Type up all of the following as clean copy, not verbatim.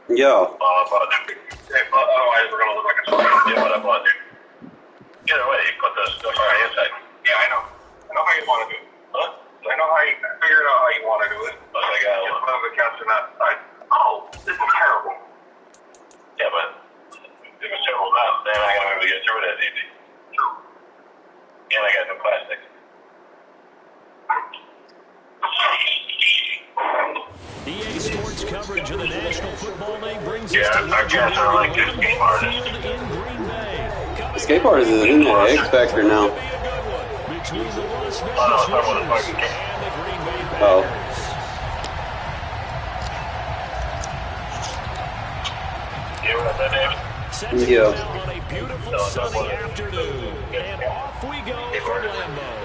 Yeah. But otherwise, we're gonna look like a screen deal. But either way, you put the stuff on the inside. Yeah, I know. I know how you want to do it. Huh? I know how you figured out how you want to do it. But I got one of the cats in that side. Oh, this is terrible. Yeah, but if it's terrible now, then I gotta be able to get through it as easy. True. And I got some plastic. EA Sports coverage of the National Football League brings us to our cats are like this game artists. in Green Bay. Escape artist is in there. X Factor now. Between the Las Vegas Raiders and the Green Bay Packers. Oh. Yeah. On a beautiful sunny afternoon. And off we go for Lambeau.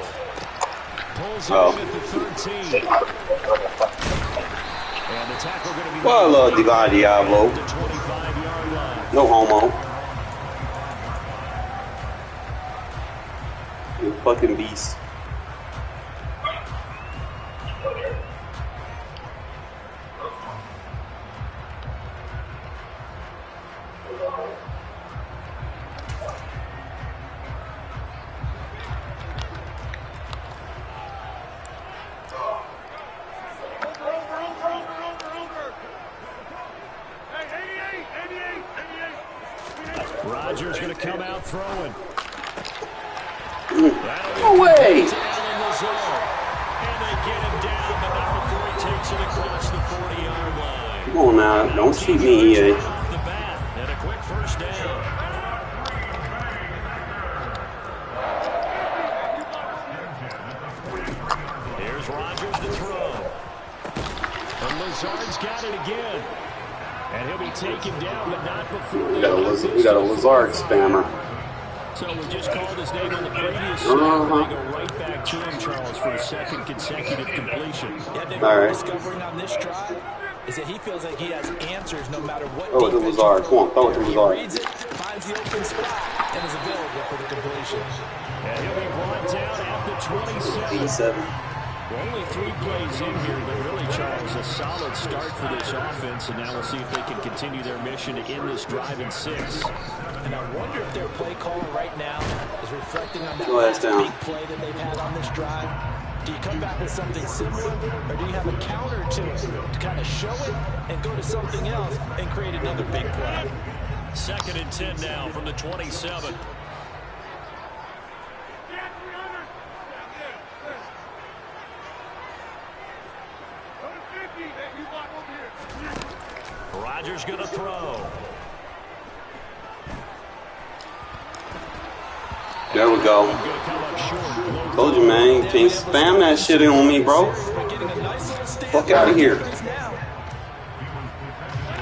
Pulls him at the 13. And the tackle going to be well, I love Diablo. No homo. You fucking beast. Rodgers going to come out throwing. No way! And they get him down, but not before he takes it across the 40-yard line. Come on now, don't cheat me, EA. Off the bat, and a quick first down. Here's Rodgers to throw. And Lazard's got it again. And he'll be taken down, but not before. We got a Lazard spammer. So we just called his name on the previous snap. They go right back to him, Charles, for a second consecutive completion. Yeah, David, what we're discovering on this drive is that he feels like he has answers no matter what. Throw it to Lazard. Come on, throw it to Lazard. He reads it, finds the open spot, and is available for the completion. And he'll be brought down at the 27. 87. We're only 3 plays in here, but really, Charles, a solid start for this offense, and now we'll see if they can continue their mission to end this drive in 6. And I wonder if their play call right now is reflecting on that big play that they've had on this drive. Do you come back with something similar, or do you have a counter to it to kind of show it and go to something else and create another big play? 2nd and 10 now from the 27. Rodgers going to throw. There we go. Told you, man. You can't spam that shit on me, bro. Fuck out of here.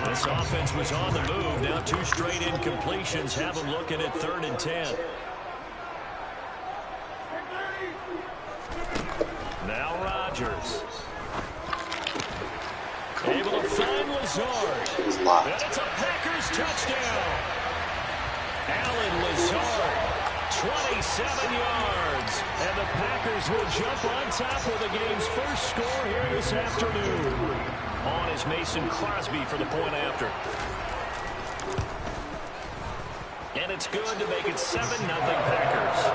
This offense was on the move. Now 2 straight incompletions have them looking at 3rd and 10. Now Rodgers. Able to find Lazard. It was locked. And it's a Packers touchdown. Alan Lazard, 27 yards. And the Packers will jump on top of the game's first score here this afternoon. On is Mason Crosby for the point after. And it's good to make it 7-0 Packers.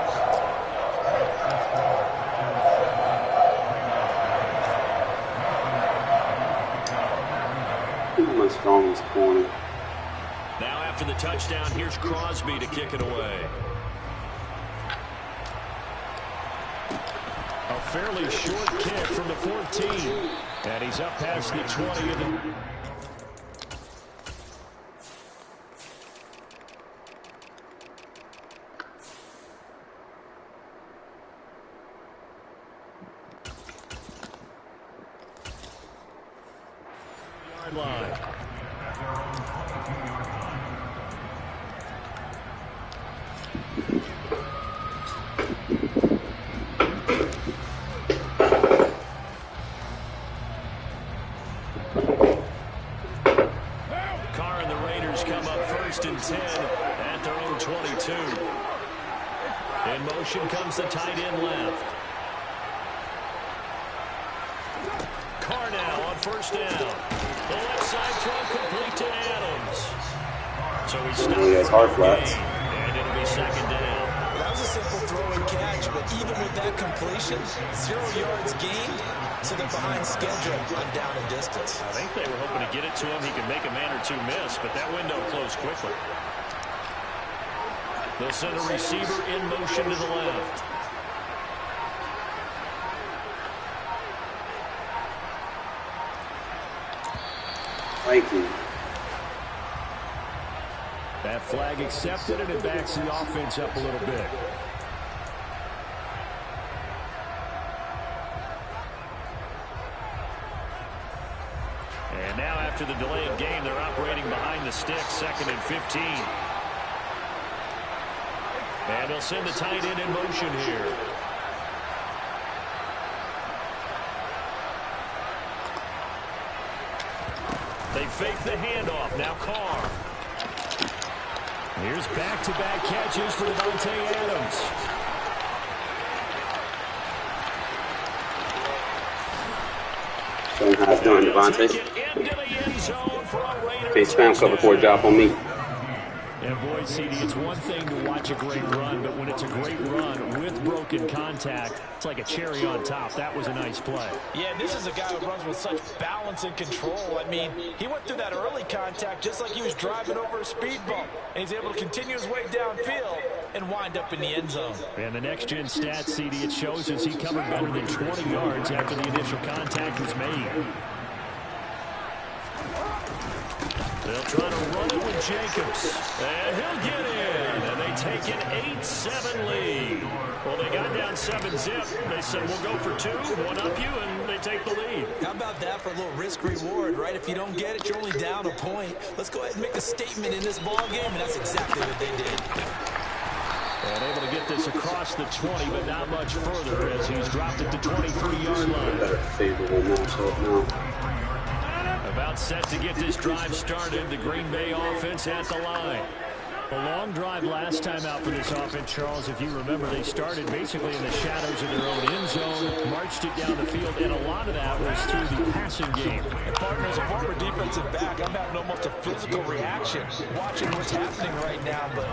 My strongest corner. Now after the touchdown, here's Crosby to kick it away. A fairly short kick from the 14. And he's up past the 20 of the... line. Carr and the Raiders come up 1st and 10 at their own 22. In motion comes the tight end left. Carr now on 1st down. The left side throw complete to Adams. he's stopped for Yes, hard the flats. game, and it'll be second down. That was a simple throw and catch, but even with that completion, 0 yards gained, so they're behind schedule on down and distance. I think they were hoping to get it to him. He could make a man or two miss, but that window closed quickly. They'll send a receiver in motion to the left. Thank you. That flag accepted, and it backs the offense up a little bit. And now after the delay of game, they're operating behind the sticks, 2nd and 15. And they'll send the tight end in motion here. They fake the handoff. Now Carr. Here's back-to-back catches for Devontae Adams. Showing how it's done, Devontae. Okay, spam cover for a drop on me. And boy, CD, it's one thing to watch a great run, but when it's a great run with broken contact, it's like a cherry on top. That was a nice play. Yeah, this is a guy who runs with such balance and control. I mean, he went through that early contact just like he was driving over a speed bump. And he's able to continue his way downfield and wind up in the end zone. And the next-gen stats, CD, it shows us he covered better than 20 yards after the initial contact was made. They'll try to run it with Jacobs. And he'll get in. And they take an 8-7 lead. Well, they got down 7-zip. They said, we'll go for 2, one up you, and they take the lead. How about that for a little risk-reward, right? If you don't get it, you're only down a point. Let's go ahead and make a statement in this ball game, and that's exactly what they did. And able to get this across the 20, but not much further as he's dropped it to 23-yard line. Better favorable matchup now. About set to get this drive started. The Green Bay offense at the line. A long drive last time out for this offense, Charles. If you remember, they started basically in the shadows of their own end zone, marched it down the field, and a lot of that was through the passing game. And partner, as a former defensive back, I'm having almost a physical reaction watching what's happening right now. But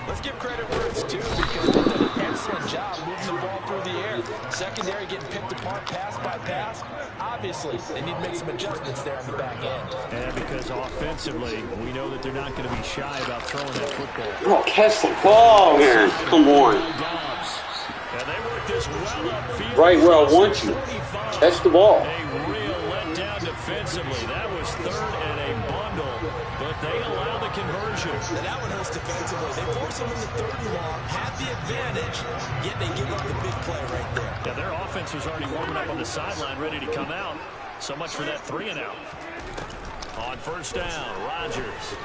let's give credit where it's due because they've done an excellent job moving the ball through the air. Secondary getting picked apart pass by pass. Obviously, they need to make some adjustments there on the back end. And because offensively, we know that they're not going to be shy about throwing that football. Oh, catch the ball, man. Come on. And they work this well upfield. Right where I want you. Catch the ball. A real letdown defensively. That was 3rd and a bundle, but they allow the conversion. And that one hurts defensively. They force them into 3rd and long, have the advantage, yet they give up the big play right there. Yeah, their offense was already warming up on the sideline, ready to come out. So much for that 3-and-out. On 1st down, Rodgers.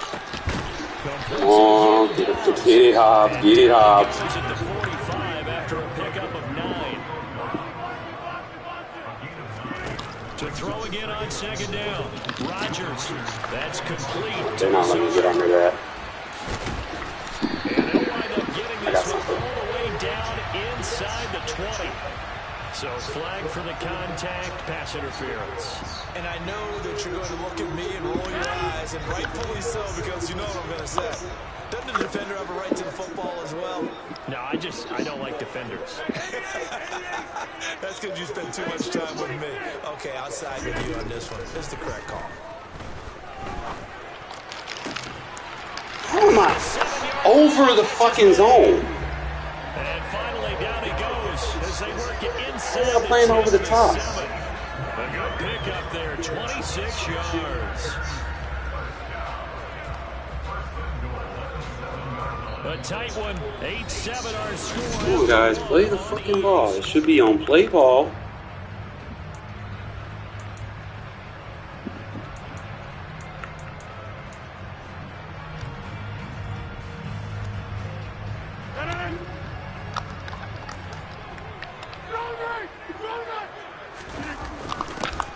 Oh, get it, Hobbs. Get it, Hobbs. He's at the 45 after a pickup of 9. To throw again on 2nd down. Rodgers. That's complete. They're not letting me get under that. And they'll wind up getting this one all the way down inside the 20. So flag for the contact, pass interference. And I know that you're going to look at me and roll your eyes, and rightfully so, because you know what I'm going to say. Doesn't the defender have a right to the football as well? No, I don't like defenders. That's because you spend too much time with me. Okay, I'll side with you on this one. This is the correct call. How am I over the fucking zone? And finally down he goes as they work it inside. How am I playing over the top? A good pick up there, 26 yards. A tight one, 8-7 our score. Come on, guys, play the fucking ball. It should be on play ball.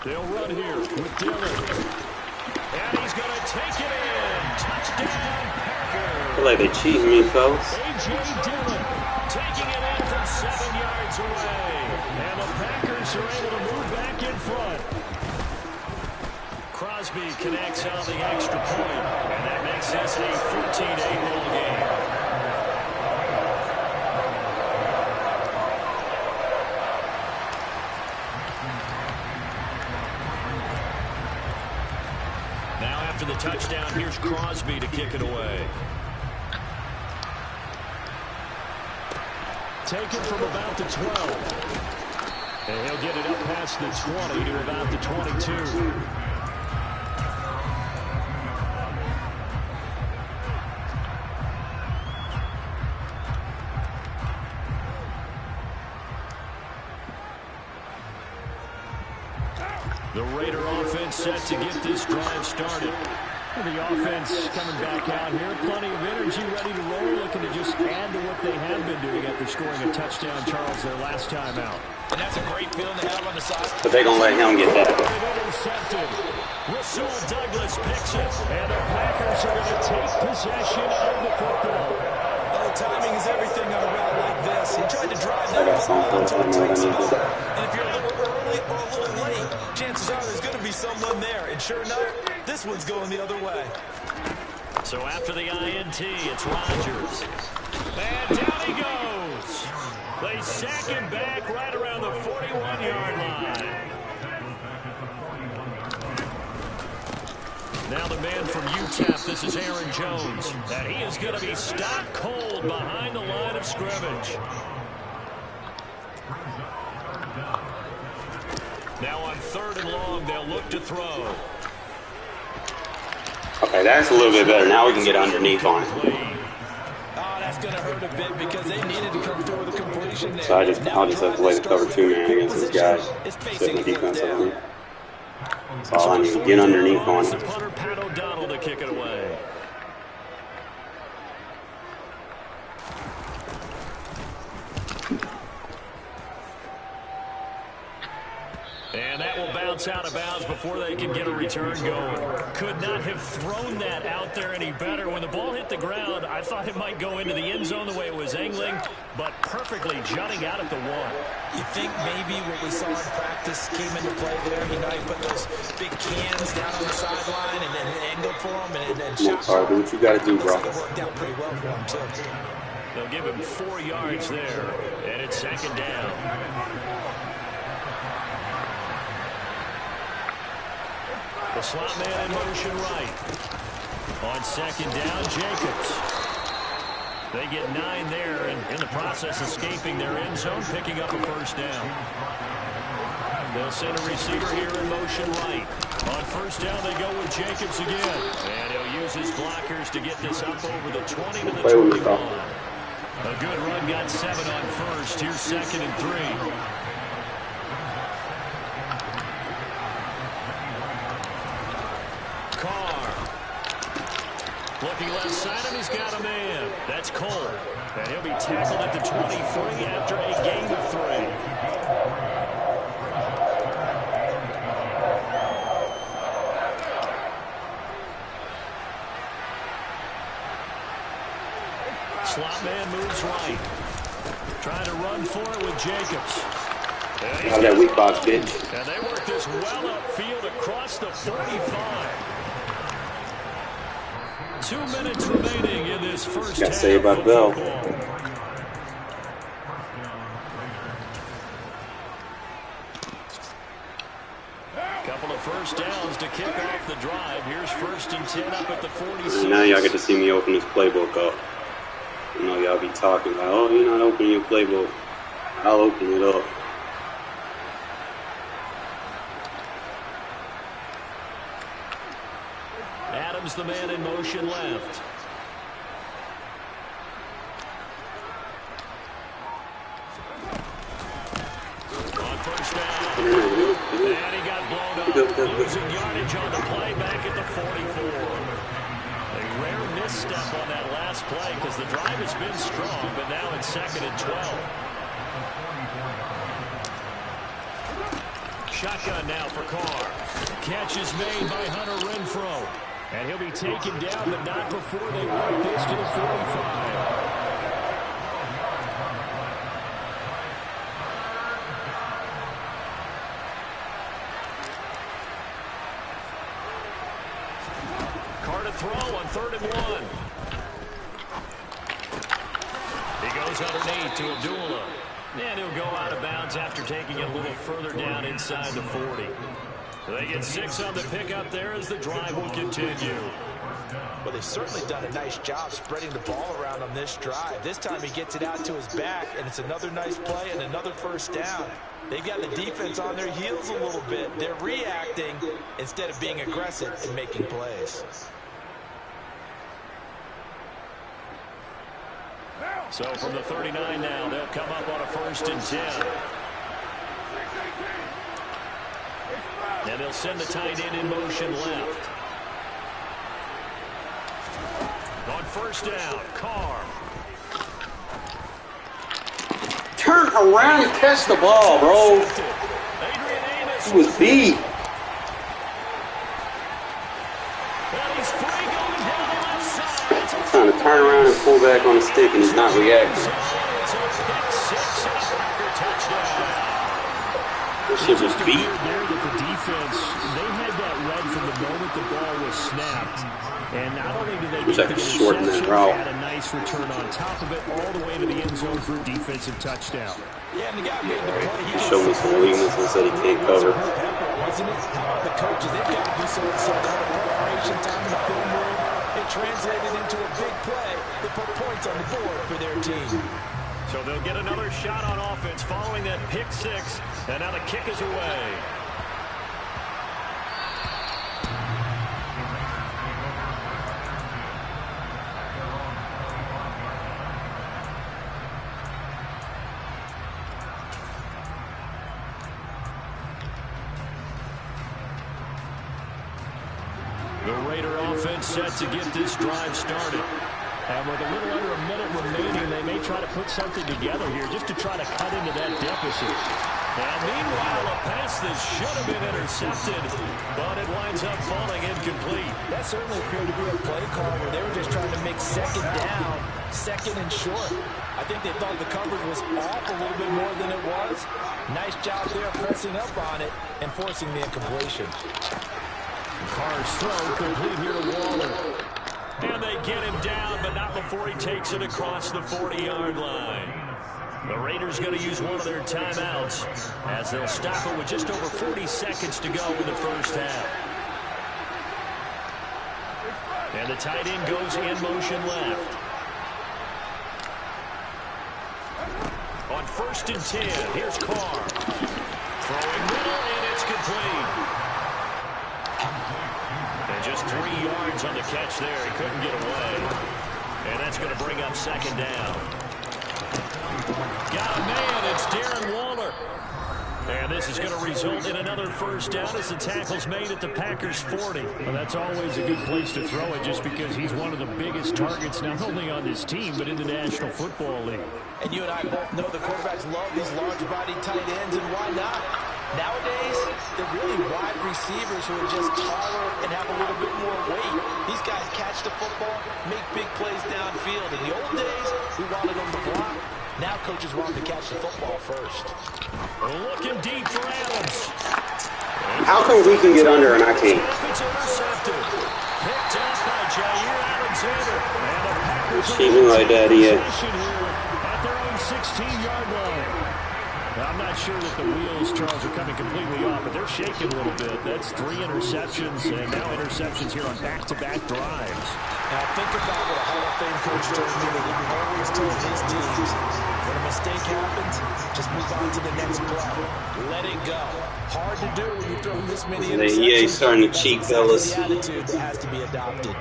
They'll run here with Dillon. And he's going to take it in. Touchdown, Packers. I feel like they're cheating me, folks. A.J. Dillon taking it in from 7 yards away. And the Packers are able to move back in front. Crosby connects on the extra point, and that makes this a 14-8 ball game. Now after the touchdown, here's Crosby to kick it away. Taken from about the 12. And he'll get it up past the 20 to about the 22. The Raider offense set to get this drive started. The offense coming back out here. Plenty of energy, ready to roll, looking to just add to what they have been doing after scoring a touchdown, Charles, their last time out. And that's a great feeling to have on the side. But they're going to let him get that. Intercepted. Rasul Douglas picks it, and the Packers are going to take possession of the football. Oh, timing is everything on a route like this. He tried to drive that football into a tight spot. And if you're a little early or a little late, chances are there's going to be someone there. And sure enough, this one's going the other way. So after the INT, it's Rodgers. And down he goes. They sack him back right around the 41-yard line. Now the man from UTEP, this is Aaron Jones. And he is going to be stopped cold behind the line of scrimmage. Now on 3rd and long, they'll look to throw. Okay, that's a little bit better. Now we can get underneath on it. Oh, that's going to hurt a bit because they needed to come through with a completion there. So I'll just have to play the cover 2 man against this guy. Setting the defense on him. That's all I need. Get underneath on it. Punter Pat O'Donnell to kick it away. And that will bounce out of bounds before they can get a return going. Could not have thrown that out there any better. When the ball hit the ground, I thought it might go into the end zone the way it was angling, but perfectly jutting out at the 1. You think maybe what we saw in practice came into play there? You know, he put those big cans down on the sideline and then angled for him and shot. Sorry, do what you got to do, bro. It worked out pretty well for him, too. They'll give him 4 yards there, and it's 2nd down. The slot man in motion right. On 2nd down, Jacobs. They get 9 there, and in the process escaping their end zone, picking up a 1st down. They'll send a receiver here in motion right. On 1st down, they go with Jacobs again. And he'll use his blockers to get this up over the 20 to the 21. A good run got 7 on 1st. Here's 2nd and 3. Looking left side, and he's got a man. That's Cole. And he'll be tackled at the 23 after a gain of 3. Slot man moves right. Trying to run for it with Jacobs. Out of that weak box, bitch. And they work this well upfield across the 45. 2 minutes remaining in this first half. Got saved by Bell. Couple of 1st downs to kick off the drive. Here's 1st and 10 up at the 46. And now y'all get to see me open this playbook up. You know, y'all be talking like, oh, you're not opening your playbook. I'll open it up. Adams, the man in motion left. On 1st down. And he got blown up. Losing yardage on the play back at the 44. A rare misstep on that last play because the drive has been strong, but now it's 2nd and 12. Shotgun now for Carr. Catch is made by Hunter Renfrow. And he'll be taken down, but not before they work this to the 45. Nowhere to throw on 3rd and 1. He goes underneath to Abdullah. And he'll go out of bounds after taking it a little further down inside the 40. They get 6 on the pickup there as the drive will continue. Well, they've certainly done a nice job spreading the ball around on this drive. This time he gets it out to his back, and it's another nice play and another first down. They've got the defense on their heels a little bit. They're reacting instead of being aggressive and making plays. So from the 39 now, they'll come up on a 1st and 10. And they'll send the tight end in motion left. On 1st down, Carr. Turn around and catch the ball, bro. He was beat. Trying to turn around and pull back on the stick, and he's not reacting. This shit was beat. The defense, they had that read from the moment the ball was snapped. And not only did they get the interception, they had a nice return on top of it, all the way to the end zone for a defensive touchdown. Yeah, and the guy made the play. He showed me some weakness and said he can't cover. Wasn't it? The coaches, they've got to do so much preparation time in the film room. It translated into a big play that put points on the board for their team. So they'll get another shot on offense following that pick 6, and now the kick is away. The Raider offense set to get this drive started. And with a little under a minute remaining, they may try to put something together here just to try to cut into that deficit. And meanwhile, a pass that should have been intercepted, but it winds up falling incomplete. That certainly appeared to be a play call where they were just trying to make 2nd down, 2nd and short. I think they thought the coverage was off a little bit more than it was. Nice job there pressing up on it and forcing the incompletion. Carr's throw complete here to Waller. And they get him down, but not before he takes it across the 40-yard line. The Raiders going to use one of their timeouts as they'll stop it with just over 40 seconds to go in the first half. And the tight end goes in motion left. On 1st and 10, here's Carr. Throwing middle, and it's complete. And just 3 yards on the catch there. He couldn't get away. And that's going to bring up 2nd down. Got a man. It's Darren Waller. And this is going to result in another first down as the tackle's made at the Packers' 40. Well, that's always a good place to throw it just because he's one of the biggest targets not only on this team but in the National Football League. And you and I both know the quarterbacks love these large-body tight ends, and why not? Nowadays, they're really wide receivers who are just taller and have a little bit more weight. These guys catch the football, make big plays downfield. In the old days, we wanted them to block. Now coaches want them to catch the football first. Looking deep for Adams. How come we can get under and I can't? It's intercepted. Picked up by Jair Alexander. And the Packers cheating like that, yeah. At their own 16-yard line. Now, I'm not sure that the wheels, Charles, are coming completely off, but they're shaking a little bit. That's 3 interceptions, and now interceptions here on back-to-back drives. Now, think about what a Hall of Fame coach told me that he always told his teams. When a mistake happens, just move on to the next play. Let it go. Hard to do when you throw this many interceptions. Yeah, he's starting to cheat, fellas. The attitude that has to be adopted.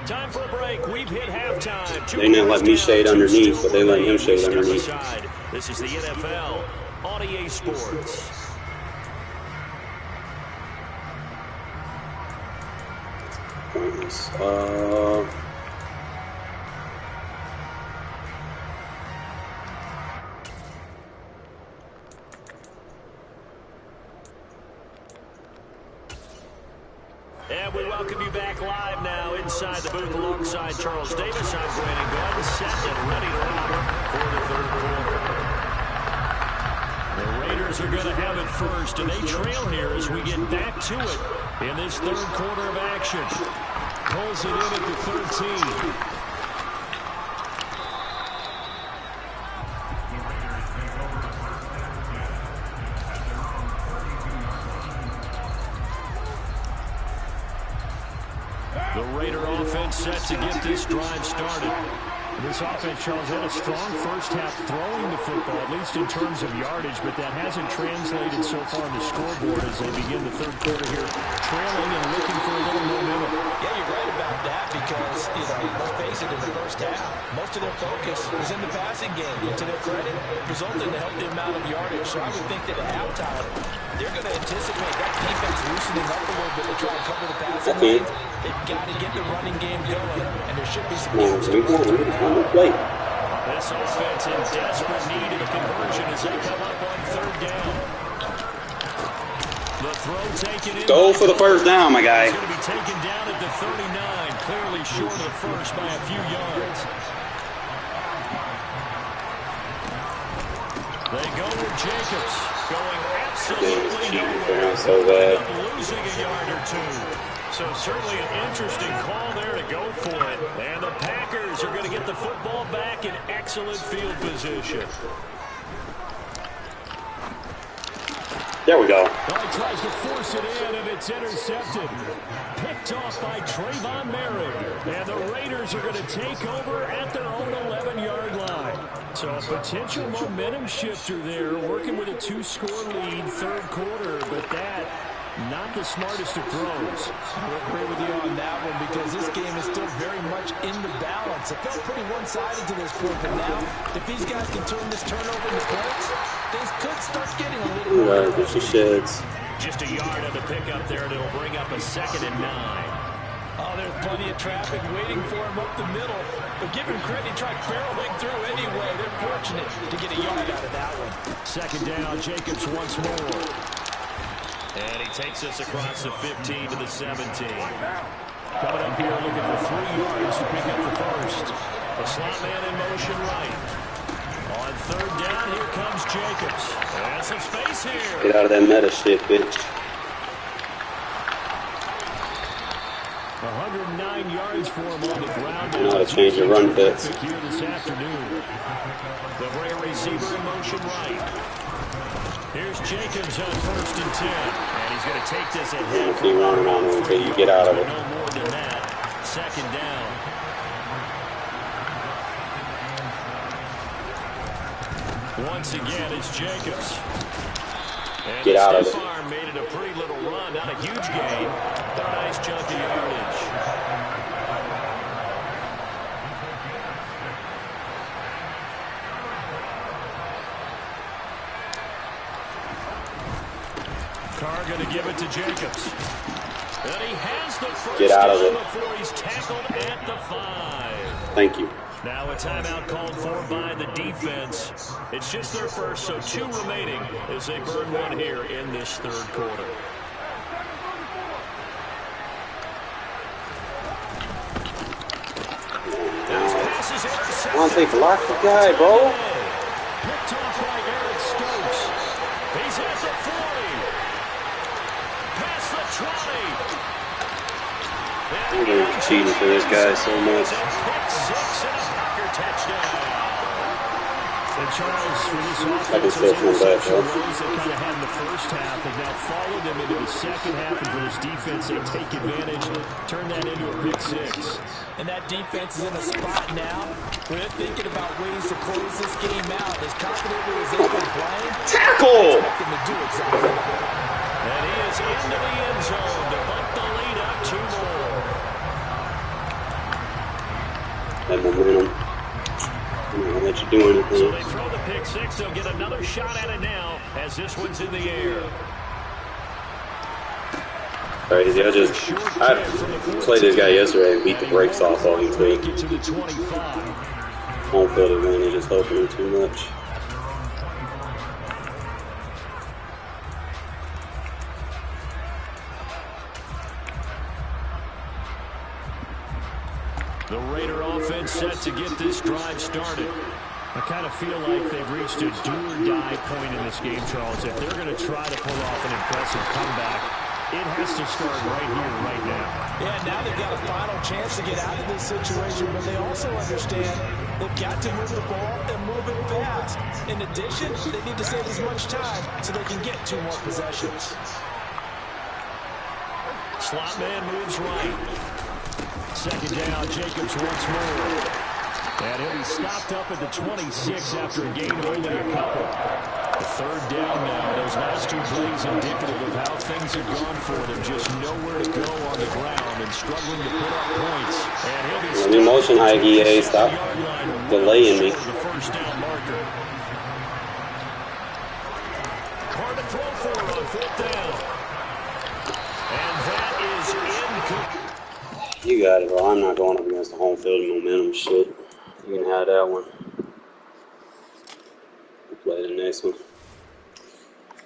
Time for a break. We've hit halftime. They didn't let me shade underneath, but they let him shade underneath. This is the NFL on EA Sports. And we welcome you back live now inside the booth alongside Charles Davis. I'm Brandon Gordon, set and ready to rock for the third quarter. The Raiders are going to have it first, and they trail here as we get back to it in this third quarter of action. Pulls it in at the 13. The Raider offense set to get this drive started. This offense, Charles, had a strong first half throwing the football, at least in terms of yardage, but that hasn't translated so far on the scoreboard as they begin the third quarter here, trailing and looking for a little momentum. Yeah, you're right about that because, let's face it, in the first half, most of their focus was in the passing game. And to their credit, resulted in a healthy amount of yardage. So I would think that at halftime, they're going to anticipate that defense loosening up a little bit to try and cover the passing lanes. They've got to get the running game going, and there should be some games to Play. This offense in desperate need of a conversion as they come up on third down. The throw taken in. Go for the first down, my guy. It's going to be taken down at the 39, clearly short of the first by a few yards. They go with Jacobs, going absolutely nowhere. So bad. Losing a yard or two. So certainly an interesting call there to go for it. And the Packers are going to get the football back in excellent field position. There we go. Well, he tries to force it in, and it's intercepted. Picked off by Trayvon Merrick. And the Raiders are going to take over at their own 11-yard line. So a potential momentum shifter there, working with a 2-score lead third quarter, but that not the smartest of throws. I agree with you on that one because this game is still very much in the balance. It felt pretty one-sided to this point, but now, if these guys can turn this turnover into points, things could start getting a little more. There she sheds. Just a yard on the pickup there, and it'll bring up a 2nd and 9. Oh, there's plenty of traffic waiting for him up the middle. But give him credit, he tried barreling through anyway. They're fortunate to get a yard out of that one. 2nd down, Jacobs once more. And he takes us across the 15 to the 17. Coming up here looking for 3 yards to pick up the first. The slot man in motion right. On third down, here comes Jacobs. And some space here. Get out of that meta shit, bitch. 109 yards for him on the ground. You know how to change your run fits. Here this afternoon. The Raider receiver in motion right. Here's Jacobs on 1st and 10. And he's going to take this ahead. Keep running on until you get out of it. No more than that. 2nd down. Once again, it's Jacobs. And get out of it. Farm made it a pretty little run. Not a huge gain, but a nice chunk of yardage. Carr going to give it to Jacobs. And he has the first get out of it before he's tackled at the 5. Thank you. Now a timeout called for by the defense. It's just their first, so 2 remaining as they burn one here in this third quarter. One take block the guy, bro. Picked off by Eric Stokes. He's at the 40. Past the 20. I'm going to be cheating for this guy so much. And Charles, for this offense, I can still come back, bro. Those that kind of had in the first half have now followed them into the second half, and for this defense, they take advantage, turn that into a pick 6. And that defense is in a spot now where they're thinking about ways to close this game out. As confidently as they've been playing, tackle! Expect them to do exactly that. And he is into the end zone to bump the lead up 2 more. That momentum. I'm not going to let you do anything. So they throw the pick 6. They'll get another shot at it now as this one's in the air. Crazy. I played this guy yesterday and beat the brakes off all he could. Home field advantage is helping him too much. The Raider offense set to get this drive started. I kind of feel like they've reached a do-or-die point in this game, Charles. If they're going to try to pull off an impressive comeback, It has to start right here, right now. Yeah, now they've got a final chance to get out of this situation, but they also understand they've got to move the ball and move it fast. In addition, they need to save as much time so they can get 2 more possessions. Slot man moves right. Second down, Jacobs once more. And he'll be stopped up at the 26 after a gain of only a couple. The third down now. Those last 2 plays indicative of how things have gone for them. Just nowhere to go on the ground and struggling to put up points. And he'll be stopped motion high, EA. Stop delaying me. the first down marker. Car to throw for on 4th down. And that is incomplete. You got it, bro. I'm not going up against the home field momentum shit. You can have that one. We'll play the next one.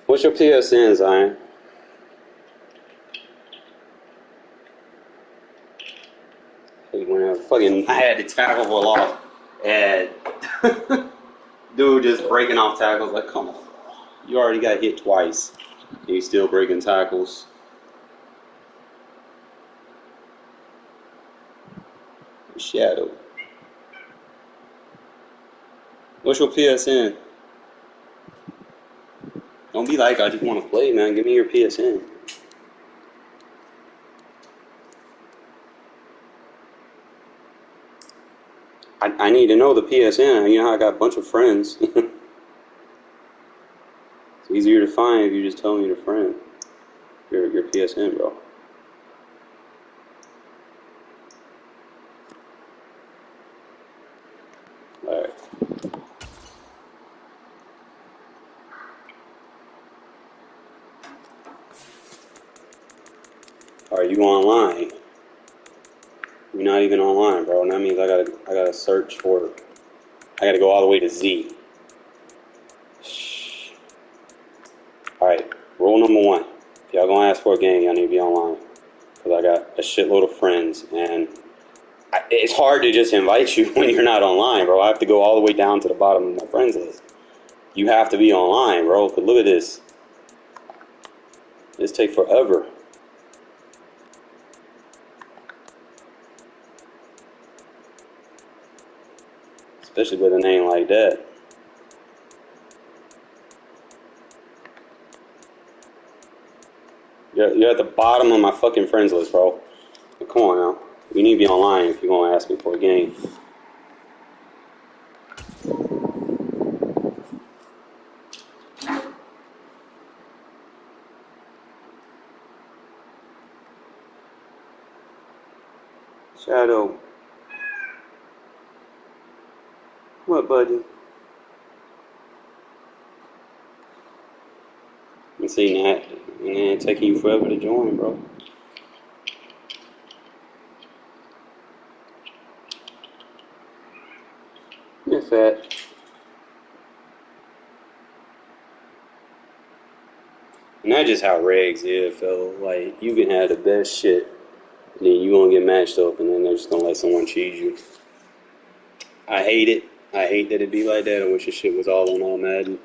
What's your PSN, Zion? When I had to tackle for loss, and dude just breaking off tackles. Like, come on, you already got hit twice, and you still breaking tackles. Shadow. What's your PSN? Don't be like, I just want to play, man. Give me your PSN. I need to know the PSN. You know how I got a bunch of friends. It's easier to find if you just tell me your friend. Your PSN, bro. Alright. Are you online? You're not even online, bro. And that means I gotta search for. I gotta go all the way to Z. All right. Rule number 1: if y'all gonna ask for a game, y'all need to be online. Cause I got a shitload of friends, and it's hard to just invite you when you're not online, bro. I have to go all the way down to the bottom of my friends list. You have to be online, bro. Cause look at this. This take forever. Especially with a name like that. You're at the bottom of my fucking friends list, bro. But come on now. You need to be online if you're going to ask me for a game. Shadow. What, buddy? You see that? And then taking you forever to join, bro. You're fat. And that's just how regs is, fella. Like, you can have the best shit, and then you gonna get matched up, and then they're just gonna let someone cheese you. I hate it. I hate that it be like that. I wish the shit was all on all Madden.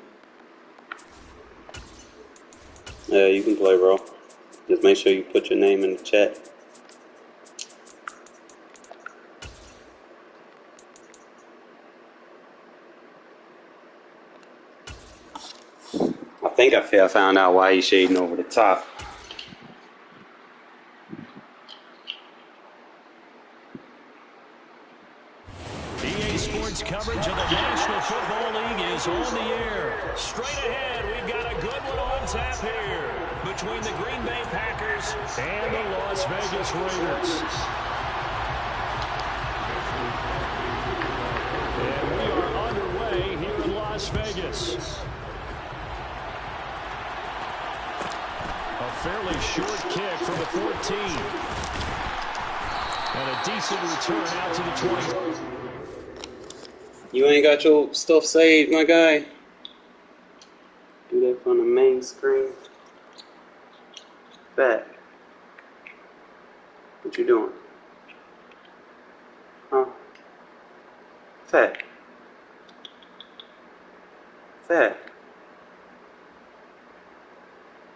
Yeah, you can play, bro. Just make sure you put your name in the chat. I think I found out why he's shading over the top. EA Sports coverage of the National Football League is on the air. Straight ahead, we've got a good one on tap here between the Green Bay Packers and the Las Vegas Raiders. And we are underway here in Las Vegas. A fairly short kick from the 14. And a decent return out to the 20. You ain't got your stuff saved, my guy. Do that from the main screen. Back. What you doing? Huh? Fat. Fat.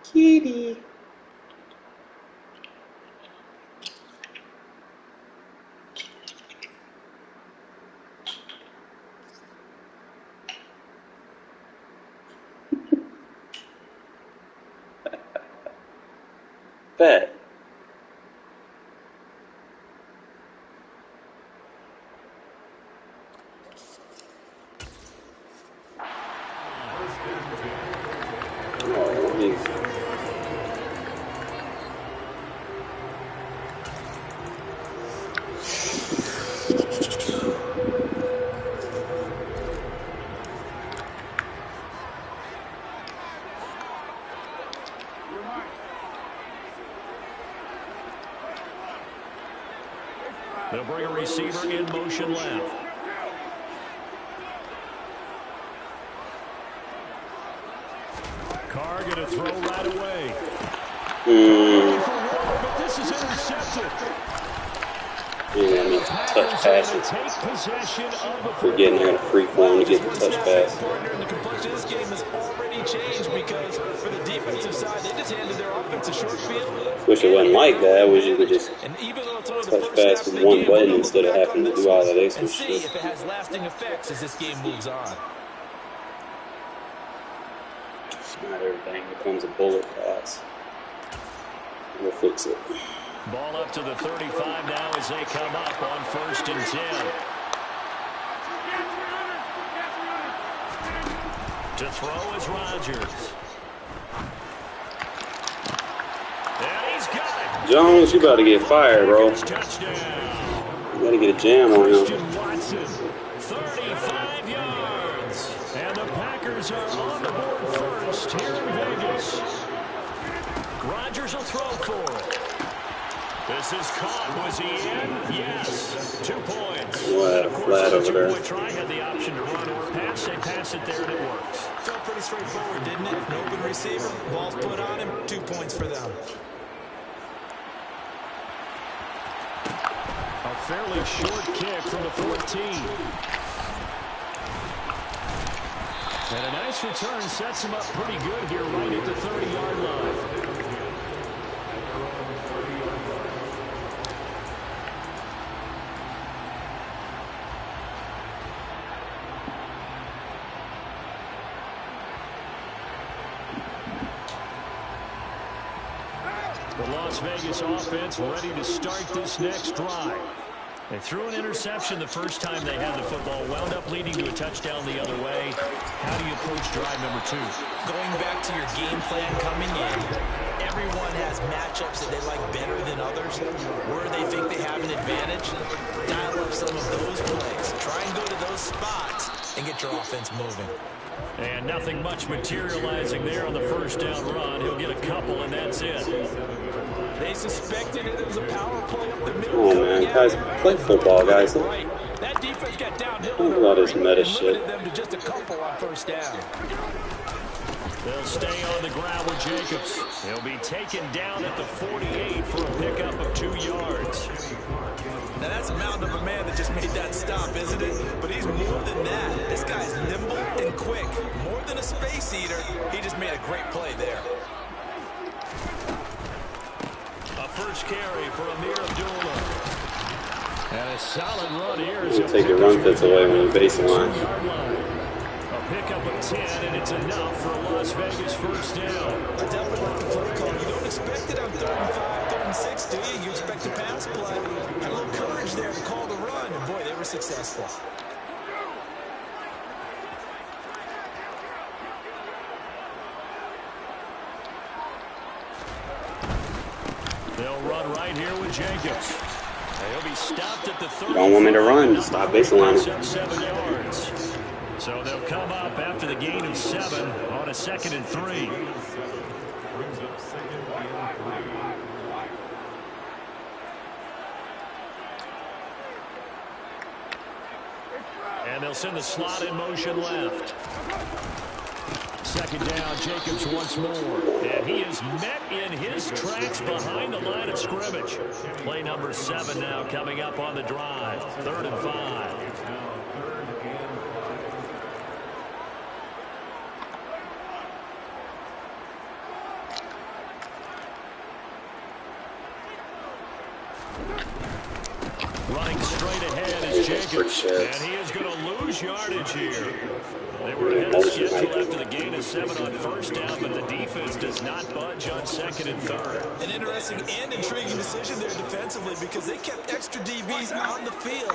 Kitty. Bet. They'll bring a receiver in motion left. Carr going to throw right away. But this is intercepted. Yeah, I mean, touch passes. We're getting there in a free form to get the touch pass. The complexion of this game has already changed because for the defensive side, they just handed their offense a short field. Wish it wasn't like that. Wish you could just touch pass with one button instead of having to do all that extra shit. See if it has lasting effects as this game moves on. Not everything becomes a bullet pass. We'll fix it. Ball up to the 35 now as they come up on 1st and 10. To throw is Rodgers. And he's got it. Jones, you about to get fired, bro. Touchdown. You got to get a jam on him. Watson, 35 yards. And the Packers are on the board first here in Vegas. Rodgers will throw for it. This is caught. Was he in? Yes. 2 points. Flat over there. Try had the option to run or pass. They pass it there and it works. Felt pretty straightforward, didn't it? An open receiver, ball's put on him, 2 points for them. A fairly short kick from the 14. And a nice return sets him up pretty good here right at the 30-yard line. The Las Vegas offense ready to start this next drive. They threw an interception the first time they had the football, wound up leading to a touchdown the other way. How do you approach drive number 2? Going back to your game plan coming in, everyone has matchups that they like better than others. Where they think they have an advantage, dial up some of those plays. Try and go to those spots and get your offense moving. And nothing much materializing there on the first down run. He'll get a couple, and that's it. They suspected it was a power play up the middle. Oh, man. Guys, play football, guys. That defense got downhill. Think about this meta shit. Them to just a couple on first down. They'll stay on the ground with Jacobs. He'll be taken down at the 48 for a pickup of 2 yards. Now that's a mountain of a man that just made that stop, isn't it? But he's more than that. This guy's nimble and quick. More than a space eater, he just made a great play there. A first carry for Amir Abdullah. And a solid run here. You take your run fits away when you baseline. A pickup of 10, and it's enough for a Las Vegas first down. I definitely like the play call. You don't expect it on 3rd and 5, 3rd and 6, do you? You expect a pass play. Had a little courage there to call the run, and boy, they were successful. They'll run right here with Jacobs. He'll be stopped at the 30. You don't want me to run, just stop baseline. 7 yards. So they'll come up after the gain of 7 on a 2nd and 3. And they'll send the slot in motion left. 2nd down, Jacobs once more. And he is met in his tracks behind the line of scrimmage. Play number 7 now coming up on the drive. 3rd and 5. Running straight ahead is Jacobs. And he is going to lose yardage here. They were ahead of schedule after the gain of 7 on first down, but the defense does not budge on second and third. An interesting and intriguing decision there defensively because they kept extra DBs on the field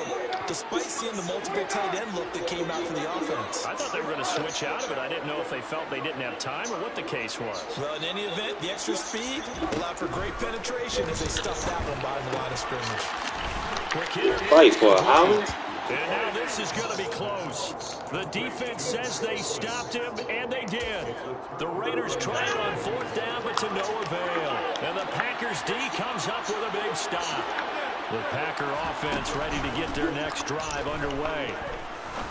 despite seeing the multiple tight end look that came out for the offense. I thought they were going to switch out of it. I didn't know if they felt they didn't have time or what the case was. Well, in any event, the extra speed allowed for great penetration as they stuffed that one behind the line of scrimmage. Fight for Howland. And now this is going to be close. The defense says they stopped him, and they did. The Raiders try it on 4th down, but to no avail. And the Packers D comes up with a big stop. The Packer offense ready to get their next drive underway.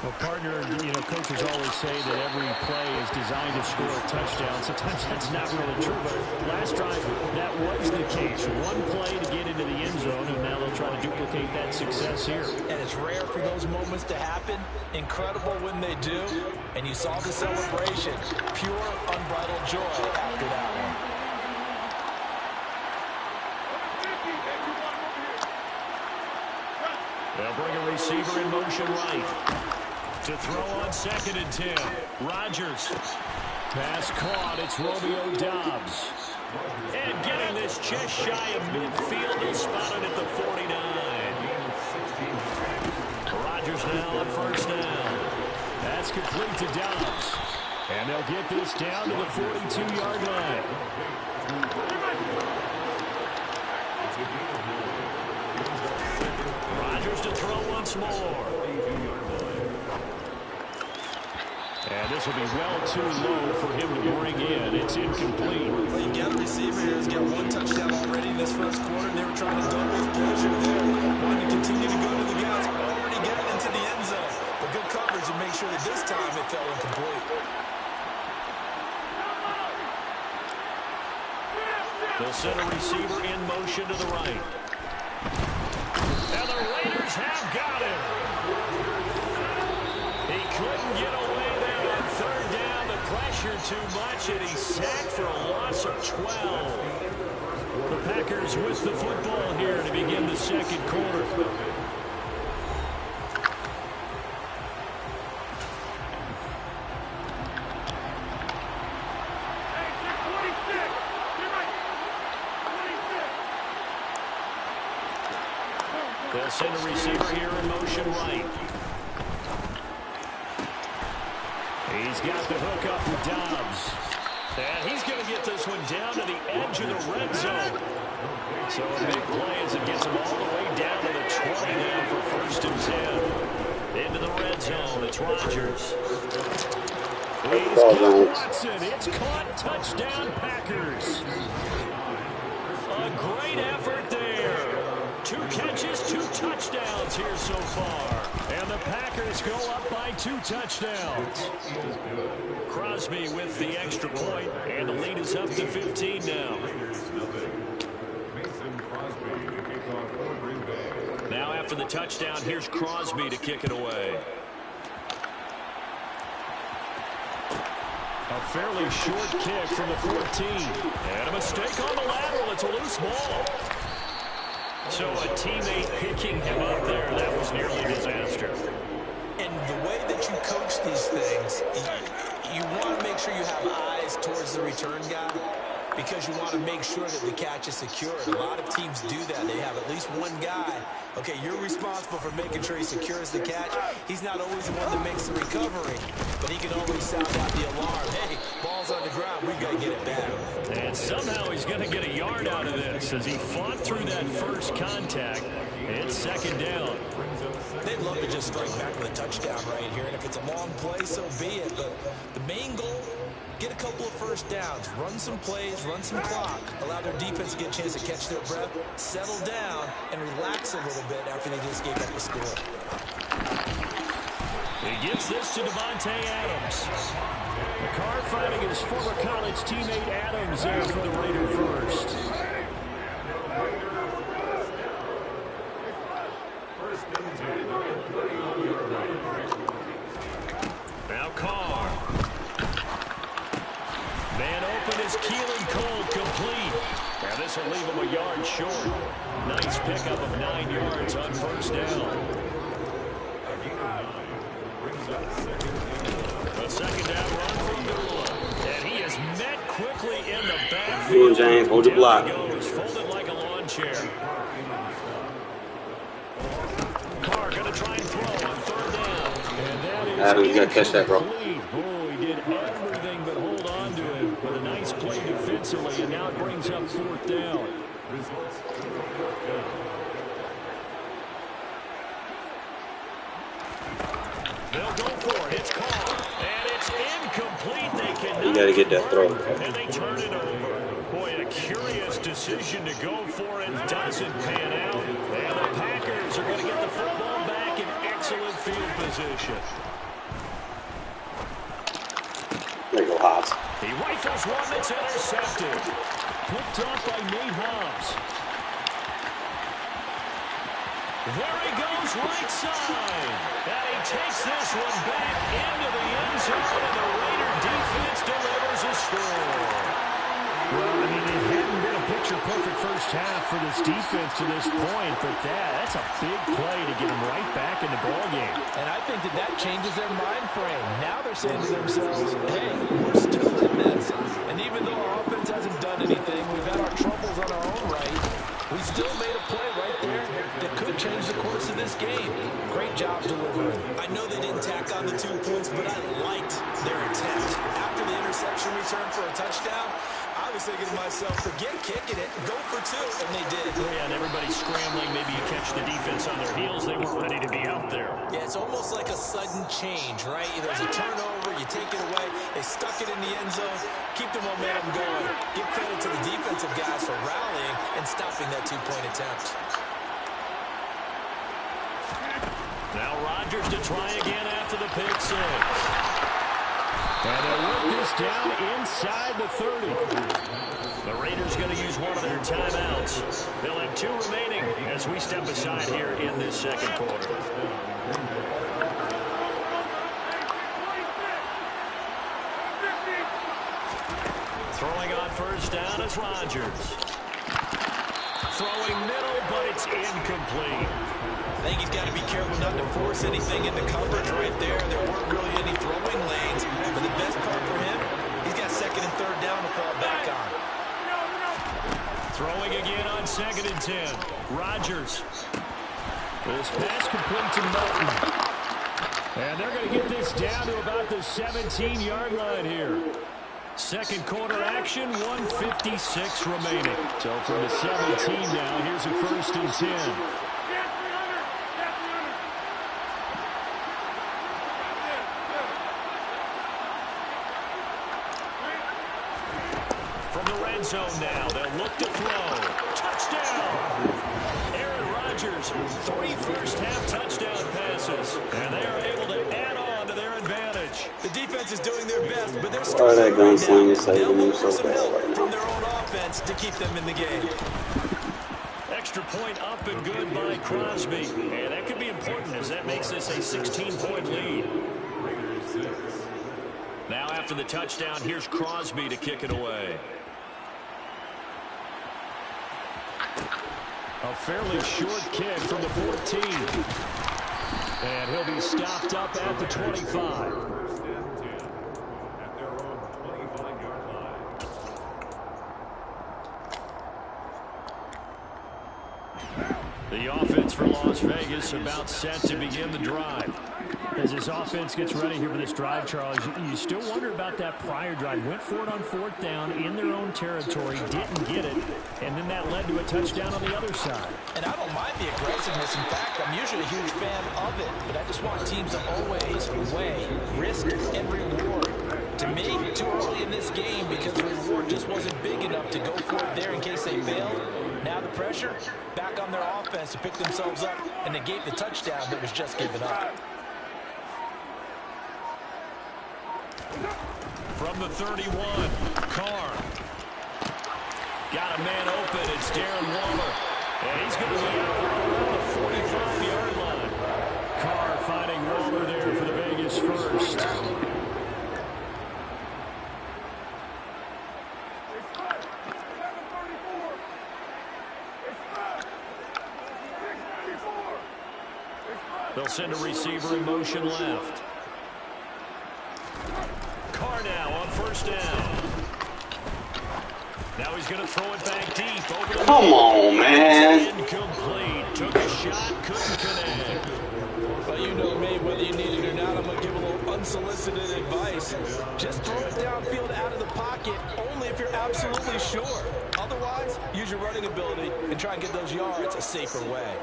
Well, partner, coaches always say that every play is designed to score a touchdown. Sometimes that's not really true, but last drive, that was the case. One play to get into the end zone, and now they'll try to duplicate that success here. And it's rare for those moments to happen. Incredible when they do. And you saw the celebration. Pure, unbridled joy after that one. They'll bring a receiver in motion right. To throw on 2nd and 10. Rodgers. Pass caught. It's Romeo Doubs. And getting this just shy of midfield. He's spotted at the 49. Rodgers now on 1st down. That's complete to Doubs. And they'll get this down to the 42-yard line. Rodgers to throw once more. And this will be well too low for him to bring in. It's incomplete. Well, you got a receiver here who's got 1 touchdown already in this first quarter. They were trying to double his pleasure there. Wanting to continue to go to the guys. Already getting into the end zone. But good coverage to make sure that this time it fell incomplete. They'll send a receiver in motion to the right. And the Raiders have got him. He couldn't get away there on 3rd down. The pressure too much, and he's sacked for a loss of 12. The Packers with the football here to begin the second quarter. They'll send a receiver here in motion right. He's got the hook up with Doubs. And he's going to get this one down to the edge of the red zone. So a big play as it gets him all the way down to the 20 now for 1st and 10. Into the red zone, it's Rodgers. He's got Watson. It's caught. Touchdown, Packers. A great effort there. 2 catches, 2 touchdowns here so far. And the Packers go up by 2 touchdowns. Crosby with the extra point, and the lead is up to 15 now. Now after the touchdown, here's Crosby to kick it away. A fairly short kick from the 14. And a mistake on the lateral. It's a loose ball. So a teammate picking him up there, that was nearly a disaster. And the way that you coach these things, you want to make sure you have eyes towards the return guy because you want to make sure that the catch is secure. A lot of teams do that. They have at least one guy. Okay, you're responsible for making sure he secures the catch. He's not always the one that makes the recovery, but he can always sound out the alarm. Hey, ball's on the ground. We've got to get it back. And somehow he's going to get a yard out of this as he fought through that first contact. It's 2nd down. They'd love to just strike back with a touchdown right here, and if it's a long play, so be it. But the main goal, get a couple of first downs, run some plays, run some clock, allow their defense to get a chance to catch their breath, settle down, and relax a little bit after they just gave up the score. He gives this to Devontae Adams. McCarr fighting his former college teammate Adams there for the Raider first. Now Carr. Man open is Keelan Cole, complete. Now this will leave him a yard short. Nice pickup of 9 yards on 1st down. The doing, James? Hold your block. Folded like a lawn chair. Carr going to try and throw on third down. And that is Adam, you got to catch that, bro. Oh, he did everything but hold on to it. But a nice play defensively, and now it brings up fourth down. They'll go for it. It's Carr. And it's incomplete. They cannot. You got to get that throw. And they turn it over. Boy, a curious decision to go for it. Doesn't pan out. And the Packers are going to get the football back in excellent field position. There you go, Hobbs. He rifles one that's intercepted. Picked off by Nate Hobbs. There he goes, right side. And he takes this one back into the end zone, and the Raider defense delivers a score. Well, I mean, it hadn't been a picture-perfect first half for this defense to this point, but that's a big play to get them right back in the ballgame. And I think that changes their mind frame. Now they're saying to themselves, hey, we're still in this. And even though our offense hasn't done anything, we've had our troubles on our own right, we still made a play right there that could change the course of this game. Great job delivering. I know they didn't tack on the 2 points, but I liked their attempt. After the interception return for a touchdown, I was thinking to myself, forget kicking it, go for 2, and they did. Yeah, and everybody's scrambling. Maybe you catch the defense on their heels. They weren't ready to be out there. Yeah, it's almost like a sudden change, right? There's a turnover, you take it away, they stuck it in the end zone, keep the momentum going. Give credit to the defensive guys for rallying and stopping that 2-point attempt. Now Rodgers to try again after the pick six. And they'll work this down inside the 30. The Raiders going to use one of their timeouts. They'll have 2 remaining as we step aside here in this second quarter. Throwing on first down is Rodgers. Throwing middle, but it's incomplete. I think he's got to be careful not to force anything into coverage right there. There weren't really any throwing lanes. But the best part for him, he's got second and third down to fall back on. Throwing again on 2nd and 10. Rodgers. This pass complete to Melton. And they're going to get this down to about the 17-yard line here. Second quarter action, 1:56 remaining. So from the 17 now, here's a 1st and 10. Zone now. They'll look to throw. Touchdown! Aaron Rodgers, 3 first-half touchdown passes. And they are able to add on to their advantage. The defense is doing their best, but they're Oh, that gunslinger is saving they'll them look for so some bad help right now. from their own offense to keep them in the game. Extra point up and good by Crosby. And that could be important as that makes this a 16-point lead. Now after the touchdown, here's Crosby to kick it away. A fairly short kick from the 14. And he'll be stopped up at the 25. The offense for Las Vegas about set to begin the drive. As this offense gets ready here for this drive, Charles, you still wonder about that prior drive. Went for it on 4th down in their own territory, didn't get it, and then that led to a touchdown on the other side. And I don't mind the aggressiveness. In fact, I'm usually a huge fan of it, but I just want teams to always weigh risk and reward. To me, too early in this game because the reward just wasn't big enough to go for it there in case they failed. Now the pressure back on their offense to pick themselves up and negate the touchdown that was just given up. From the 31, Carr. Got a man open. It's Darren Waller. And he's going to be out around the 45-yard line. Carr finding Waller there for the Vegas first. They'll send a receiver in motion left. Carr now on first down. Now he's going to throw it back deep. Over the Come on, man. Incomplete. Took a shot, couldn't connect. Well, you know me, whether you need it or not, I'm going to give a little unsolicited advice. Just throw it downfield out of the pocket, only if you're absolutely sure. Otherwise, use your running ability and try and get those yards a safer way.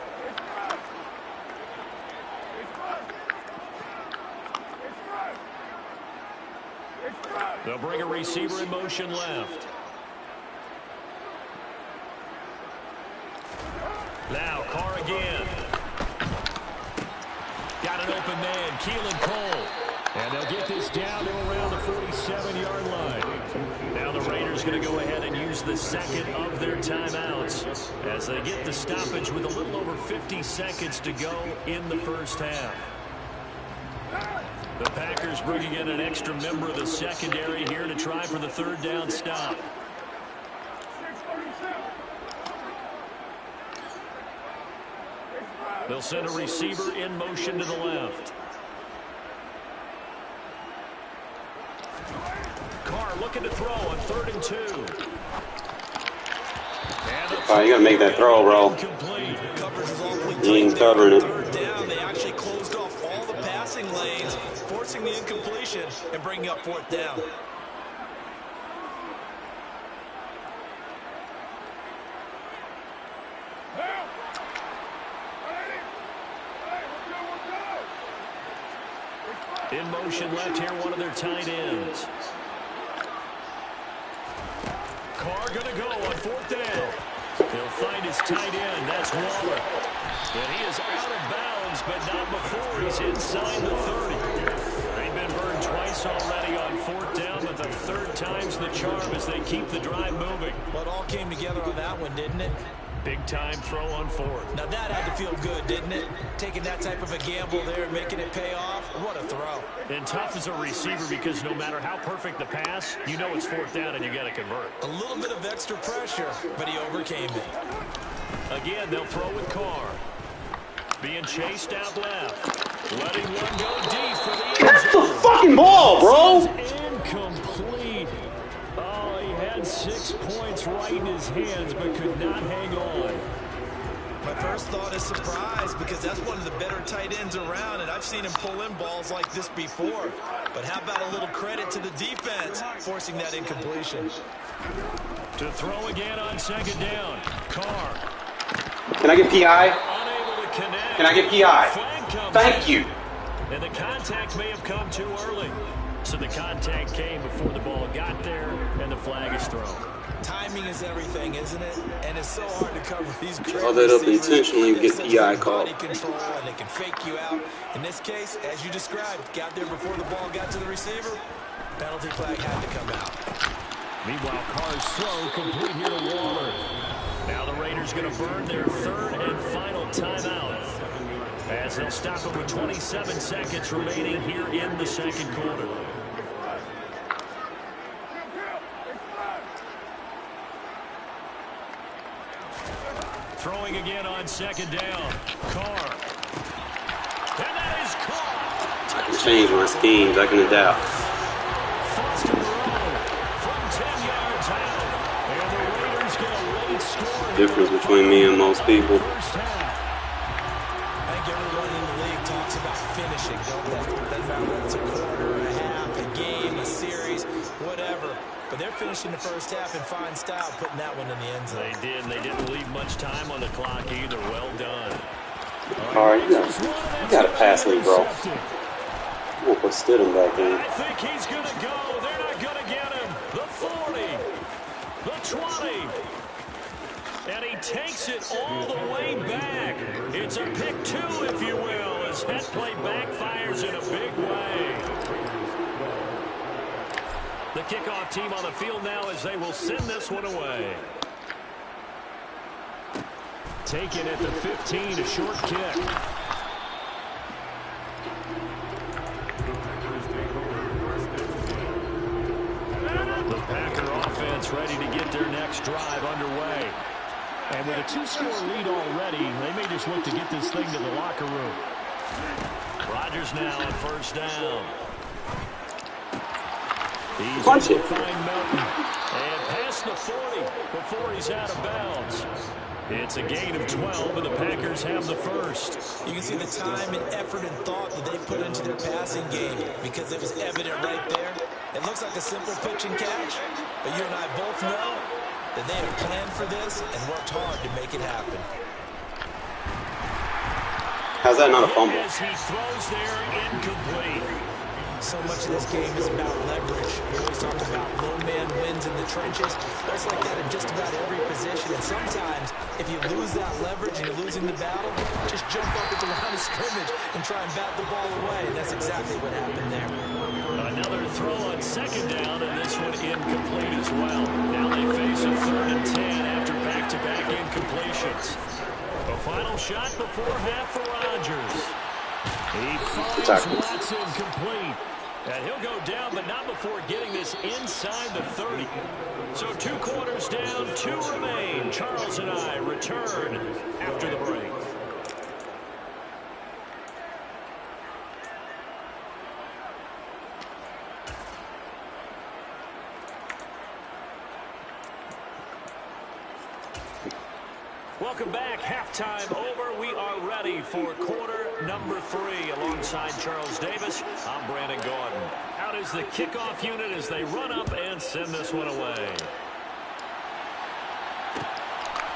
They'll bring a receiver in motion left. Now, Carr again. Got an open man, Keelan Cole. And they'll get this down to around the 47-yard line. Now the Raiders going to go ahead and use the second of their timeouts as they get the stoppage with a little over 50 seconds to go in the first half. The Packers bringing in an extra member of the secondary here to try for the third down stop. They'll send a receiver in motion to the left. Carr looking to throw on 3rd and 2. Oh, you gotta make that throw, bro. You ain't covering it. Third down, they actually closed off all the passing lanes, forcing the incompletion and bringing up 4th down. In motion left here, one of their tight ends. Carr going to go on 4th down. He'll find his tight end. That's Waller. And he is out of bounds, but not before he's inside the 30. They've been burned twice already on 4th down, but the 3rd time's the charm as they keep the drive moving. Well, it all came together on that one, didn't it? Big time throw on 4th. Now that had to feel good, didn't it? Taking that type of a gamble there and making it pay off. What a throw. And tough as a receiver because no matter how perfect the pass, you know it's 4th down and you got to convert. A little bit of extra pressure, but he overcame it. Again, they'll throw with Carr. Being chased out left. Letting one go deep for the end zone. Catch the fucking ball, bro. Incomplete. Oh, he had 6 points right in his hands, but could not hang on. My first thought is surprise because that's one of the better tight ends around, and I've seen him pull in balls like this before. But how about a little credit to the defense forcing that incompletion? To throw again on 2nd down. Carr. Can I get PI? Unable to connect. Can I get PI? Thank you. And the contact may have come too early. So the contact came before the ball got there, and the flag is thrown. Timing is everything, isn't it? And it's so hard to cover these great Draw that up receivers. intentionally and get PI called. Body control, and they can fake you out. In this case, as you described, got there before the ball got to the receiver. Penalty flag had to come out. Meanwhile, Carr's throw complete here to Waller. Now the Raiders going to burn their 3rd and final timeout as they'll stop it with 27 seconds remaining here in the 2nd quarter. Throwing again on 2nd down. Carr. And that is caught. I can change my schemes. I can adapt. Difference between me and most people. I think everyone in the league talks about finishing, don't they? Doesn't matter whether it's a quarter, a half, a game, a series, whatever. But they're finishing the first half in fine style, putting that one in the end zone. They did, and they didn't leave much time on the clock either. Well done. All right, you got to pass me, bro. We'll put Stidham back in. I think he's going to go. They're not going to get him. The 40, the 20. And he takes it all the way back. It's a pick 2, if you will, as that play backfires in a big way. The kickoff team on the field now as they will send this one away. Taken at the 15, a short kick. The Packer offense ready to get their next drive underway. And with a 2-score lead already, they may just look to get this thing to the locker room. Rodgers now on 1st down. He's Punch able it. to find Melton. And past the 40 before he's out of bounds. It's a gain of 12, and the Packers have the first. You can see the time and effort and thought that they put into their passing game because it was evident right there. It looks like a simple pitch and catch, but you and I both know that they have planned for this and worked hard to make it happen. How's that not a fumble? As he throws there, incomplete. So much of this game is about leverage. We always talk about low man wins in the trenches. It's like that in just about every position. And sometimes, if you lose that leverage and you're losing the battle, just jump up at the line of scrimmage and try and bat the ball away. And that's exactly what happened there. Another throw on second down, and this one incomplete as well. Now they face a 3rd and 10 after back-to-back incompletions. A final shot before half for Rodgers. He finds Watson complete. And he'll go down, but not before getting this inside the 30. So 2 quarters down, 2 remain. Charles and I return after the break. Welcome back. Halftime over. We are ready for quarter number 3. Alongside Charles Davis, I'm Brandon Gordon. Out is the kickoff unit as they run up and send this one away.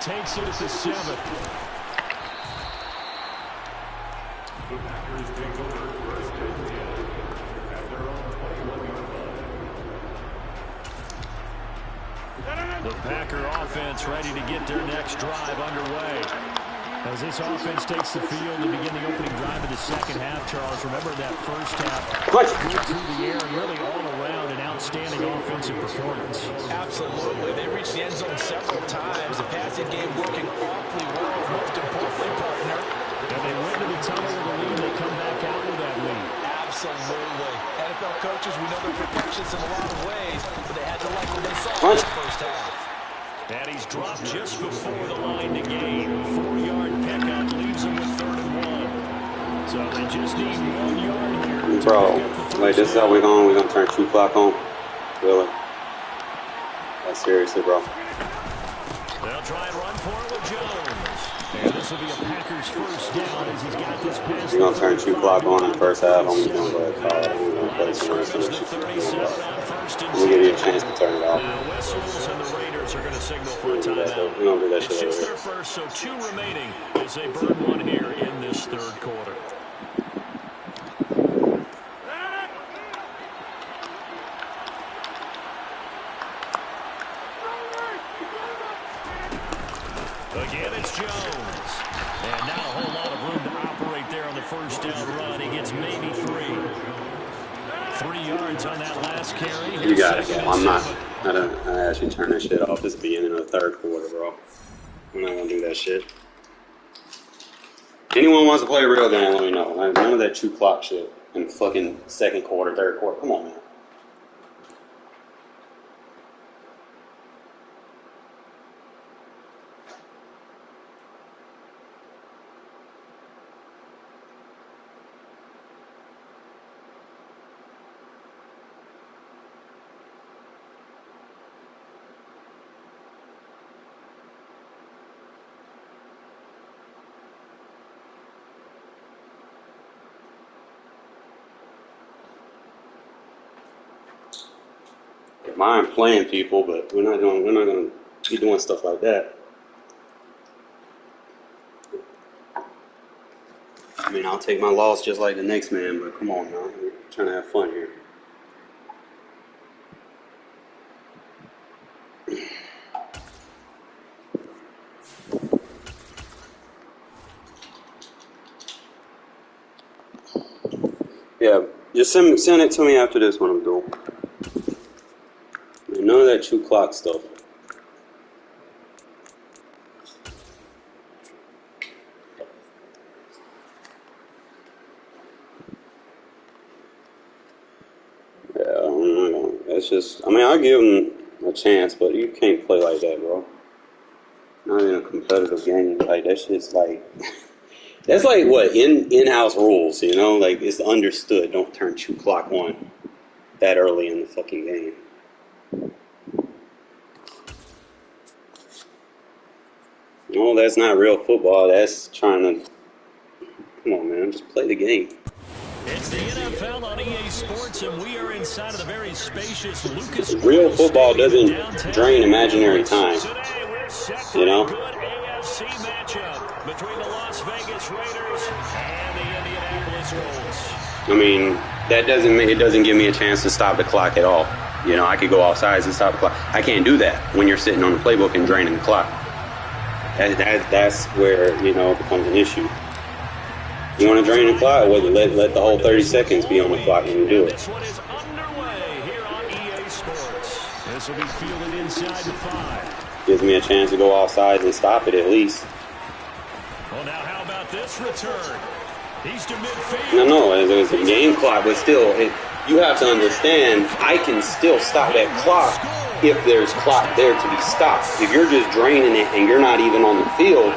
Takes it at the 7. The Packers take over first and 10 at their own 21-yard line. The Packer offense ready to get their next drive underway. As this offense takes the field to begin the opening drive of the second half, Charles, remember that first half, good through the air and really all around an outstanding offensive performance. Absolutely. They reached the end zone several times. The passing game working awfully well. Most importantly, partner. And they went to the tunnel with a lead. They come back out with that lead. Absolutely. NFL coaches, we know they're perfectionists in a lot of ways, but they had to like what they saw in the first half. And he's dropped just before the line to gain. 4-yard pickup leaves him with 3rd and 1. So they just need 1 yard here. Bro, like this is how we're going to turn 2 clock on? Really? Like seriously, bro. They'll try and run for it with Jones. And this will be a Packers first down as he's got this pass. We're going to turn 2 clock on in the first half. I'm going to go ahead and call it. I'm going to play some rest of the shit. We'll give you a chance to turn it off. The whistles and the Raiders are going to signal for a timeout. We don't do that It's shit just over their first, so 2 remaining as they burn one here in this 3rd quarter. Again, it's Jones. And not a whole lot of room to operate there on the first down run. He gets maybe 3. 3 yards on that last carry. You got it, bro. I actually turn that shit off. This is the beginning of the 3rd quarter, bro. I'm not going to do that shit. Anyone wants to play a real game, let me know. None of that 2 clock shit in fucking 2nd quarter, 3rd quarter. Come on, man. Mind playing people, but we're not gonna be doing stuff like that. I mean, I'll take my loss just like the next man, but come on, man, we're trying to have fun here. Yeah, just send it to me after this one, I'm doing. None of that 2 clock stuff. Yeah, that's just, I mean, I'll give them a chance, but you can't play like that, bro. Not in a competitive game. Like, that shit's like, that's like what, in-house rules, you know? Like, it's understood, don't turn 2 clock on. that early in the fucking game. No, that's not real football. That's trying to... Come on, man. Just play the game. It's the NFL on EA Sports, and we are inside of the very spacious Lucas Real Oil football Stadium doesn't drain imaginary time. Today we're set for You know? a good AFC matchup between the Las Vegas Raiders and the Indianapolis Colts. I mean, it doesn't give me a chance to stop the clock at all. You know, I could go offsides and stop the clock. I can't do that when you're sitting on the playbook and draining the clock. That's where, you know, it becomes an issue. You want to drain the clock? Well, let the whole 30 seconds be on the clock when you do it. This one is underway here on EA Sports. This will be fielded inside the 5. Gives me a chance to go offsides and stop it at least. Well, now how about this return? He's to midfield. No, it's a game clock, but still, you have to understand, I can still stop that clock if there's clock there to be stopped. If you're just draining it and you're not even on the field,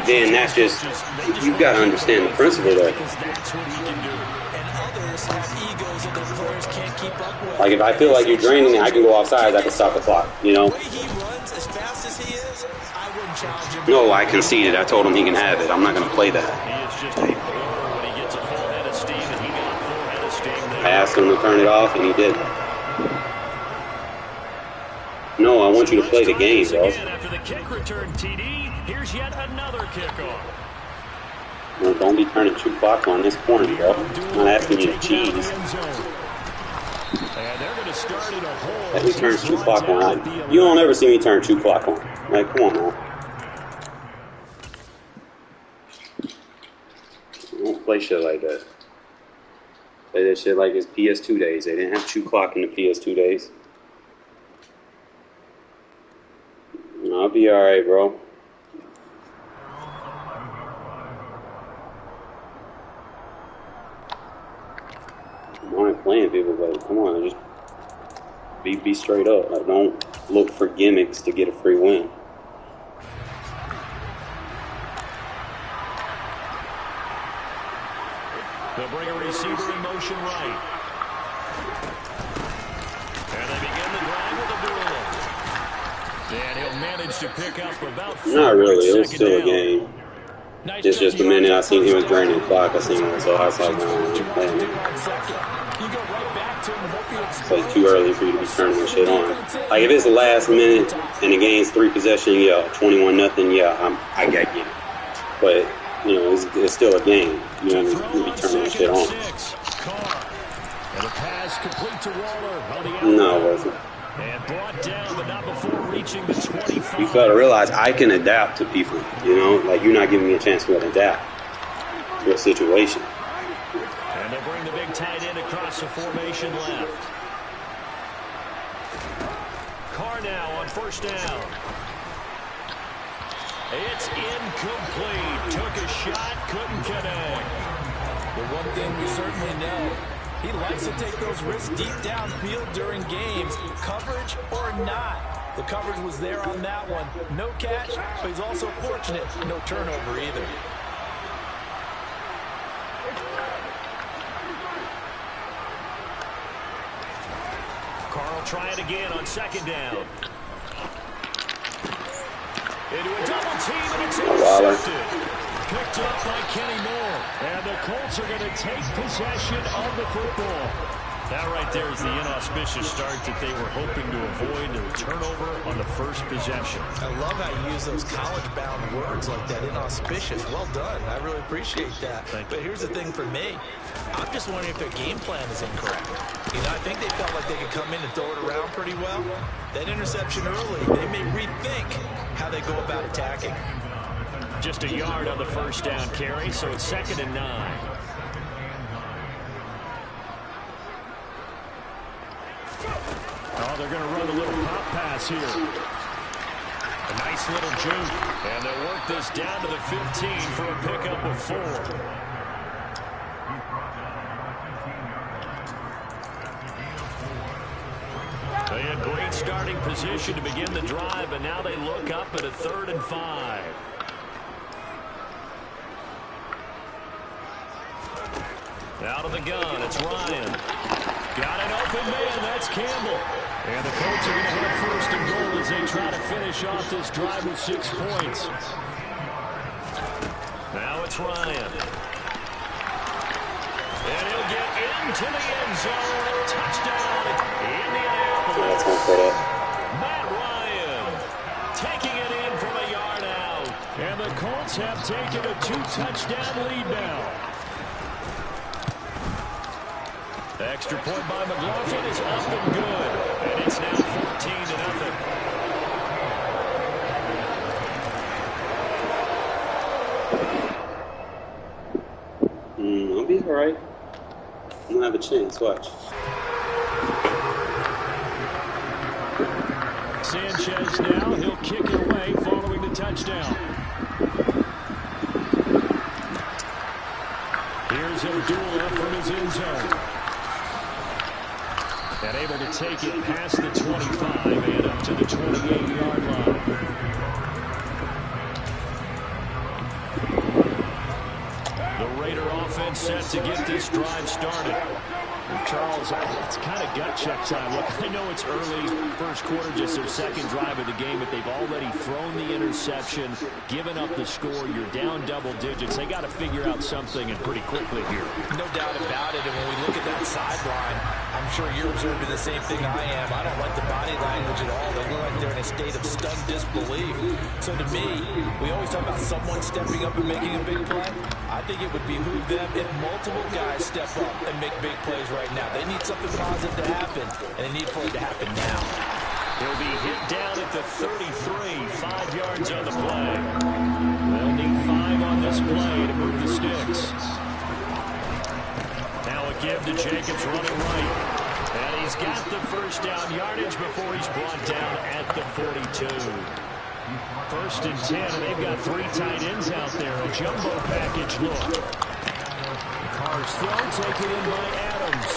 then that's just, you've got to understand the principle there. Like, if I feel like you're draining it, I can go offsides, I can stop the clock, you know? No, I conceded. I told him he can have it. I'm not going to play that. I asked him to turn it off, and he didn't. No, I want you to play the game, bro. After the kick return, TD, here's yet another kickoff. Well, don't be turning true clock on this corner, bro. I'm not asking you to cheese. Let me turn true clock on. You don't ever see me turn true clock on. Like, come on, man. Don't play shit like that. Play that shit like it's PS2 days. They didn't have true clock in the PS2 days. I'll be alright, bro. I ain't playing people, but come on, just be straight up. Like, don't look for gimmicks to get a free win. They'll bring a receiver in motion right. And they begin the drive with a ball. And he'll manage to pick up about... Not really. It was still a game. It's just the minute I seen he was draining the clock, I seen him, so I was like, no, I'm playing. It's like too early for you to be turning this shit on. Like, if it's the last minute and the game's 3 possession, yeah, 21-0, yeah, I get you. But, you know, it's still a game. You know, you be turning that shit on. No, it wasn't. And brought down, but not before reaching the 25. You gotta realize I can adapt to people, you know? Like, you're not giving me a chance to adapt to a situation. And they'll bring the big tight end across the formation left. Carr now on first down. It's incomplete. Took a shot, couldn't connect. The one thing we certainly know, he likes to take those risks deep downfield during games, coverage or not. The coverage was there on that one. No catch, but he's also fortunate. No turnover either. Carl try it again on second down. Into a double team, and it's intercepted. Picked up by Kenny Moore. And the Colts are going to take possession of the football. That right there is the inauspicious start that they were hoping to avoid, a turnover on the first possession. I love how you use those college-bound words like that, inauspicious. Well done. I really appreciate that. But here's the thing for me. I'm just wondering if their game plan is incorrect. You know, I think they felt like they could come in and throw it around pretty well. That interception early, they may rethink how they go about attacking. Just a yard on the first down carry, so it's 2nd and 9. Oh, they're going to run a little pop pass here. A nice little juke. And they'll work this down to the 15 for a pickup of 4. They had great starting position to begin the drive, and now they look up at a 3rd and 5. Out of the gun, it's Ryan. Got an open man. That's Campbell. And the Colts are going to have first and goal as they try to finish off this drive with 6 points. Now it's Ryan. And he'll get into the end zone. Touchdown, Indianapolis. Matt Ryan taking it in from a yard out. And the Colts have taken a 2-touchdown lead now. The extra point by McLaughlin is up and good. And it's now 14-0. I'll be alright. I'm gonna have a chance. Watch. Sanchez now. He'll kick it away following the touchdown. Here's Abdullah from his end zone. And able to take it past the 25 and up to the 28-yard line. The Raider offense set to get this drive started. Charles, it's kind of gut check time. Look, I know it's early, first quarter, just their second drive of the game, but they've already thrown the interception, given up the score. You're down double digits. They got to figure out something, and pretty quickly here. No doubt about it, and when we look at that sideline, I'm sure you're observing the same thing I am. I don't like the body language at all. They look like they're in a state of stunned disbelief. So to me, we always talk about someone stepping up and making a big play. I think it would behoove them if multiple guys step up and make big plays right now. They need something positive to happen, and they need for it to happen now. He'll be hit down at the 33, 5 yards on the play. They'll need 5 on this play to move the sticks. Now a give to Jacobs running right. And he's got the first down yardage before he's brought down at the 42. First and 10, and they've got 3 tight ends out there. A jumbo package look. Carr's throw taken in by Adams.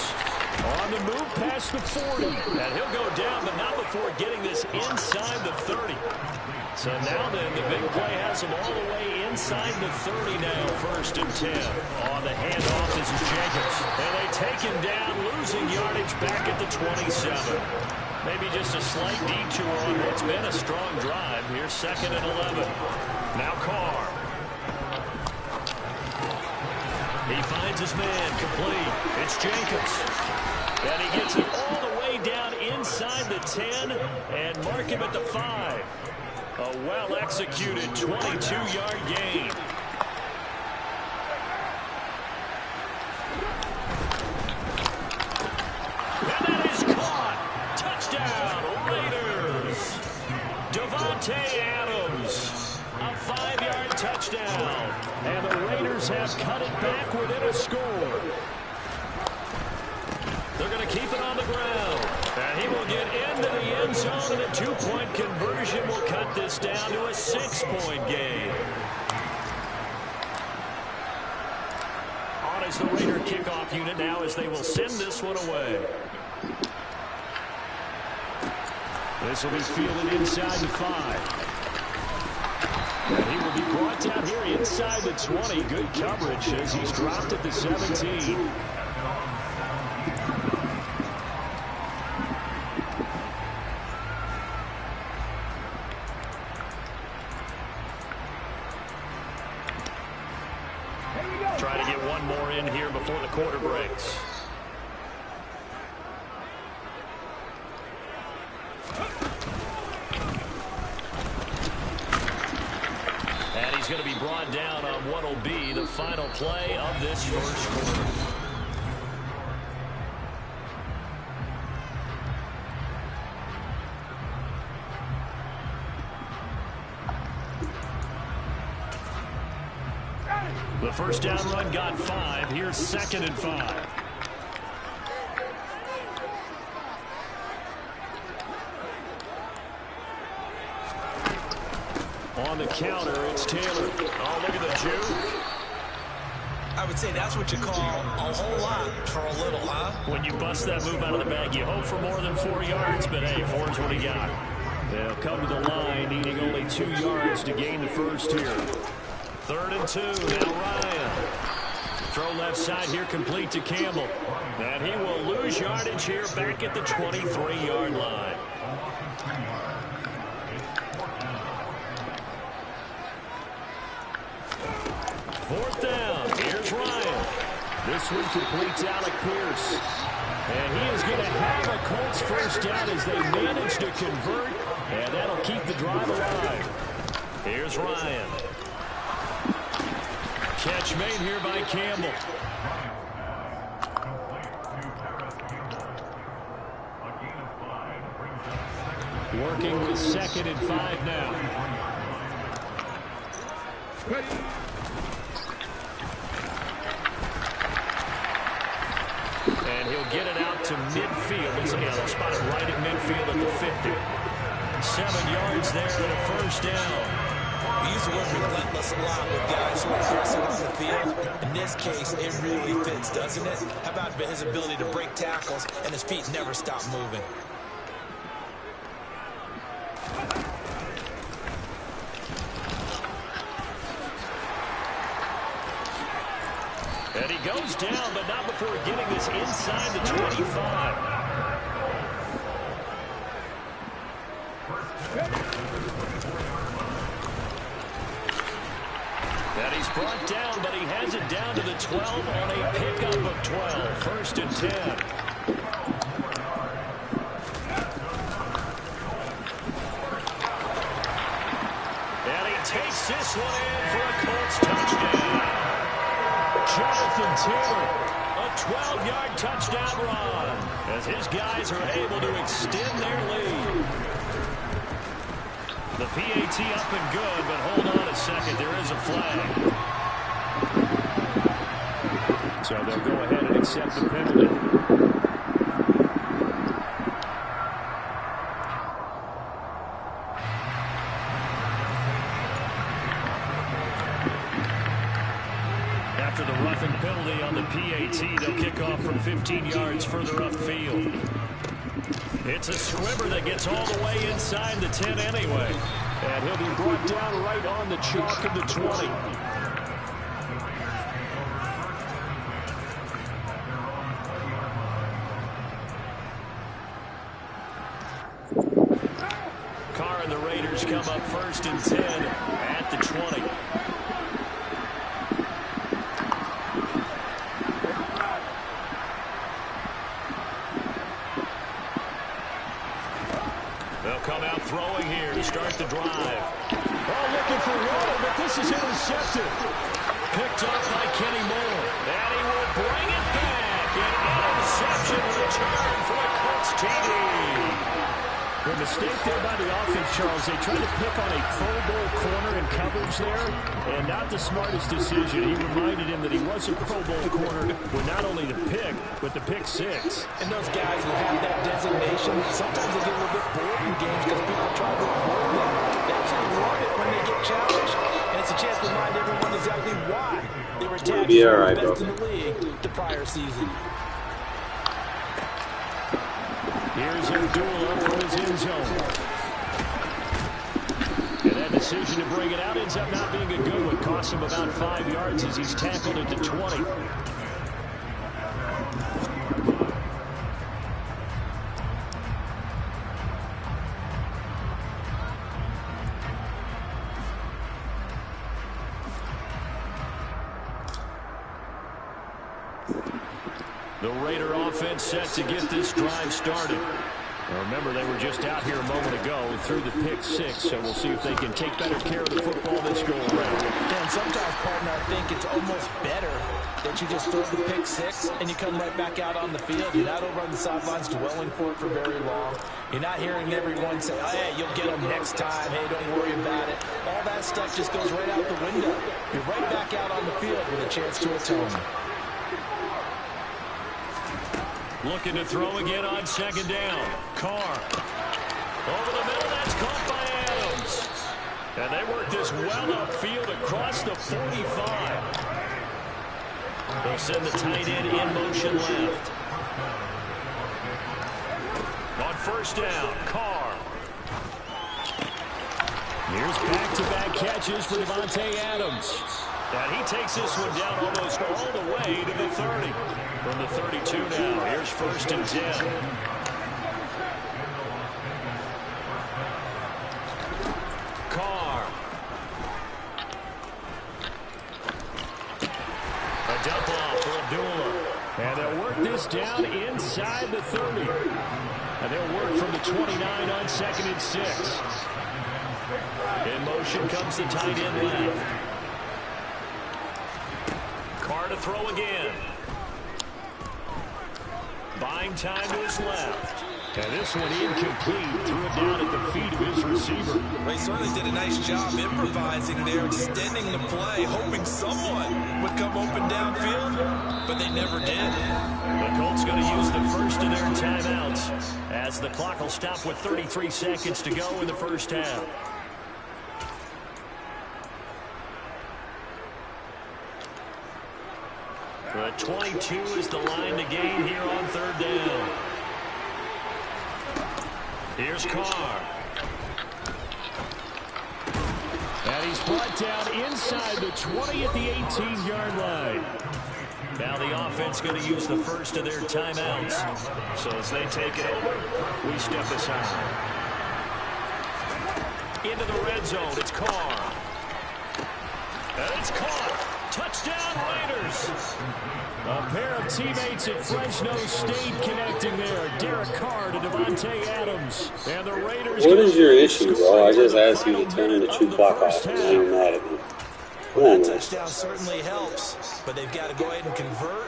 On the move past the 40. And he'll go down, but not before getting this inside the 30. So now then, the big play has him all the way inside the 30 now. First and 10. On the handoff, this is Jacobs. And they take him down, losing yardage back at the 27. Maybe just a slight detour on what's been a strong drive. Here's 2nd and 11. Now Carr. He finds his man complete. It's Jacobs. And he gets it all the way down inside the 10 and mark him at the 5. A well-executed 22-yard gain. And that is caught. Touchdown, Raiders. Devontae Adams. A 5-yard touchdown. And the Raiders have cut it back within a score. They're going to keep it on the ground. And he will get into the end zone, and a 2-point conversion will cut this down to a 6-point game. On is the Raider kickoff unit now as they will send this one away. This will be fielded inside the 5. And he will be brought down here inside the 20. Good coverage as he's dropped at the 17. Try to get one more in here before the quarter breaks. And he's going to be brought down on what will be the final play of this first quarter. The first down run got 5. Here's 2nd and 5. On the counter, it's Taylor. Oh, look at the juke. I would say that's what you call a whole lot for a little, huh? When you bust that move out of the bag, you hope for more than 4 yards, but hey, 4 is what he got. They'll come to the line, needing only 2 yards to gain the first here. 3rd and 2, now Ryan. throw left side here, complete to Campbell. And he will lose yardage here back at the 23-yard line. Fourth down. Here's Ryan. This one completes Alec Pierce. And he is going to have a Colts first down as they manage to convert. And that'll keep the drive alive. Here's Ryan. Catch made here by Campbell. Working with 2nd and 5 now. And he'll get it out to midfield. They'll spot it right at midfield at the 50. 7 yards there and a first down. We use the word relentless a lot with guys who are aggressive on the field. In this case, it really fits, doesn't it? How about his ability to break tackles and his feet never stop moving? And he goes down, but not before getting this inside the 25. And he's brought down, but he has it down to the 12 on a pickup of 12. 1st and 10. And he takes this one in for a Colts touchdown. Jonathan Taylor, a 12-yard touchdown run, as his guys are able to extend their lead. The PAT up and good, but hold on a second. There is a flag. So they'll go ahead and accept the penalty. After the roughing penalty on the PAT, they'll kick off from 15 yards further upfield. It's a swimmer that gets all the way inside the 10 anyway. And he'll be brought down right on the chalk of the 20. Carr and the Raiders come up 1st and 10 at the 20. Come out throwing here to start the drive. Oh, looking for water, but this is intercepted. Picked up by Kenny Moore. And he will bring it back. An interception return for a Colts TD. The mistake there by the offense, Charles. They tried to pick on a Pro Bowl corner in coverage there, and not the smartest decision. He reminded him that he was a Pro Bowl corner with not only the pick, but the pick 6. And those guys who have that designation, sometimes they get a little bit bored in games because people try to avoid them. They actually love it when they get challenged, and it's a chance to remind everyone exactly why they were tagged as one of the best in the league the prior season. Here's Abdullah for his end zone. And that decision to bring it out ends up not being a good one. Cost him about 5 yards as he's tackled at the 20. The Raider offense set to get this drive started. Now remember, they were just out here a moment ago through the pick 6, so we'll see if they can take better care of the football this go around. And sometimes, partner, I think it's almost better that you just throw the pick 6 and you come right back out on the field. You're not over on the sidelines dwelling for it for very long. You're not hearing everyone say, oh, yeah, you'll get them next time. Hey, don't worry about it. All that stuff just goes right out the window. You're right back out on the field with a chance to atone. Looking to throw again on 2nd down. Carr. Over the middle, that's caught by Adams. And they work this well upfield across the 45. They'll send the tight end in motion left. On 1st down, Carr. Here's back-to-back catches for Devontae Adams. And he takes this one down almost all the way to the 30. From the 32 now, here's 1st and 10. Carr. A dump off for Abdullah. And they'll work this down inside the 30. And they'll work from the 29 on 2nd and 6. In motion comes the tight end left. Carr to throw again. Buying time to his left. And this one incomplete. Threw it down at the feet of his receiver. Well, he certainly did a nice job improvising there, extending the play, hoping someone would come open downfield, but they never did. The Colts going to use the first of their timeouts as the clock will stop with 33 seconds to go in the first half. The 22 is the line to gain here on 3rd down. Here's Carr. And he's brought down inside the 20 at the 18-yard line. Now the offense going to use the first of their timeouts. So as they take it over, we step aside. Into the red zone, it's Carr. And it's caught. Touchdown Raiders. A pair of teammates at Fresno State connecting there. Derek Carr to Devontae Adams. And the Raiders. What is your issue, bro? I just asked you to turn the true clock off, and now you're mad at me. Well, that touchdown certainly helps, but they've got to go ahead and convert,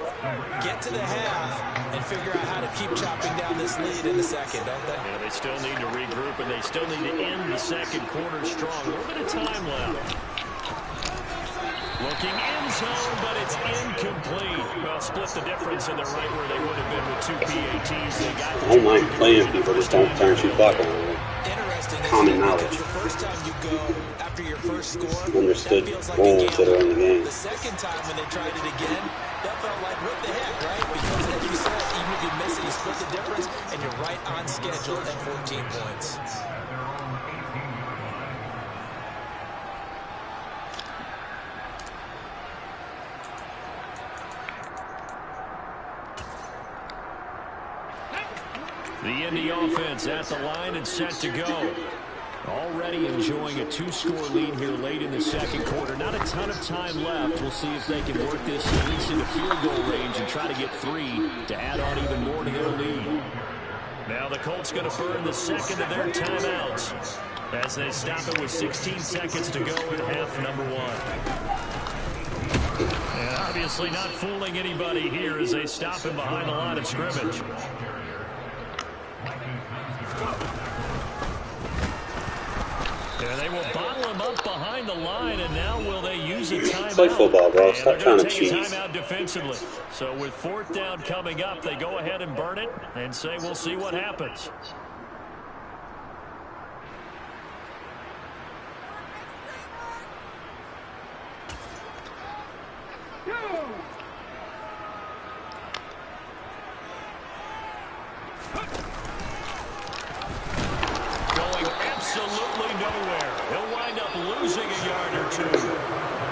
get to the half, and figure out how to keep chopping down this lead in the second, don't they? Yeah, they still need to regroup, and they still need to end the second quarter strong. A little bit of time left. Looking end zone, but it's incomplete. Well, split the difference, and they're right where they would have been with 2 PATs. They got I don't mind playing people, just don't turn true clock on. Interesting. Common knowledge. The first time you go after your first score, Understood that feels like rules a that are in the game. The second time when they tried it again, that felt like what the heck, right? Because as you said, even if you miss it, you split the difference, and you're right on schedule at 14 points. The Indy offense at the line and set to go. Already enjoying a 2-score lead here late in the second quarter. Not a ton of time left. We'll see if they can work this at least into field goal range and try to get 3 to add on even more to their lead. Now the Colts going to burn the second of their timeouts as they stop it with 16 seconds to go in half number 1. And obviously not fooling anybody here as they stop him behind the line of scrimmage. And they will bottle him up behind the line, and now will they use a timeout? Play football, bro. Stop trying to cheat. Timeout defensively. So with 4th down coming up, they go ahead and burn it and say we'll see what happens. Absolutely nowhere. He'll wind up losing a yard or 2.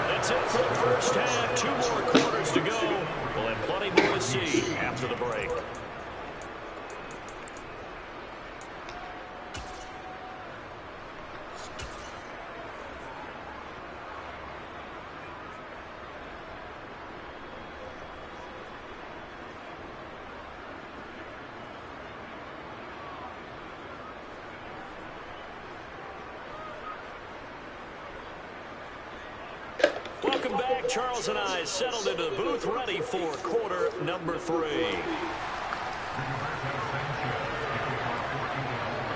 That's it for the first half. 2 more quarters to go. We'll have plenty more to see after the break. Welcome back. Charles and I settled into the booth, ready for quarter number 3.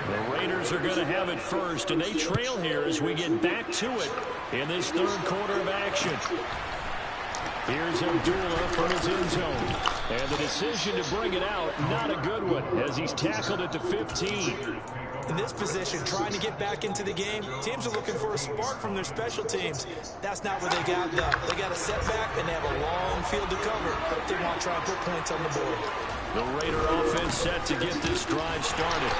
The Raiders are going to have it first, and they trail here as we get back to it in this 3rd quarter of action. Here's Abdullah from his end zone. And the decision to bring it out, not a good one, as he's tackled at the 15. In this position, trying to get back into the game, teams are looking for a spark from their special teams. That's not what they got, though. They got a setback, and they have a long field to cover. They want to try and put points on the board. The Raider offense set to get this drive started.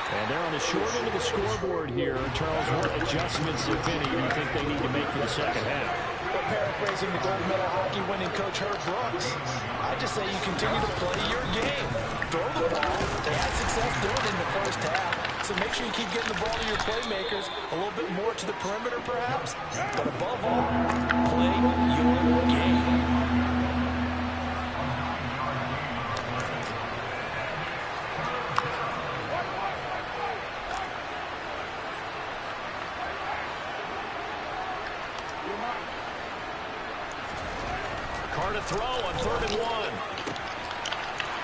And they're on the short end of the scoreboard here. Charles, what adjustments, if any, do you think they need to make for the second half? Well, paraphrasing the gold medal hockey winning coach Herb Brooks, I just say you continue to play your game. Throw the ball. They had success doing it in the first half. So make sure you keep getting the ball to your playmakers, a little bit more to the perimeter perhaps. But above all, play your game. To throw on 3rd and 1.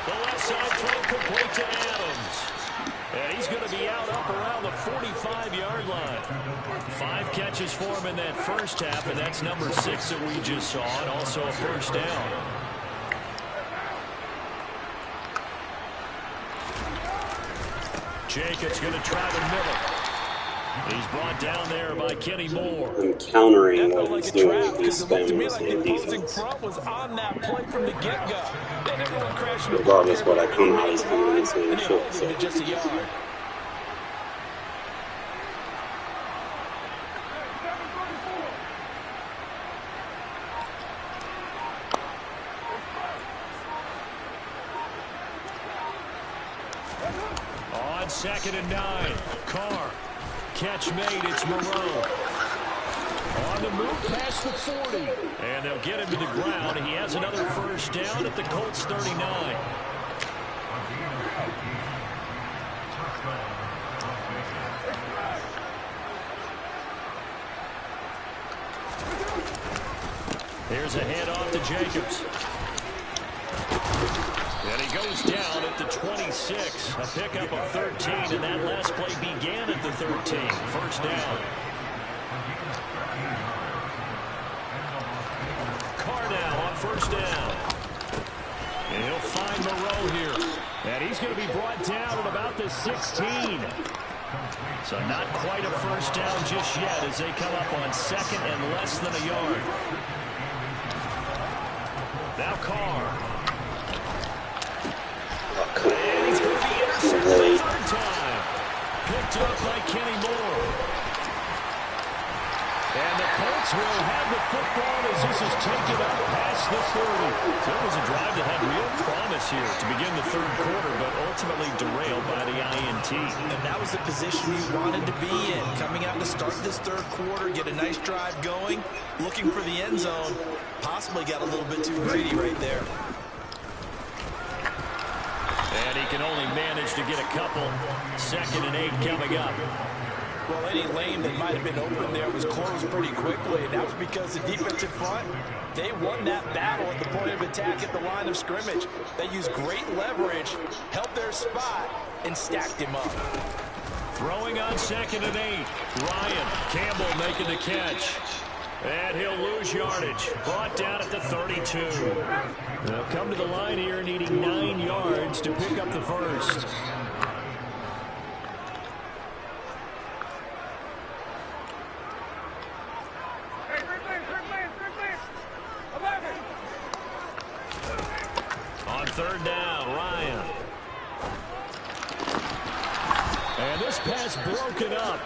The left side throw complete to Adams. And he's going to be out up around the 45-yard line. 5 catches for him in that first half, and that's number 6 that we just saw, and also a first down. Jacobs going to try the middle. He's brought down there by Kenny Moore. I'm countering that what like he's a doing. trap, He's it looked to me spamming like the the opposing defense. front was on that play from the get-go. Then everyone crashed into Regardless what I come out, he's coming in the same short. So. Just a yard. On 2nd and 9, Carr. Catch made, it's Moreau. On the move past the 40. And they'll get him to the ground. He has another first down at the Colts 39. Here's a handoff to Jacobs. And he goes down at the 26. A pickup of 13, and that last play began at the 13. First down. Carr now on first down. And he'll find Moreau here. And he's going to be brought down at about the 16. So not quite a first down just yet as they come up on 2nd and less than a yard. Now Carr. And he's going to be intercepted the 3rd time. Picked up by Kenny Moore. And the Colts will have the football as this is taken up past the 30. So it was a drive that had real promise here to begin the 3rd quarter, but ultimately derailed by the INT. And that was the position you wanted to be in. Coming out to start this 3rd quarter, get a nice drive going, looking for the end zone. Possibly got a little bit too greedy right there. And he can only manage to get a couple. 2nd and 8 coming up. Well, any lane that might have been open there was closed pretty quickly, and that was because the defensive front, they won that battle at the point of attack at the line of scrimmage. They used great leverage, held their spot, and stacked him up. Throwing on 2nd and 8. Ryan Campbell making the catch. And he'll lose yardage. Brought down at the 32. They'll come to the line here needing 9 yards to pick up the first. On 3rd down, Ryan. And this pass broken up.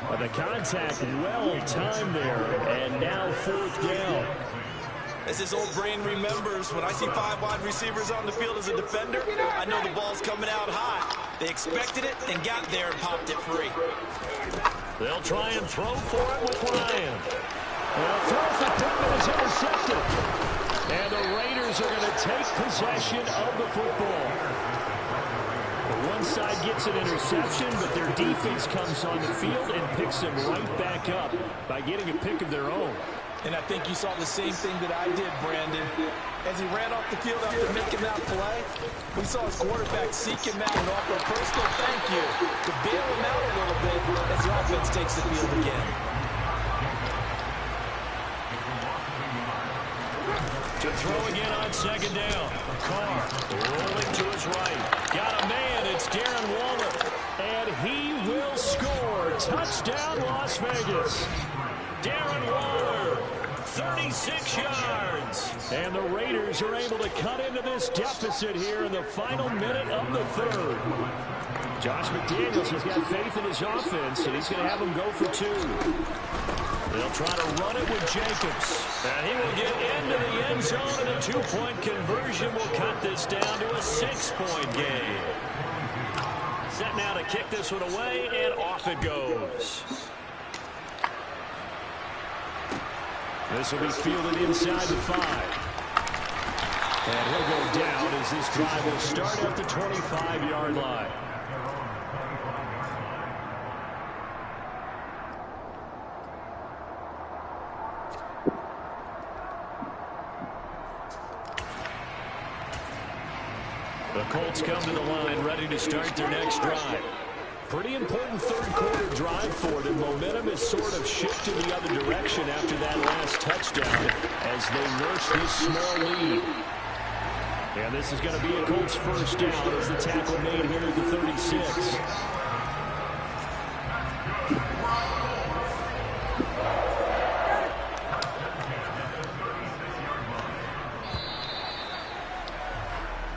But the contact well-timed there, and now 4th down. As his old brain remembers, when I see 5 wide receivers on the field as a defender, I know the ball's coming out hot. They expected it and got there and popped it free. They'll try and throw for it with Ryan. Well, throw for Pittman is intercepted. And the Raiders are going to take possession of the football. One side gets an interception, but their defense comes on the field and picks them right back up by getting a pick of their own. And I think you saw the same thing that I did, Brandon. As he ran off the field after making that play, we saw his quarterback seek him out and offer a personal thank you to bail him out a little bit as the offense takes the field again. To throw again on 2nd down. Carr rolling to his right. Got a man. It's Darren Waller. And he will score. Touchdown, Las Vegas. Darren Waller, 36 yards. And the Raiders are able to cut into this deficit here in the final minute of the 3rd. Josh McDaniels has got faith in his offense, and he's going to have them go for 2. They'll try to run it with Jacobs. And he will get into the end zone, and a 2-point conversion will cut this down to a 6-point game. Set now to kick this one away, and off it goes. This will be fielded inside the 5. And he'll go down as this drive will start at the 25-yard line. The Colts come to the line ready to start their next drive. Pretty important third-quarter drive for them. Momentum has sort of shifted the other direction after that last touchdown as they nurse this small lead. And this is going to be a Colts first down as the tackle made here at the 36.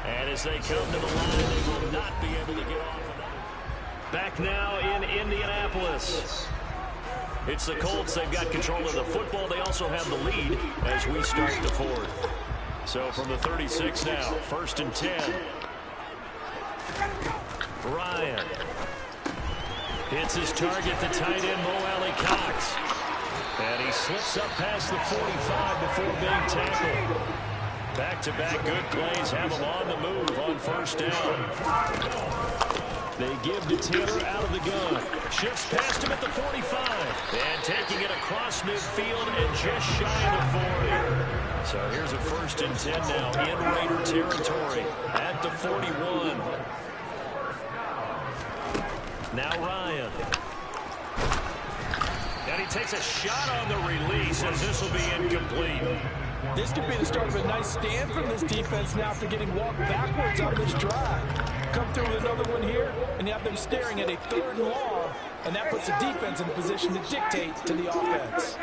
And as they come to the line, they will not be able to get off another. Back now in Indianapolis. It's the Colts. They've got control of the football. They also have the lead as we start the 4th. So from the 36 now, 1st and 10. Ryan hits his target, the tight end, Mo Alley-Cox. And he slips up past the 45 before being tackled. Back-to-back good plays have him on the move on 1st down. They give to Taylor out of the gun. Shifts past him at the 45. And taking it across midfield and just shy of the 40. So here's a 1st and 10 now in Raider territory at the 41. Now Ryan. And he takes a shot on the release as this will be incomplete. This could be the start of a nice stand from this defense now after getting walked backwards on this drive. Come through with another one here, and you have them staring at a 3rd and long, and that puts the defense in position to dictate to the offense.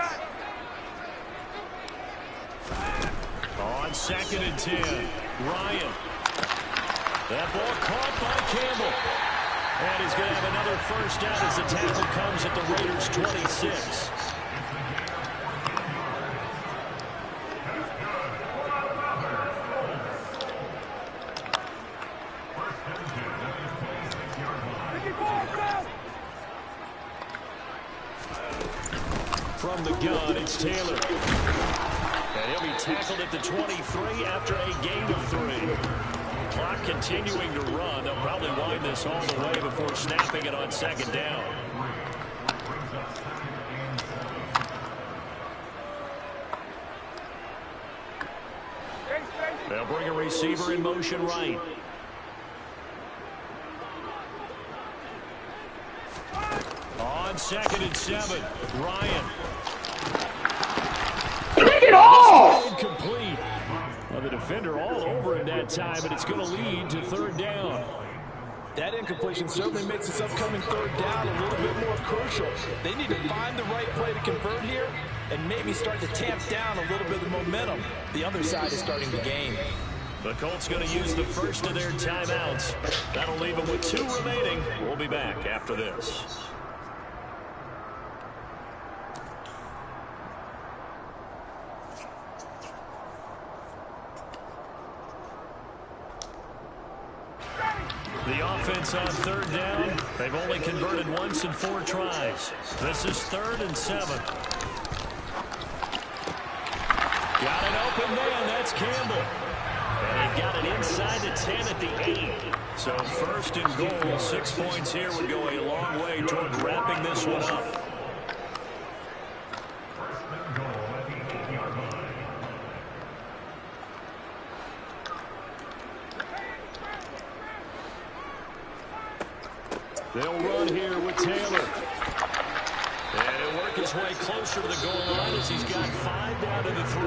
On 2nd and 10, Ryan. That ball caught by Campbell. And he's going to have another 1st down as the tackle comes at the Raiders' 26. From the gun, it's Taylor. And he'll be tackled at the 23 after a gain of 3. Clock continuing to run. They'll probably wind this all the way before snapping it on 2nd down. They'll bring a receiver in motion right. On 2nd and 7, Ryan. Take it off! Incomplete. Well, the defender all over it that time, but it's going to lead to 3rd down. That incompletion certainly makes this upcoming 3rd down a little bit more crucial. They need to find the right play to convert here and maybe start to tamp down a little bit of the momentum the other side is starting to gain. The Colts going to use the first of their timeouts. That'll leave them with 2 remaining. We'll be back after this. The offense on 3rd down. They've only converted once in 4 tries. This is 3rd and 7. Got an open man. That's Campbell. And they've got it inside the 10 at the 8. So 1st and goal. 6 points here would go a long way toward wrapping this one up. They'll run here with Taylor. And he'll work his way closer to the goal line as he's got 5 down to the 3.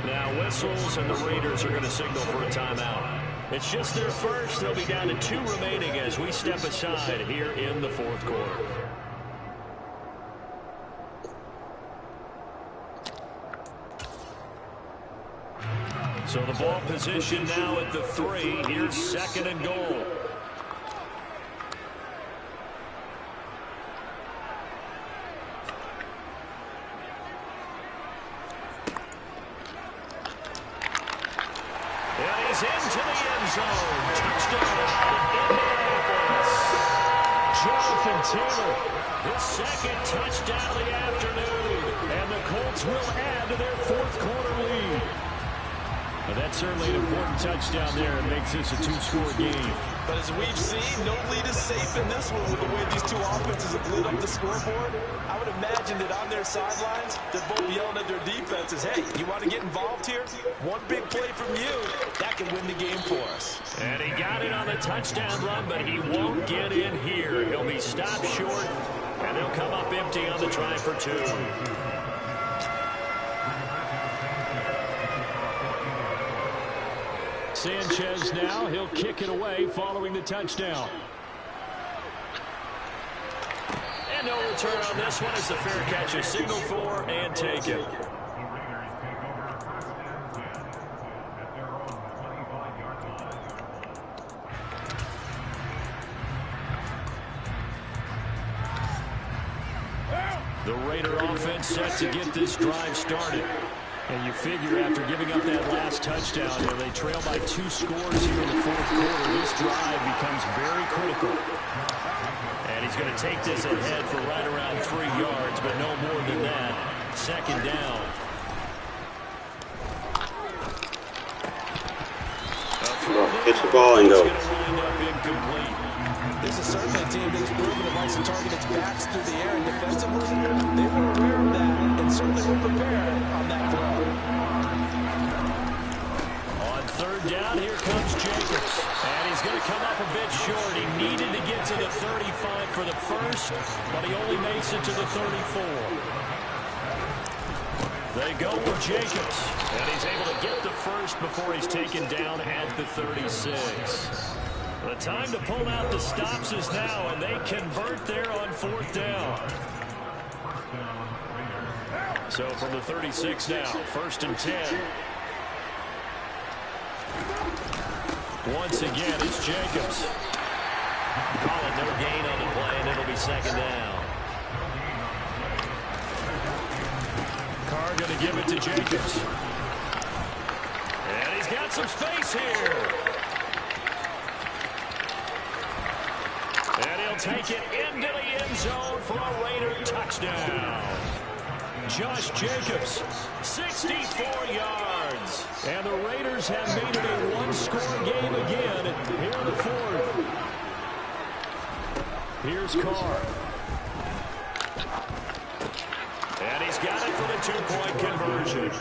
Now whistles, and the Raiders are going to signal for a timeout. It's just their first. They'll be down to 2 remaining as we step aside here in the 4th quarter. So the ball position now at the 3. Here's 2nd and goal. And he's into the end zone. Touchdown, Indianapolis. Jonathan Taylor, his second touchdown of the afternoon. And the Colts will add to their fourth quarter lead. But that's certainly an important touchdown there. It makes this a two-score game. But as we've seen, no lead is safe in this one with the way these two offenses have lit up the scoreboard. I would imagine that on their sidelines, they're both yelling at their defenses, hey, you want to get involved here? One big play from you, that can win the game for us. And he got it on the touchdown run, but he won't get in here. He'll be stopped short, and they'll come up empty on the try for two. Sanchez now, he'll kick it away following the touchdown. And no return on this one as the fair catch is signaled for and taken. The Raider offense set to get this drive started. And you figure after giving up that last touchdown, they trail by 2 scores here in the fourth quarter. This drive becomes very critical. And he's going to take this ahead for right around 3 yards, but no more than that. Second down. Catch the ball and go. This is certainly a team that's proven it likes to target its backs through the air, and defensively, they were aware of that and certainly were prepared on that throw. On third down, here comes Jacobs. And he's going to come up a bit short. He needed to get to the 35 for the first, but he only makes it to the 34. They go with Jacobs, and he's able to get the first before he's taken down at the 36. The time to pull out the stops is now, and they convert there on fourth down. So from the 36 now, 1st and 10. Once again, it's Jacobs. Call it no gain on the play, and it'll be second down. Carr going to give it to Jacobs. And he's got some space here. And he'll take it into the end zone for a Raider touchdown. Josh Jacobs, 64 yards. And the Raiders have made it a one-score game again here in the fourth. Here's Carr. And he's got it for the two-point conversion.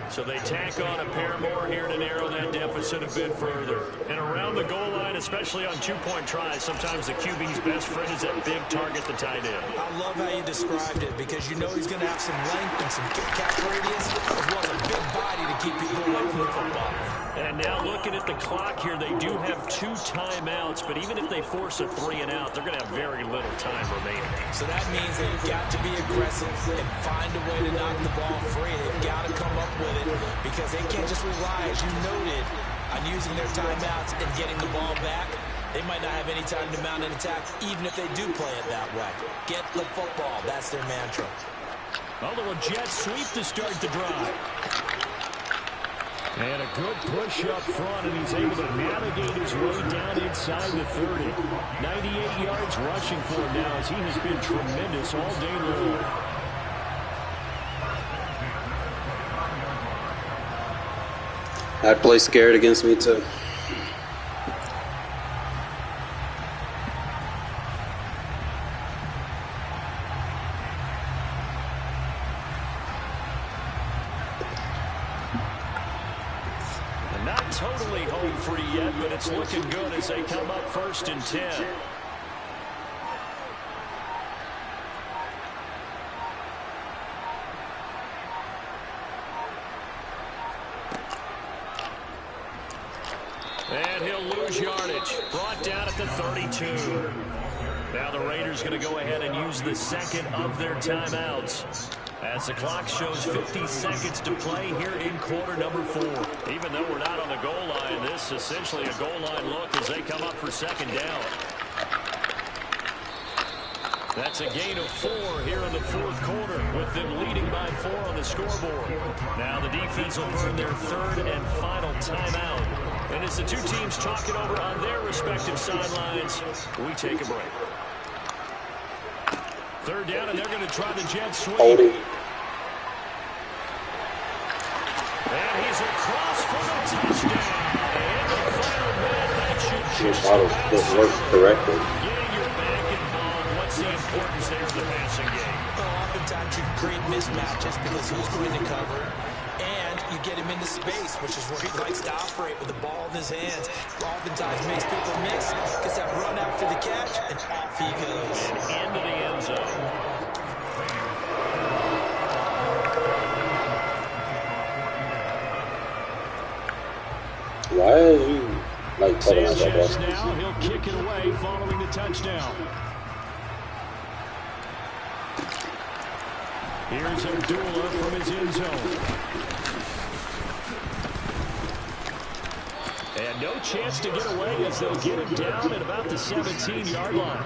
So they tack on a pair more here to narrow that deficit a bit further. And around the goal line, especially on two-point tries, sometimes the QB's best friend is that big target, the tight end. I love how you described it because you know he's going to have some length and some kick-catch radius as well as a big body to keep people away from the football. And now looking at the clock here, they do have 2 timeouts, but even if they force a 3-and-out, they're going to have very little time remaining. So that means they've got to be aggressive and find a way to knock the ball free. They've got to come up with it because they can't just rely, as you noted, on using their timeouts and getting the ball back. They might not have any time to mount an attack, even if they do play it that way. Get the football. That's their mantra. Although a jet sweep to start the drive. And a good push up front, and he's able to navigate his way down inside the 30. 98 yards rushing for him now as he has been tremendous all day long. I'd play scared against me too. Not totally home free yet, but it's looking good as they come up 1st and 10. And he'll lose yardage. Brought down at the 32. Now the Raiders going to go ahead and use the second of their timeouts. As the clock shows 50 seconds to play here in quarter number 4. Even though we're not on the goal line, this is essentially a goal line look as they come up for second down. That's a gain of 4 here in the fourth quarter with them leading by 4 on the scoreboard. Now the defense will burn their 3rd and final timeout. And as the two teams talk it over on their respective sidelines, we take a break. Third down, and they're going to try the jet sweep. Holding. And he's across for the touchdown. And the final minute, that should just This works correctly. getting your back involved. What's the importance there of the passing game? Well, oftentimes you create mismatches because who's going to cover, and you get him into space, which is where he likes to operate with the ball in his hands. Oftentimes makes people miss, gets that run after the catch, and off he goes. And into the end zone. Why is you like putting out that Sanchez now, he'll kick it away following the touchdown. Here's Abdullah from his end zone. And no chance to get away as they'll get him down at about the 17-yard line.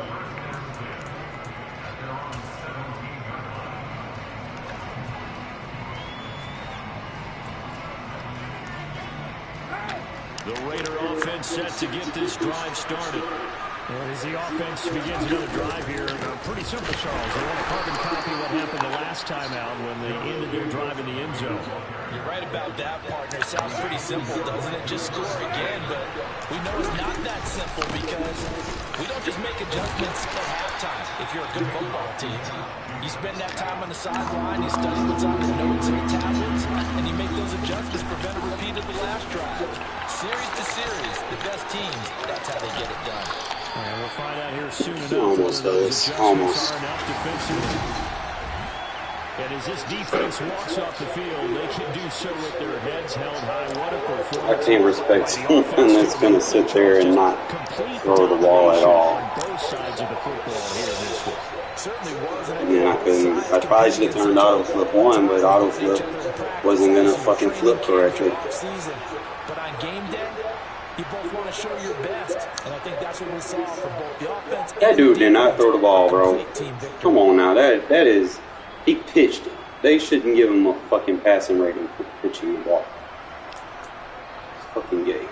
The Raider offense set to get this drive started. And as the offense begins another drive here, pretty simple, Charles. They want to carbon copy what happened the last time out when they ended their drive in the end zone. You're right about that, partner. Sounds pretty simple, doesn't it? Just score again, but we know it's not that simple because we don't just make adjustments at halftime. If you're a good football team, you spend that time on the sideline, you study what's on the notes and the tablets, and you make those adjustments, prevent a repeat of the last drive. Series to series, the best teams, that's how they get it done. And we'll find out here soon enough Almost whether those does. adjustments Almost. are enough defensively. And as this defense walks off the field, they can do so with their heads held high. What a performance. I can't respect someone that's going to sit there and not throw the ball at all. On both sides of the football here in this one. Certainly wasn't. I mean, I probably should have turned auto flip one, but auto flip wasn't going to fucking flip correctly. But on game day, you both want to show your best, and I think that's what we saw from both the offense. That dude did not throw the ball, bro. Come on now, that is, he pitched it. They shouldn't give him a fucking passing rating for pitching the ball. It's fucking gay.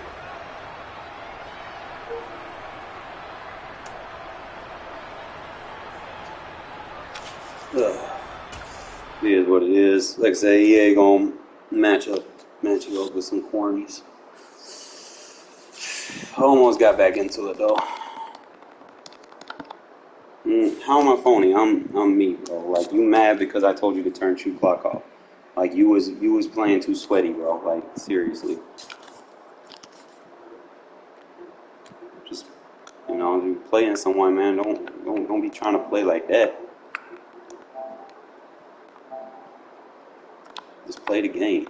Ugh. It is what it is. Like I say, he ain't gonna match you up with some cornies. I almost got back into it though. How am I phony? I'm me, bro. Like, you mad because I told you to turn shoe clock off? Like, you was playing too sweaty, bro. Like, seriously. Just, you know, you playing someone, man. Don't be trying to play like that. Just play the game.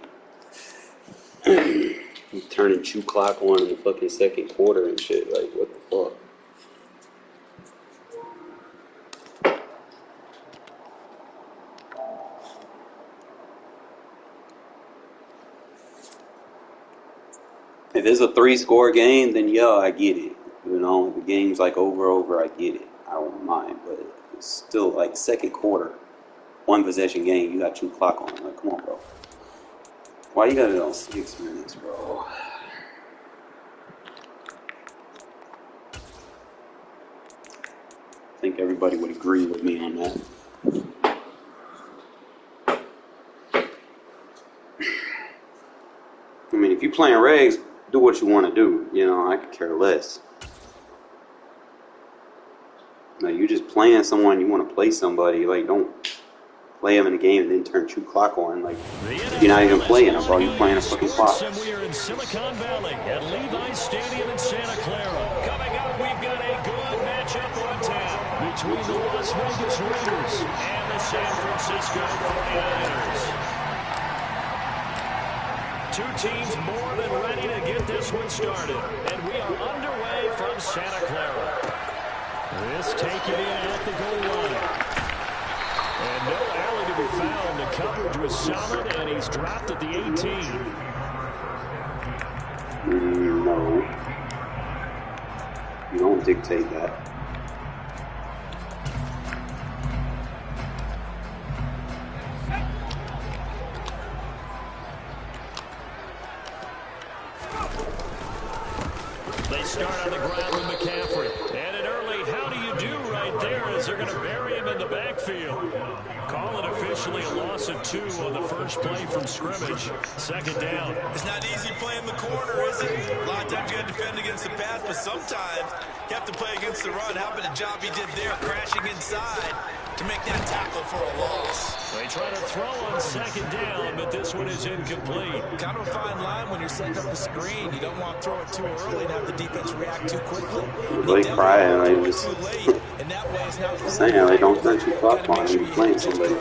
You turning shoe clock on in the fucking second quarter and shit. Like, what the fuck? If it's a 3-score game, then yeah, I get it. You know, if the game's like over, I get it. I don't mind, but it's still like second quarter, 1 possession game. You got shoe clock on. Like, come on, bro. Why you got it on 6 minutes, bro? I think everybody would agree with me on that. I mean, if you're playing regs, do what you want to do. You know, I could care less. Like, you just playing someone, you want to play somebody. Like, don't play them in a game and then turn shoe clock on. Like, you're not even playing them, bro. You're playing a fucking clock. And we are in Silicon Valley at Levi's Stadium in Santa Clara. Coming up, we've got a good matchup on tap between the Las Vegas Raiders and the San Francisco 49ers. Two teams more than ready to get this one started. And we are underway from Santa Clara. This taken in at the goal line. And no alley to be found. The coverage was solid, and he's dropped at the 18. No. You don't dictate that. They start on the ground with McCaffrey. And an early how do you do right there as they're going to bury him in the backfield. Call it officially a loss of 2 on the first play from scrimmage. Second down. It's not easy playing the corner, is it? A lot of times you got to defend against the pass, but sometimes you have to play against the run. How about the job he did there, crashing inside to make that tackle for a loss? They try to throw on second down, but this one is incomplete. Kind of a fine line when you're setting up the screen. You don't want to throw it too early and have the defense react too quickly. They crying, like just and that way it's not saying they don't let you clock on you playing somebody.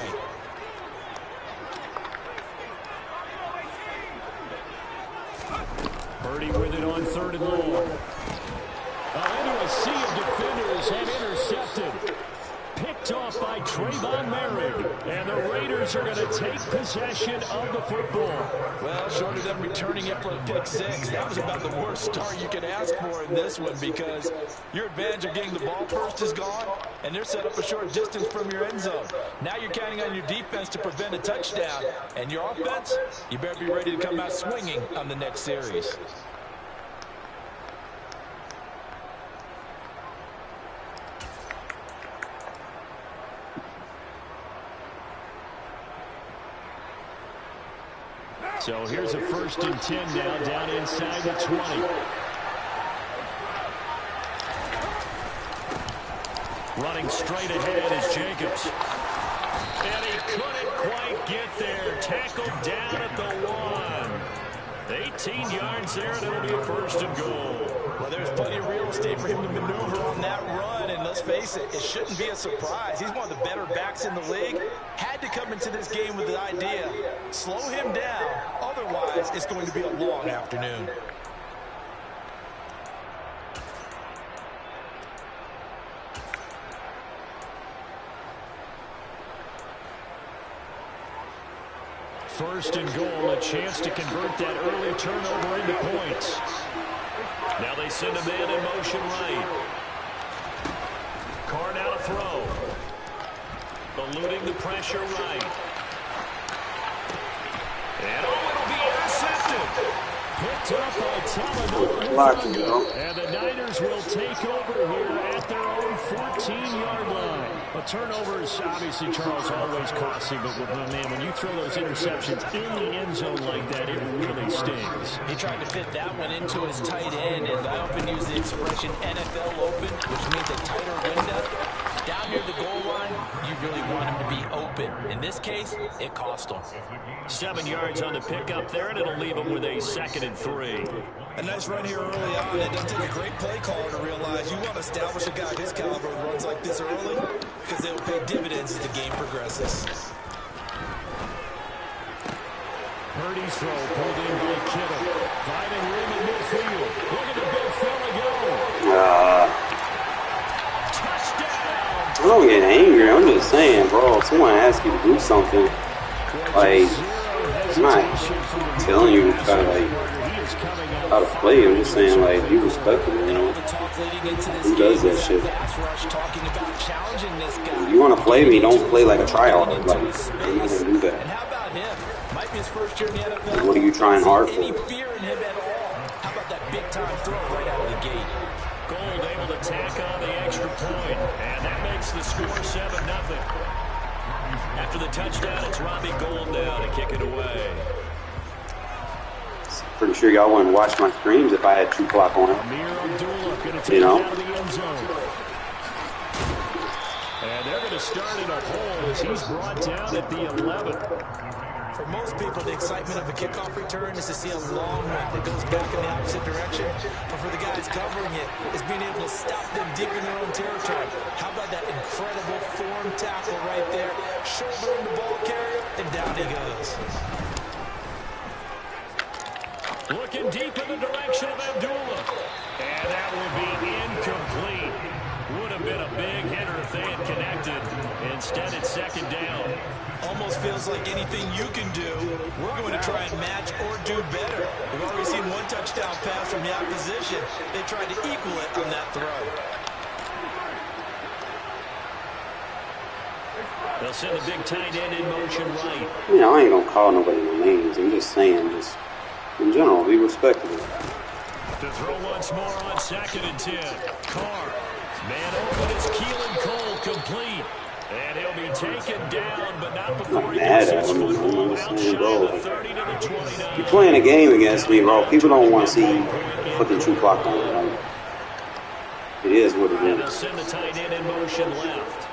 Purdy with it on 3rd and long. Into a sea of defenders and intercepted. Picked off by Trayvon Merrick. And the Raiders are going to take possession of the football. Well, short of them returning it for a pick 6, that was about the worst start you could ask for in this one because your advantage of getting the ball first is gone, and they're set up a short distance from your end zone. Now you're counting on your defense to prevent a touchdown, and your offense, you better be ready to come out swinging on the next series. So here's a 1st and 10 now down inside the 20. Running straight ahead is Jacobs. And he couldn't quite get there. Tackled down at the 1. 18 yards there, and it'll be a 1st and goal. Well, there's plenty of real estate for him to maneuver on that run, and let's face it, it shouldn't be a surprise. He's one of the better backs in the league. Had to come into this game with the idea, slow him down, otherwise it's going to be a long afternoon. First and goal, a chance to convert that early turnover into points. Now they send a man in motion right. Carr out to throw. Eluding the pressure right. And it'll be intercepted. Picked up by Talanoa. And the Niners will take over here at their own 14-yard line. But turnovers, obviously, Charles, always costly. But man, when you throw those interceptions in the end zone like that, it really stings. He tried to fit that one into his tight end, and I often use the expression NFL open, which means a tighter window. Down near the goal line, you really want him to be open. In this case, it cost him. 7 yards on the pickup there, and it'll leave him with a 2nd and 3. A nice run here early on. It doesn't take a great play caller to realize you want to establish a guy of his caliber who runs like this early because they'll pay dividends as the game progresses. Purdy's throw pulled in by Kittle. Finding room in midfield. Look at the big fella go. Touchdown. I don't get angry. I'm just saying, bro, if someone asks you to do something, like, I'm not telling you to try to, like, how to play. I'm just saying, like, be respectful, you know. Who does that shit? If you want to play me, don't play like a tryhard. Like, I'm not going to do that. Like, what are you trying hard for? How about that big-time throw right out of the gate? Gold able to tack on the extra point, and that makes the score 7-0. After the touchdown, it's Robbie Gould now to kick it away. Pretty sure y'all wouldn't watch my streams if I had 2 clock on it. You know? And they're going to start in a hole as he's brought down at the 11. For most people, the excitement of a kickoff return is to see a long one that goes back in the opposite direction. But for the guys covering it, is being able to stop them deep in their own territory. How about that incredible form tackle right there? Shouldering the ball carrier, and down he goes. Looking deep in the direction of Abdullah. And that will be incomplete. Would have been a big hitter if they had connected. Instead, it's 2nd down. Almost feels like anything you can do, we're going to try and match or do better. We've already seen 1 touchdown pass from the opposition. They tried to equal it on that throw. They'll send the big tight end in motion right. You know, I ain't going to call nobody no names. I'm just saying, just in general, be respectful. To throw once more on 2nd and 10. Carr. Man open is Keelan Cole complete. And he'll be taken down, but not before he gets his football outside the 30 to the 29. You're playing a game against me, bro. People don't want to see fucking true clock on it. Like, it is what it And they'll is. send the tight end in motion left.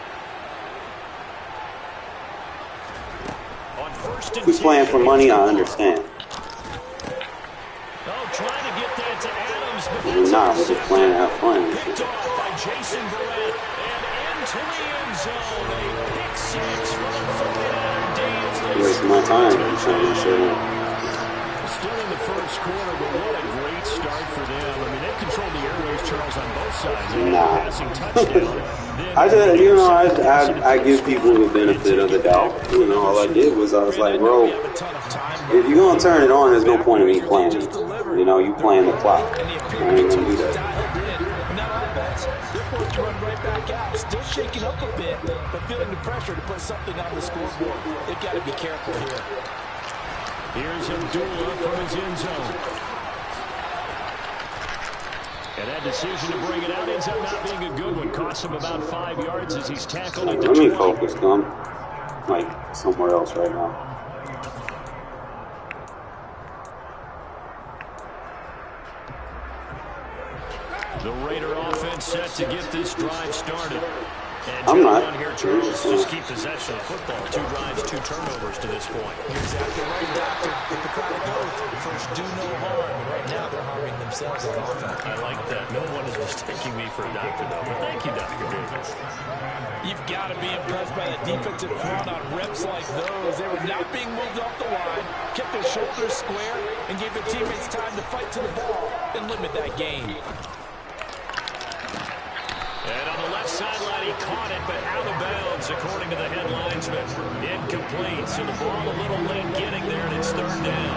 On 1st and 10. If we're playing for money, I understand. Oh, trying to get that to Adams, but We're not. We're just playing to have fun. picked off by Jason Verrett and into the end zone. A pick six for the 49ers. I'm wasting my time. I'm trying to show them. Still in the first quarter, but what a great start for them. I mean, they controlled the airways, Charles, on both sides. Nah. Passing touchdown. I give people the benefit of the doubt. You know, all I did was I was like, bro, if you're gonna turn it on, there's no point in me playing. You know, you playing the clock. I ain't gonna do that. They're forced to run right back out, still shaking up a bit, but feeling the pressure to put something on the scoreboard. They've got to be careful here. Here's Abdullah from his end zone. And that decision to bring it out ends up not being a good one. Cost him about 5 yards as he's tackled at the 20. Let me focus, I'm like somewhere else right now. The Raider offense set to get this drive started. And I'm not. Here, Charles, just keep possession of football. 2 drives, 2 turnovers to this point. You're exactly right, Doctor. With the crowd of both, first do no harm. And right now they're harming themselves on offense. I like that. No one is mistaking me for a doctor, though. But thank you, Dr. Davis. You've got to be impressed by the defensive front on reps like those. They were not being moved off the line, kept their shoulders square, and gave their teammates time to fight to the ball and limit that gain. And on the left sideline, he caught it, but out of bounds, according to the headlinesman. Incomplete, so the ball a little late getting there, and it's 3rd down.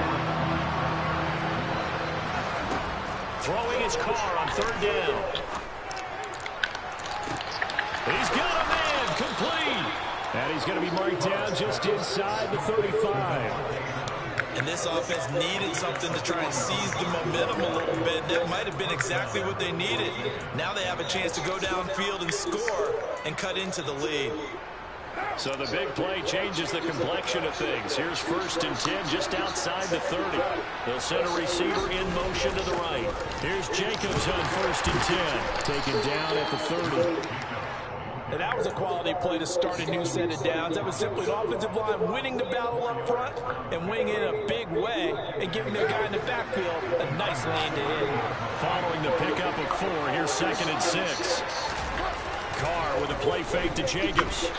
Throwing his car on 3rd down. He's got a man, complete. And he's going to be marked down just inside the 35. And this offense needed something to try and seize the momentum a little bit. That might have been exactly what they needed. Now they have a chance to go downfield and score and cut into the lead. So the big play changes the complexion of things. Here's 1st and 10 just outside the 30. They'll send a receiver in motion to the right. Here's Jacobs on 1st and 10. Taken down at the 30. And that was a quality play to start a new set of downs. That was simply an offensive line winning the battle up front and winning it in a big way and giving their guy in the backfield a nice lane to hit. Following the pickup of 4, here's 2nd and 6. Carr with a play fake to Jacobs.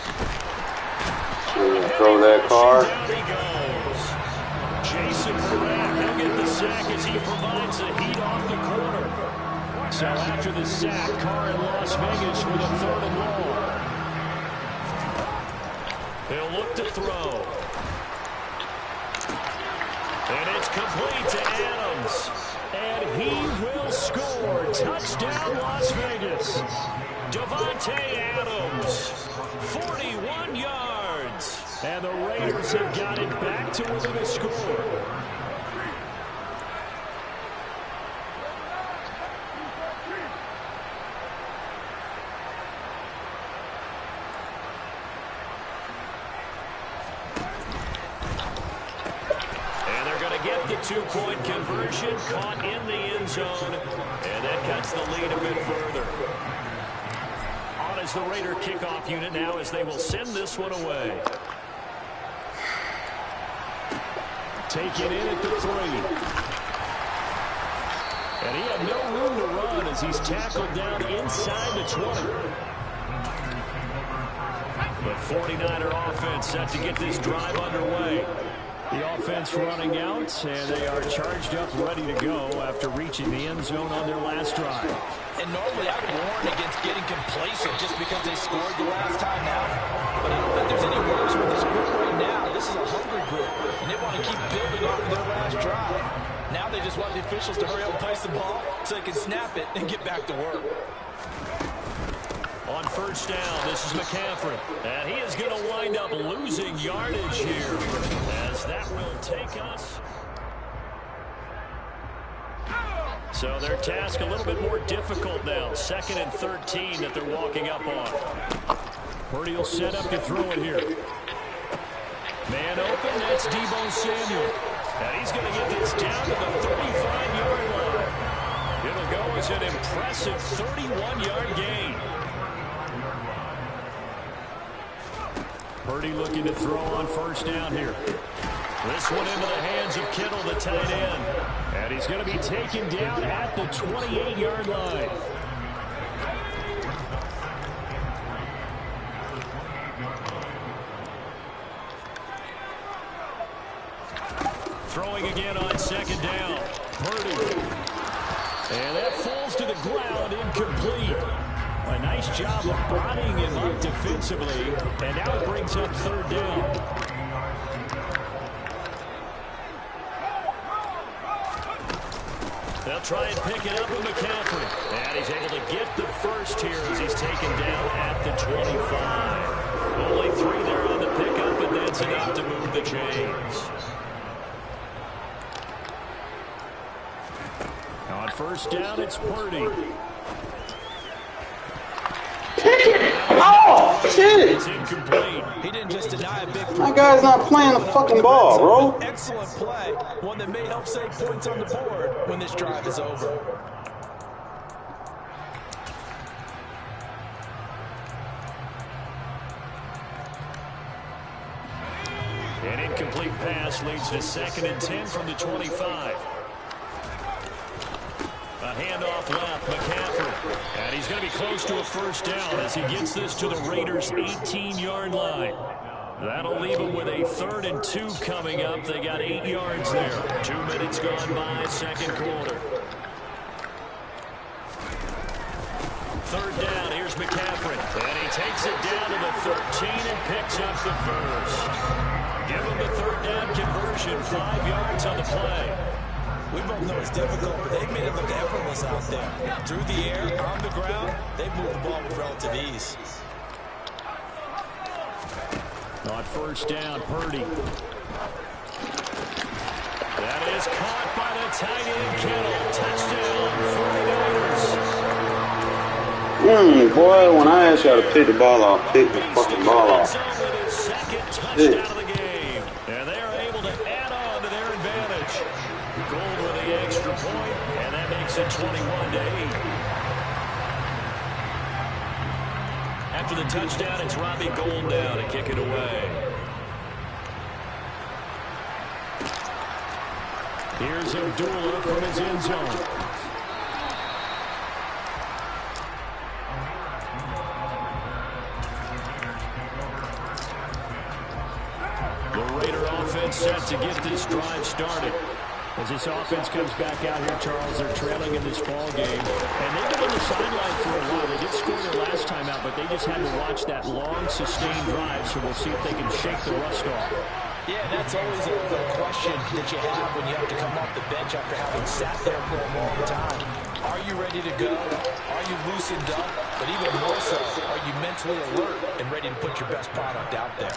Throw that car. Down he goes. Jason Verrett, he'll get the sack as he provides the heat off the corner. So after the sack, Carr in Las Vegas with a 3rd and long. He'll look to throw. And it's complete to Adams. And he will score. Touchdown, Las Vegas. Davante Adams, 41 yards. And the Raiders have got it back to within a score. Get the 2-point conversion, caught in the end zone, and that cuts the lead a bit further. On is the Raider kickoff unit now as they will send this one away. Taken in at the 3. And he had no room to run as he's tackled down inside the 20. The 49er offense set to get this drive underway. The offense running out, and they are charged up, ready to go after reaching the end zone on their last drive. And normally I would warn against getting complacent just because they scored the last time out. But I don't think there's any worse with this group right now. This is a hungry group, and they want to keep building off of their last drive. Now they just want the officials to hurry up and place the ball so they can snap it and get back to work. On 1st down, this is McCaffrey. And he is going to wind up losing yardage here as that will take us So their task a little bit more difficult now. 2nd and 13 that they're walking up on. Purdy will set up to throw it here. Man open, that's Deebo Samuel. And he's going to get this down to the 35-yard line. It'll go as an impressive 31-yard gain. Purdy looking to throw on 1st down here. This one into the hands of Kittle, the tight end. And he's going to be taken down at the 28-yard line. Throwing again on 2nd down. Purdy. And that falls to the ground, incomplete. A nice job of bodying him up defensively. And now it brings up 3rd down. They'll try and pick it up with McCaffrey. And he's able to get the first here as he's taken down at the 25. Only 3 there on the pickup, and that's enough to move the chains. On 1st down, it's Purdy. Oh, shit! It's incomplete. He didn't just deny a big. That guy's not playing the fucking ball, bro. Excellent play, one that may help save points on the board when this drive is over. An incomplete pass leads to 2nd and 10 from the 25. A handoff left, McCaffrey. And he's going to be close to a 1st down as he gets this to the Raiders' 18-yard line. That'll leave him with a 3rd and 2 coming up. They got 8 yards there. 2 minutes gone by, 2nd quarter. 3rd down, here's McCaffrey. And he takes it down to the 13 and picks up the 1st. Give him the 3rd down conversion, 5 yards on the play. We both know it's difficult, but they've made it look effortless out there. Through the air, on the ground, they've moved the ball with relative ease. On 1st down, Purdy. That is caught by the tight end, Kittle. Touchdown, 49ers. Boy, when I ask y'all to pick the ball off, pick the fucking ball off. Second touchdown of the game. And they are able to add on to their advantage. Gold with the extra point, and that makes it 21-8. After the touchdown, it's Robbie Gould now to kick it away. Here's Abdullah from his end zone. The Raider offense set to get this drive started. As this offense comes back out here, Charles, they're trailing in this ball game. And they've been on the sideline for a while. They did score their last time out, but they just had to watch that long, sustained drive, so we'll see if they can shake the rust off. Yeah, that's always a question that you have when you have to come off the bench after having sat there for a long time. Are you ready to go? Are you loosened up? But even more so, are you mentally alert and ready to put your best product out there?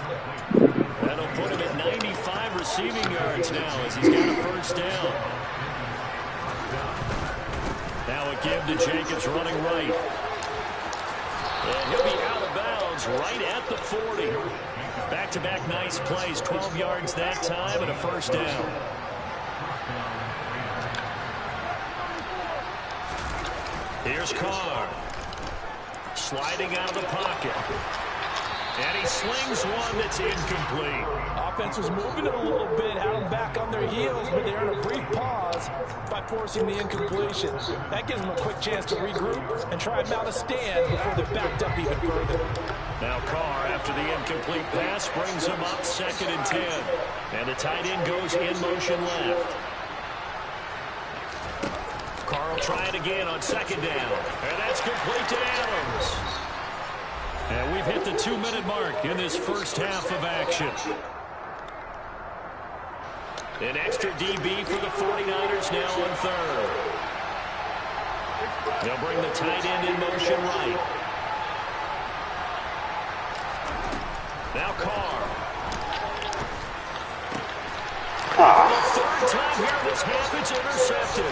That'll put him at 95 receiving yards now as he's got a 1st down. Now a give to Jacobs running right. And he'll be out of bounds right at the 40. Back-to-back nice plays, 12 yards that time and a 1st down. Here's Carr. Sliding out of the pocket. And he slings one that's incomplete. Offense was moving it a little bit, had them back on their heels, but they're in a brief pause by forcing the incompletion. That gives them a quick chance to regroup and try and mount a stand before they're backed up even further. Now Carr, after the incomplete pass, brings him up 2nd and 10. And the tight end goes in motion left. Carr will try it again on 2nd down. And that's complete to Adams. And we've hit the 2-minute mark in this first half of action. An extra DB for the 49ers now on 3rd. They'll bring the tight end in motion right. Now Carr. For the third time here this half, it's intercepted.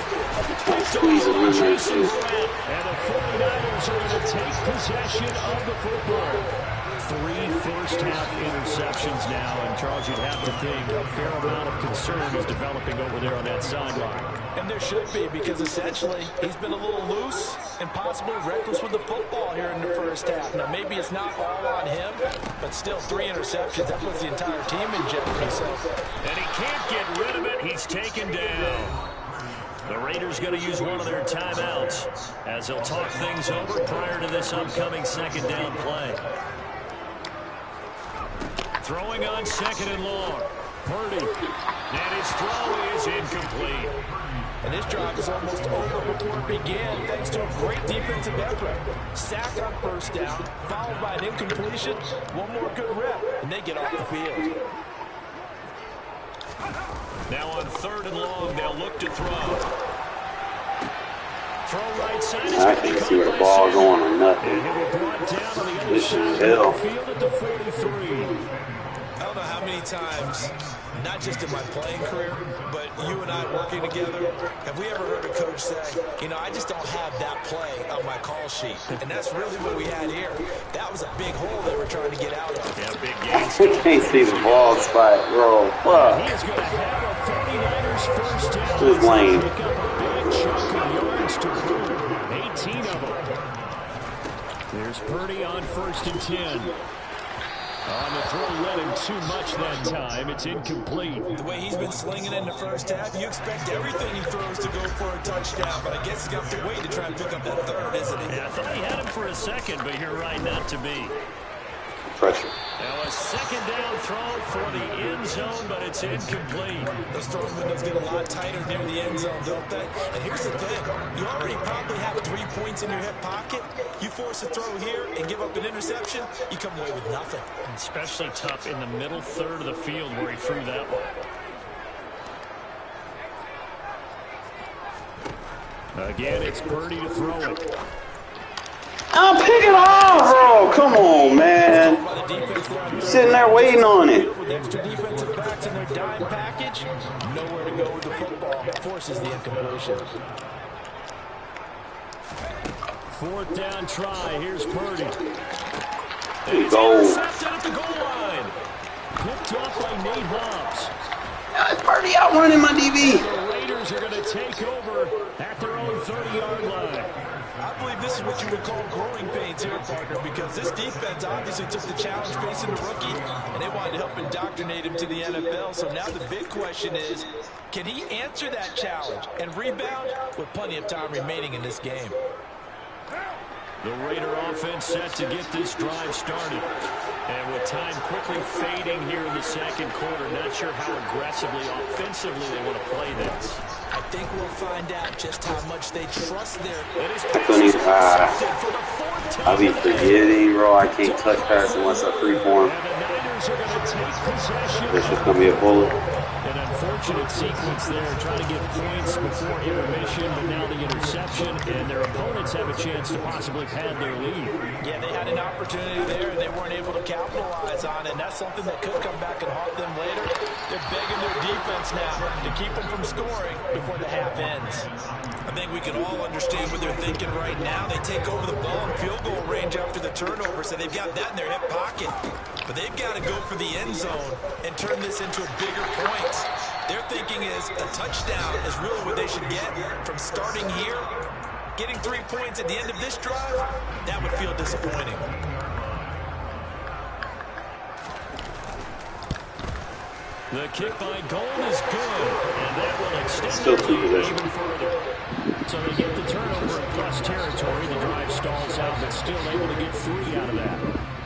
Squeeze him in there, too. And the 49ers are going to take possession of the football. 3 first-half interceptions now, and Charles, you'd have to think a fair amount of concern is developing over there on that sideline. And there should be, because essentially he's been a little loose and possibly reckless with the football here in the first half. Now, maybe it's not all on him, but still 3 interceptions. That puts the entire team in jeopardy. So. And he can't get rid of it. He's taken down. The Raiders going to use one of their timeouts as they'll talk things over prior to this upcoming second down play. Throwing on second and long. Purdy. And his throw is incomplete. And this drive is almost over before it began, thanks to a great defensive effort. Sack on first down, followed by an incompletion. One more good rep, and they get off the field. Now on third and long, they'll look to throw. Throw right side. I can't see where the ball going or nothing. This is hell. Field at the 43. I don't know how many times, not just in my playing career, but you and I working together, have we ever heard a coach say, you know, I just don't have that play on my call sheet. And that's really what we had here. That was a big hole they were trying to get out of. Yeah, big I can't see the ball spot, bro. Fuck. He is going to have a 49ers first down. This is lame. Pick up a big chunk of yards to boot. 18 of them. There's Purdy on first and 10. On the throw, read him too much that time. It's incomplete. The way he's been slinging in the first half, you expect everything he throws to go for a touchdown, but I guess he's got to wait to try and pick up that third, isn't he? Yeah, I thought he had him for a second, but you're right, not to be. Pressure. Now a second down throw for the end zone, but it's incomplete. Those throwing windows get a lot tighter near the end zone, don't they? And here's the thing. You already probably have 3 points in your hip pocket. You force a throw here and give up an interception, you come away with nothing. Especially tough in the middle third of the field where he threw that one. Again, it's Purdy to throw it. I'm picking off, bro. Come on, man. Sitting there waiting on it. With extra defensive backs in their dime package, nowhere to go with the football. Forces the incompletion. Fourth down try. Here's Purdy. There you go. Intercepted at the goal line. Picked off by Nate Hobbs. Purdy outrunning my DB. The Raiders are going to take over at their own 30-yard line. I believe this is what you would call growing pains here, partner, because this defense obviously took the challenge facing the rookie, and they wanted to help indoctrinate him to the NFL. So now the big question is, can he answer that challenge and rebound with plenty of time remaining in this game? The Raider offense set to get this drive started. And with time quickly fading here in the second quarter, not sure how aggressively, offensively they want to play this. I think we'll find out just how much they trust their... I'll be forgetting, bro. I can't touch pass unless I free form. This is going to be a bullet. An unfortunate sequence there, trying to get points before intermission, but now the interception, and their opponents have a chance to possibly pad their lead. Yeah, they had an opportunity there, and they weren't able to capitalize on it, and that's something that could come back and haunt them later. They're begging their defense now to keep them from scoring before the half ends. I think we can all understand what they're thinking right now. They take over the ball in field goal range after the turnover, so they've got that in their hip pocket. But they've got to go for the end zone and turn this into a bigger point. Their thinking is a touchdown is really what they should get from starting here. Getting 3 points at the end of this drive, that would feel disappointing. The kick by Gold is good, and that will extend Still the two lead possessions. even further. So they get the turnover in plus territory. The drive stalls out, but still able to get 3 out of that.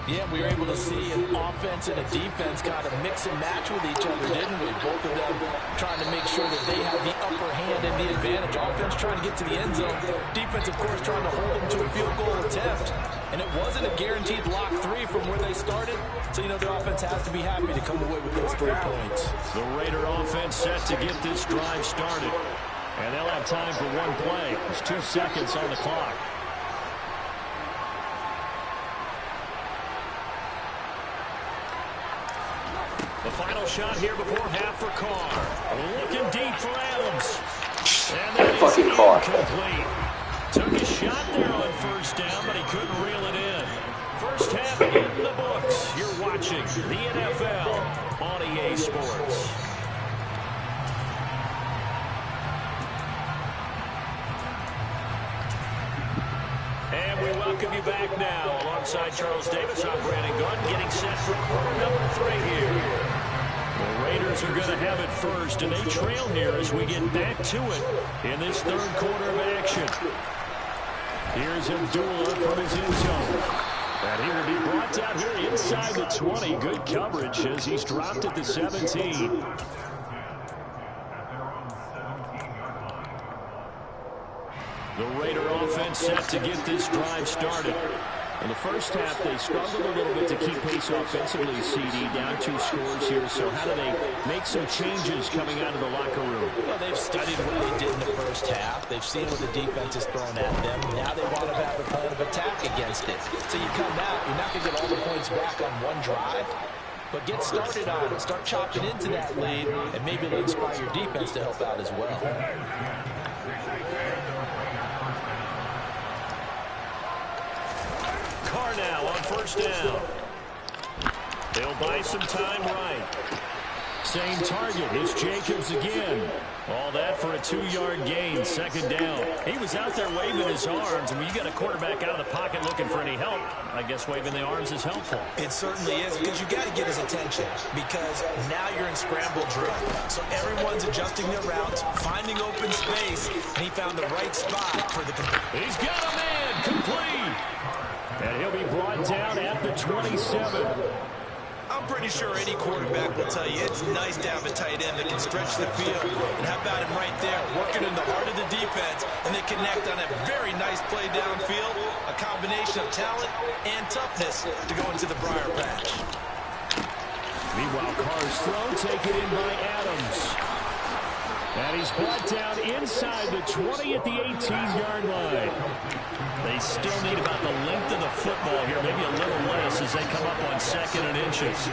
Yeah, we were able to see an offense and a defense kind of mix and match with each other, didn't we? Both of them trying to make sure that they have the upper hand and the advantage. Offense trying to get to the end zone. Defense, of course, trying to hold them to a field goal attempt. And it wasn't a guaranteed lock 3 from where they started. So, you know, the offense has to be happy to come away with those 3 points. The Raider offense set to get this drive started. And they'll have time for one play. There's 2 seconds on the clock. The final shot here before half for Carr. Looking deep for Adams. And That that fucking is Carr. incomplete. Took a shot there on first down, but he couldn't reel it in. First half in the books. You're watching the NFL on EA Sports. And we welcome you back now. Alongside Charles Davis, I'm Brandon Gunn, getting set for quarter number 3 here. The Raiders are going to have it first, and they trail here as we get back to it in this third quarter of action. Here's Abdullah from his end zone. And he will be brought down here inside the 20. Good coverage as he's dropped at the 17. The Raider offense set to get this drive started. In the first half, they struggled a little bit to keep pace offensively, CD, down 2 scores here. So how do they make some changes coming out of the locker room? Well, they've studied what they did in the first half. They've seen what the defense has thrown at them. Now they want to have a plan of attack against it. So you come out, you're not going to get all the points back on one drive, but get started on it. Start chopping into that lead, and maybe it'll inspire your defense to help out as well. Carr now on first down. They'll buy some time right. Same target. It's Jacobs again. All that for a 2-yard gain. Second down. He was out there waving his arms, and when you got a quarterback out of the pocket looking for any help, I guess waving the arms is helpful. It certainly is, because you got to get his attention, because now you're in scramble drill. So everyone's adjusting their routes, finding open space, and he found the right spot for the complete. He's got a man complete. And he'll be brought down at the 27. I'm pretty sure any quarterback will tell you it's nice to have a tight end that can stretch the field. And how about him right there, working in the heart of the defense, and they connect on a very nice play downfield, a combination of talent and toughness to go into the briar patch. Meanwhile, Carr's throw taken in by Adams. And he's brought down inside the 20 at the 18-yard line. They still need about the length of the football here, maybe a little less as they come up on 2nd and inches.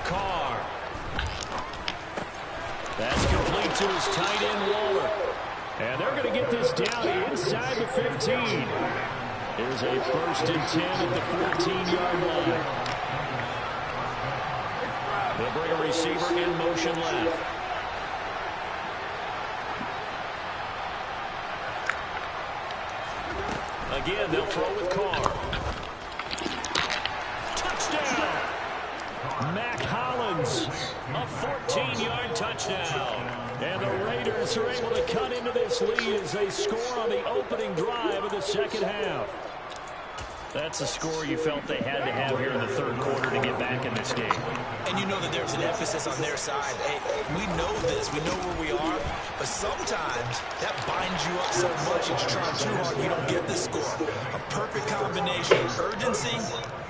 Carr. That's complete to his tight end, Waller. And they're going to get this down inside the 15. Here's a 1st and 10 at the 14-yard line. They'll bring a receiver in motion left. Again, they'll throw with Carr. Touchdown! Mac Hollins, a 14-yard touchdown. And the Raiders are able to cut into this lead as they score on the opening drive of the second half. That's a score you felt they had to have here in the third quarter to get back in this game. And you know that there's an emphasis on their side. Hey, we know this. We know where we are. But sometimes that binds you up so much that you try too hard, you don't get the score. A perfect combination of urgency,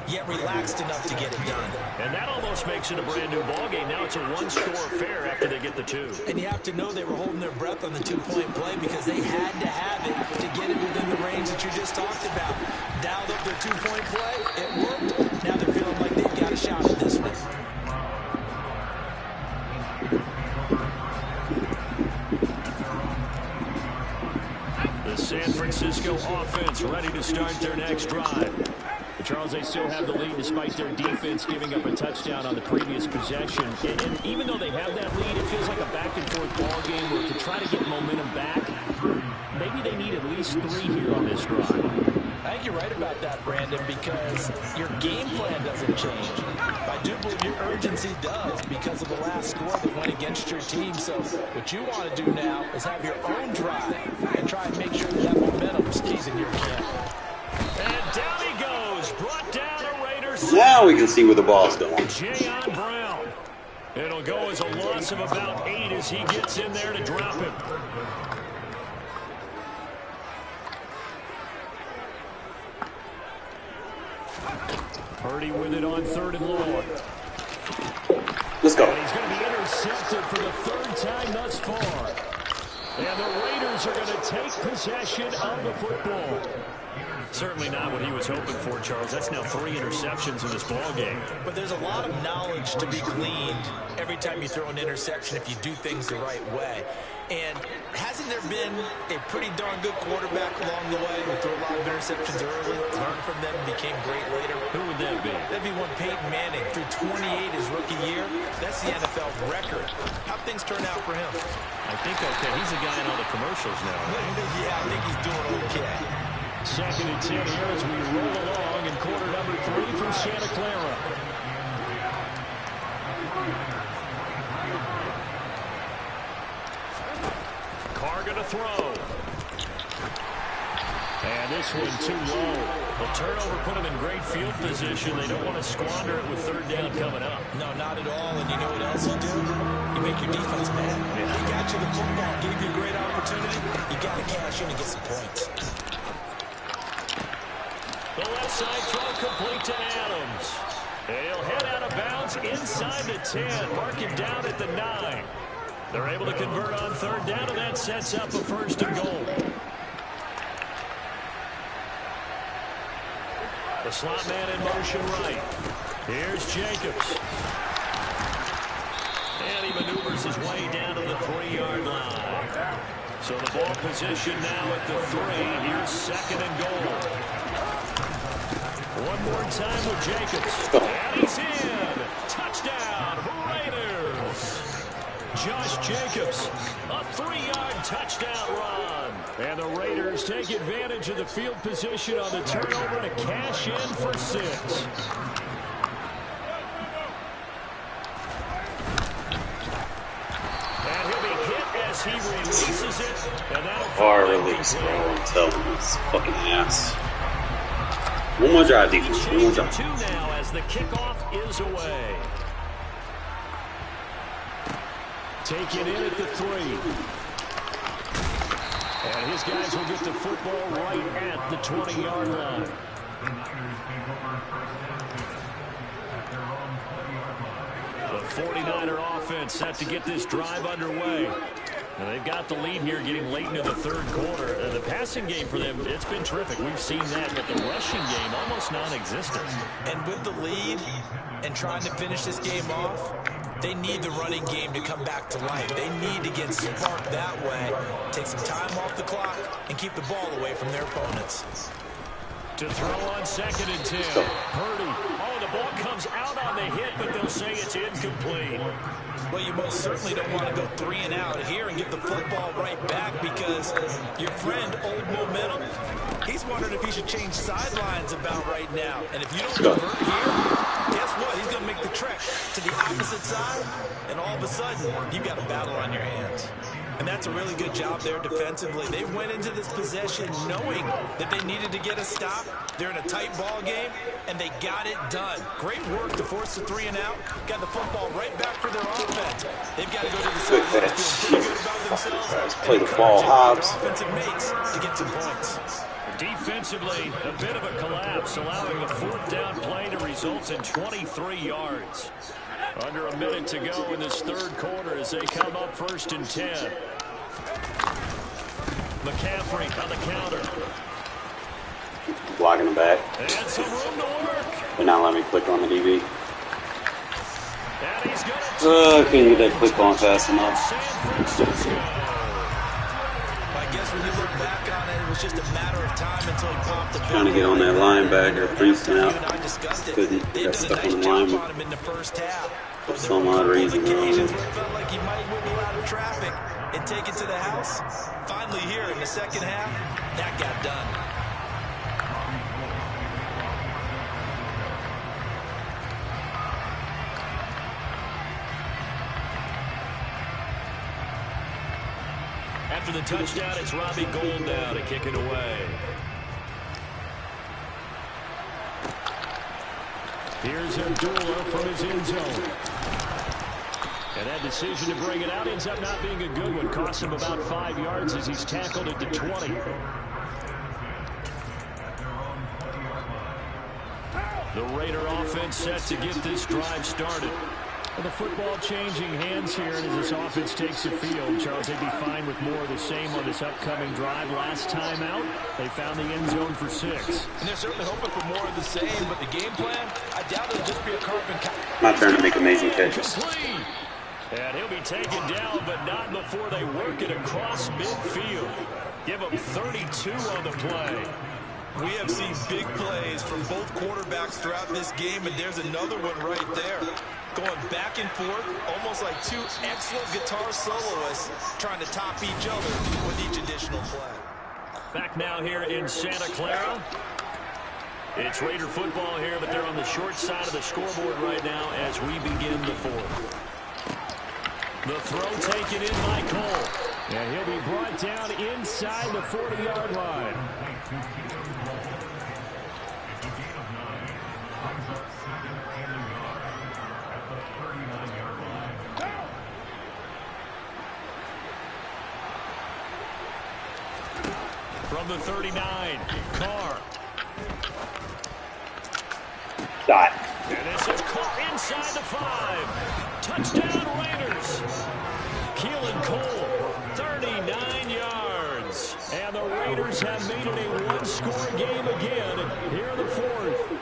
yet relaxed enough to get it done. And that almost makes it a brand-new ballgame. Now it's a one-score affair after they get the 2. And you have to know they were holding their breath on the 2-point play because they had to have it to get it within the range that you just talked about. Dialed up their 2-point play. It worked. Now they're feeling like they've got a shot at this one. The San Francisco offense ready to start their next drive. But Charles, they still have the lead despite their defense giving up a touchdown on the previous possession. And even though they have that lead, it feels like a back-and-forth ball game where to try to get momentum back, maybe they need at least 3 here on this drive. I think you're right about that, Brandon, because your game plan doesn't change. I do believe your urgency does because of the last score that went against your team. So what you want to do now is have your own drive and try and make sure that momentum stays in your camp. And down he goes, brought down a Raiders. Now we can see where the ball's going. Jayon Brown. It'll go as a loss of about 8 as he gets in there to drop him. Purdy with it on 3rd and long. Let's go. And he's going to be intercepted for the 3rd time thus far. And the Raiders are going to take possession of the football. Certainly not what he was hoping for, Charles. That's now 3 interceptions in this ball game. But there's a lot of knowledge to be gleaned every time you throw an interception if you do things the right way. And hasn't there been a pretty darn good quarterback along the way who threw a lot of interceptions early, learned from them, and became great later? Who would that be? That'd be one Peyton Manning. Threw 28 his rookie year. That's the NFL record. How'd things turn out for him? I think okay. He's a guy in all the commercials now. Yeah, I think he's doing okay. 2nd and 10 here as we roll along in quarter number 3 from Santa Clara. Carr going to throw. And this one too low. The turnover put them in great field position. They don't want to squander it with 3rd down coming up. No, not at all. And you know what else you do? You make your defense mad. They got you the football, gave you a great opportunity. You got to cash in and get some points. The left side throw complete to Adams. And he'll head out of bounds inside the 10. Mark him down at the 9. They're able to convert on 3rd down, and that sets up a 1st and goal. The slot man in motion right. Here's Jacobs. And he maneuvers his way down to the 3-yard line. So the ball position now at the 3. Here's 2nd and goal. One more time with Jacobs. And he's in. Touchdown, Raiders. Josh Jacobs, a 3-yard touchdown run. And the Raiders take advantage of the field position on the turnover to cash in for 6. And he'll be hit as he releases it. And that'll Far release, bro. I'm telling you, it's fucking ass. One more drive, defense. One more drive. 2 now as the kickoff is away. Taken in at the 3. And his guys will get the football right at the 20-yard line. The 49er offense set to get this drive underway. And they've got the lead here getting late into the 3rd quarter. The passing game for them, it's been terrific. We've seen that, but the rushing game almost non-existent. And with the lead and trying to finish this game off, they need the running game to come back to life. They need to get sparked that way, take some time off the clock, and keep the ball away from their opponents. To throw on 2nd and 10. Purdy. Oh, the ball comes out on the hit, but they'll say it's incomplete. Well, you most certainly don't want to go 3 and out here and get the football right back because your friend, Old Momentum, he's wondering if he should change sidelines about right now. And if you don't convert here, guess what? He's going to make the trek to the opposite side, and all of a sudden, you've got a battle on your hands. And that's a really good job there defensively. They went into this possession knowing that they needed to get a stop. They're in a tight ball game, and they got it done. Great work to force the 3 and out. Got the football right back for their offense. They've got to go to the sidelines feeling pretty good about themselves. Play the ball, Hobbs. Offensive mates to get some points. Defensively, a bit of a collapse, allowing the 4th down play to result in 23 yards. Under a minute to go in this 3rd quarter as they come up 1st and 10. McCaffrey on the counter. Blocking the back. And some room to work. But now let me click on the DB. And he's gonna Couldn't get that click on fast enough. San Francisco. I guess when you look back on it, it was just a matter of time until he popped the Trying to get on that linebacker pre-snap. Couldn't. He got stuck on the lineman. On him in the first half. For some odd reason. Occasions where it felt like he might wiggle out of traffic and take it to the house. Finally here in the 2nd half, that got done. After the touchdown, it's Robbie Gould now to kick it away. Here's Abdullah from his end zone. And that decision to bring it out ends up not being a good one. Cost him about 5 yards as he's tackled at the 20. The Raider offense set to get this drive started. Well, the football changing hands here as this offense takes the field. Charles, they'd be fine with more of the same on this upcoming drive. Last time out, they found the end zone for 6. And they're certainly hoping for more of the same, but the game plan, I doubt it'll just be a carbon copy. My turn to make amazing catches. Complete. And he'll be taken down, but not before they work it across midfield. Give him 32 on the play. We have seen big plays from both quarterbacks throughout this game, and there's another one right there. Going back and forth, almost like two excellent guitar soloists trying to top each other with each additional play. Back now here in Santa Clara. It's Raider football here, but they're on the short side of the scoreboard right now as we begin the 4th. The throw taken in by Cole. And he'll be brought down inside the 40-yard line. From the 39, Carr. Dot. And this is Carr inside the 5. Touchdown Raiders. Keelan Cole, 39 yards. And the Raiders have made it a one-score game again here in the 4th.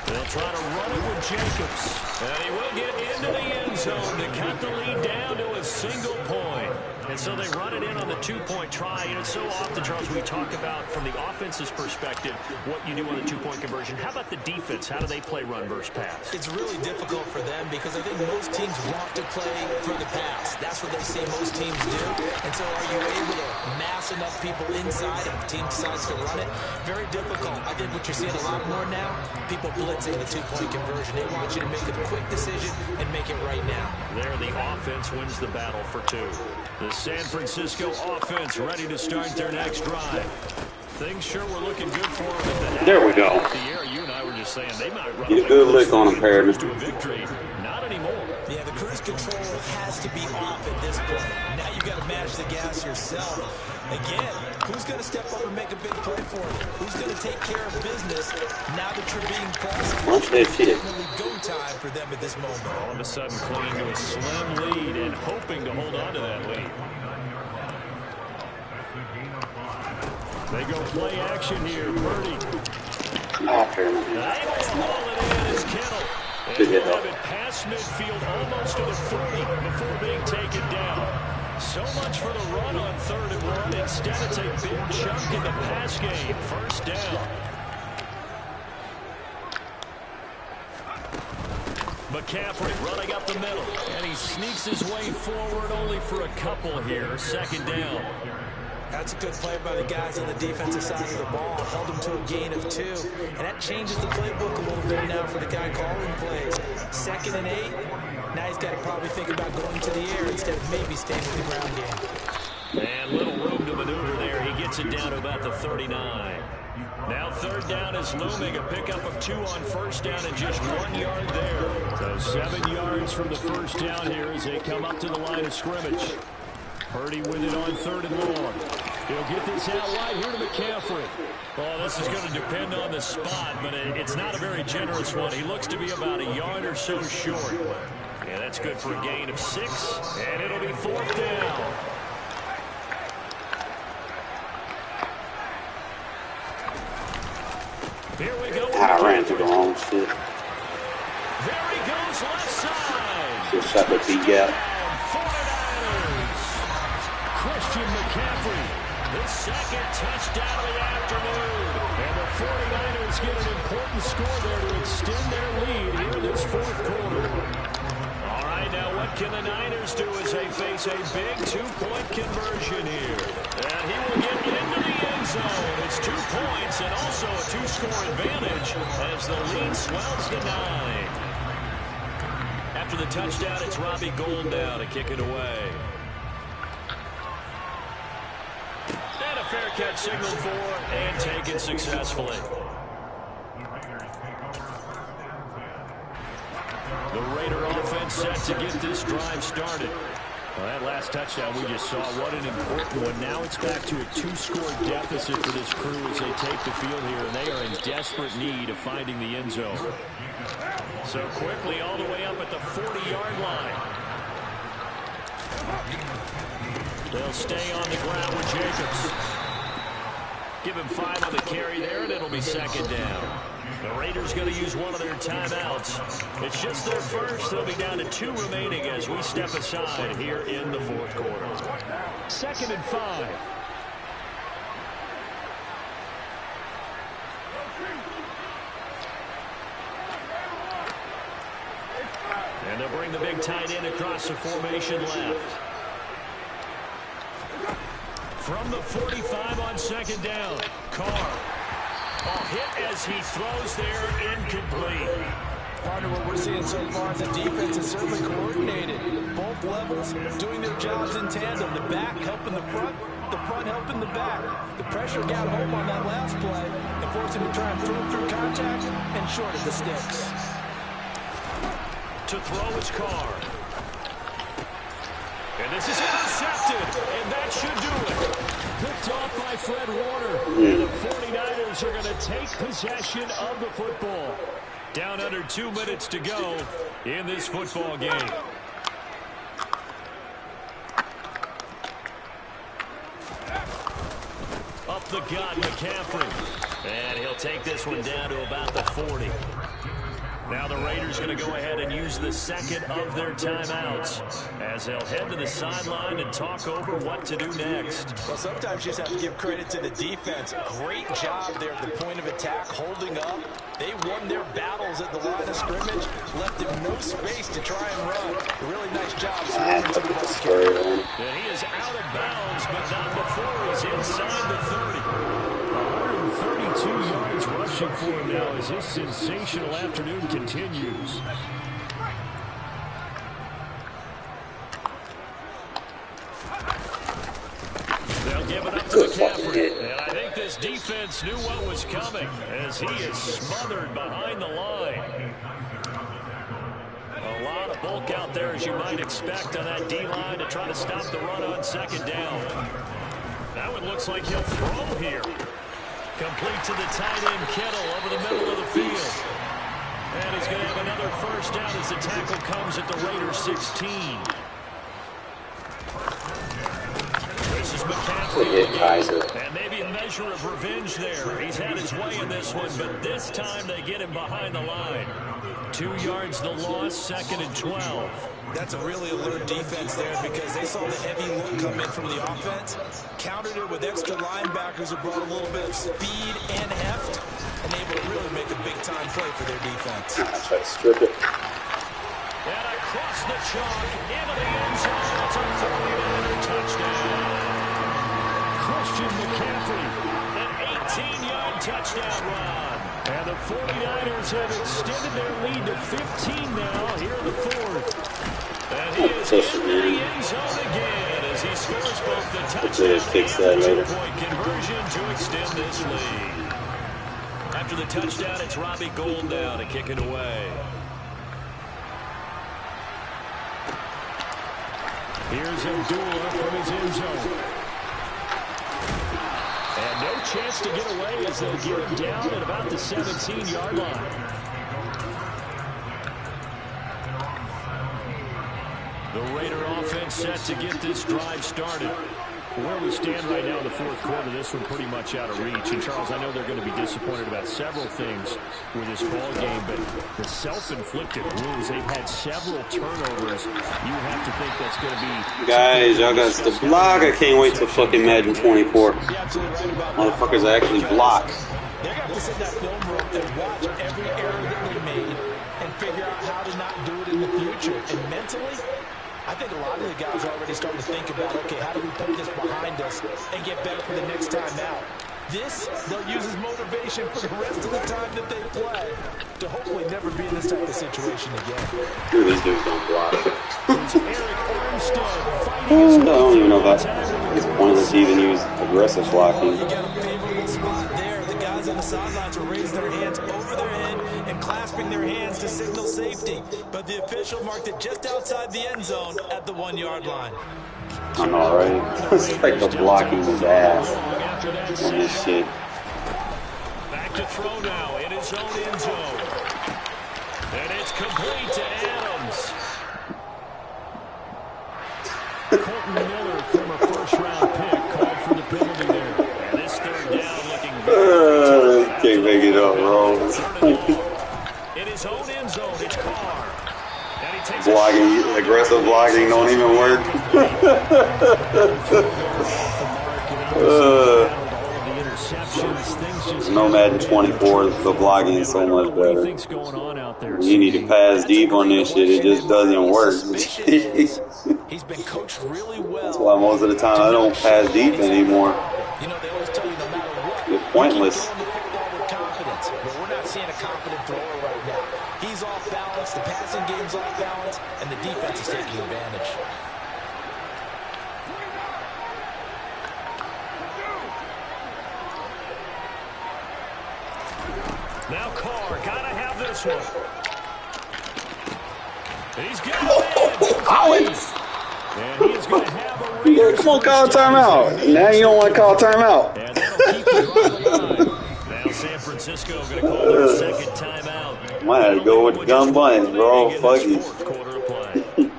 They'll try to run it with Jacobs. And he will get into the end zone to cut the lead down to a single point. And so they run it in on the 2-point try. You know, so often, Charles, we talk about from the offense's perspective what you do on the 2-point conversion. How about the defense? How do they play run versus pass? It's really difficult for them because I think most teams want to play for the pass. That's what they say most teams do. And so are you able to mass enough people inside if the team decides to run it? Very difficult. I think what you're seeing a lot more now, people blitzing the 2-point conversion. They want you to make a quick decision and make it right now. There, the offense wins the battle for 2. The San Francisco offense ready to start their next drive. Things sure were looking good for them. There we go. You and I were just saying they might run Get a good lick on him, Perryman. to a victory. Not anymore. Yeah, the cruise control has to be off at this point. Now you've got to manage the gas yourself. Again, who's going to step up and make a big play for you? Who's going to take care of business now that you're being pressed? Once they fit. Definitely go time for them at this moment. All of a sudden clinging to a slim lead and hoping to hold on to that lead. They go play action here. Purdy. Ah, Perryman. Able to haul it in is Kittle. And he'll have it past midfield almost to the 30 before being taken down. So much for the run on 3rd and 1. Instead, it's a big chunk in the pass game. First down. McCaffrey running up the middle. And he sneaks his way forward only for a couple here. 2nd down. That's a good play by the guys on the defensive side of the ball. Held them to a gain of 2. And that changes the playbook a little bit now for the guy calling plays. 2nd and 8. Now he's got to probably think about going to the air instead of maybe staying with the ground game. And little room to maneuver there. He gets it down to about the 39. Now 3rd down is looming. A pickup of 2 on 1st down and just 1 yard there. So 7 yards from the 1st down here as they come up to the line of scrimmage. Purdy with it on 3rd and long. He'll get this out wide here to McCaffrey. Well, this is going to depend on the spot, but it's not a very generous one. He looks to be about a yard or so short. Yeah, that's good for a gain of 6, and it'll be 4th down. Here we go. I ran through the wrong shit. There he goes left side. Just shot the beat gap. Christian McCaffrey, the 2nd touchdown of the afternoon. And the 49ers get an important score there to extend their lead here in this 4th quarter. All right, now what can the Niners do as they face a big 2-point conversion here? And he will get into the end zone. It's 2 points and also a 2-score advantage as the lead swells to 9. After the touchdown, it's Robbie Gould now to kick it away. And a fair catch signaled for and taken successfully. The Raider offense set to get this drive started. Well, that last touchdown we just saw, what an important one. Now it's back to a 2-score deficit for this crew as they take the field here, and they are in desperate need of finding the end zone. So quickly all the way up at the 40-yard line. They'll stay on the ground with Jacobs. Give him 5 on the carry there, and it'll be second down. The Raiders going to use one of their timeouts. It's just their first. They'll be down to 2 remaining as we step aside here in the fourth quarter. 2nd and 5. And they'll bring the big tight end across the formation left. From the 45 on 2nd down, Carr. Hit as he throws there, incomplete. Partner, what we're seeing so far is the defense is certainly coordinated. Both levels doing their jobs in tandem. The back helping the front helping the back. The pressure got home on that last play and forced him to try and through contact and shorted the sticks. To throw is Carr. And this is intercepted, and that should do it. Picked off by Fred Warner. And the 49ers are going to take possession of the football. Down under 2 minutes to go in this football game. Up the gut, McCaffrey. And he'll take this one down to about the 40. Now the Raiders going to go ahead and use the second of their timeouts as they'll head to the sideline and talk over what to do next. Well, sometimes you just have to give credit to the defense. Great job there at the point of attack, holding up. They won their battles at the line of scrimmage, left him no space to try and run. A really nice job swarming to the ball. And he is out of bounds, but not before he's inside the 30. 132 yards rushing for him now as his sensational afternoon continues. They'll give it up to McCaffrey. And I think this defense knew what was coming as he is smothered behind the line. A lot of bulk out there, as you might expect, on that D-line to try to stop the run on 2nd down. That one looks like he'll throw here. Complete to the tight end, Kittle, over the middle of the field. And he's going to have another first down as the tackle comes at the Raiders 16. This is McCaffrey. And maybe a measure of revenge there. He's had his way in this one, but this time they get him behind the line. 2 yards the loss, 2nd and 12. That's a really alert defense there because they saw the heavy look come in from the offense, countered it with extra linebackers who brought a little bit of speed and heft, and able to really make a big-time play for their defense. Try to strip it. And across the chalk, into the end zone, it's a 49er touchdown. Christian McCaffrey, an 18-yard touchdown run. And the 49ers have extended their lead to 15 now here in the fourth. And he is in the end zone again as he scores both the touchdown and the two-point conversion to extend this lead. After the touchdown, it's Robbie Gould now to kick it away. Here's Abdullah from his end zone. And no chance to get away as they'll get him down at about the 17-yard line. The Raider offense set to get this drive started. Where we stand right now in the fourth quarter, this one pretty much out of reach. And, Charles, I know they're going to be disappointed about several things with this ball game, but the self-inflicted wounds, they've had several turnovers. You have to think that's going to be... Guys, y'all got the block. I can't wait till fucking Madden 24. Motherfuckers actually block. They're going to have to sit in that film room and watch every error that they made and figure out how to not do it in the future. And mentally, I think a lot of the guys are already starting to think about, okay, how do we put this behind us and get better for the next time out? This, they'll use as motivation for the rest of the time that they play to hopefully never be in this type of situation again. Dude, these dudes don't block. I don't even know if it's pointless to even use aggressive blocking. You got a favorable spot there. The guys on the sidelines are raising their hands over their head and clasping their hands to signal safety. safety, but the official marked it just outside the end zone at the 1-yard line. I know, right? It's like the blocking is ass on this shit. Back to throw now in his own end zone. And it's complete to Adams. Colton Miller from a first-round pick called for the penalty there. And this third down looking very can't make it up, bro. in his own end zone, it's Carr. And he takes Blocking, aggressive blocking don't even work. No Madden 24, the blocking is so much better. You need to pass deep on this shit, it just doesn't work. He's been coached really well. That's why most of the time I don't pass deep anymore. You know, they always tell you no matter what, it's pointless. you keep throwing the football with confidence, but we're not seeing a confident thrower right now. He's off balance, the passing game's off balance, and the defense is taking advantage. Now Carr, gotta have this one. He's got it. Collins! And he is going to have a Raiders. Come on, call a timeout. Now you don't want to call a timeout. And that'll keep the drive alive. Now San Francisco going to call their second timeout. Might have to go with the gun bunny, bro. Fuck you.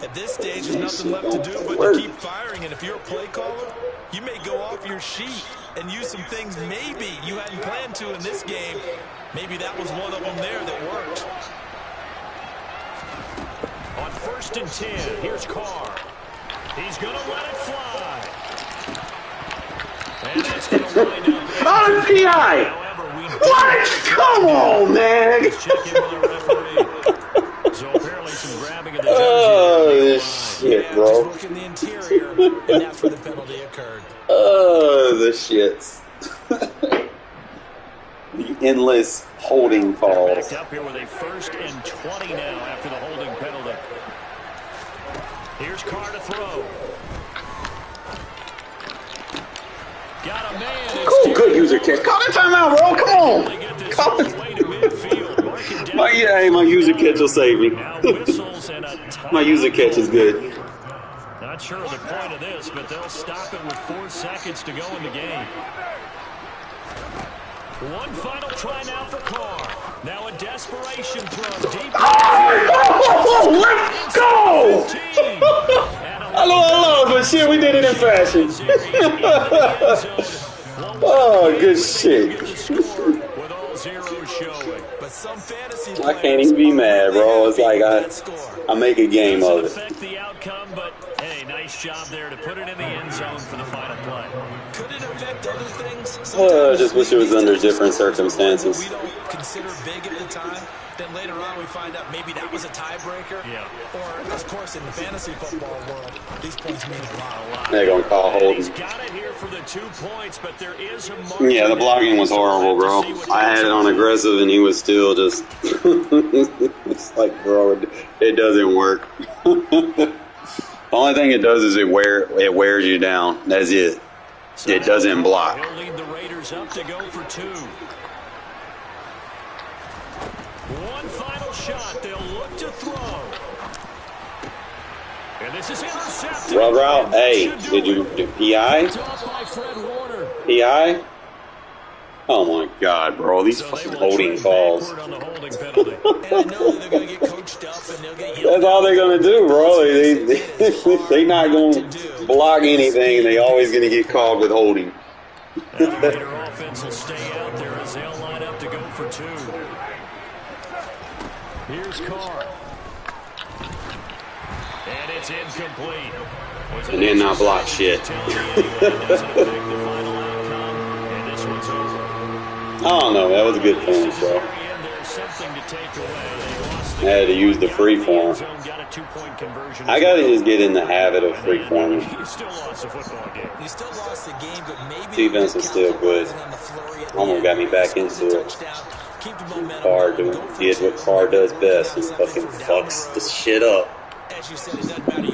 At this stage, there's nothing left to do but to keep firing. And if you're a play caller, you may go off your sheet and use some things maybe you hadn't planned to in this game. Maybe that was one of them there that worked. On 1st and 10, here's Carr. He's going to let it fly. And it's going to wind up. Not a PI! What? Come on, man! Check in with the referee. So apparently some grabbing of the jersey. Oh, this shit, bro. Just look in the interior, and that's where the penalty occurred. Oh, the shits. The endless holding calls. Backed up here with a 1st and 20 now after the holding penalty. Here's Carr to throw. Got a man. Cool, good user catch. Call the timeout, bro. Come on. Call it. My user catch will save me. My user catch is good. Not sure of the point of this, but they'll stop it with 4 seconds to go in the game. One final try now for Carr. Now a desperation throw deep. Oh, let's go! I love, but shit, we did it in fashion. Oh, good shit. I can't even be mad, bro. It's like I make a game of it. The outcome, but hey, nice job there to put it in the end zone for the final play. Could it affect other things? I just wish it was under different circumstances. We don't consider big at the time. Then later on we find out maybe that was a tiebreaker. Yeah. Or, of course, in the fantasy football world, these points mean a lot. They're going to call holding. He's got it here for the 2 points, but there is a yeah, the blocking was horrible, bro. I had it on aggressive and he was still just... It's like, bro, it doesn't work. The only thing it does is it wears you down. That's it. It doesn't block. He'll lead the Raiders up to go for 2. One final shot. They'll look to throw. And this is intercepted. Rub route. Hey, did you do PI? PI? Oh my God, bro! These fucking holding calls. That's all they're gonna do, bro. They not gonna block anything. They always gonna get called with holding. Their offense will stay out there as they'll line up to go for 2. Here's Carr. And it's incomplete. And then not block shit. I don't know. That was a good finish, bro. I had to use the free form. I gotta just get in the habit of free forming. Defense is still good. Almost got me back into it. Carr did what Carr does best and fucking fucks the shit up. As you said, it doesn't matter you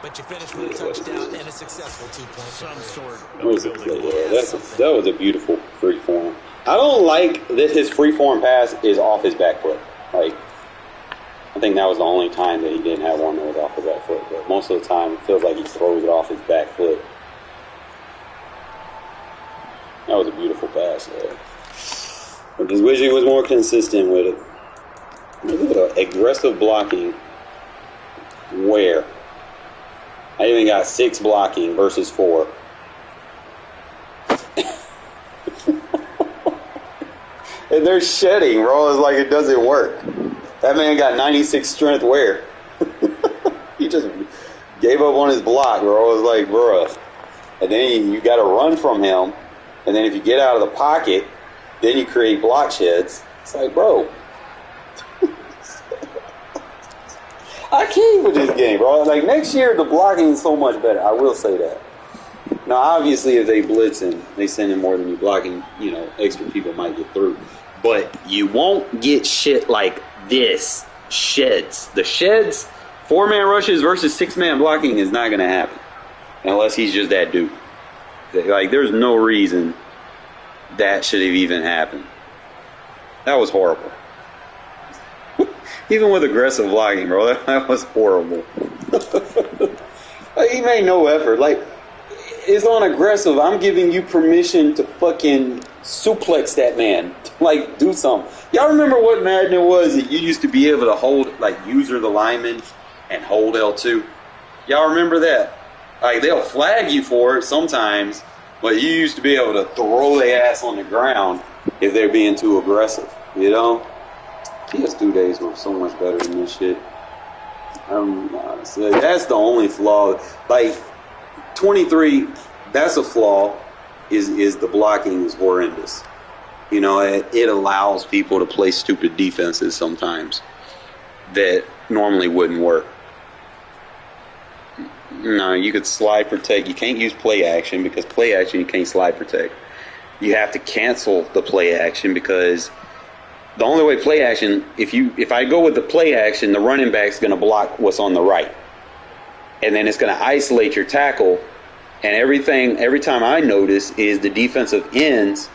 but you finished with a touchdown and a successful 2-point. Some sort that was a beautiful free form. I don't like that his free form pass is off his back foot. Like, I think that was the only time that he didn't have one that was off his right foot. But most of the time, it feels like he throws it off his back foot. That was a beautiful pass there. I just wish he was more consistent with it. Look at the aggressive blocking. Where? I even got 6 blocking versus 4. And they're shedding, bro. It's like it doesn't work. That man got 96 strength where? He just gave up on his block, bro. It was like, bro. And then you got to run from him. And then if you get out of the pocket, then you create block sheds. It's like, bro. I can't with this game, bro. Like, next year, the blocking is so much better. I will say that. Now, obviously, if they blitz and they send in more than you blocking, you know, extra people might get through. But you won't get shit like this. Sheds. The sheds, 4-man rushes versus 6-man blocking is not going to happen. Unless he's just that dude. Like, there's no reason that should have even happened. That was horrible. Even with aggressive blocking, bro, that was horrible. Like, he made no effort. Like, it's on aggressive. I'm giving you permission to fucking suplex that man. Like, do something. Y'all remember what Madden it was that you used to be able to hold, like, user the lineman and hold L2? Y'all remember that? Like, they'll flag you for it sometimes, but you used to be able to throw their ass on the ground if they're being too aggressive, you know? PS2 days were so much better than this shit. So that's the only flaw. Like, 23, that's a flaw, is the blocking is horrendous. You know, it allows people to play stupid defenses sometimes that normally wouldn't work. No, you could slide protect. You can't use play action because play action you can't slide protect. You have to cancel the play action because the only way play action, if I go with the play action, the running back's going to block what's on the right. And then it's going to isolate your tackle. And every time I notice is the defensive ends,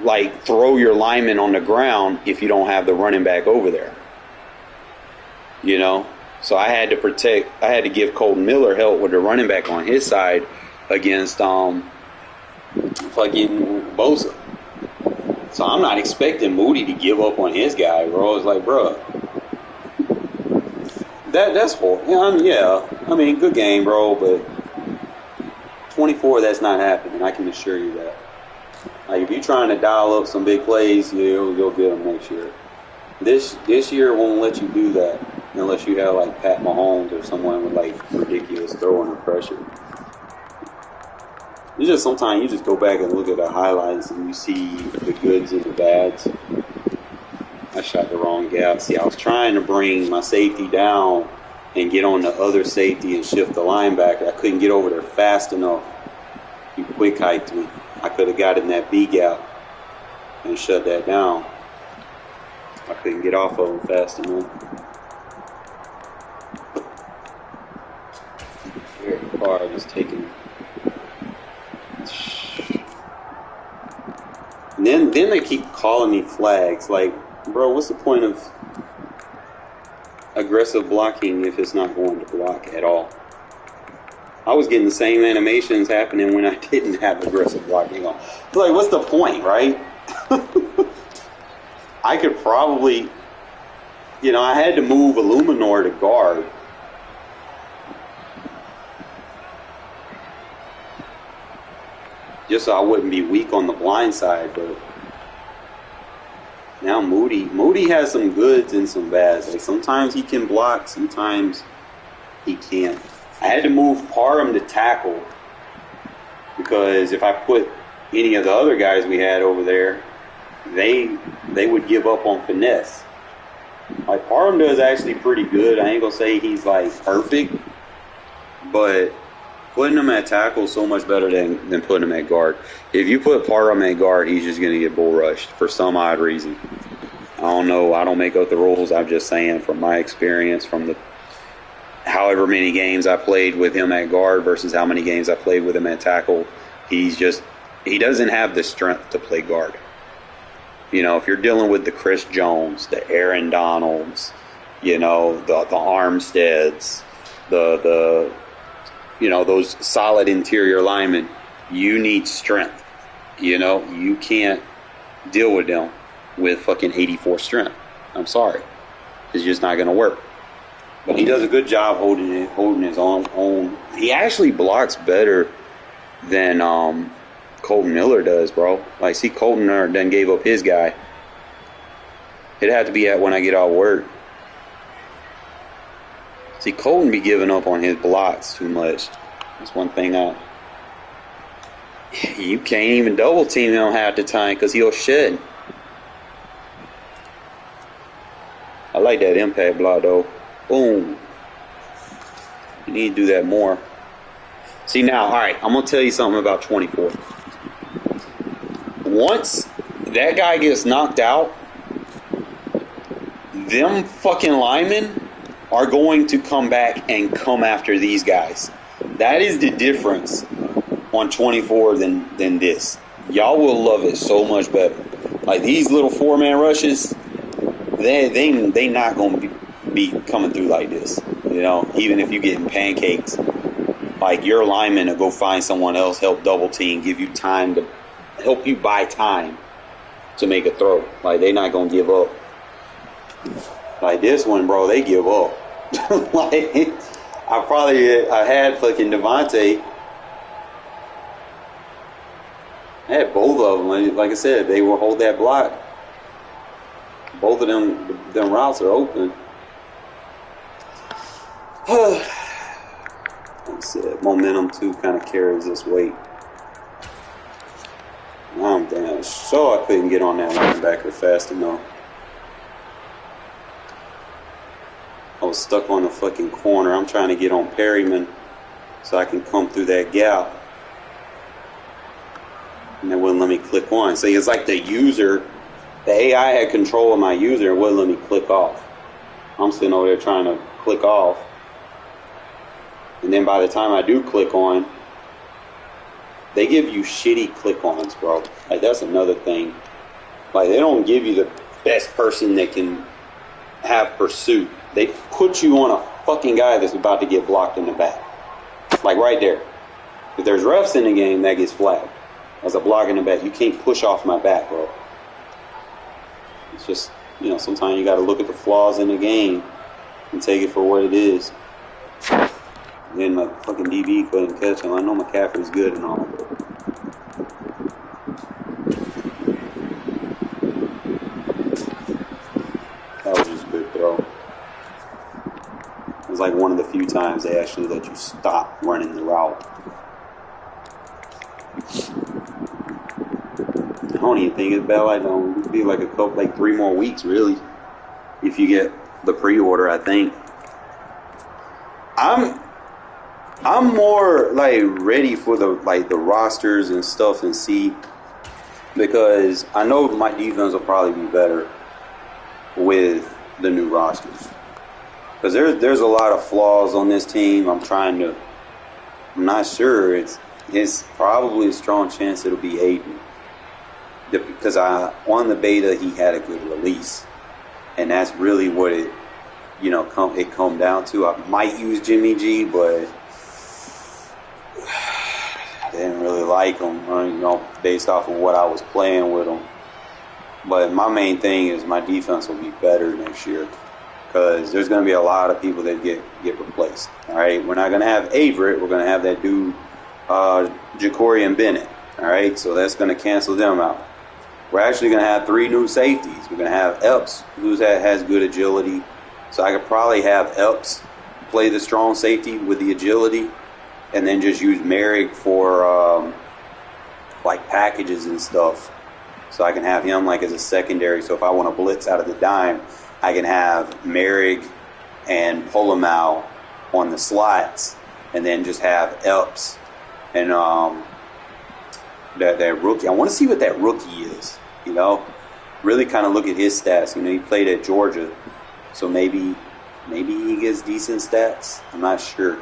like, throw your lineman on the ground if you don't have the running back over there. You know? So I had to give Colton Miller help with the running back on his side against fucking Bosa. So I'm not expecting Moody to give up on his guy, bro. It's like, bro, that's horrible. Yeah, I mean, good game, bro, but 24, that's not happening. I can assure you that. Like, if you're trying to dial up some big plays, you'll get them next year. This year won't let you do that unless you have, like, Pat Mahomes or someone with, like, ridiculous throwing or pressure. It's just sometimes you just go back and look at the highlights and you see the goods and the bads. I shot the wrong gap. See, I was trying to bring my safety down and get on the other safety and shift the linebacker. I couldn't get over there fast enough. He quick hiked me. I could have got in that B gap and shut that down. I couldn't get off of him fast enough. Eric Carr just taking. And then they keep calling me flags. Like, bro, what's the point of aggressive blocking if it's not going to block at all? I was getting the same animations happening when I didn't have aggressive blocking on. Like, what's the point, right? I could probably, I had to move Illuminor to guard. Just so I wouldn't be weak on the blind side, but now Moody has some goods and some bads. Like, sometimes he can block, sometimes he can't. I had to move Parham to tackle because if I put any of the other guys we had over there, they would give up on finesse. Like, Parham does actually pretty good. I ain't gonna say he's like perfect, but putting him at tackle is so much better than putting him at guard. If you put Parham at guard, he's just going to get bull rushed for some odd reason. I don't know. I don't make up the rules. I'm just saying from my experience, from the however many games I played with him at guard versus how many games I played with him at tackle, he doesn't have the strength to play guard. If you're dealing with the Chris Jones, the Aaron Donalds, you know, the Armsteads, the you know, those solid interior linemen. You need strength. You know, you can't deal with them with fucking 84 strength. I'm sorry. It's just not going to work. But he does a good job holding his own. He actually blocks better than Colton Miller does, bro. Like, see, Colton done gave up his guy. It'd have to be at when I get out of work. See, Colton be giving up on his blocks too much. That's one thing you can't even double team him half the time because he'll shed. I like that impact block, though. Boom. You need to do that more. See, now, all right, I'm going to tell you something about 24. Once that guy gets knocked out, them fucking linemen are going to come back and come after these guys. That is the difference on 24 than this. Y'all will love it so much better. Like, these little four-man rushes, they not going to be coming through like this. You know, even if you're getting pancakes, like, your lineman will go find someone else, help double team, give you time to help you buy time to make a throw. Like, they not going to give up. Like, this one, bro, they give up. Like, I had fucking Devontae. I had both of them. Like I said, they will hold that block. Both of them routes are open. Like I said, momentum too kind of carries this weight. I'm damn sure I couldn't get on that linebacker fast enough. I was stuck on the fucking corner. I'm trying to get on Perryman so I can come through that gap. And it wouldn't let me click on. So it's like the AI had control of my user and wouldn't let me click off. I'm sitting over there trying to click off. And then by the time I do click on, they give you shitty click-ons, bro. Like, that's another thing. Like, they don't give you the best person that can have pursuit. They put you on a fucking guy that's about to get blocked in the back. Like, right there. If there's refs in the game, that gets flagged. As a block in the back, you can't push off my back, bro. It's just, you know, sometimes you got to look at the flaws in the game and take it for what it is. And then my fucking DB couldn't catch him. I know McCaffrey's good and all, but that was just a good throw. It was like one of the few times they actually let you stop running the route. I don't even think it's bad. Like, it'll be like like 3 more weeks, really, if you get the pre-order. I think I'm more like ready for the rosters and stuff and see, because I know my defense will probably be better with the new rosters, because there's a lot of flaws on this team. I'm not sure. It's probably a strong chance it'll be Aiden. Because on the beta he had a good release, and that's really what it come down to. I might use Jimmy G, but I didn't really like him, based off of what I was playing with him. But my main thing is my defense will be better next year, because there's going to be a lot of people that get replaced. All right, we're not going to have Averett. We're going to have that dude Ja'Cory Bennett. All right, so that's going to cancel them out. We're actually going to have 3 new safeties. We're going to have Epps, who has good agility. So I could probably have Epps play the strong safety with the agility, and then just use Merrick for like packages and stuff. So I can have him like as a secondary. So if I want to blitz out of the dime, I can have Merrick and Polamalu on the slots, and then just have Epps and that rookie. I want to see what that rookie is, really kind of look at his stats. He played at Georgia, so maybe he gets decent stats. I'm not sure.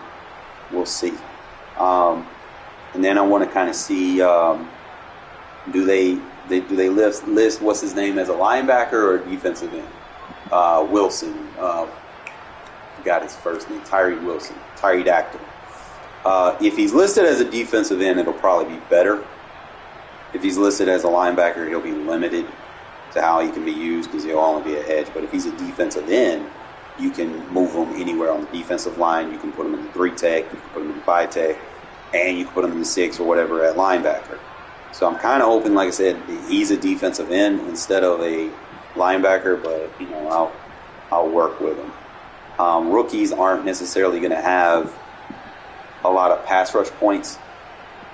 We'll see. And then I want to kind of see, do they list what's his name as a linebacker or a defensive end? Wilson. forgot his first name. Tyree Wilson. Tyree Dactyl. If he's listed as a defensive end, it'll probably be better. If he's listed as a linebacker, he'll be limited to how he can be used because he'll only be an edge. But if he's a defensive end, you can move him anywhere on the defensive line. You can put him in the 3-tech, you can put him in the 5-tech, and you can put him in the 6 or whatever at linebacker. So I'm kind of hoping, like I said, he's a defensive end instead of a linebacker, but, you know, I'll work with him. Rookies aren't necessarily going to have a lot of pass rush points,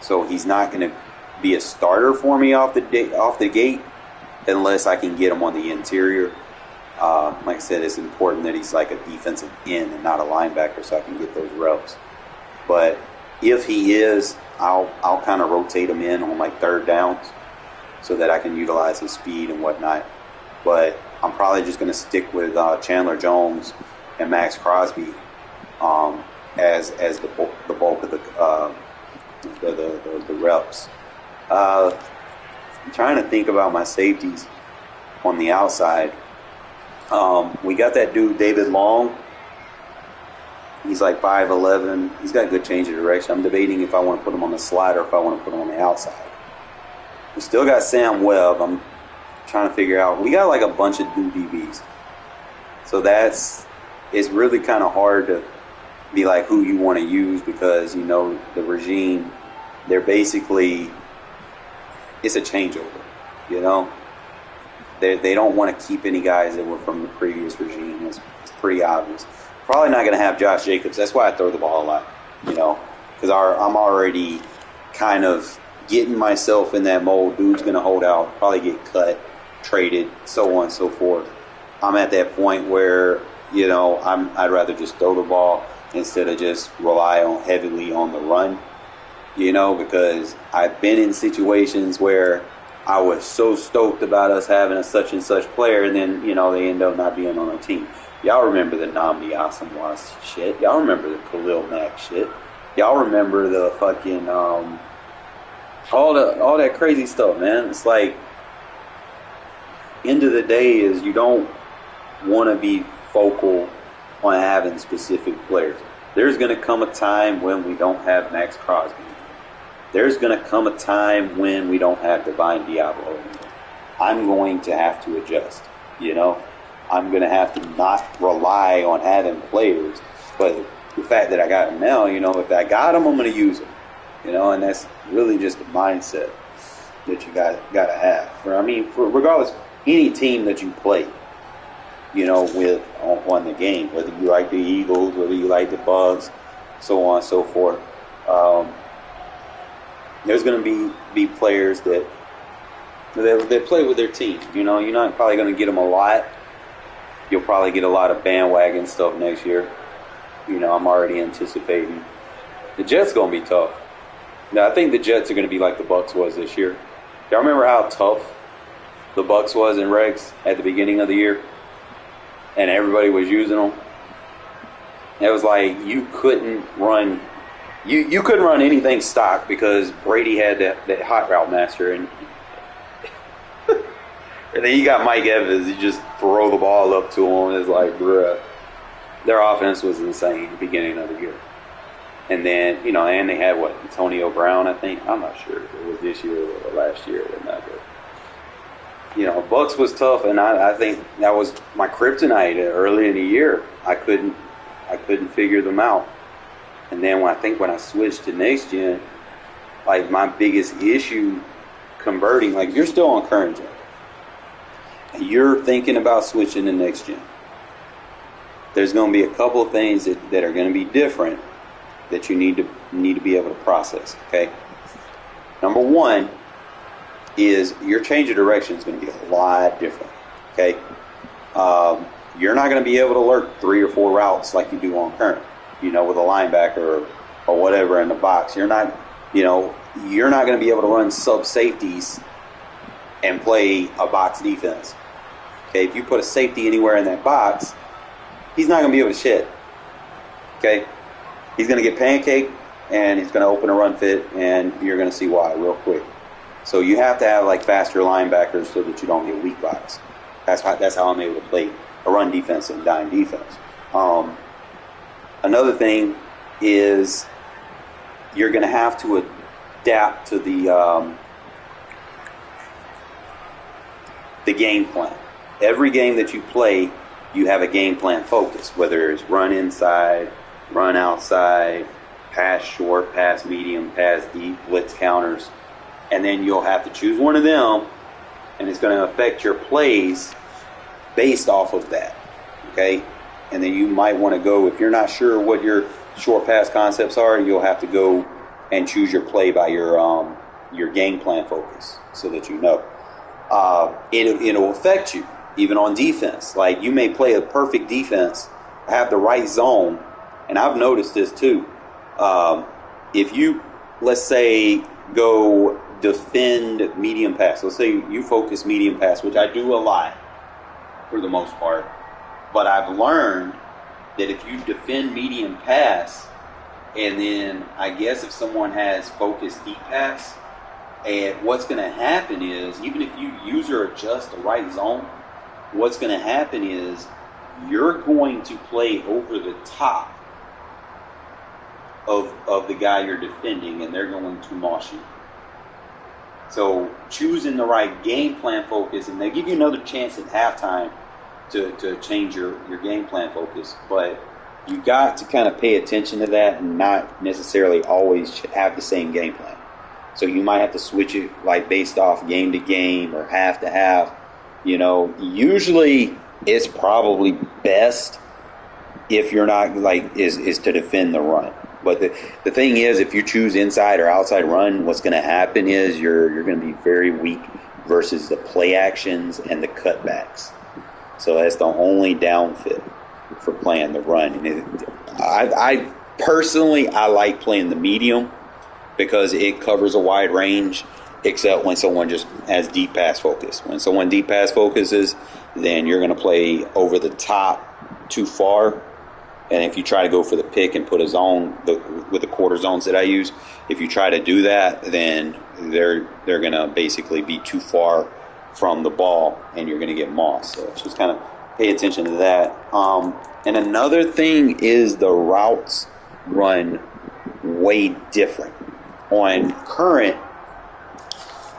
so he's not going to be a starter for me off the gate unless I can get him on the interior. Like I said, it's important that he's like a defensive end and not a linebacker so I can get those reps. But if he is, I'll kind of rotate him in on like third downs so that I can utilize his speed and whatnot. But I'm probably just going to stick with Chandler Jones and Max Crosby as the bulk of the reps. I'm trying to think about my safeties on the outside. We got that dude David Long. He's like 5'11". He's got good change of direction. I'm debating if I want to put him on the slide or if I want to put him on the outside. We still got Sam Webb. I'm trying to figure out. We got like a bunch of new DBs. So it's really kind of hard to be like who you want to use because, you know, the regime, they're basically, it's a changeover, you know. They don't want to keep any guys that were from the previous regime. It's pretty obvious. Probably not going to have Josh Jacobs. That's why I throw the ball a lot, you know, because I'm already kind of getting myself in that mold. Dude's going to hold out, probably get cut, traded, so on and so forth. I'm at that point where, you know, I'd rather just throw the ball instead of just rely heavily on the run, you know, because I've been in situations where I was so stoked about us having a such and such player, and then, you know, they end up not being on our team. Y'all remember the Nnamdi Asomugha shit. Y'all remember the Khalil Mack shit. Y'all remember the fucking all that crazy stuff, man. It's like, end of the day is you don't want to be focal on having specific players. There's going to come a time when we don't have Max Crosby. There's going to come a time when we don't have Divine Diablo anymore. I'm going to have to adjust, you know. I'm going to have to not rely on having players, but the fact that I got them now, you know, if I got them, I'm going to use them, you know, and that's really just the mindset that you got to have. Regardless, any team that you play, you know, with on the game, whether you like the Eagles, whether you like the Bucks, so on and so forth, there's going to be players that play with their team. You know, you're not probably going to get them a lot. You'll probably get a lot of bandwagon stuff next year. You know, I'm already anticipating. The Jets going to be tough. Now, I think the Jets are going to be like the Bucks was this year. Y'all remember how tough the Bucks was in regs at the beginning of the year? And everybody was using them. It was like you couldn't run. You couldn't run anything stock because Brady had that hot route master, and then you got Mike Evans. You just throw the ball up to him. It's like, bruh, their offense was insane at the beginning of the year. And then, you know, and they had Antonio Brown, I think. I'm not sure if it was this year or last year or not. But, you know, Bucks was tough, and I think that was my kryptonite early in the year. I couldn't figure them out. And then when I switched to next gen, like my biggest issue converting, like you're still on current gen, and you're thinking about switching to next gen, there's going to be a couple of things that are going to be different that you need to be able to process. Okay, number one is your change of direction is going to be a lot different. Okay, you're not going to be able to lurk 3 or 4 routes like you do on current. You know, with a linebacker or whatever in the box, you're not going to be able to run sub safeties and play a box defense. Okay, if you put a safety anywhere in that box, he's not going to be able to shed. Okay, he's going to get pancaked and he's going to open a run fit, and you're going to see why real quick. So you have to have like faster linebackers so that you don't get weak box. That's how I'm able to play a run defense and dime defense. Another thing is you're going to have to adapt to the game plan. Every game that you play, you have a game plan focus, whether it's run inside, run outside, pass short, pass medium, pass deep, blitz counters, and then you'll have to choose one of them, and it's going to affect your plays based off of that, okay? And then you might want to go, if you're not sure what your short pass concepts are, you'll have to go and choose your play by your game plan focus so that you know. It'll affect you, even on defense. Like, you may play a perfect defense, have the right zone, and I've noticed this too. If you, let's say, go defend medium pass, let's say you focus medium pass, which I do a lot for the most part, but I've learned that if you defend medium pass, and then I guess if someone has focused deep pass, and what's going to happen is, even if you use or adjust the right zone, what's going to happen is you're going to play over the top of the guy you're defending, and they're going to moss you. So choosing the right game plan focus, and they give you another chance at halftime to change your game plan focus, but you got to kind of pay attention to that and not necessarily always have the same game plan. So you might have to switch it like based off game to game or half to half. Usually it's probably best if you're not is to defend the run. But the thing is, if you choose inside or outside run, what's going to happen is you're going to be very weak versus the play actions and the cutbacks. So that's the only downfit for playing the run. I personally like playing the medium because it covers a wide range, except when someone just has deep pass focus. When someone deep pass focuses, then you're going to play over the top too far. And if you try to go for the pick and put a zone with the quarter zones that I use, if you try to do that, then they're going to basically be too far from the ball, and you're going to get mossed. So just kind of pay attention to that. And another thing is the routes run way different. On current,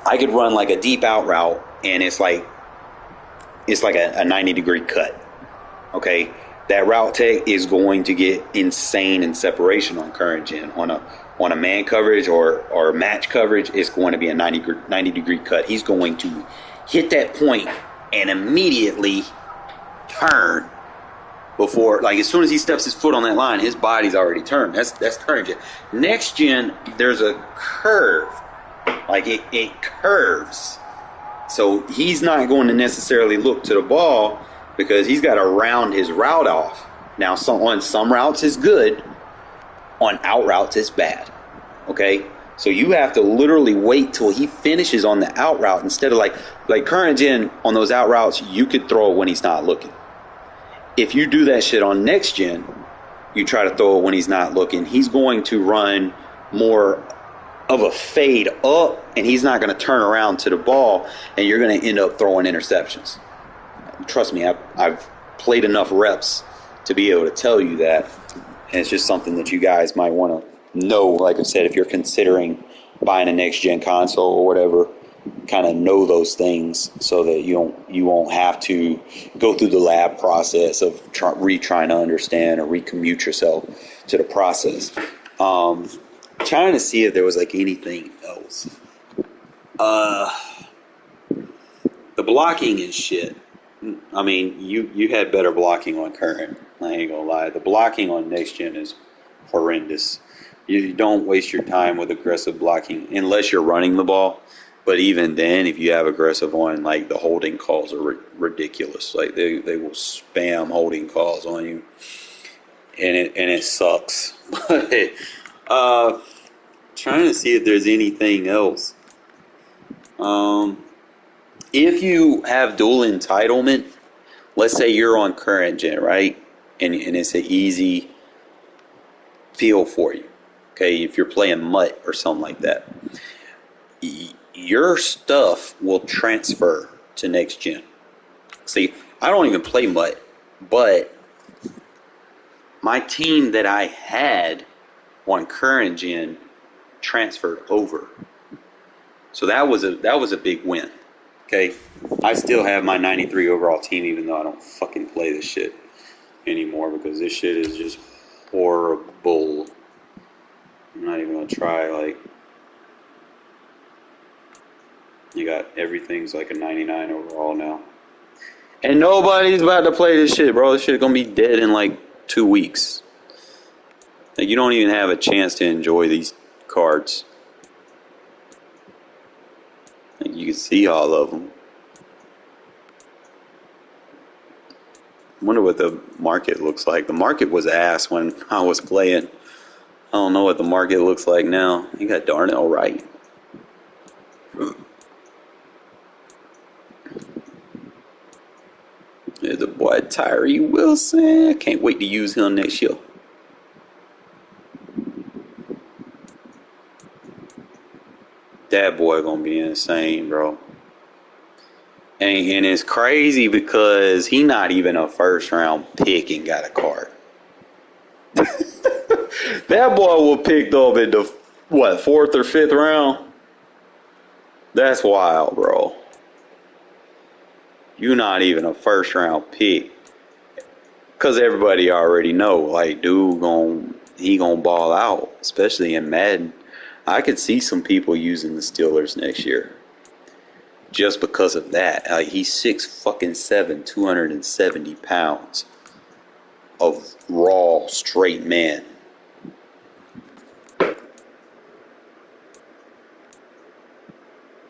I could run like a deep out route, and it's like a 90-degree cut. Okay, that route tech is going to get insane in separation on current gen. On a man coverage or match coverage, it's going to be a 90-degree cut. He's going to hit that point and immediately turn before, like, as soon as he steps his foot on that line, his body's already turned. That's current gen. Next gen, there's a curve. Like, it curves. So he's not going to necessarily look to the ball because he's got to round his route off. Now, on some routes it's good. On out routes it's bad. Okay? So you have to literally wait till he finishes on the out route instead of like current gen on those out routes, you could throw it when he's not looking. If you do that shit on next gen, you try to throw it when he's not looking, he's going to run more of a fade up, and he's not going to turn around to the ball, and you're going to end up throwing interceptions. Trust me, I've played enough reps to be able to tell you that, and it's just something that you guys might want to know. Like I said, if you're considering buying a next-gen console or whatever, kind of know those things so that you won't have to go through the lab process of trying to understand or recommute yourself to the process. Trying to see if there was like anything else. The blocking is shit. I mean, you had better blocking on current. I ain't gonna lie. The blocking on next gen is horrendous. You don't waste your time with aggressive blocking unless you're running the ball. But even then, if you have aggressive on, like, the holding calls are ridiculous. Like, they will spam holding calls on you, and it sucks. But trying to see if there's anything else. If you have dual entitlement, let's say you're on current gen, right? And it's an easy feel for you. Okay, if you're playing Mutt or something like that, your stuff will transfer to next gen. See, I don't even play Mutt, but my team that I had on current gen transferred over. So that was a big win. Okay, I still have my 93 overall team, even though I don't fucking play this shit anymore because this shit is just horrible. I'm not even gonna try. Like, you got everything's like a 99 overall now, and nobody's about to play this shit, bro. This shit gonna be dead in like 2 weeks. Like, you don't even have a chance to enjoy these cards. Like, you can see all of them. I wonder what the market looks like. The market was ass when I was playing. I don't know what the market looks like now. You got Darnell Wright. There's the boy Tyree Wilson. Can't wait to use him next year. That boy gonna be insane, bro. And it's crazy because he not even a first round pick and got a card. That boy was picked up in the, what, 4th or 5th round? That's wild, bro. You're not even a first round pick. Because everybody already know, like, dude, he gonna ball out, especially in Madden. I could see some people using the Steelers next year. Just because of that. He's 6'7", 270 pounds of raw, straight man.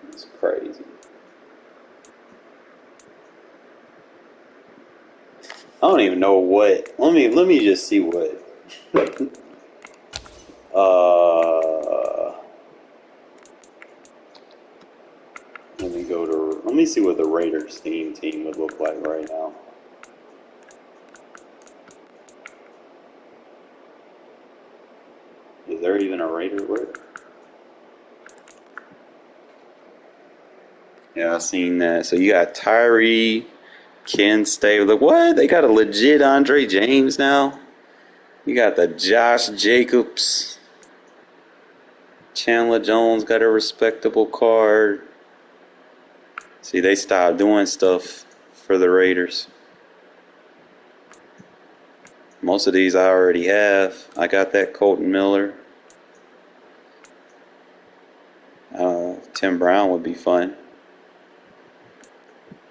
It's crazy. I don't even know what. Let me just see what. Let me see what the Raiders team would look like right now. Is there even a Raider? Where? Yeah, I've seen that. So you got Tyree, Ken Stabler. What? They got a legit Andre James now? You got the Josh Jacobs. Chandler Jones got a respectable card. See, they stopped doing stuff for the Raiders. Most of these I already have. I got that Colton Miller. Tim Brown would be fun.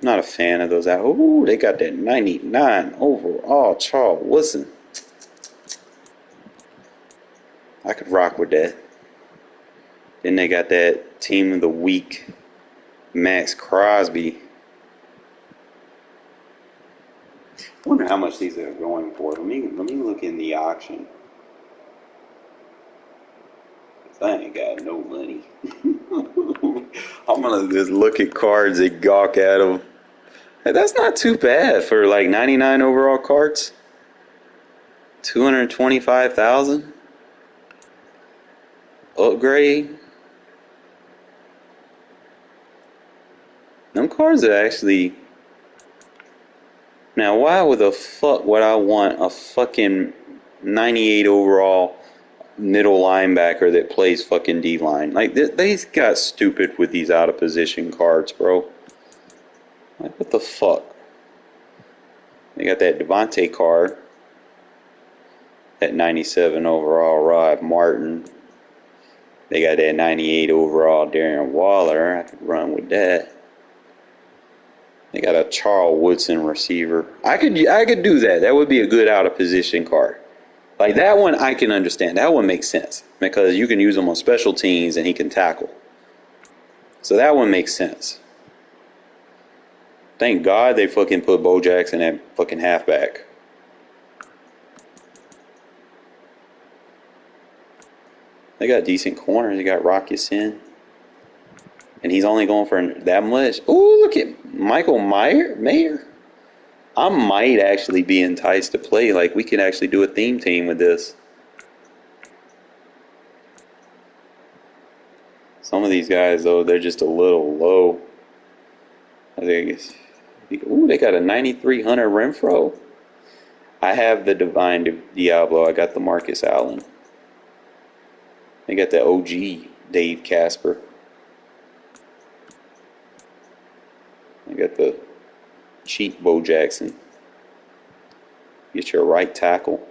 Not a fan of those. Ooh, they got that 99 overall Charles Woodson. I could rock with that. Then they got that Team of the Week Max Crosby. I wonder how much these are going for. Let me look in the auction. I ain't got no money. I'm gonna just look at cards and gawk at them. Hey, that's not too bad for like 99 overall cards. 225,000. Upgrade. Them cards are actually. Now, why would the fuck would I want a fucking 98 overall middle linebacker that plays fucking D-line? Like, they got stupid with these out of position cards, bro. Like, what the fuck? They got that Devontae card. That 97 overall Rod Martin. They got that 98 overall Darren Waller. I could run with that. They got a Charles Woodson receiver. I could do that. That would be a good out of position card. Like, that one I can understand. That one makes sense because you can use him on special teams and he can tackle. So that one makes sense. Thank God they fucking put Bo Jackson at fucking halfback. They got decent corners. They got Rocky Sin. And he's only going for that much. Ooh, look at Michael Mayer. I might actually be enticed to play. Like, we could actually do a theme team with this. Some of these guys, though, they're just a little low. I think ooh, they got a 93 Hunter Renfro. I have the Divine Diablo. I got the Marcus Allen. I got the OG Dave Casper. I got the cheap Bo Jackson. Get your right tackle,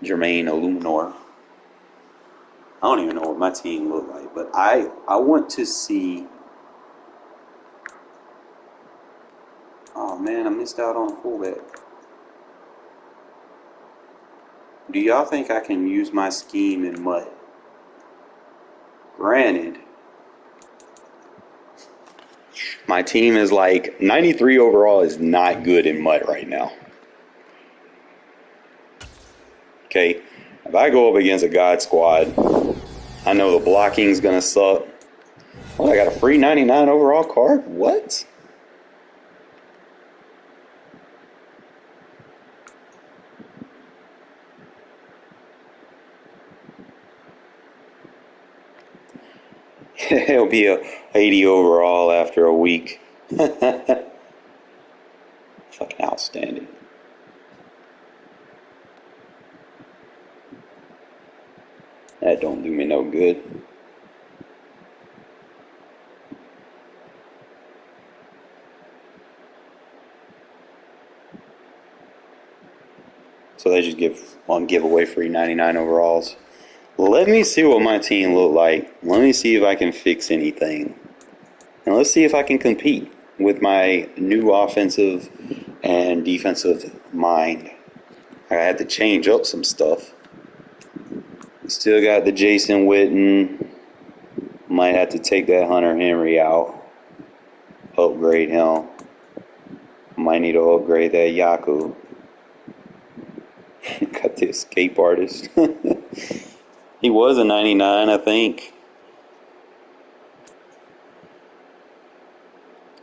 Jermaine Illuminor. I don't even know what my team look like, but I want to see. Oh man, I missed out on a fullback. Do y'all think I can use my scheme in mud? Granted, my team is like 93 overall is not good in mud right now. Okay, if I go up against a God squad, I know the blocking's gonna suck. Oh, I got a free 99 overall card? What? It'll be a 80 overall after a week. Fucking outstanding. That don't do me no good. So they just give on giveaway free 99 overalls. Let me see what my team look like. Let me see if I can fix anything. And let's see if I can compete with my new offensive and defensive mind. I had to change up some stuff. Still got the Jason Witten. Might have to take that Hunter Henry out. Upgrade him. Might need to upgrade that Yaku. Got the escape artist. He was a 99, I think.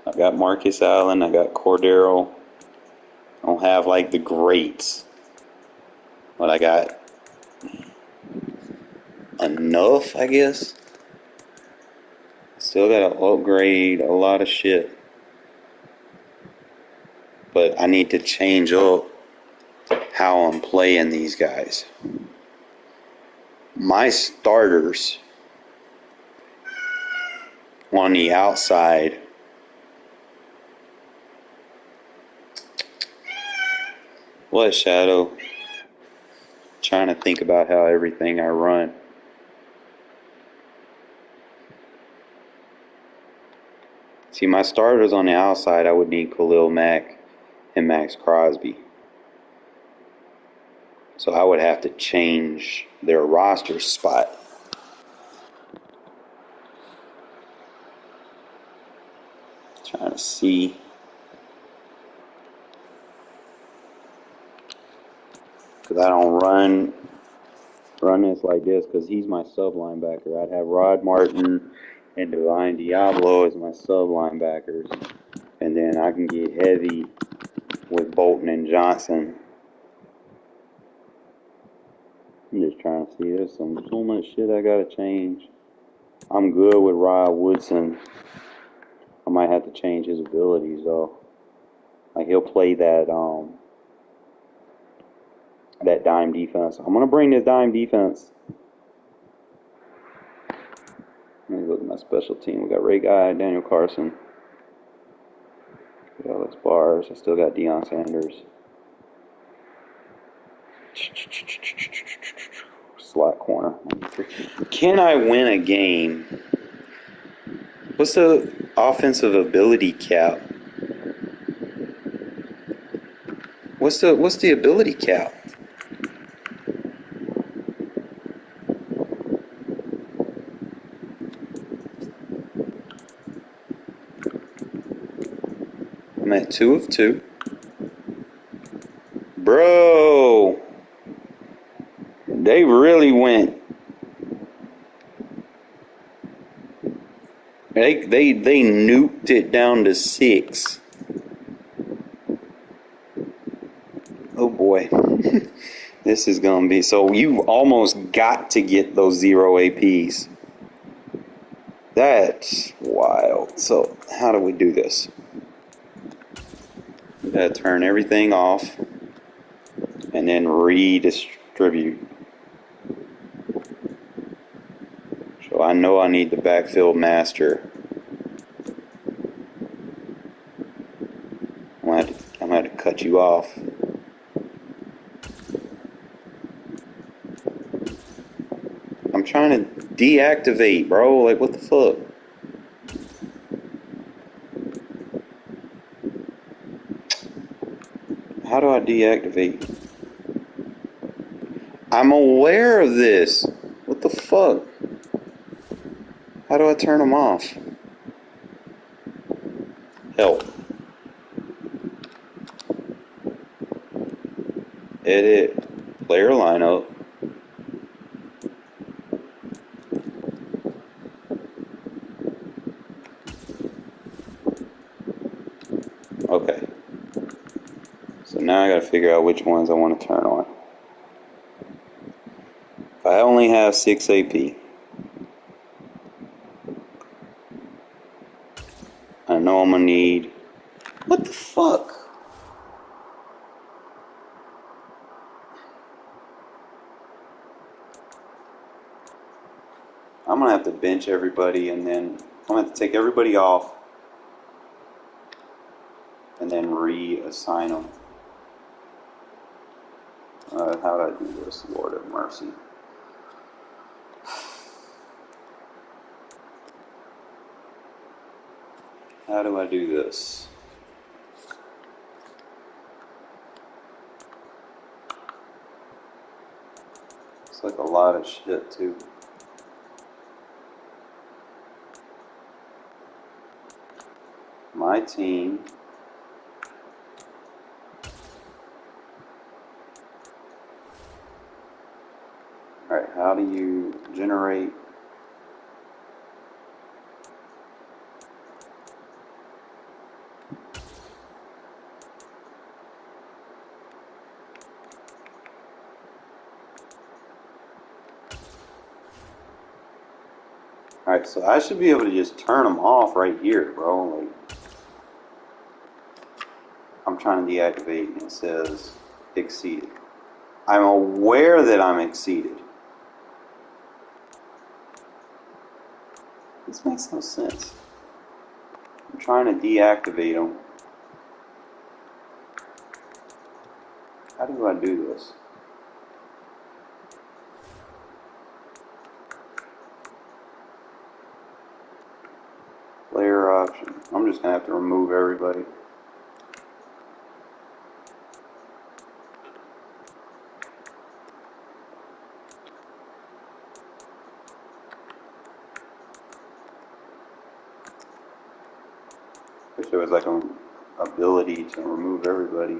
I got Marcus Allen. I got Cordero. I don't have like the greats, but I got enough, I guess. Still got to upgrade a lot of shit. But I need to change up how I'm playing these guys. My starters on the outside. What, Shadow? Trying to think about how everything I run. See, my starters on the outside, I would need Khalil Mack and Max Crosby. So I would have to change their roster spot. Trying to see. Because I don't run this like this because he's my sub linebacker. I'd have Rod Martin and Divine Diablo as my sub linebackers. And then I can get heavy with Bolton and Johnson. I'm just trying to see. There's so much shit I gotta change. I'm good with Rod Woodson. I might have to change his abilities though. Like he'll play that dime defense. I'm gonna bring this dime defense. Let me look at my special team. We got Ray Guy, Daniel Carson. We got Alex Bars. I still got Deion Sanders. Slot corner. Can I win a game? What's the offensive ability cap? What's the ability cap? I'm at 2 of 2. Bro, they really went. They nuked it down to 6. Oh boy. This is going to be... So you almost got to get those 0 APs. That's wild. So how do we do this? We got to turn everything off. and then redistribute. So I know I need the backfield master. I'm gonna have to cut you off. I'm trying to deactivate, bro. Like, what the fuck? How do I deactivate? I'm aware of this. What the fuck? How do I turn them off? Help. Edit. Player lineup. Okay. So now I gotta figure out which ones I want to turn on. If I only have 6 AP, I know I'm gonna need... What the fuck? I'm gonna have to bench everybody, and then I'm gonna have to take everybody off and then reassign them. How do I do this? Lord have mercy. How do I do this? It's like a lot of shit, too. My team. Alright, how do you generate? Alright, so I should be able to just turn them off right here, bro. Like, I'm trying to deactivate and it says exceeded. I'm aware that I'm exceeded. This makes no sense. I'm trying to deactivate them. How do I do this? Player option. I'm just going to have to remove everybody. Wish there was like an ability to remove everybody.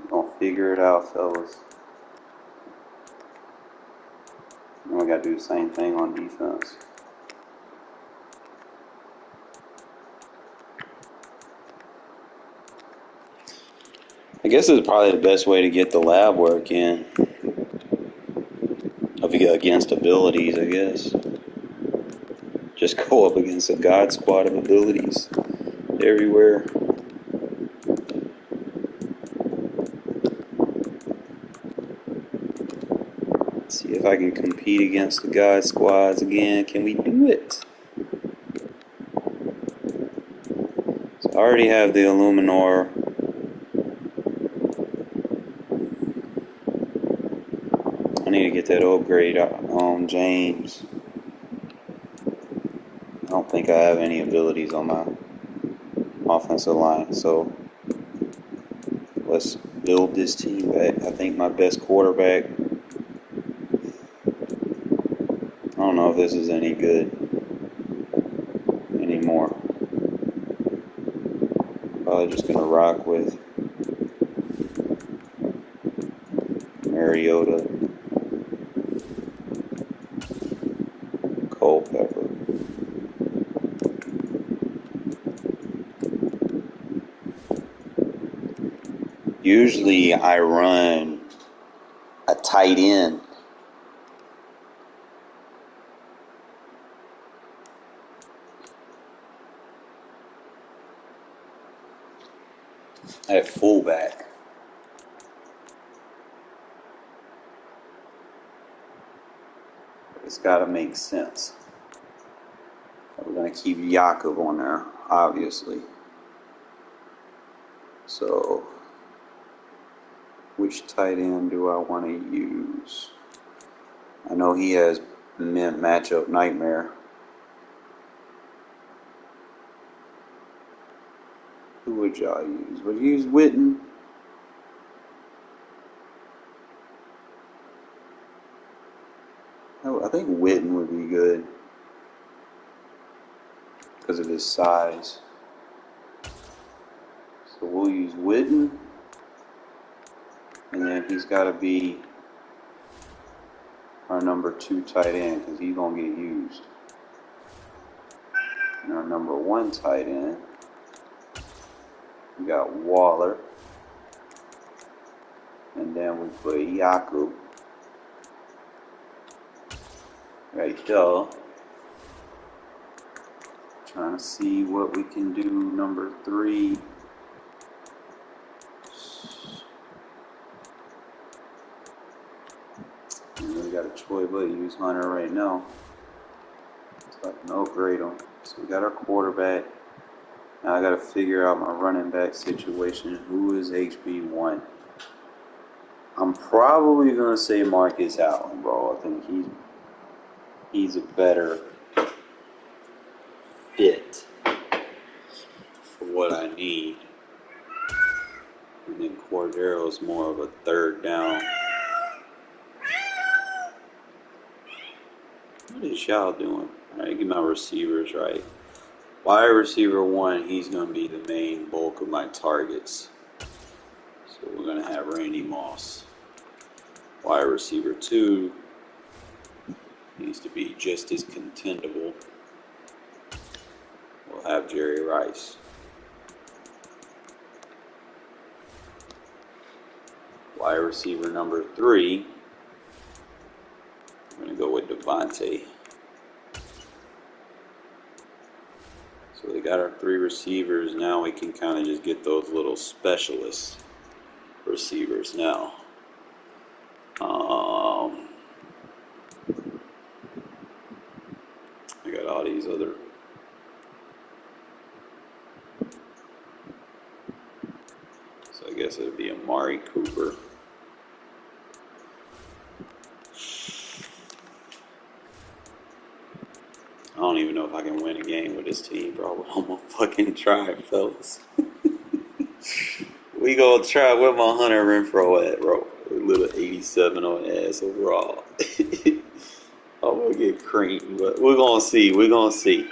We're gonna figure it out, fellas. And we gotta do the same thing on defense. I guess it's probably the best way to get the lab work in. Against abilities, I guess. Just go up against a god squad of abilities everywhere. See if I can compete against the god squads again. Can we do it? So I already have the Illuminor. I need to get that upgrade on James. I don't think I have any abilities on my offensive line, so let's build this team back. I think my best quarterback, I don't know if this is any good anymore. Probably just gonna rock with Mariota, Culpepper. Usually I run a tight end. At fullback. It's got to make sense. We're going to keep Jakob on there, obviously. So, which tight end do I want to use? I know he has matchup nightmare. Who would y'all use? Would you use Witten? I think Witten would be good because of his size. So we'll use Witten, and then he's got to be our number 2 tight end because he's going to get used. And our number 1 tight end, we got Waller, and then we put Jakob right there. Trying to see what we can do. Number 3. And we got a choice, but use Hunter right now. So I can upgrade him. So we got our quarterback. Now I got to figure out my running back situation. Who is HB1? I'm probably gonna say Marcus Allen, bro. I think he's a better fit for what I need. And then Cordero's more of a third down. What is y'all doing? Alright, get my receivers right. Wide receiver 1, he's going to be the main bulk of my targets. So we're going to have Randy Moss. Wide receiver 2 needs to be just as contendable. We'll have Jerry Rice. Wide receiver number 3, I'm going to go with Devontae. So we got our 3 receivers. Now we can kind of just get those little specialist receivers now. I got all these other. So I guess it would be Amari Cooper. I don't even know if I can win a game with this team, bro. I'm gonna fucking try, fellas. We gonna try. Where my Hunter Renfro at, bro? A little 87 on ass overall. I'm gonna get creamed, but we're gonna see. We're gonna see.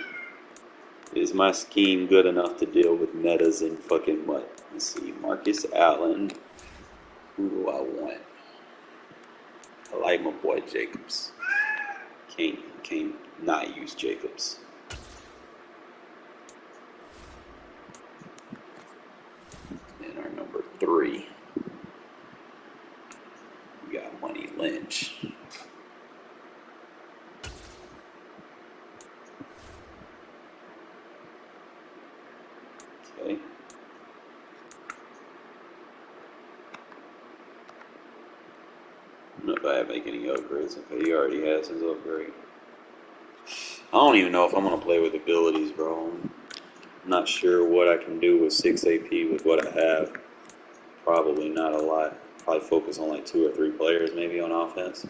Is my scheme good enough to deal with metas and fucking what? Let's see. Marcus Allen. Who do I want? I like my boy Jacobs. Can't not use Jacobs. And our number 3. We got Money Lynch. Okay. I don't know if I have to make any upgrades. Okay, he already has his upgrade. I don't even know if I'm going to play with abilities, bro. I'm not sure what I can do with 6 AP with what I have. Probably not a lot. Probably focus on like 2 or 3 players maybe on offense.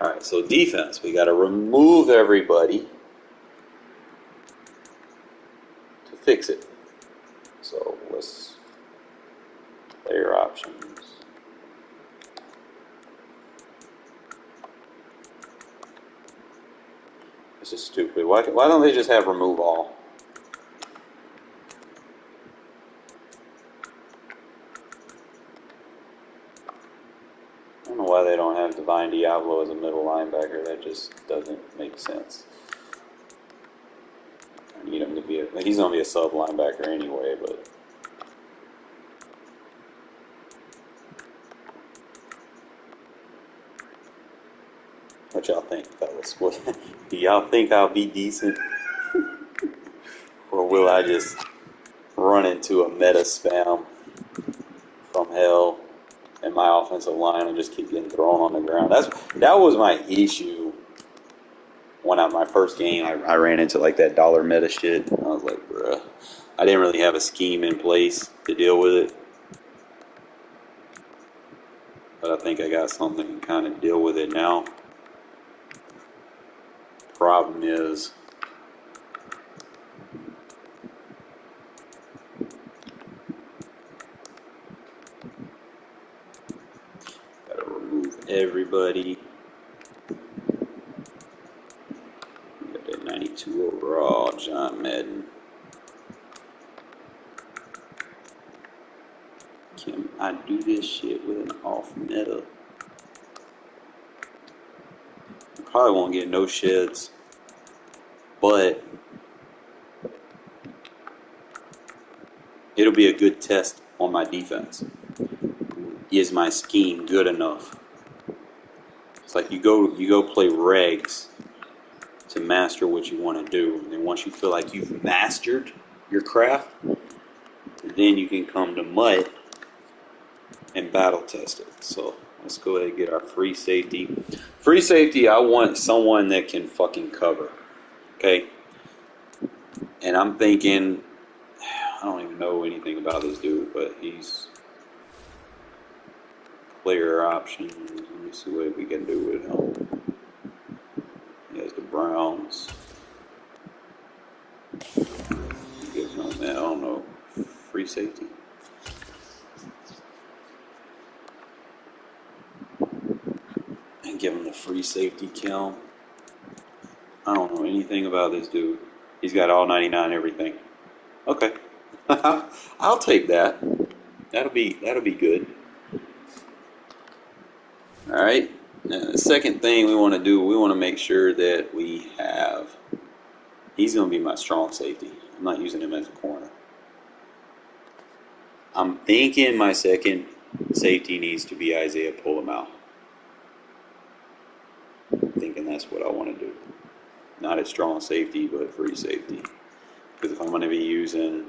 Alright, so defense. We got to remove everybody to fix it. So let's player options. This is stupid. Why don't they just have remove all? I don't know why they don't have Divine Diablo as a middle linebacker. That just doesn't make sense. I need him to be he's going to be a sub linebacker anyway, but What y'all think, fellas? What, do y'all think I'll be decent? Or will I just run into a meta spam from hell and my offensive line and just keep getting thrown on the ground? That was my issue when my first game I ran into like that dollar meta shit. I was like, bruh, I didn't really have a scheme in place to deal with it. But I think I got something to kind of deal with it now. Problem is, gotta remove everybody. Got that 92 overall, John Madden. Can I do this shit with an off meta? I probably won't get no sheds, but it'll be a good test on my defense. Is my scheme good enough? It's like you go play regs to master what you want to do, and then once you feel like you've mastered your craft, then you can come to mud and battle test it. So let's go ahead and get our free safety. Free safety, I want someone that can fucking cover. Okay? And I'm thinking, I don't even know anything about this dude, but he's player options. Let me see what we can do with him. He has the Browns. Give him that, I don't know, free safety. And give him the free safety kill. I don't know anything about this dude. He's got all 99 everything. Okay. I'll take that. That'll be good. All right. Now, the second thing we want to do, we want to make sure that we have. He's going to be my strong safety. I'm not using him as a corner. I'm thinking my second safety needs to be Isaiah Pull him out. I'm thinking that's what I want to do. Not at strong safety, but free safety. Because if I'm going to be using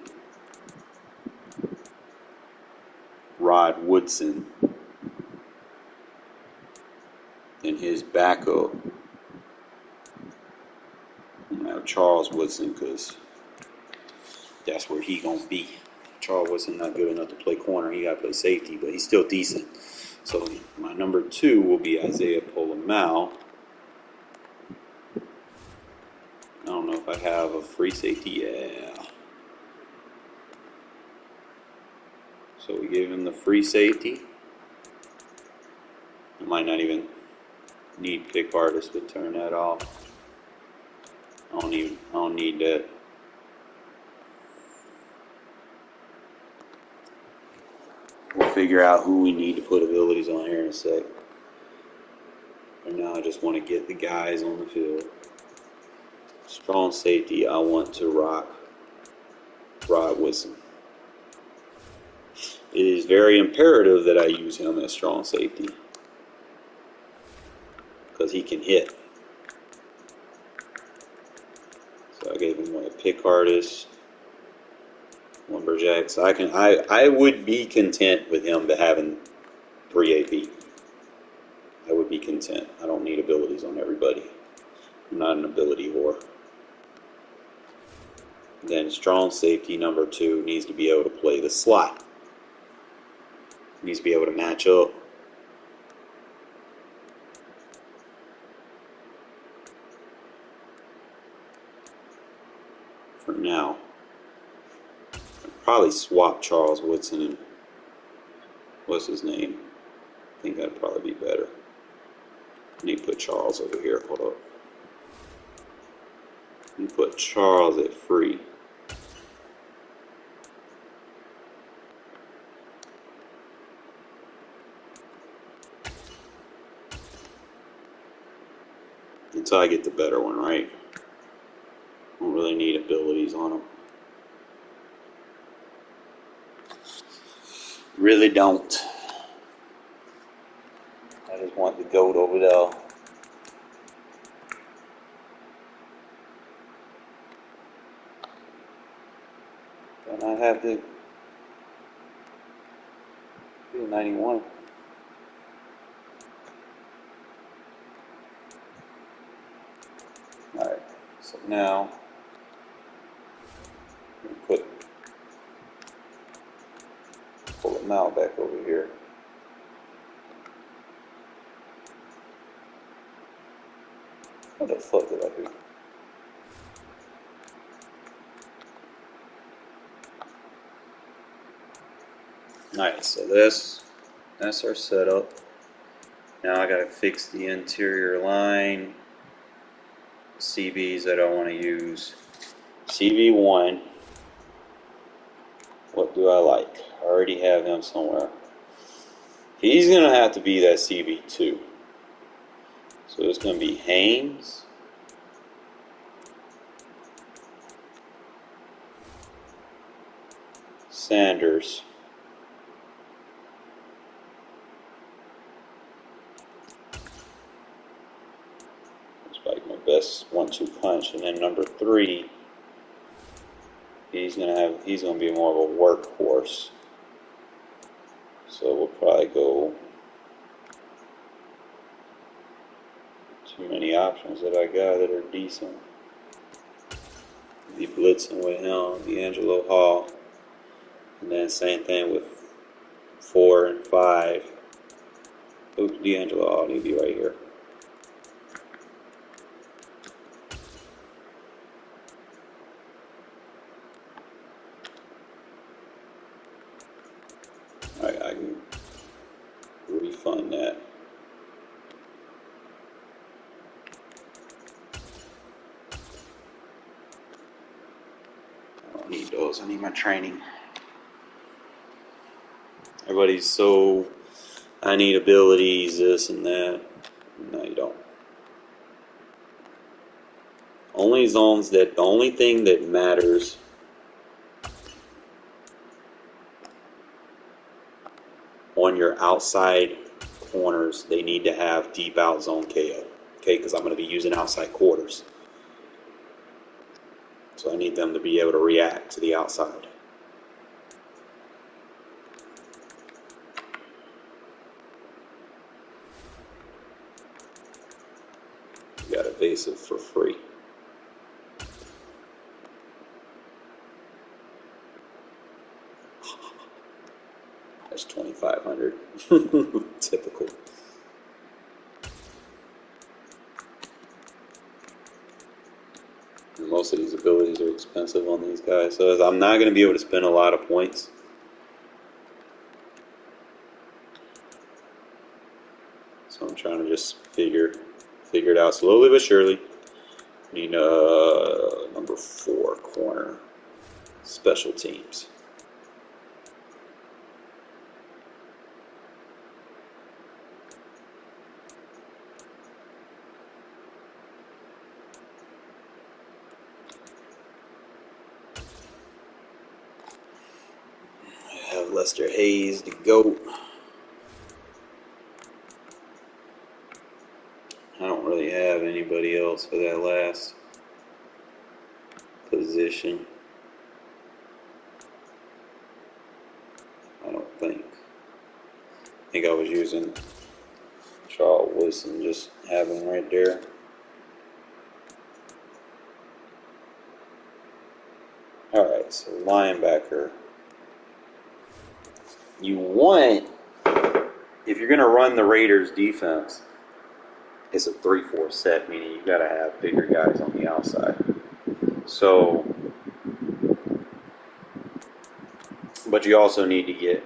Rod Woodson in his backup, I'm going to have Charles Woodson because that's where he going to be. Charles Woodson not good enough to play corner. He got to play safety, but he's still decent. So my number 2 will be Isaiah Polamau. I don't know if I have a free safety. Yeah. So we gave him the free safety. I might not even need pick artist to turn that off. I don't need that. We'll figure out who we need to put abilities on here in a sec. For now, I just want to get the guys on the field. Strong safety, I want to rock Rod Woodson. It is very imperative that I use him as strong safety because he can hit. So I gave him a pick artist, lumberjack. So I would be content with him having 3 AP. I would be content. I don't need abilities on everybody. I'm not an ability whore. Then strong safety number 2 needs to be able to play the slot. Needs to be able to match up. For now, I'd probably swap Charles Woodson and what's his name? I think that'd probably be better. I need to put Charles over here. Hold up. Let me put Charles at free. Until I get the better one, right? I don't really need abilities on him. Really don't. I just want the GOAT over there. not have to be a 91. Alright, so now we pull the mount back over here. What the fuck did I do? Alright, so that's our setup. Now I gotta fix the interior line. CBs that I want to use. CB1. What do I like? I already have him somewhere. He's gonna have to be that CB2. So it's gonna be Haynes. Sanders. It's like my best 1-2 punch. And then number 3, he's gonna be more of a workhorse. So we'll probably go too many options that I got that are decent. Be blitzing with him, D'Angelo Hall. And then same thing with 4 and 5. Oops, D'Angelo Hall need to be right here. I can refund that. I don't need those. I need my training. Everybody's so, I need abilities, this and that. No, you don't. Only zones that, the only thing that matters on your outside corners, they need to have deep out zone KO. Okay, because I'm going to be using outside quarters. So I need them to be able to react to the outside. You got evasive for free. That's 2,500. Typical. And most of these abilities are expensive on these guys, so I'm not going to be able to spend a lot of points. So I'm trying to just figure it out slowly but surely. Need number 4 corner, special teams. I have Lester Hayes, the GOAT. I don't really have anybody else for that last position. I don't think. I think I was using Charles Woodson, just having him right there. Alright, so linebacker. You want, if you're going to run the Raiders defense, it's a 3-4 set, meaning you got to have bigger guys on the outside. So, but you also need to get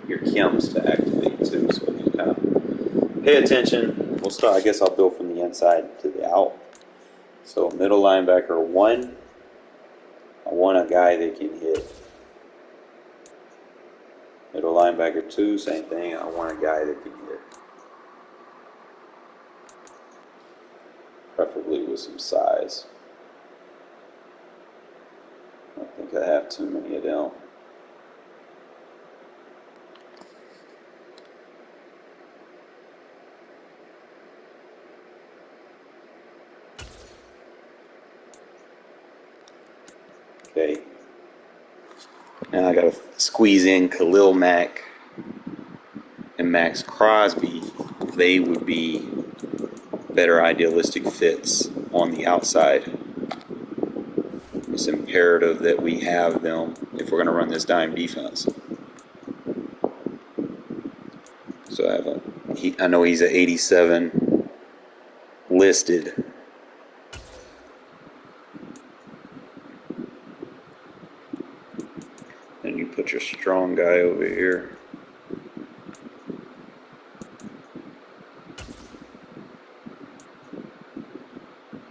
your chems to activate too, so you kind of pay attention. We'll start, I guess I'll build from the inside to the out. So middle linebacker 1, I want a guy that can hit. Middle linebacker 2, same thing, I want a guy that can hit. Preferably with some size. I don't think I have too many of them. Okay. Now I got to squeeze in Khalil Mack and Max Crosby. They would be better idealistic fits on the outside. It's imperative that we have them if we're going to run this dime defense. So I know he's at 87 listed. And you put your strong guy over here.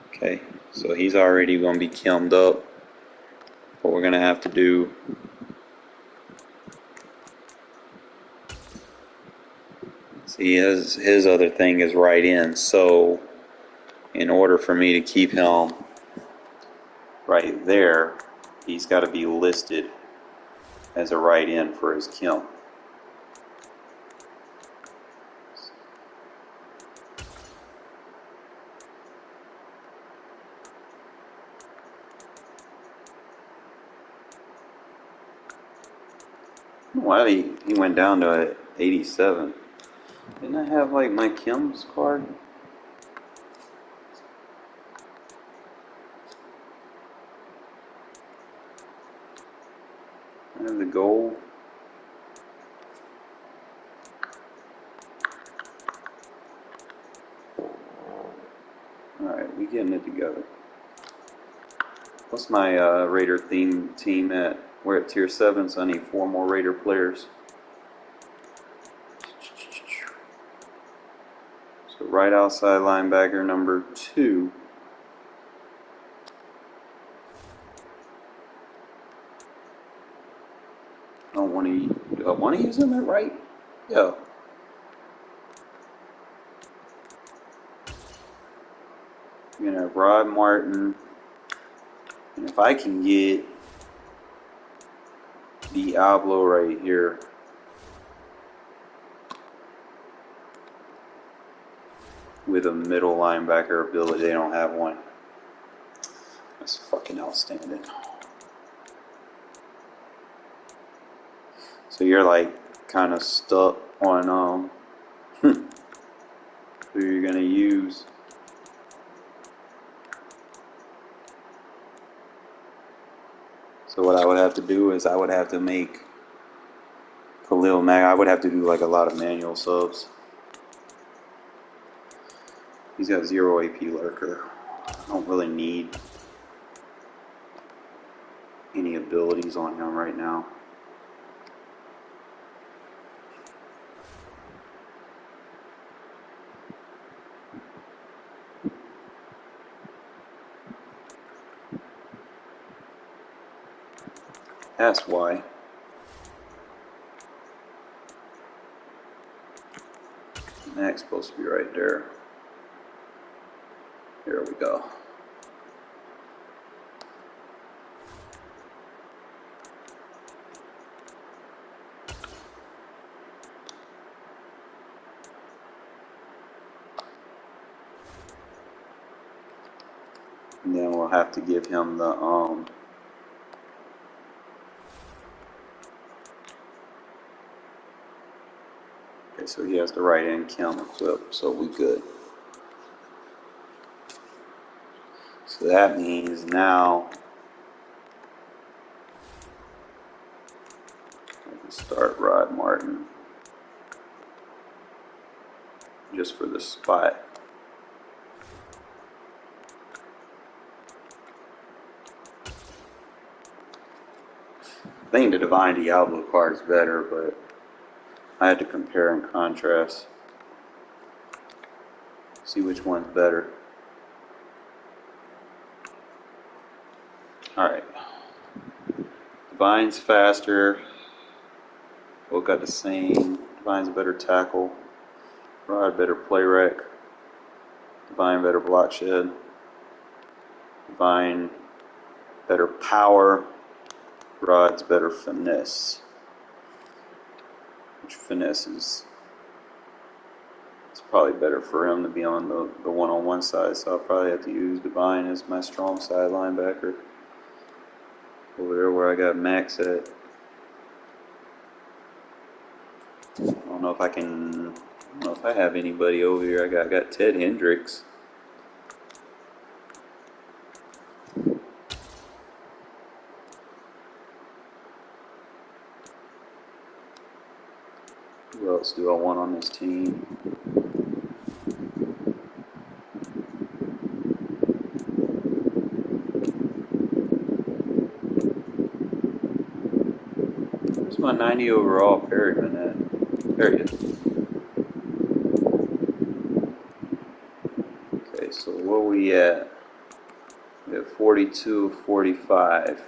Okay, so he's already going to be kilmed up. What we're going to have to do, see, his other thing is right in. So in order for me to keep him right there, he's got to be listed as a right in for his kiln. Why he went down to 87? Didn't I have like my Kim's card? I have the gold. Alright, we getting it together. What's my Raider team at? We're at tier 7, so I need 4 more Raider players. So right outside linebacker number 2. I don't want to. Do I want to use him at right? Yeah. We're gonna have Rod Martin, and if I can get Diablo right here. With a middle linebacker ability, they don't have one. That's fucking outstanding. So you're like kind of stuck on who you're gonna use. So what I would have to do is I would have to make Khalil Mack. I would have to do like a lot of manual subs. He's got 0 AP lurker. I don't really need any abilities on him right now. That's why. Max supposed to be right there. Here we go. And then we'll have to give him the okay, so he has the right end cam equipped, so we good. So that means now I can start Rod Martin just for the spot. I think the Divine Diablo card is better, but I had to compare and contrast. See which one's better. Alright. Divine's faster. Both got the same. Divine's a better tackle. Rod better play rec. Divine better block shed. Divine better power. Rod's better finesse. Which finesse is, it's probably better for him to be on the one-on-one side, so I'll probably have to use Divine as my strong side linebacker. Over there where I got Max at. I don't know if I can. I don't know if I have anybody over here. I got Ted Hendricks. Who else do I want on this team? Where's my 90 overall Perryman at? There he is. Okay, so where we at? We have 42 of 45.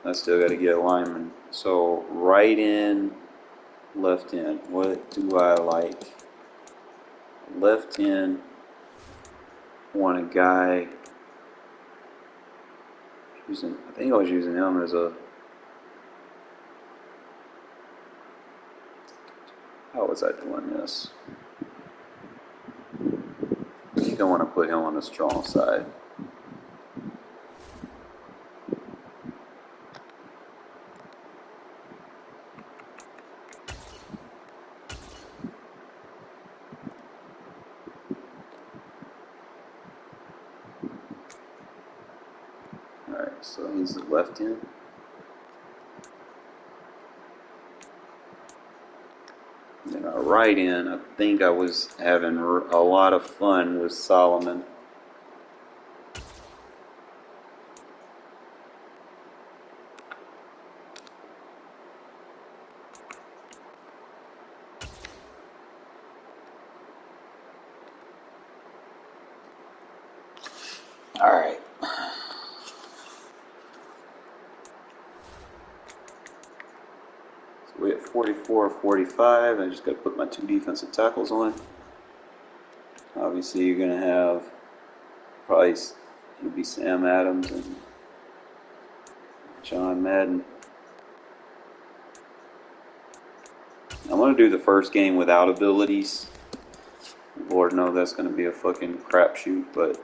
I still got to get a lineman. So right in, left in. What do I like? Left in. Want a guy. I think I was using him as a. How was I doing this? I think I want to put him on the strong side. Alright, so he's the left end. And our right end, I think I was having a lot of fun with Solomon. Alright. So we're at 44, 45. I just got to put my 2 defensive tackles on. Obviously, you're going to have probably it'll be Sam Adams and John Madden. I'm going to do the first game without abilities. Lord knows that's going to be a fucking crapshoot, but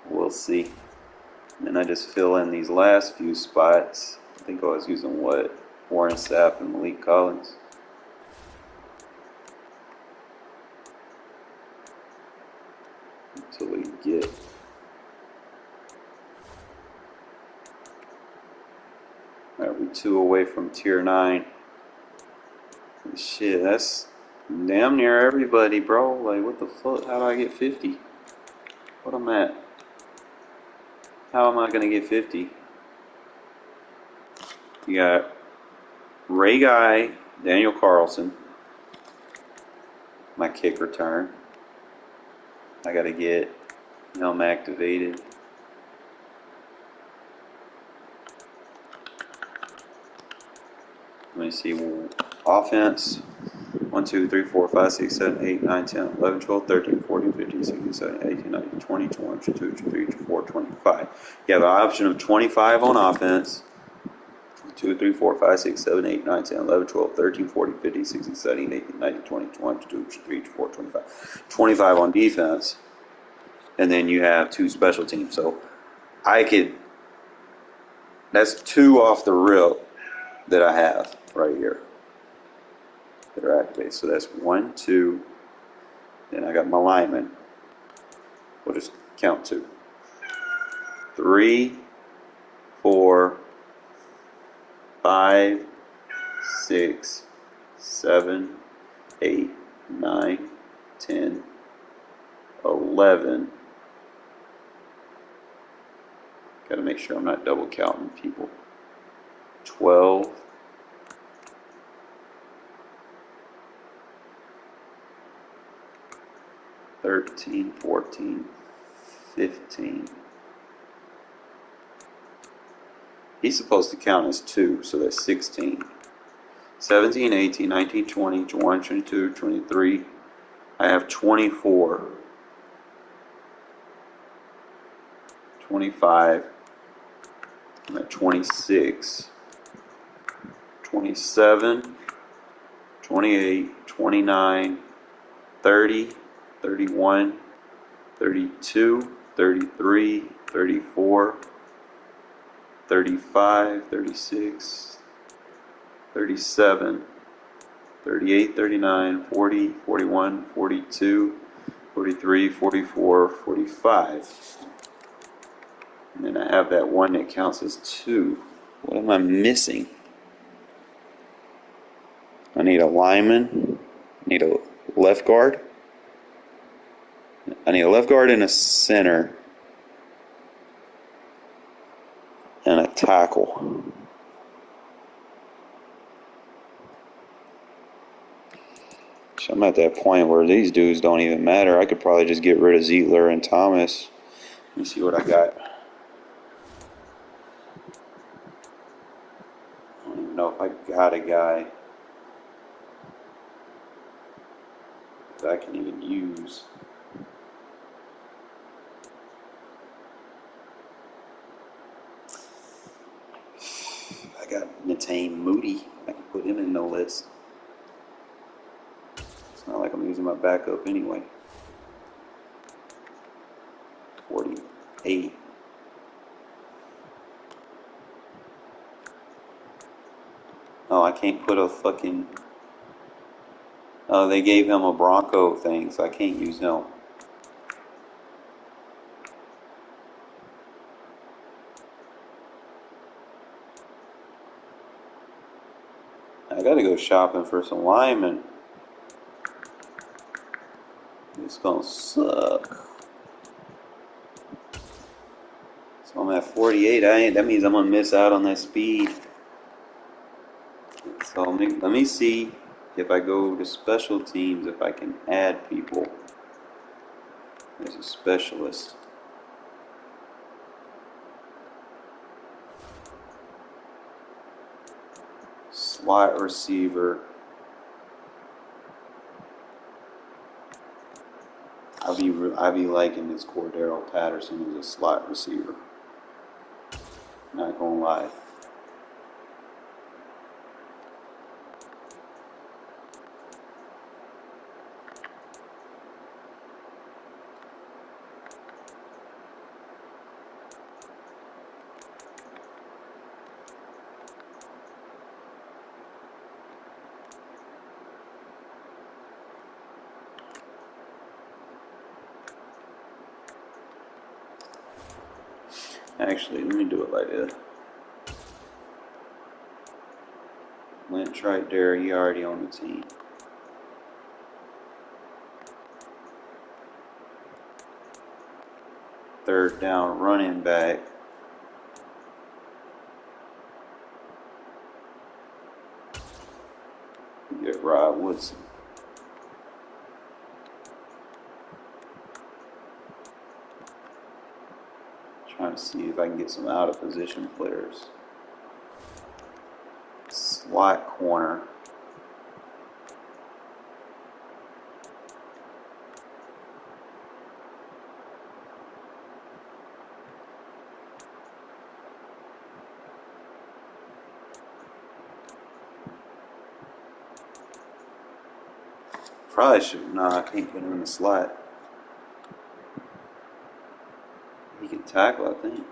we'll see. And then I just fill in these last few spots. I think I was using Warren Sapp and Malik Collins. Until we get. Alright, we're 2 away from tier 9. Shit, that's damn near everybody, bro. Like, what the fuck? How do I get 50? What am I at? How am I gonna get 50? You got Ray Guy, Daniel Carlson, my kick return. I gotta get him activated. Let me see. Offense 1, 2, 3, 4, 5, 6, 7, 8, 9, 10, 11, 12, 13, 14, 15, 16, 17, 18, 19, 20, 21, 22, 23, 24, 25. You have an option of 25 on offense. 2, 3, 4, 5, 6, 7, 8, 9, 10, 11, 12, 13, 14, 15, 16, 17, 18, 19, 20, 21, 22, 23, 24, 25. 25 on defense. And then you have 2 special teams. So that's 2 off the rip that I have right here that are activated. So that's 1, 2. Then I got my lineman. We'll just count 2. 3, 4, 5, 6, 7, 8, 9, 10, 11. Got to make sure I'm not double counting people. 12. 13, 14, 15. He's supposed to count as 2, so that's 16. 17, 18, 19, 20, 21, 22, 23. I have 24. 25. I'm at 26. 27. 28, 29, 30, 31, 32, 33, 34, 35, 36, 37, 38, 39, 40, 41, 42, 43, 44, 45. And then I have that one that counts as 2. What am I missing? I need a lineman. I need a left guard. I need a left guard and a center. And a tackle. So I'm at that point where these dudes don't even matter. I could probably just get rid of Zietler and Thomas. Let me see what I got. I don't even know if I got a guy that I can even use. I got Natane Moody. I can put him in the list. It's not like I'm using my backup anyway. 48. Oh, I can't put a fucking... Oh, they gave him a Bronco thing, so I can't use him. I gotta go shopping for some linemen. It's gonna suck. So I'm at 48. That means I'm gonna miss out on that speed. So let me see if I go to special teams, if I can add people as a specialist. Slot receiver. I'll be liking this Cordero Patterson as a slot receiver. Not gonna lie. Actually, let me do it like this. Lynch right there, he already on the team. Third down running back. Get Rod Woodson. Trying to see if I can get some out of position players. Slot corner. Probably should. No, I can't put him in the slot. He can tackle, I think.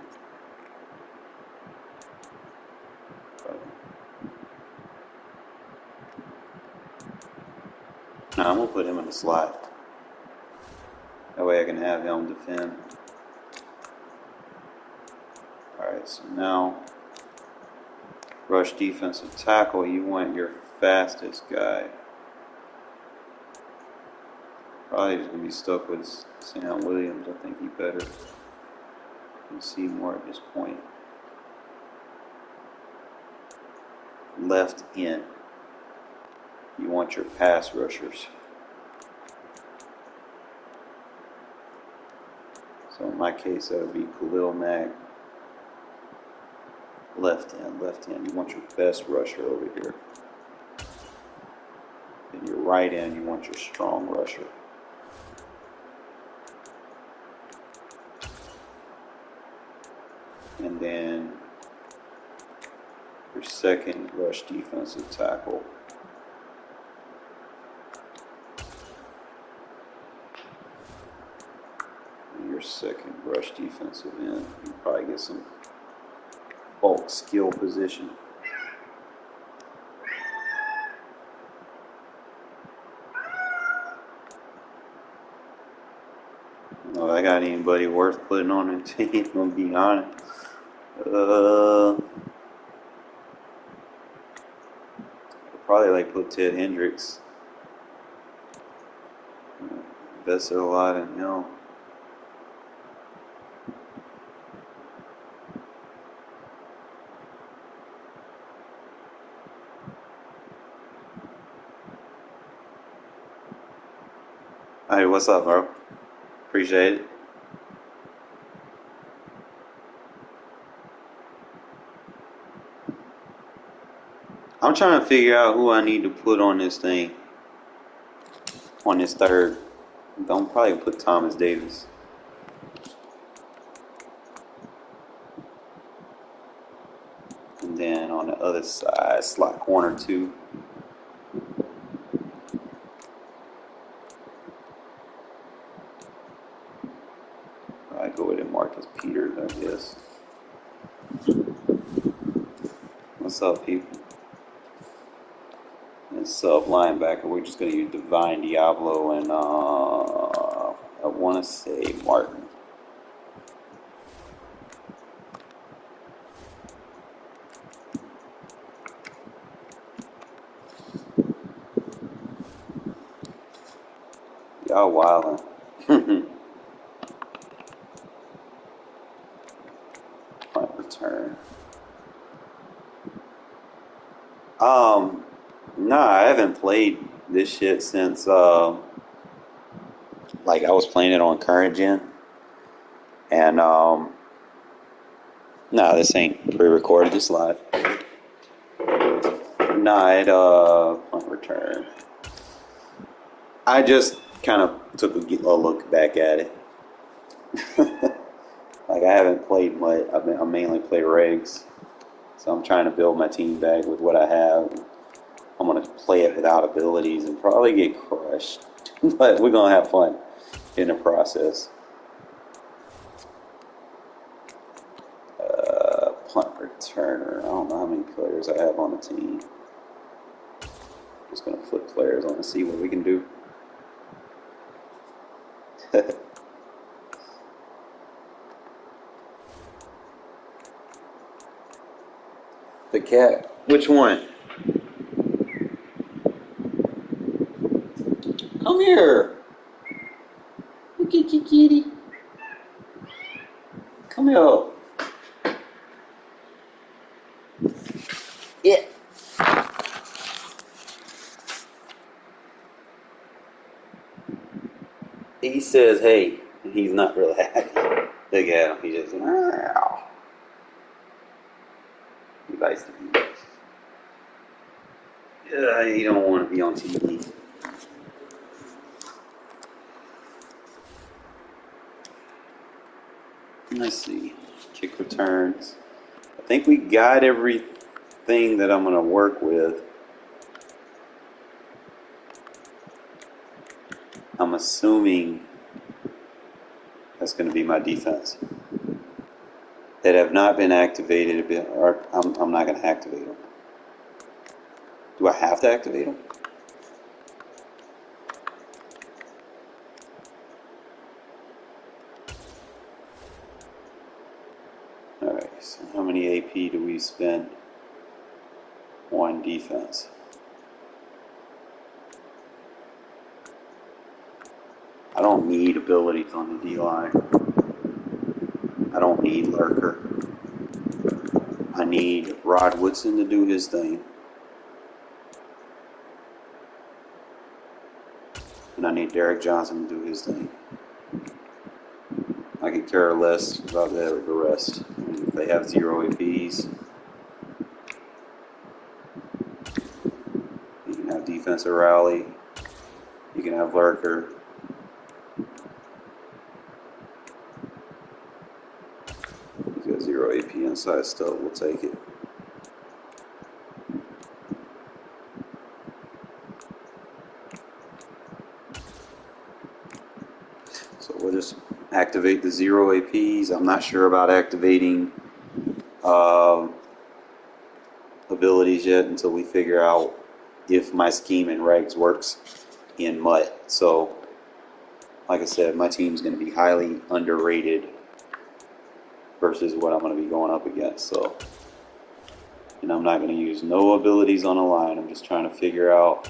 No, I'm gonna put him in the slot. That way I can have him defend. Alright, so now rush defensive tackle, you want your fastest guy. Probably just gonna be stuck with Sam Williams. I think he better see more at this point. Left end. You want your pass rushers. So in my case, that would be Khalil Mack. Left end. You want your best rusher over here. And your right end, you want your strong rusher. And then your second rush defensive tackle. And your second rush defensive end. You probably get some bulk skill position. know if I got anybody worth putting on the team, I'm gonna be honest. Probably like put Ted Hendricks. Invested a lot in him. Hey, what's up, bro? Appreciate it. I'm trying to figure out who I need to put on this thing. On this third. I'm probably put Thomas Davis. And then on the other side, slot corner 2. I go with it, Marcus Peters, I guess. What's up, people? And sub linebacker, we're just going to use Divine Diablo and I want to say Martin. Y'all wildin'. Punt return. Nah, I haven't played this shit since like I was playing it on current gen. And nah, this ain't pre-recorded, this live. Nah, it punt return. I just kind of took a look back at it. Like I haven't played much. I mainly play regs, so I'm trying to build my team back with what I have. I'm gonna play it without abilities and probably get crushed, but we're gonna have fun in the process. Punt returner. I don't know how many players I have on the team. Just gonna flip players on and see what we can do. The cat. Which one? Come here. Look at you, kitty. Come here. Yeah. He says, hey, and he's not really happy. Look at him. He just, meow. He likes to be. He don't want to be on TV. Let's see. Kick returns. I think we got everything that I'm going to work with. I'm assuming that's going to be my defense. That have not been activated, or I'm not going to activate them. Do I have to activate them? Alright, so how many AP do we spend on defense? I don't need abilities on the D-line. I don't need Lurker. I need Rod Woodson to do his thing. And I need Derek Johnson to do his thing. I could care less about the rest. If they have 0 APs, you can have defensive rally. You can have Lurker. He's got 0 AP inside still. We'll take it. So we'll just activate the 0 APs. I'm not sure about activating abilities yet until we figure out if my scheme in regs works in MUT. So like I said, my team's going to be highly underrated versus what I'm going to be going up against. So, and I'm not going to use no abilities on the line. I'm just trying to figure out.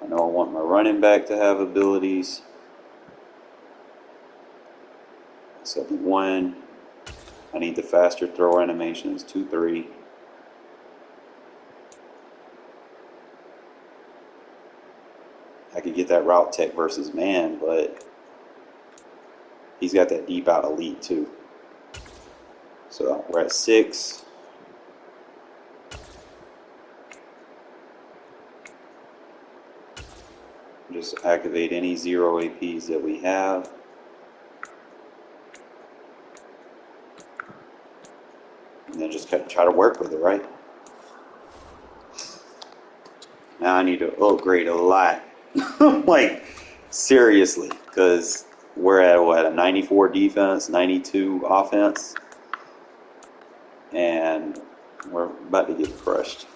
I know I want my running back to have abilities. 7-1. I need the faster throw animations. 2-3. I could get that route tech versus man, but he's got that deep out elite too. So we're at 6. Just activate any 0 APs that we have. And then just try to work with it, right? Now I need to upgrade a lot. Like, seriously, because we're at what, a 94 defense, 92 offense, and we're about to get crushed.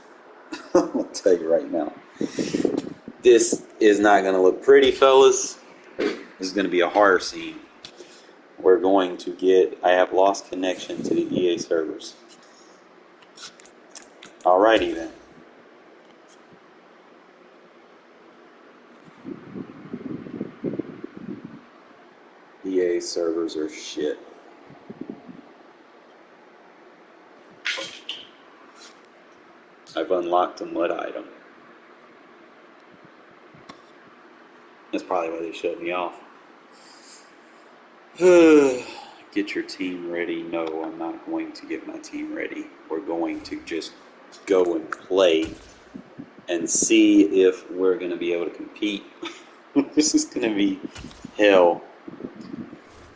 I'll tell you right now. This is not going to look pretty, fellas. This is going to be a horror scene. We're going to get... I have lost connection to the EA servers. Alrighty then. EA servers are shit. I've unlocked a mud item. That's probably why they shut me off. Get your team ready. No, I'm not going to get my team ready. We're going to just go and play and see if we're going to be able to compete. This is going to be hell.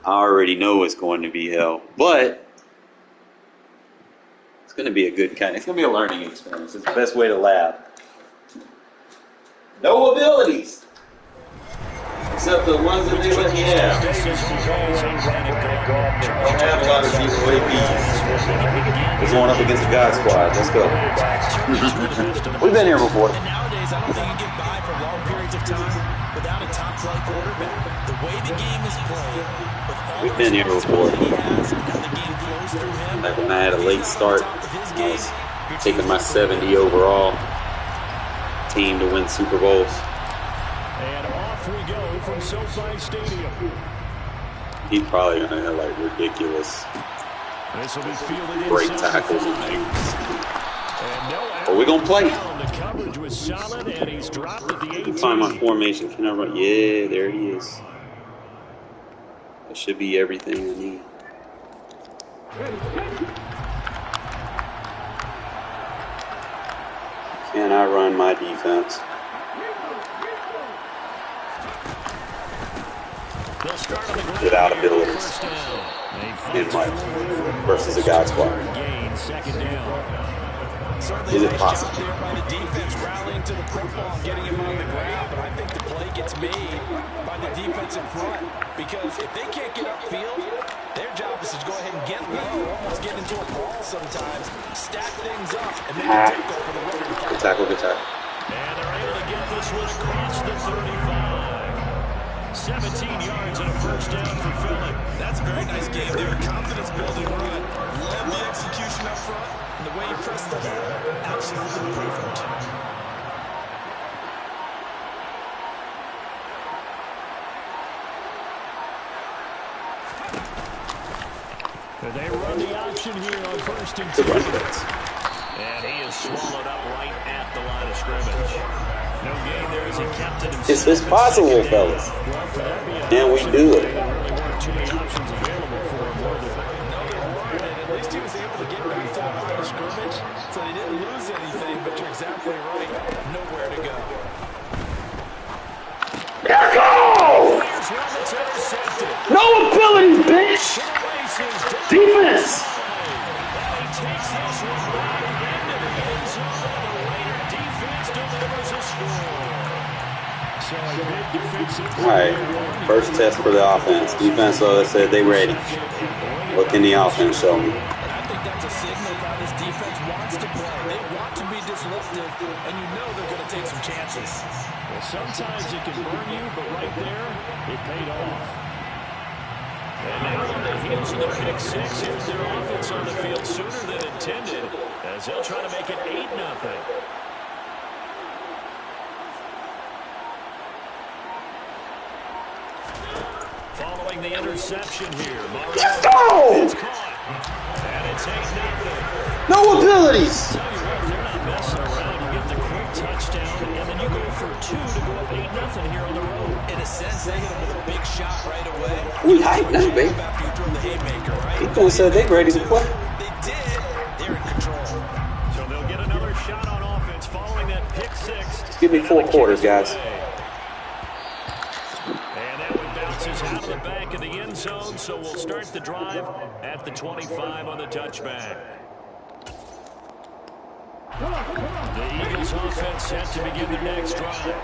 I already know it's going to be hell, but it's going to be a good kind. It's going to be a learning experience. It's the best way to laugh. No abilities, except the ones that they let me have. I don't have a lot of people APs. We're going up against the God Squad. Let's go. We've been here before. And nowadays, I don't think you get by for long periods of time without a top-flight quarterback. The way the game is played, we've been here before. how the game flows through him. Like when I had a late start, I was taking my 70 overall team to win Super Bowls. And off we go from SoFi Stadium. He's probably going to have like ridiculous break tackles and things. But we're going to play. The coverage was solid, and he's dropped at the 18. Find my formation. Can I run? Yeah, there he is. That should be everything I need. Can I run my defense? Without abilities. In my versus a God Squad. Is it possible? By the defense rallying to the football and getting him on the ground, but I think the play gets made by the defense in front, because if they can't get upfield, their job is to go ahead and get low, almost get into a ball sometimes, stack things up, and then take over the running. Good tackle, good tackle. And they're able to get this one across the 35. 17 yards and a first down for Philly. That's a very nice game there. Confidence building run. Love the execution up front. And the way he pressed the ball, absolutely perfect. They run the option here on 1st and 2. And he is swallowed up right at the line of scrimmage. No gain there as he kept it. Is this possible, fellas? Can we do it? Too many options available for him. At least he was able to get back to the line of scrimmage, so they didn't lose anything, but you're exactly right. Nowhere to go. Go! No abilities, bitch! Defense! Alright, first test for the offense. Defense, so they said they ready. What can the offense show me? I think that's a signal of how this defense wants to play. They want to be just lifted, and you know they're going to take some chances. Well, sometimes it can burn you, but right there, it paid off. And now on the heels of the pick six, here's their offense on the field sooner than intended, as they'll try to make it 8-0. Following the interception here. Let's go! It's caught. And it's 8-0. No abilities. Tell you what, they're not messing around. You get the quick touchdown, and then you go for 2 to go up 8-0 here on the road. In a sense, they hit him with a big shot right away. We hype now, baby. After you throw the haymaker, right? People said they ready to play. They did. They're in control. So they'll get another shot on offense following that pick six. Give me 4 quarters, guys. And that one bounces out of the back of the end zone, so we'll start the drive at the 25 on the touchback. The Eagles offense set to begin their next drive.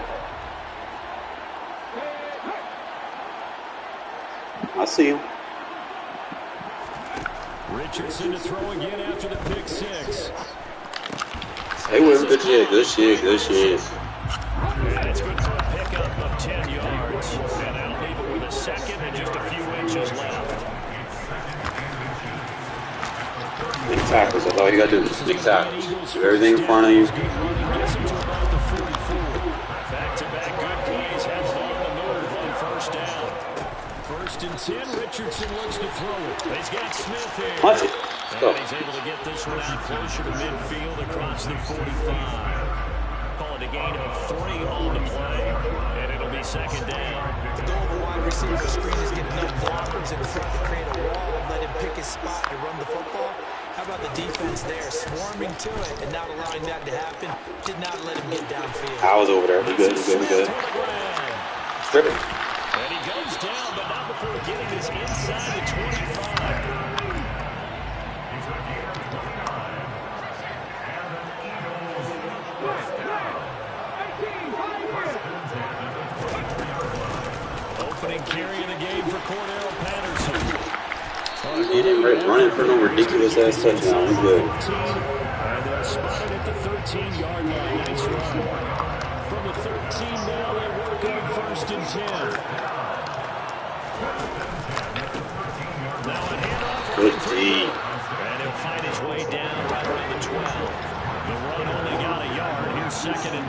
I see him. Richardson to throw again after the pick six. Hey, we're good shit, good shit, good shit. And it's good for a pickup of 10 yards. And that'll leave it with a second and just a few inches left. Make tackles, that's all you gotta do. Make tackles. Do everything in front of you. Back-to-back good plays have them on the move on first down. 1st and 10, Richardson looks to throw it. He's got Smith here. Punch it. And he's able to get this one out closer to midfield across the 45. Call it a gain of 3 on the play. And it'll be 2nd down. The goal of a wide receiver screen is get enough blockers in front to create a wall and let him pick his spot and run the football. How about the defense there, swarming to it and not allowing that to happen? Did not let him get downfield. I was over there. We good, we good, we good. Strip it. And he goes down, but not before getting this inside the 25. Opening carry in the game for Cordero Patterson. He didn't running for no ridiculous ass touchdown. He's good. And they're spotted at the 13-yard line. Nice run. From the 13 now, they work on 1st and 10. Now a handoff. Good D. And he'll find his way down right around the 12. The run only got a yard. Here's 2nd and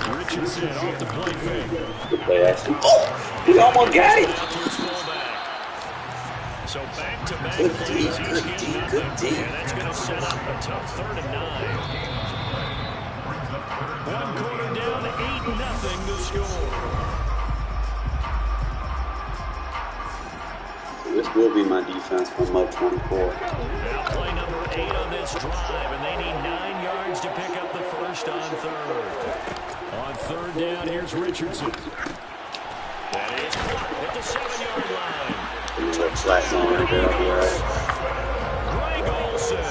9. Richardson off the play fake. Good play action. Oh! He almost got it. So back-to-back plays, each getting nothing, and that's going to set up a tough 3rd and 9. 1 quarter down, 8-0 to score. This will be my defense from up 24. Now play number 8 on this drive, and they need 9 yards to pick up the first on 3rd. On 3rd down, here's Richardson. That is caught at the 7-yard line. Flat zone right there, I'll be all right. Greg Olsen, a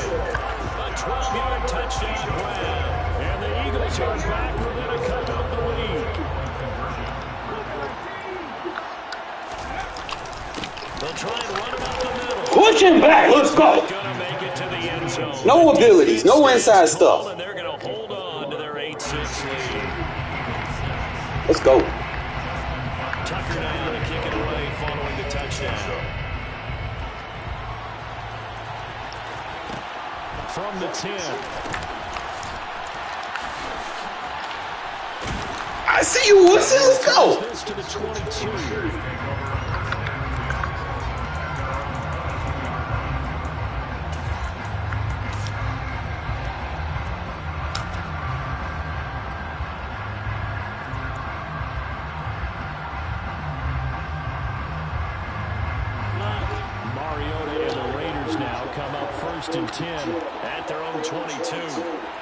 12-yard touchdown grab, and the Eagles are back within a cup of the lead. They'll try and run him out the middle. Push him back, let's go. Gonna make it to the end zone. No abilities, no inside stuff. And they're going to hold on to their 8-6 lead. Let's go. Tucker now to kick it away following the touchdown. From the 10. I see you, Woodson. Let's go. This to the 22. Come up 1st and 10 at their own 22.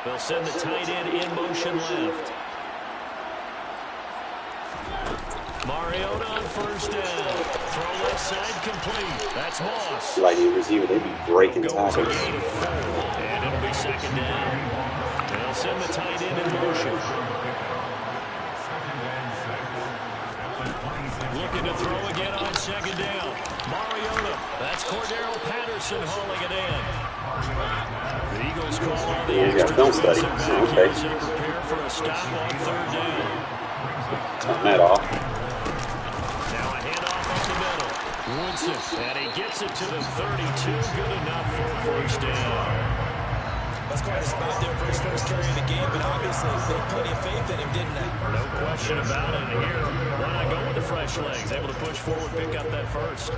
They'll send the tight end in motion left. Mariota on 1st down. Throw left side complete. That's Moss. Like the receiver, they be breaking tackles. And it'll be 2nd down. They'll send the tight end in motion. Looking to throw again on 2nd down. Mariota. That's Cordero Patterson hauling it in. The Eagles call on the Yeah, you got film study. back Okay. here as they prepare for a stop on third down. Turn that off. Now a handoff up the middle. Woodson, and he gets it to the 32. Good enough for a first down. That's quite a spot there for his first carry of the game, but obviously they had plenty of faith in him, didn't they? No question about it. Here, why not go with the fresh legs? Able to push forward, pick up that first.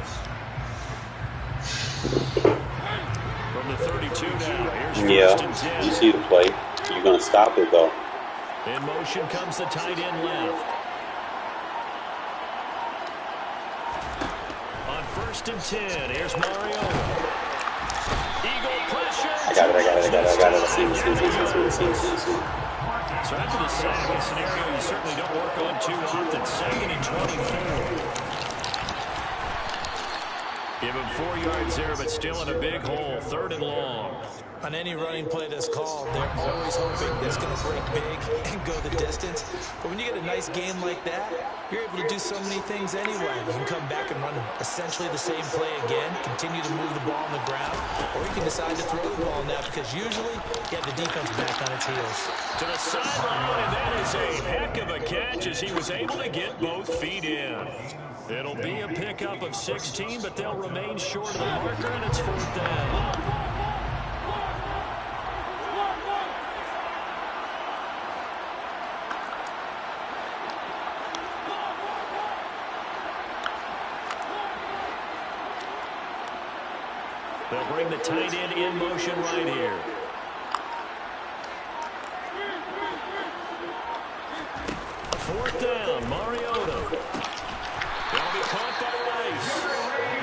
From the 32 now. Here's first and 10. You see the play. You're going to stop it, though. In motion comes the tight end left. On first and 10, here's Mario. Eagle pressure. I got it. I see it. So after the sack, a scenario you certainly don't work on too often. 2nd and 24. Give him 4 yards there, but still in a big hole. 3rd and long. On any running play that's called, they're always hoping that it's going to break big and go the distance. But when you get a nice game like that, you're able to do so many things anyway. You can come back and run essentially the same play again, continue to move the ball on the ground, or you can decide to throw the ball now because usually you have the defense back on its heels. To the sideline, and that is a heck of a catch as he was able to get both feet in. It'll be a pickup of 16, but they'll remain short of the marker, and it's 4th down. They'll bring the tight end in motion right here. Fourth down, Mariota. They'll be caught by Rice.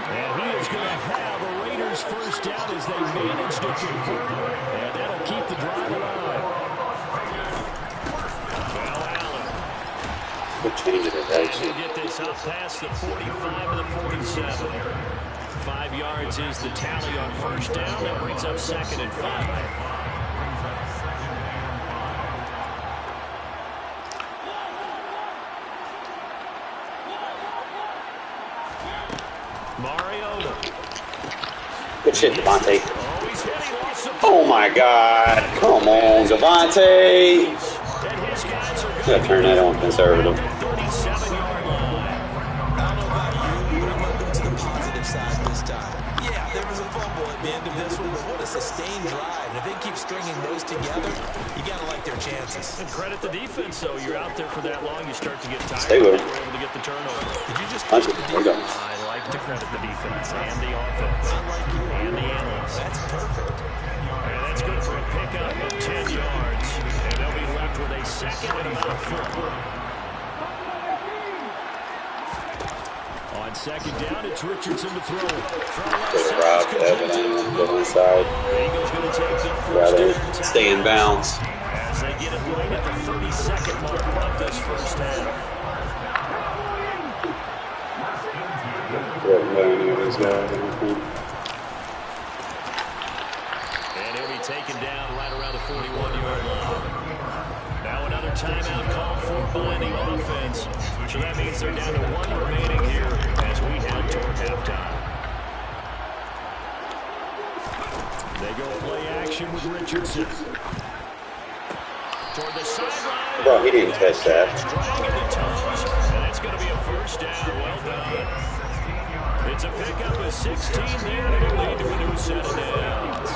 And he is going to have a Raiders first down as they manage to convert. And that'll keep the drive alive. Well, Allen. We'll change it, right? He'll get this up past the 45 to the 47. 5 yards is the tally on first down. That brings up 2nd and 5. Mariota. Good shit, Devontae. Oh, my God. Come on, Devontae. Gotta turn that on conservative. 37-yard line. I don't know about you, but I'm going to go to the positive side this time. Yeah, there was a fumble at the end of this one, but what a sustained drive. And if they keep stringing those together, you got to like their chances. And credit the defense, though. You're out there for that long, you start to get tired. Stay with him. You're able to get the turnover. Did you just Punch credit it. the There you go. defense? I like to credit the defense and the offense. I like you. And the analysts. That's perfect. And that's good for a pickup of 10 yards. And they'll be left with a 2nd and about 4. On 2nd down, it's Richardson to throw. Good route, Evan. I didn't want to go inside. Eagles going to take the first Rather down. stay in bounds. As they get it right at the 32nd mark of this first half. And he'll be taken down right around the 41-yard line. Now another timeout called for by the offense. So that means they're down to 1 remaining here as we head toward halftime. They go play action with Richardson. Toward the sideline. Bro, he didn't catch that. Dragging the toes, and it's going to be a first down. Well done. It's a pickup of 16 there, and it'll lead to a new set of downs.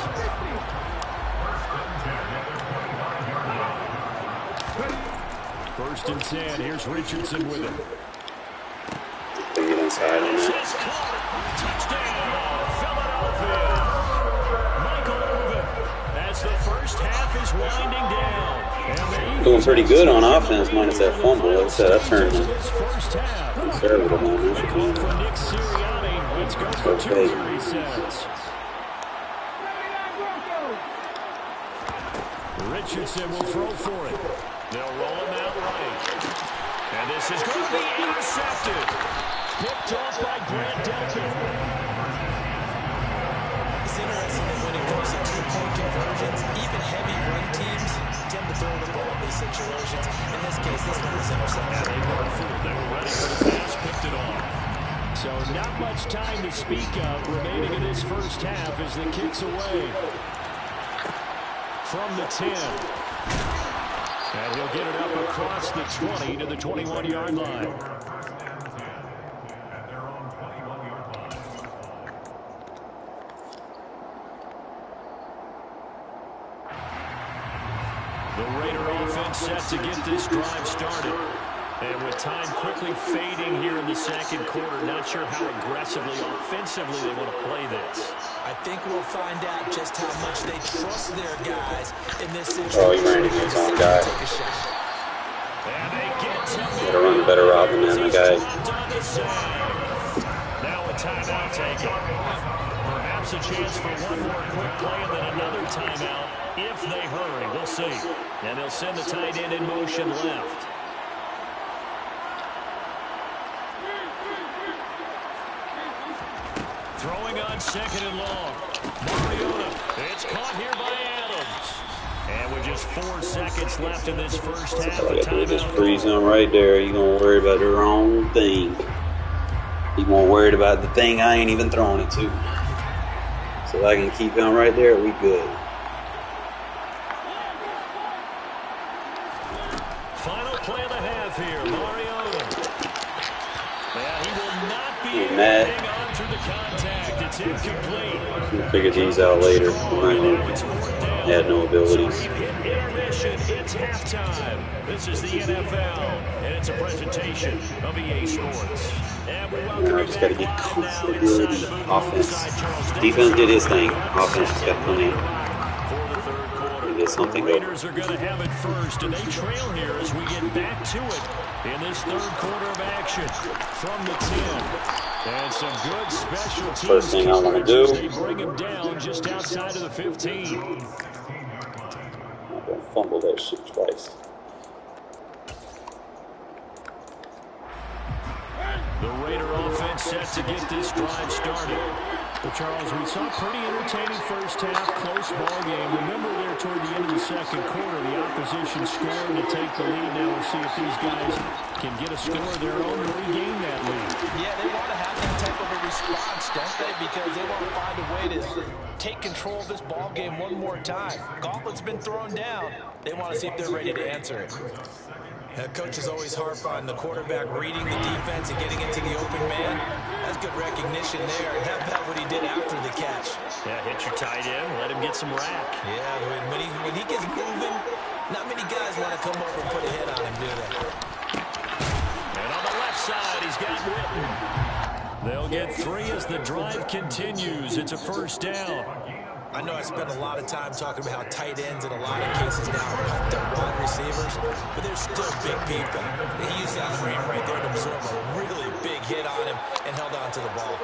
First and 10. Here's Richardson with it. Bring it inside. Touchdown, Philadelphia. Michael Irvin, as the first half is winding down. Doing pretty good on offense, minus that fumble. That turned conservative on this. Let's go for 2 here, he says. Richardson will throw for it. They'll roll him out right. And this is going to be intercepted. Picked off by Grant Delpit. It's interesting that when it comes to 2-point conversions, even heavy run teams tend to throw the ball in these situations. In this case, this one was intercepted. They were fooled. They were ready for the pass, picked it off. So not much time to speak of remaining in this first half as the kick's away from the 10. And he'll get it up across the 20 to the 21-yard line. The Raider offense set to get this drive started. And with time quickly fading here in the second quarter, not sure how aggressively, offensively they want to play this. I think we'll find out just how much they trust their guys in this situation. Oh, he ran into his own guy. Gotta run a better route than that guy. Now a timeout taken. Perhaps a chance for one more quick play and then another timeout if they hurry. We'll see. And they'll send the tight end in motion left. Throwing on second and long. Mariota. It's caught here by Adams. And with just 4 seconds left in this first half, All I gotta do is just freeze him right there. You're gonna worry about the wrong thing. He won't worry about the thing I ain't even throwing it to. So I can keep him right there, we good. Final play of the half here, Mariota. Yeah, he will not be able to hang on through the contact. It's incomplete. We'll figure these out later. He had no abilities. Intermission, it's halftime. This is the NFL, and it's a presentation of EA Sports. And we welcome I just got to get comfortability. Offense. Defense did his thing. Offense just got to come in. Something the Raiders are going to have it first, and they trail here as we get back to it in this third quarter of action from the 10. And some good special teams. First thing I want to do. They bring him down just outside of the 15. I'm going to fumble that shit twice. The Raider offense set to get this drive started. Well, Charles, we saw a pretty entertaining first half, close ball game. Remember there toward the end of the second quarter, the opposition scoring to take the lead. Now we'll see if these guys can get a score of their own to regain that lead. Yeah, they want to have that type of a response, don't they? Because they want to find a way to take control of this ball game one more time. Gauntlet's been thrown down. They want to see if they're ready to answer it. Coaches always harp on the quarterback reading the defense and getting into the open man. That's good recognition there. And how about what he did after the catch? Yeah, hit your tight end, let him get some rack. Yeah, when he gets moving, not many guys want to come over and put a hit on him, do they? And on the left side, he's got Witten. They'll get 3 as the drive continues. It's a first down. I know I spent a lot of time talking about how tight ends in a lot of cases now are pumped up wide receivers, but they're still big people. He used that frame right there to absorb a really big hit on him and held on to the ball.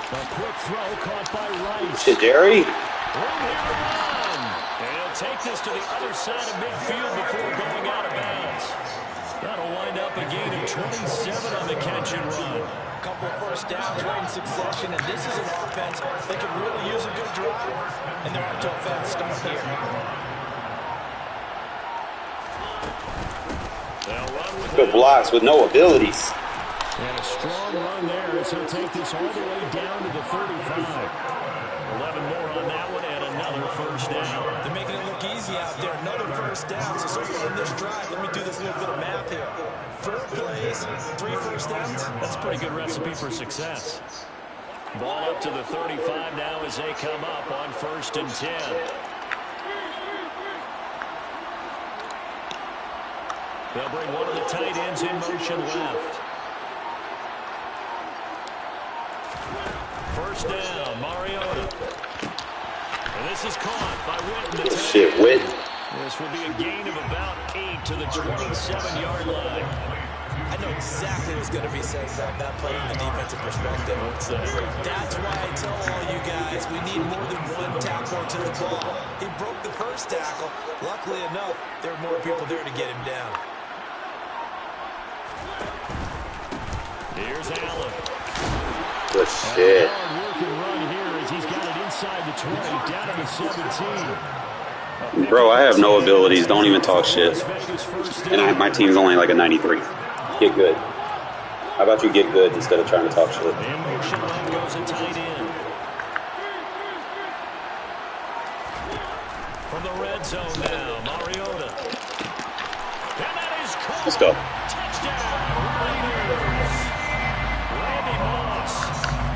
A quick throw caught by Rice. Shit, Jerry. Room here to run. And he'll take this to the other side of midfield before going out of bounds. That'll wind up a gain of 27 on the catch and run. A couple of first downs right in succession, and this is an offense that can really use a good drive. And they're off to a fast start here. Good blocks with no abilities. And a strong run there as he'll take this all the way down to the 35. 11 more on that one and another first down. They're making it look easy out there. Another first down. So far in this drive, let me do this little bit of math here. 4 plays, 3 first downs. That's a pretty good recipe for success. Ball up to the 35 now as they come up on 1st and 10. They'll bring one of the tight ends in motion left. First down, Mariota. And this is caught by Witten. Shit, Witten. This will be a gain of about 8 to the 27-yard line. I know exactly what's going to be said about that play from the defensive perspective. That's why I tell all you guys we need more than one tackle to the ball. He broke the first tackle. Luckily enough, there are more people there to get him down. Here's Allen. Good shit. Working run here as he's got it inside the 20, down to the 17. Bro, I have no abilities. Don't even talk shit. And my team's only like a 93. Get good. How about you get good instead of trying to talk shit? In motion left goes a tight end. From the red zone now, Mariota. And that is caught. Let's go. Touchdown, Raiders. Randy Moss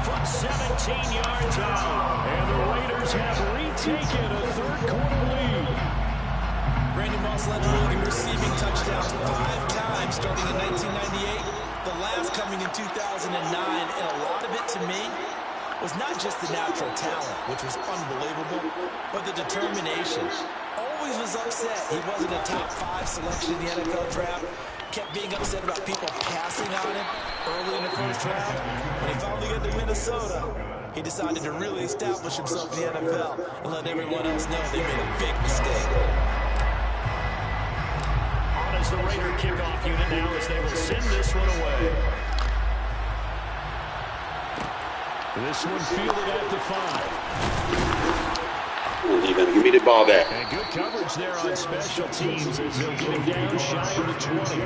from 17 yards out. And the Raiders have retaken a third-quarter lead. Randy Moss led the league in receiving touchdowns 5 times starting in 1998. The last coming in 2009, and a lot of it to me was not just the natural talent, which was unbelievable, but the determination. Always was upset he wasn't a top 5 selection in the NFL draft. Kept being upset about people passing on him early in the first round. When he finally got to Minnesota, he decided to really establish himself in the NFL and let everyone else know they made a big mistake. As the Raider kickoff unit now as they will send this one away. This one fielded at the 5. Even give me the ball back. And good coverage there on special teams as they'll get it down shy of the 20.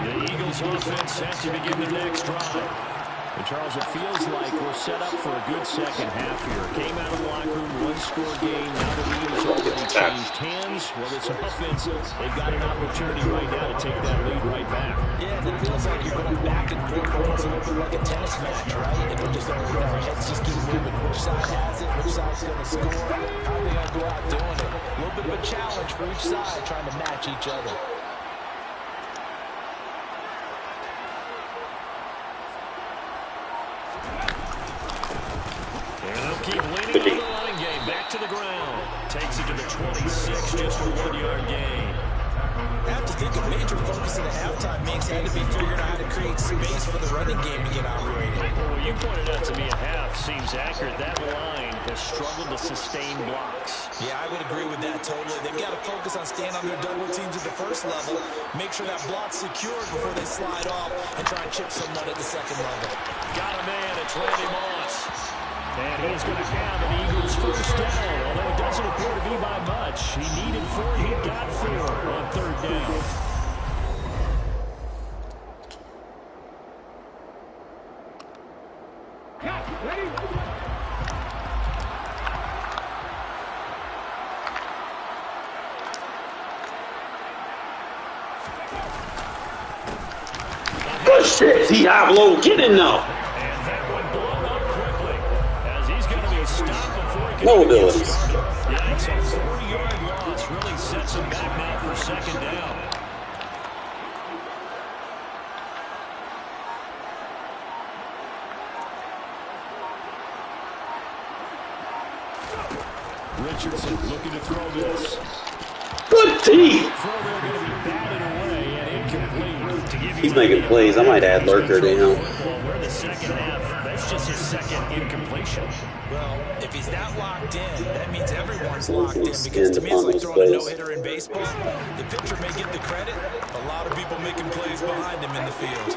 The Eagles offense set to begin the next drive. And Charles, it feels like we're set up for a good second half here. Came out of the locker room, one-score game. Now the lead has already changed hands. Well, it's offensive. They've got an opportunity right now to take that lead right back. Yeah, and it feels like you're going back and forth, almost a little bit like a tennis match, right? And we're just our heads just keep moving. Which side has it? Which side's going to score? How are they going to go out doing it? A little bit of a challenge for each side, trying to match each other. Keep leaning on the running game. Back to the ground. Takes it to the 26, just a 1-yard gain. I have to think a major focus in the halftime makes had to be figuring out how to create space for the running game to get operated. Well, you pointed out to me a half seems accurate. That line has struggled to sustain blocks. Yeah, I would agree with that totally. They've got to focus on staying on their double teams at the first level, make sure that block's secured before they slide off and try and chip someone at the second level. Got a man. It's Randy Moss. And he's going to have an Eagles first down, although it doesn't appear to be by much. He needed 4, he got 4 on third down. Good shit, Diablo. Get in now. No abilities. Yeah, it's a 40-yard loss. Really sets him back now for second down. Richardson looking to throw this. Good tee. Throw there going to be batted away and incomplete. To give you He's making plays. I might add Lurker to him. We're in the second half. That's just his second incompletion. Well, if he's not locked in, that means everyone's locked in, because to me it's like throwing a no-hitter in baseball. The pitcher may get the credit, a lot of people making plays behind him in the field.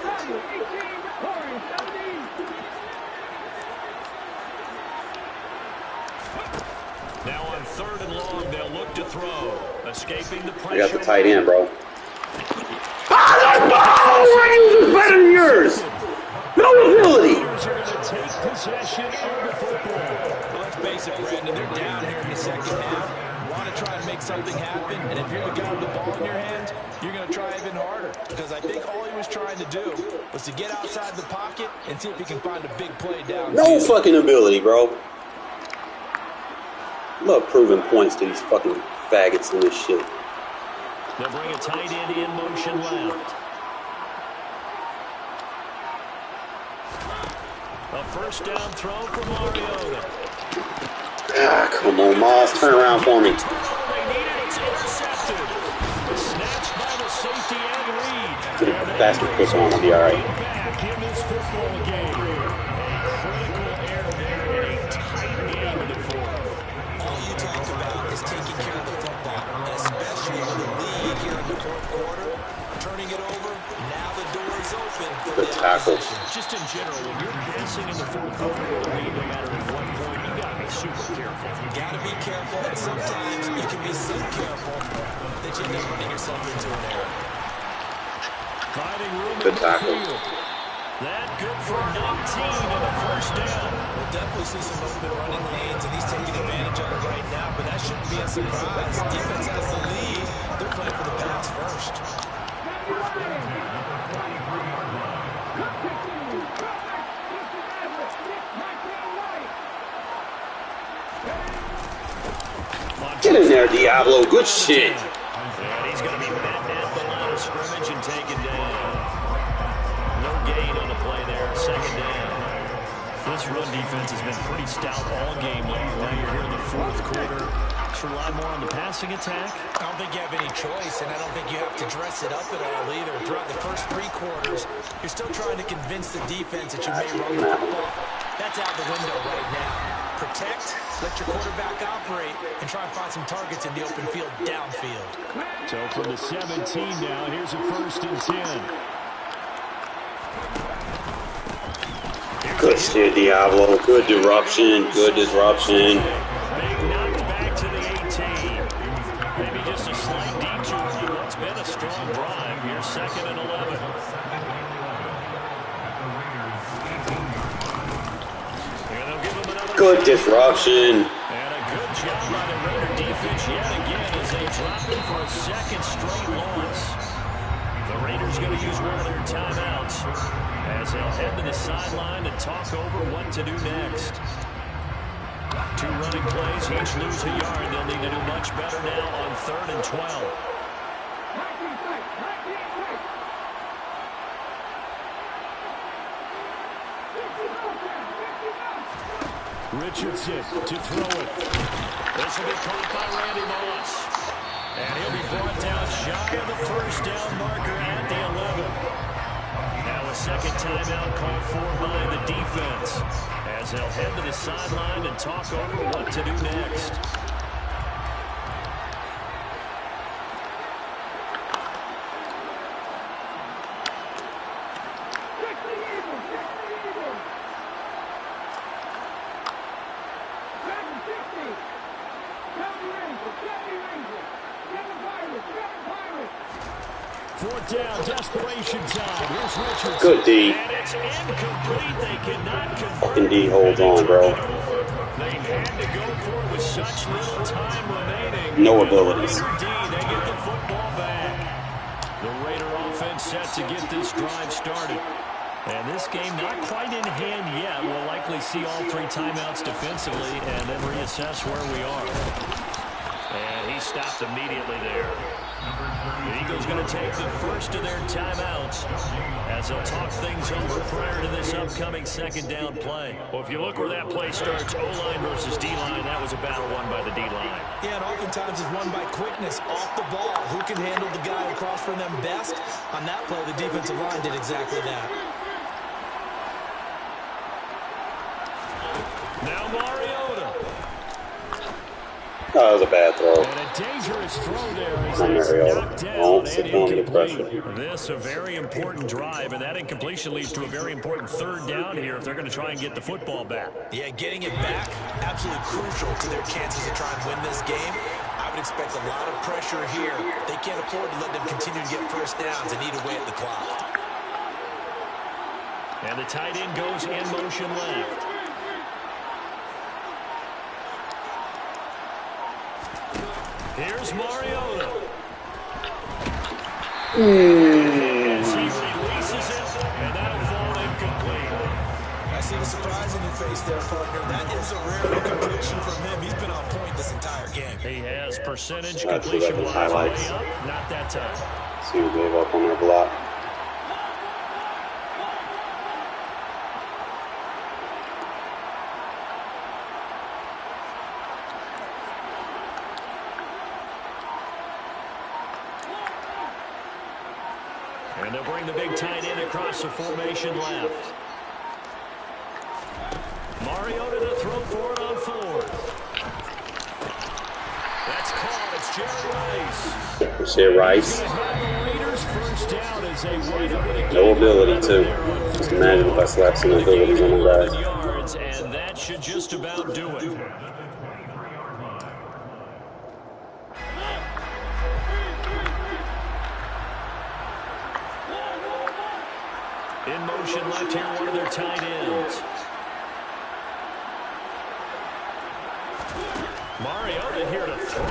Now on third and long, they'll look to throw. Escaping the pressure. I got the tight end, bro. Ah, my is better than yours. No ability. Well, let's face it, Brandon, they're down here in the second half. Want to try and make something happen, and if you're the guy with the ball in your hands, you're going to try even harder, because I think all he was trying to do was to get outside the pocket and see if he can find a big play down. No fucking ability, bro. Love proving points to these fucking faggots in this shit. They'll bring a tight end in motion left. A first down throw for Mariota. Ah, come on, Moss. Turn around for me. They need it. It's intercepted. Snatched by the safety and Reed. Get a basket push on. I'll be all right. Back in this football game. A critical error there in a tight game in the fourth. All you talk about is taking care of the football, and especially with the lead here in the fourth quarter, turning it over. Now the door is open for Good the tackle. opposition. Just in general, when you're passing in the fourth quarter with a lead, no matter at what point, you got to be super careful. Got to be careful, and sometimes you can be so careful that you end up running yourself into an error. Finding room Good in tackle. midfield. That good for 19 and a first down. We'll definitely see some open running lanes, and he's taking advantage of it right now, but that shouldn't be a surprise. Defense has the lead. They're playing for the pass first. Get in there, Diablo. Good shit. And he's going to be met at the line of scrimmage and taken down. No gain on the play there. Second down. This run defense has been pretty stout all game long. Now you're here in the fourth quarter. Should rely more on the passing attack. I don't think you have any choice, and I don't think you have to dress it up at all either. Throughout the first 3 quarters, you're still trying to convince the defense that you may run the football. That's out the window right now. Protect, let your quarterback operate, and try and find some targets in the open field downfield. So from the 17 now, here's a 1st and 10. Good shit, Diablo. Good disruption. Good disruption. Big knockback to the 18. Maybe just a slight detour on what's been a strong drive. Here's 2nd and 11. Good disruption. And a good job by the Raider defense yet again as they drop him for a 2nd straight loss. The Raiders going to use one of their timeouts as they'll head to the sideline and talk over what to do next. 2 running plays, each lose a yard. They'll need to do much better now on 3rd and 12. Richardson to throw it. This will be caught by Randy Moss. And he'll be brought down shy of the 1st down marker at the 11. Now a 2nd timeout called for by the defense as they'll head to the sideline and talk over what to do next. Down, desperation time. Here's Richardson. Good D. And it's incomplete. They cannot convert. Fucking D holds on, bro. They had to go for it with such little time remaining. No abilities. Raider D, they get the football back. The Raider offense set to get this drive started. And this game not quite in hand yet. We'll likely see all 3 timeouts defensively and then reassess where we are. And he stopped immediately there. The Eagles going to take the first of their timeouts as they'll talk things over prior to this upcoming 2nd down play. Well, if you look where that play starts, O-line versus D-line, that was a battle won by the D-line. Yeah, and oftentimes it's won by quickness off the ball. Who can handle the guy across from them best? On that play, the defensive line did exactly that. Now Mariota. That was a bad throw. And a dangerous throw there as Not that's Mariota. knocked down Don't and sit down under incomplete. pressure. This a very important drive, and that incompletion leads to a very important 3rd down here if they're going to try and get the football back. Yeah, getting it back, absolutely crucial to their chances to try and win this game. I would expect a lot of pressure here. They can't afford to let them continue to get 1st downs and eat away at the clock. And the tight end goes in motion left. Here's Mariota. As he releases it, and that'll fall incomplete. I see the surprise in your face there, partner. That is a rare incompletion from him. He's been on point this entire game. He has percentage Let's see completion the highlights. up. Not that time. See who gave up on their block. And they'll bring the big tight end across the formation left. Mariota to throw for it on 4th. That's caught. It's Jerry Rice. Shit, Rice. Raiders first down as they wind up with a No ability, too. Just imagine if I slapped some abilities on the guys. yards, and that should just about do it. In motion left here, one of their tight ends. Mariota here to throw.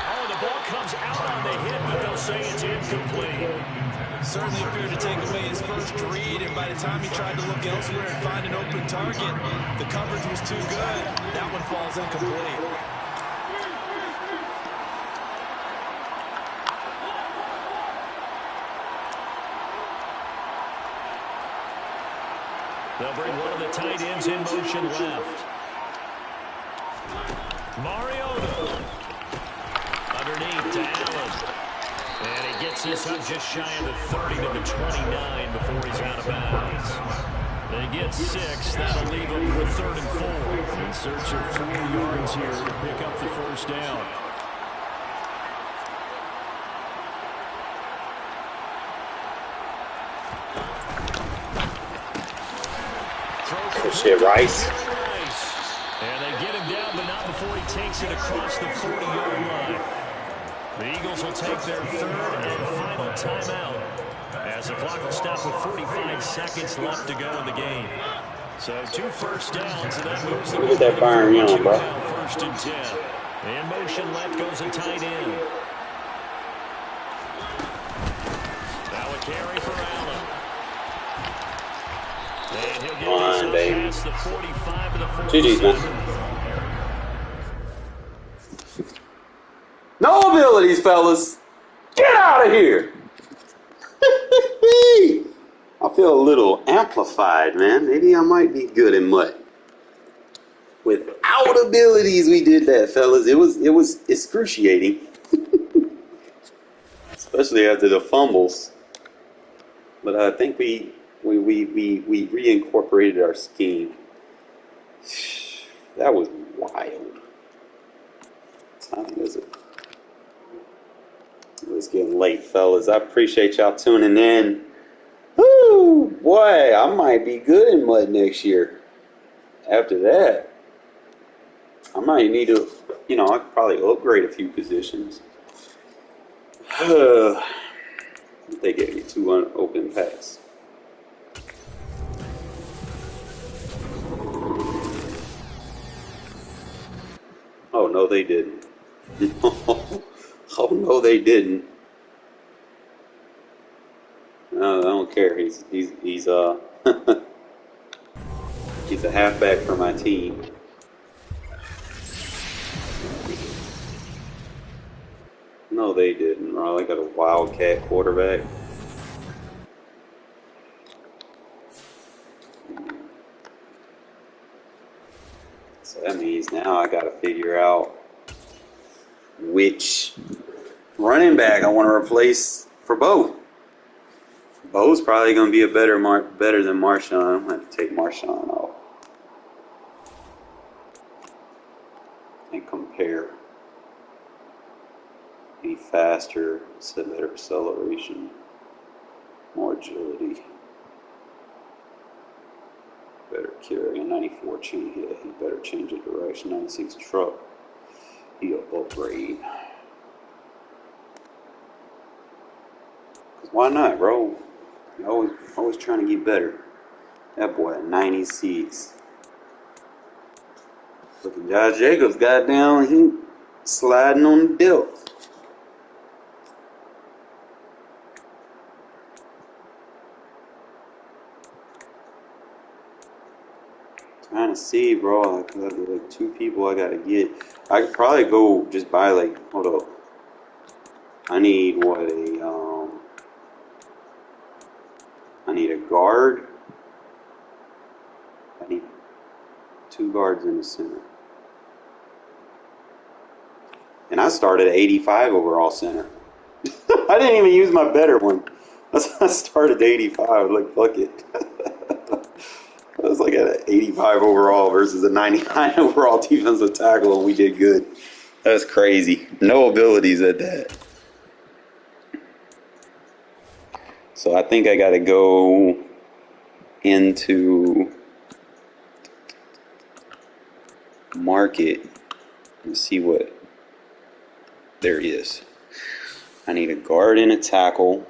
Oh, the ball comes out on the hit, but they'll say it's incomplete. Certainly appeared to take away his first read, and by the time he tried to look elsewhere and find an open target, the coverage was too good. That one falls incomplete. They'll bring one of the tight ends in motion left. Mariota. Underneath to Allen. And he gets this up just shy of the 30 to the 29 before he's out of bounds. They get 6. That'll leave him with 3rd and 4. In search of 4 yards here to pick up the first down. Shit, Rice. And they get him down, but not before he takes it across the 40-yard line. The Eagles will take their 3rd and final timeout as the clock will stop with 45 seconds left to go in the game. So 2 first downs, and that moves the ball. Look at that Byron Young, bro. 1st and 10. In motion left goes a tight end. Now a carry for Allen. And he'll get past the 45 to the 40. GG's, man. No abilities, fellas. Get out of here. I feel a little amplified, man. Maybe I might be good in mud. Without abilities, we did that, fellas. It was excruciating. Especially after the fumbles. But I think we reincorporated our scheme. That was wild. What time is it? It's getting late, fellas. I appreciate y'all tuning in. Woo! Boy, I might be good in mud next year. After that, I might need to, I could probably upgrade a few positions. They gave me 2 unopened packs. Oh, no, they didn't. Oh, no, they didn't. No, I don't care. He's he's a halfback for my team. No, they didn't. Raleigh got a wildcat quarterback. So that means now I got to figure out which running back I want to replace for Bo. Bo's probably going to be a better than Marshawn. I'm going to have to take Marshawn off and compare. Be faster, better acceleration, more agility, better carry. A 94 change. Yeah, he better change the direction. 96 truck. He'll upgrade. Why not, bro? You're always trying to get better. That boy at 96. Look at Josh Jacobs, goddamn, he sliding on the depth. Trying to see, bro. Like 2 people I gotta get. I could probably go just buy hold up. I need I need a guard. I need 2 guards in the center. And I started at 85 overall center. I didn't even use my better one. I started at 85. Like, fuck it. I was like at an 85 overall versus a 99 overall defensive tackle, and we did good. That's crazy. No abilities at that. So I think I got to go into market and see what there is. I need a guard and a tackle.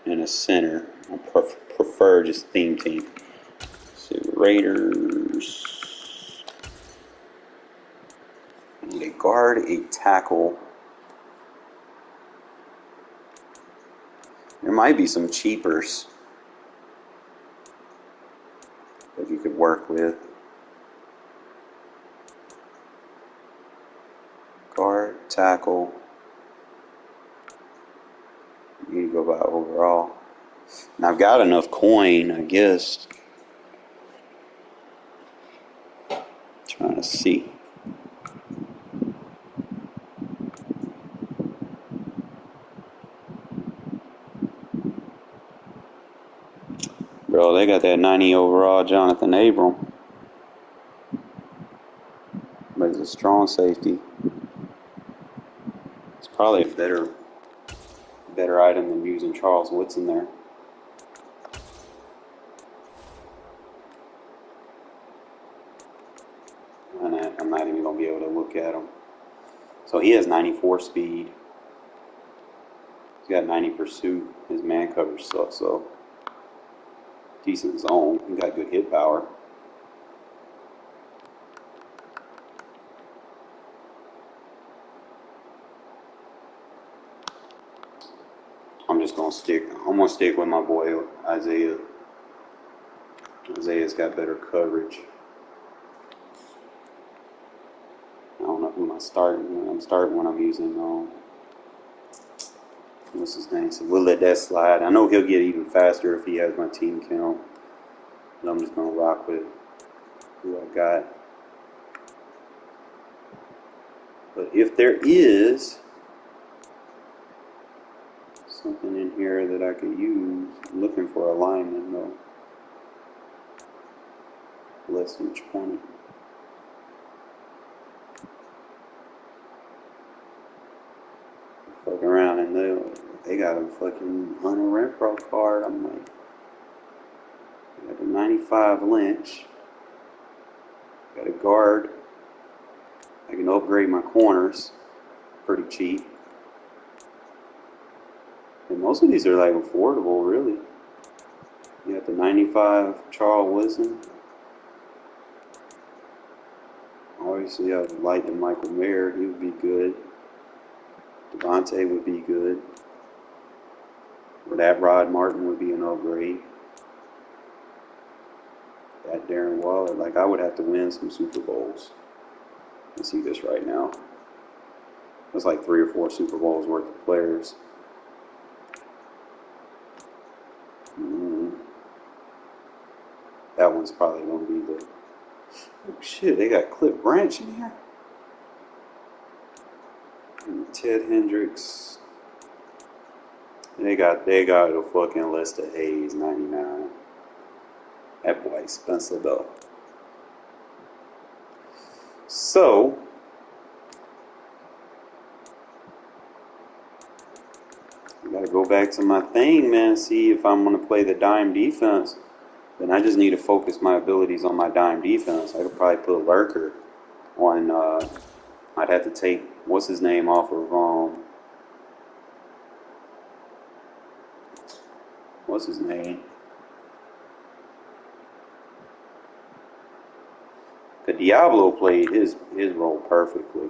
and a center. I prefer just theme team. So Raiders. I need a guard, a tackle. There might be some cheapers that you could work with. Guard, tackle. You need to go by overall. And I've got enough coin, I guess. Trying to see. Bro, they got that 90 overall Jonathan Abram. But he's a strong safety. It's probably a better item than using Charles Woodson there. And I'm not even going to be able to look at him. So he has 94 speed. He's got 90 pursuit. His man coverage sucks, so decent zone. He got good hit power. I'm gonna stick with my boy Isaiah. Isaiah's got better coverage. I don't know who I'm starting when I'm using what's his name? So we'll let that slide. I know he'll get even faster if he has my team count. But I'm just gonna rock with who I got. But if there is something in here that I could use, I'm looking for a lineman though. Less than 20. Fucking around and they got a fucking Hunter Renfro card. I'm like, got a 95 Lynch. Got a guard. I can upgrade my corners pretty cheap. And most of these are like affordable, really. You got the 95 Charles Woodson. Obviously, I would like the Michael Mayer. He would be good. Devontae would be good. Or that Rod Martin would be an upgrade. That Darren Waller, like I would have to win some Super Bowls. Let's see this right now. That's like 3 or 4 Super Bowls worth of players. That one's probably going to be the... Oh shit, they got Cliff Branch in here? And Ted Hendricks. They got a fucking Lester Hayes 99. That boy expensive though. So I gotta go back to my thing, man, see if I'm gonna play the dime defense. Then I just need to focus my abilities on my dime defense. I could probably put Lurker on I'd have to take what's his name off of what's his name? The Diablo played his role perfectly.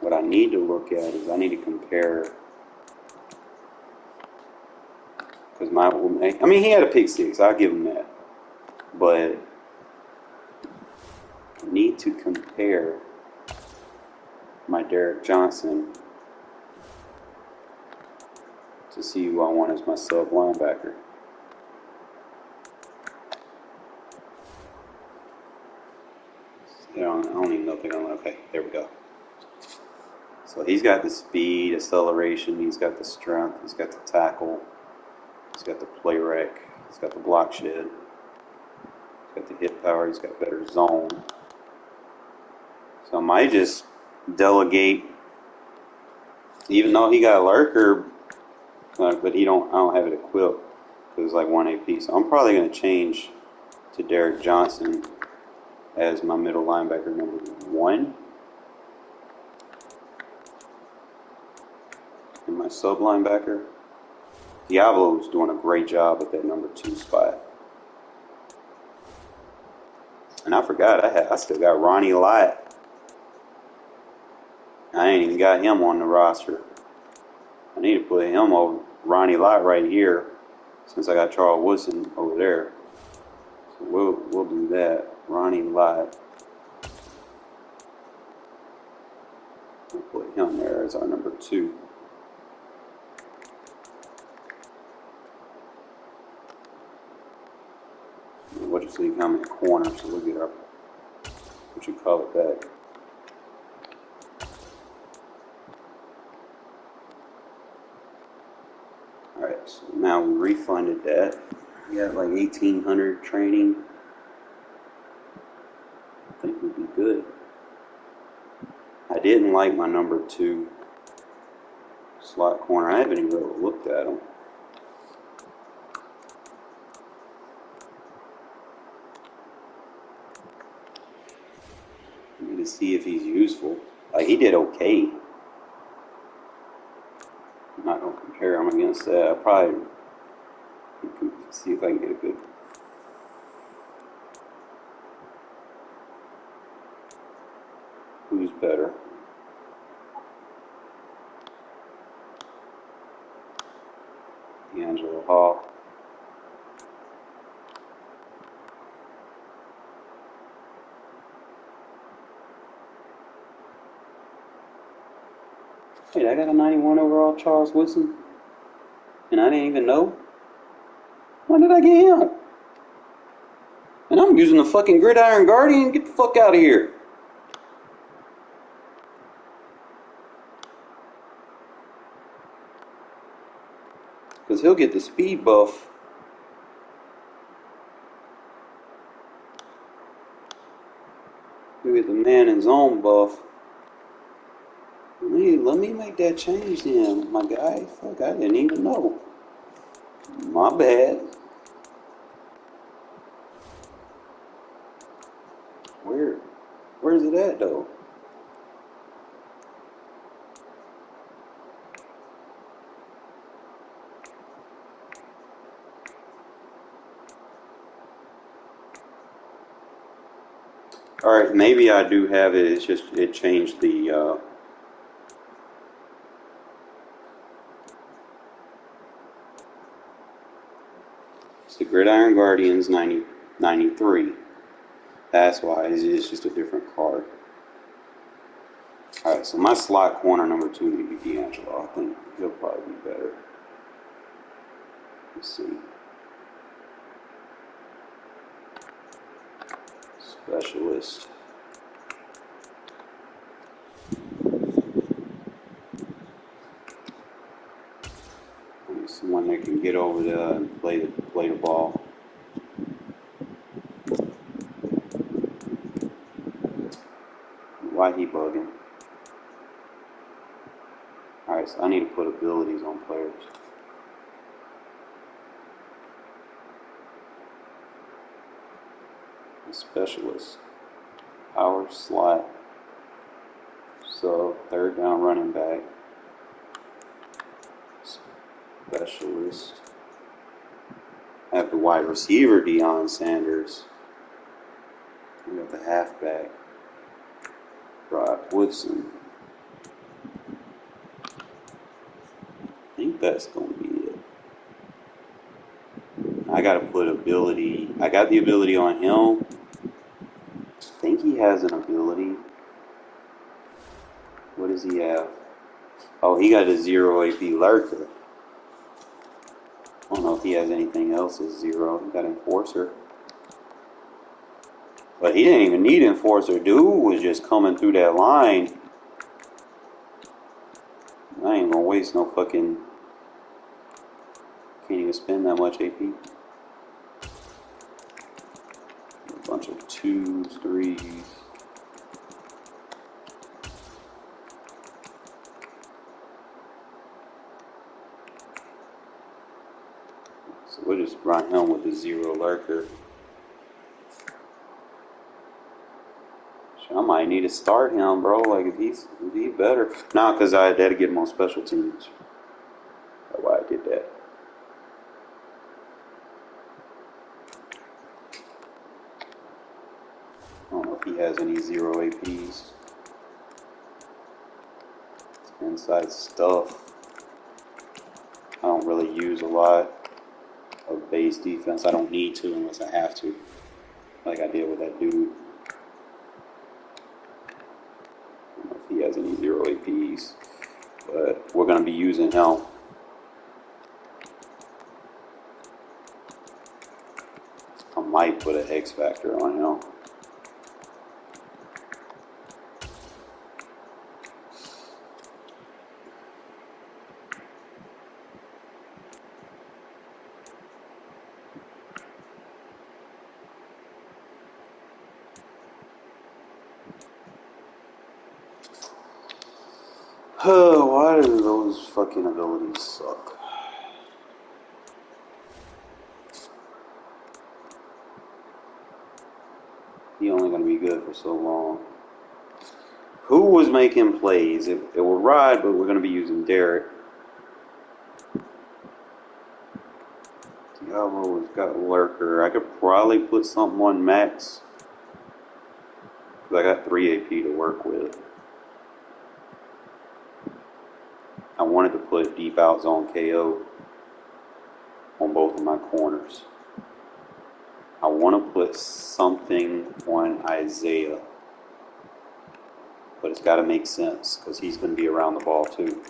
What I need to look at is I need to compare, because he had a pick six, I'll give him that, but I need to compare my Derek Johnson to see who I want as my sub linebacker. I don't even know if they're going to... Okay, there we go. So he's got the speed, acceleration, he's got the strength, he's got the tackle, he's got the play rec, he's got the block shed, he's got the hit power, he's got better zone. So I might just delegate, even though he got Lurker, but I don't have it equipped because it's like 1 AP. So I'm probably going to change to Derek Johnson as my middle linebacker number 1. And my sub linebacker, Diablo's doing a great job at that number 2 spot. And I forgot, I still got Ronnie Lott. I ain't even got him on the roster. I need to put him over Ronnie Lott right here, since I got Charles Woodson over there. So we'll do that. Ronnie Lott. We'll put him there as our number 2. We'll just leave him in the corner, so we'll get our, what you call it, back. Alright, so now we refunded that. We got like 1,800 training. I think we'd be good. I didn't like my number 2 slot corner. I haven't even really looked at him. I need to see if he's useful. Like, he did okay. I'm not going to compare him against that. I probably can see if I can get a good. Who's better? D'Angelo Hall. Wait, I got a 91 overall Charles Woodson, and I didn't even know? When did I get him? And I'm using the fucking Gridiron Guardian. Get the fuck out of here. Because he'll get the speed buff. He'll get the man in zone buff. Let me make that change then, my guy. Fuck, I didn't even know. My bad. Where's it at though? Alright, maybe I do have it. It's just it changed the it's the Gridiron Guardians 93. That's why it's just a different card. Alright, so my slot corner number 2 would be D'Angelo. I think he'll probably be better. Let's see. Specialist. Someone that can get over there and play the ball. Why he bugging? Alright, so I need to put abilities on players. Specialist. Power slot. So, third down running back. Specialist. I have the wide receiver, Deion Sanders. We got the halfback, Brock Woodson. I think that's going to be it. I got to put ability. I got the ability on him. I think he has an ability. What does he have? Oh, he got a 0 AP lurker. I don't know if he has anything else as 0. He got Enforcer. But he didn't even need Enforcer. Dude was just coming through that line. I ain't gonna waste no fucking... Can't even spend that much AP. A bunch of 2s, 3s. So we'll just run him with the 0 lurker. I might need to start him, bro. Like if he's better. Nah, cause I had to get him on special teams. That's why I did that. I don't know if he has any 0 APs. Inside stuff. I don't really use a lot of base defense. I don't need to unless I have to. Like I did with that dude. I don't know if he has any 0 APs. But we're going to be using him. I might put an X factor on him. Oh, why do those fucking abilities suck? He only going to be good for so long. Who was making plays? It will ride, but we're going to be using Derek. Diablo's got Lurker. I could probably put something on Max. Because I got 3 AP to work with. I wanted to put deep out zone KO on both of my corners. I want to put something on Isaiah. But it's got to make sense because he's going to be around the ball too.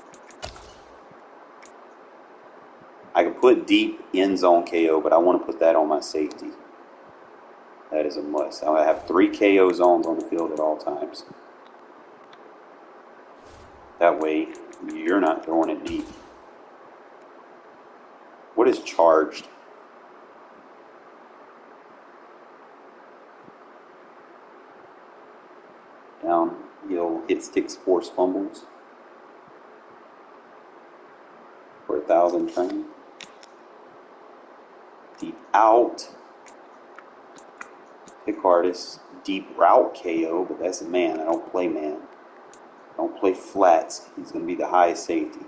I could put deep end zone KO, but I want to put that on my safety. That is a must. I have 3 KO zones on the field at all times. That way, you're not throwing it deep. What is charged? Downhill hit sticks, force fumbles. For 1,000 training. Deep out. Pick artist. Deep route KO, but that's a man. I don't play man. I don't play flats. He's going to be the highest safety.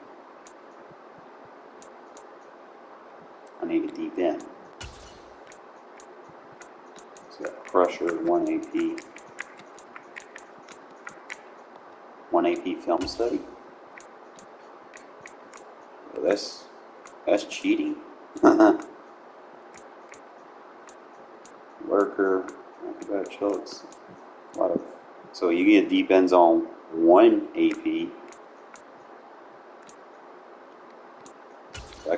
I need a deep end. So got pressure, 1 AP. 1 AP film study. Well, that's cheating. Worker, acrobat chucks. A lot of. So you get deep end zone 1 AP. I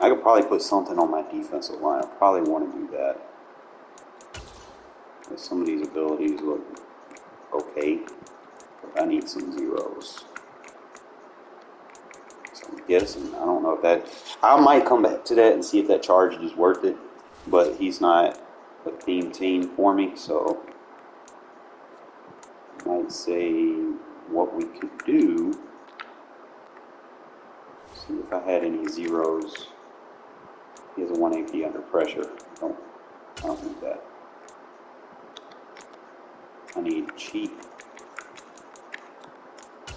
could probably put something on my defensive line. I probably want to do that. Some of these abilities look okay, but I need some zeros. So I'm guessing, I don't know if that, I might come back to that and see if that charge is worth it, but he's not a team for me, so I might say what we could do, see if I had any zeros. He has a 1 AP under pressure. I don't need that. I need cheap.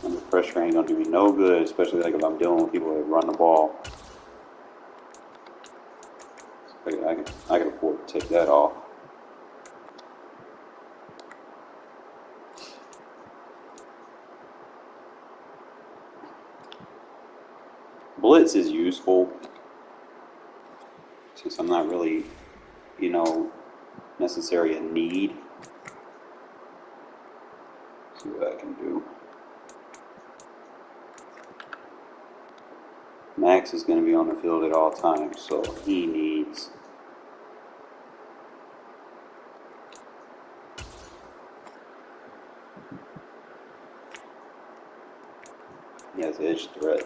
Under pressure ain't gonna do me no good, especially like if I'm dealing with people that run the ball. So I can afford to take that off. Blitz is useful since I'm not really, necessarily a need. See what I can do. Max is going to be on the field at all times, so he needs. He has edge threat.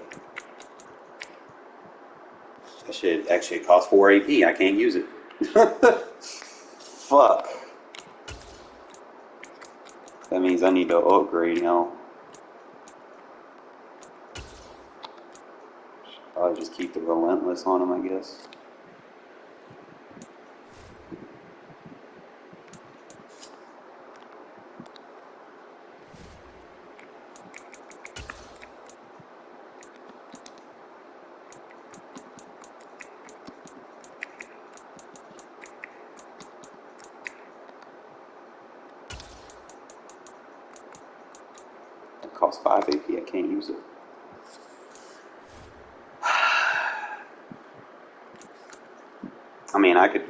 That shit actually costs 4 AP. I can't use it. Fuck. That means I need to upgrade now. I'll just keep the relentless on him, I guess. it's 5 AP. I can't use it. I mean, I could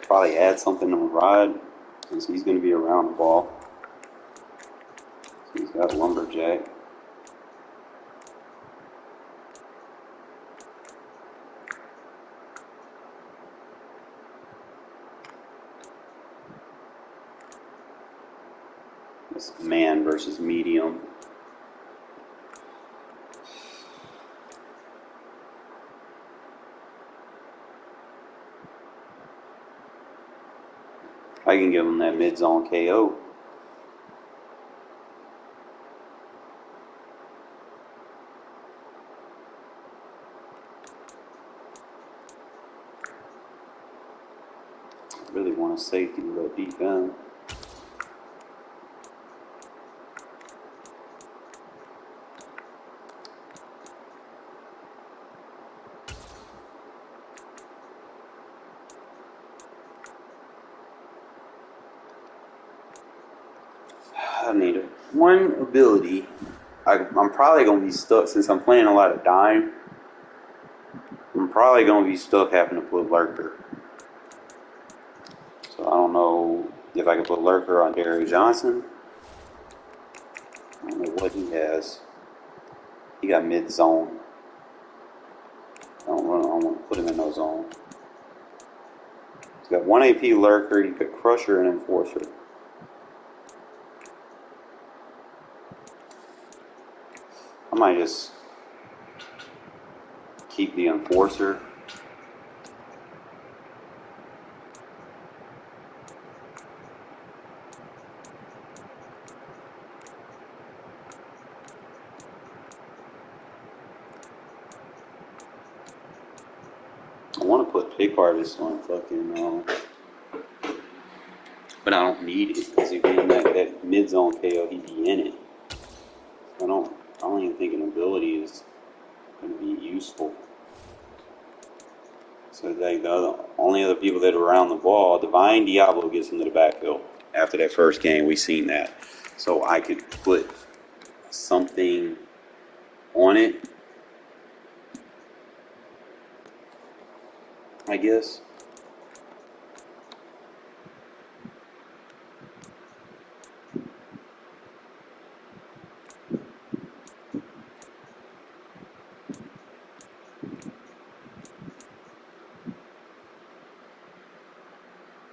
probably add something to Rod since he's going to be around the ball. So he's got Lumberjack. It's man versus medium. I can give him that mid-zone KO. I really want a safety with that deep end. I need one ability. I'm probably going to be stuck since I'm playing a lot of dime. I'm probably going to be stuck having to put Lurker. So I don't know if I can put Lurker on Derrick Johnson. I don't know what he has. He got mid-zone. I don't want to put him in no zone. He's got 1 AP Lurker. He could Crusher and Enforcer. I might just keep the Enforcer. I want to put Pick Artist on fucking, but I don't need it because again, that mid-zone KO, he'd be in it. I don't even think an ability is going to be useful. So like the only other people that are around the ball, Divine Diablo gets into the backfield. After that first game, we seen that. So I could put something on it, I guess.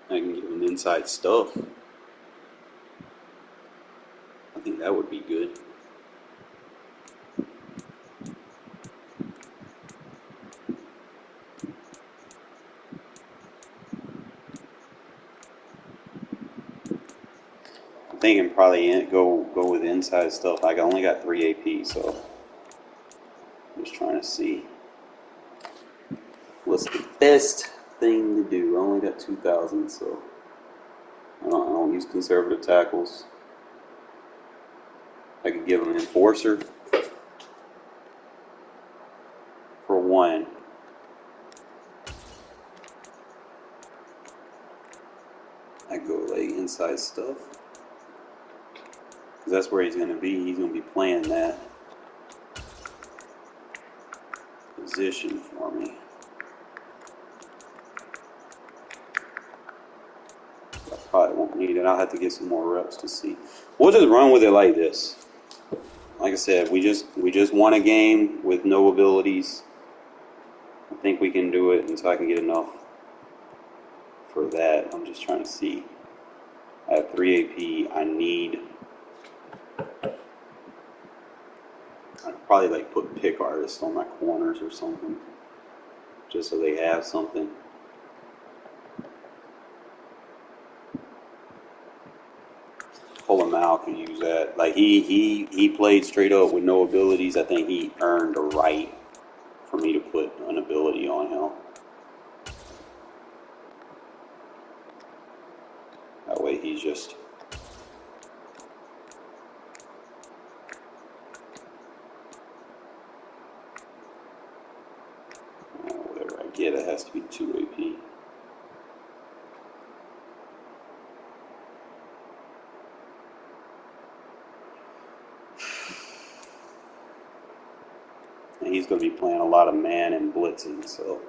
I can give him inside stuff. I think that would be good. I'm thinking probably go with inside stuff. I only got 3 AP, so I'm just trying to see what's the best thing to do. I only got 2,000, so I don't use conservative tackles. I could give him an Enforcer for 1. I go like inside stuff. Because that's where he's going to be. He's going to be playing that position for me. I probably won't need it. I'll have to get some more reps to see. We'll just run with it like this. Like I said, we just won a game with no abilities. I think we can do it until I can get enough for that. I'm just trying to see. I have 3 AP. I'd probably like put Pick Artist on my corners or something, just so they have something. Pull him out, can use that. Like he played straight up with no abilities. I think he earned a right for me to put an ability on him. That way he's just whatever I get, it has to be 2 AP. he's going to be playing a lot of man and blitzing, so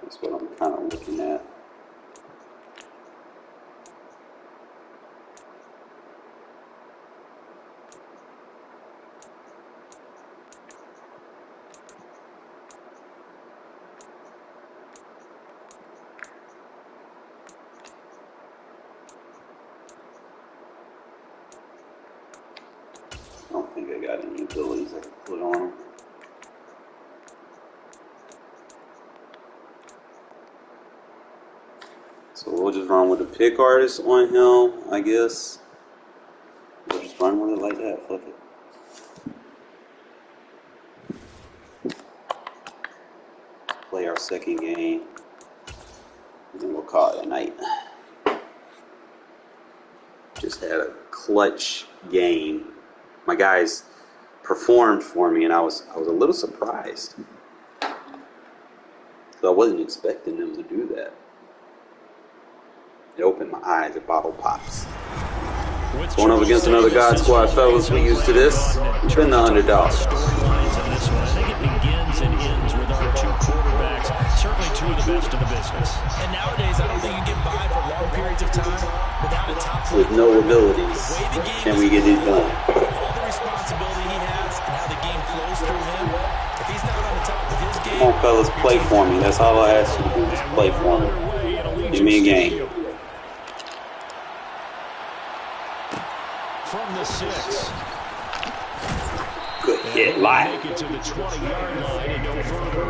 that's what I'm kind of looking at. I don't think I got any abilities I can put on him. So we'll just run with the pick artist on him, I guess. We'll just run with it like that, flip it. Play our second game, and then we'll call it a night. Just had a clutch game. My guys performed for me, and I was a little surprised. So I wasn't expecting them to do that. It opened my eyes at bottle pops. Going up against another God Squad, fellas. We used to this. We've been the underdog. I think it begins and ends with our two quarterbacks, certainly two of the best in the business. And nowadays, I don't think you get by for long periods of time without a top With no abilities, can we get it done? all the responsibility he has and how the game flows through him. If he's not on the top of his game, Come on, fellas, play for me. That's all I ask you to do. Just play for me. Give me a game. From the 6. Good hit, live. Make it to the 20-yard line and no further.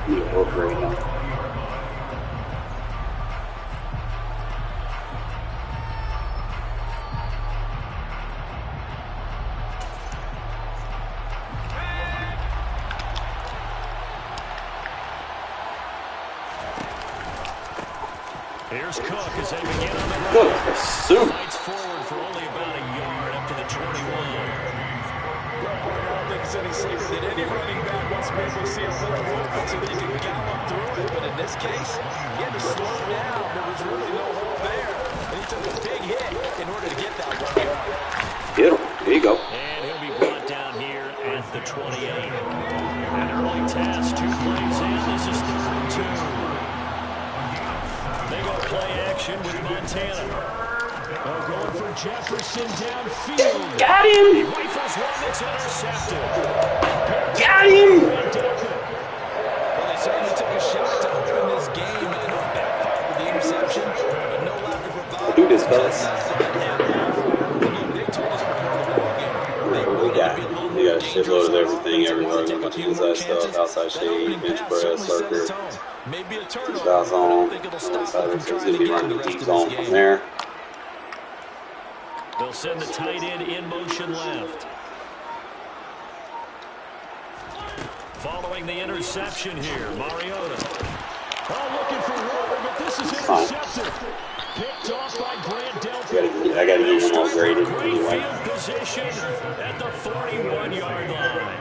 Yeah, both right now. Here's Cook as they begin on the Cook, run. soup. Fights forward for only about a yard up to the 21. I don't think it's any secret that any running back wants to be able to see a little movement so that he can gallop through it. But in this case, he had to slow down. There was really no hole there. And he took a big hit in order to get that one. Hit him. There you go. And he'll be brought down here at the 28. An early task, 2 plays in. This is 3rd and 2. They go play action with Montana. Going for Jefferson downfield. Got him. He rifles one that's intercepted. Got him. well, they certainly took a shot to open this game and backfired with the interception. But no lack of bravado. Do this, fellas. We got a shitload of everything everywhere. A bunch of inside stuff, outside shade, bench press, circuit, style zone, outside. It's going to be running the deep zone from there. They'll send the tight end in motion left. Following the interception here, Mariota. Oh, looking for water, but this is intercepted. Picked off by Grant Delpit. I got to get him all graded anyway. Field position at the 41-yard line.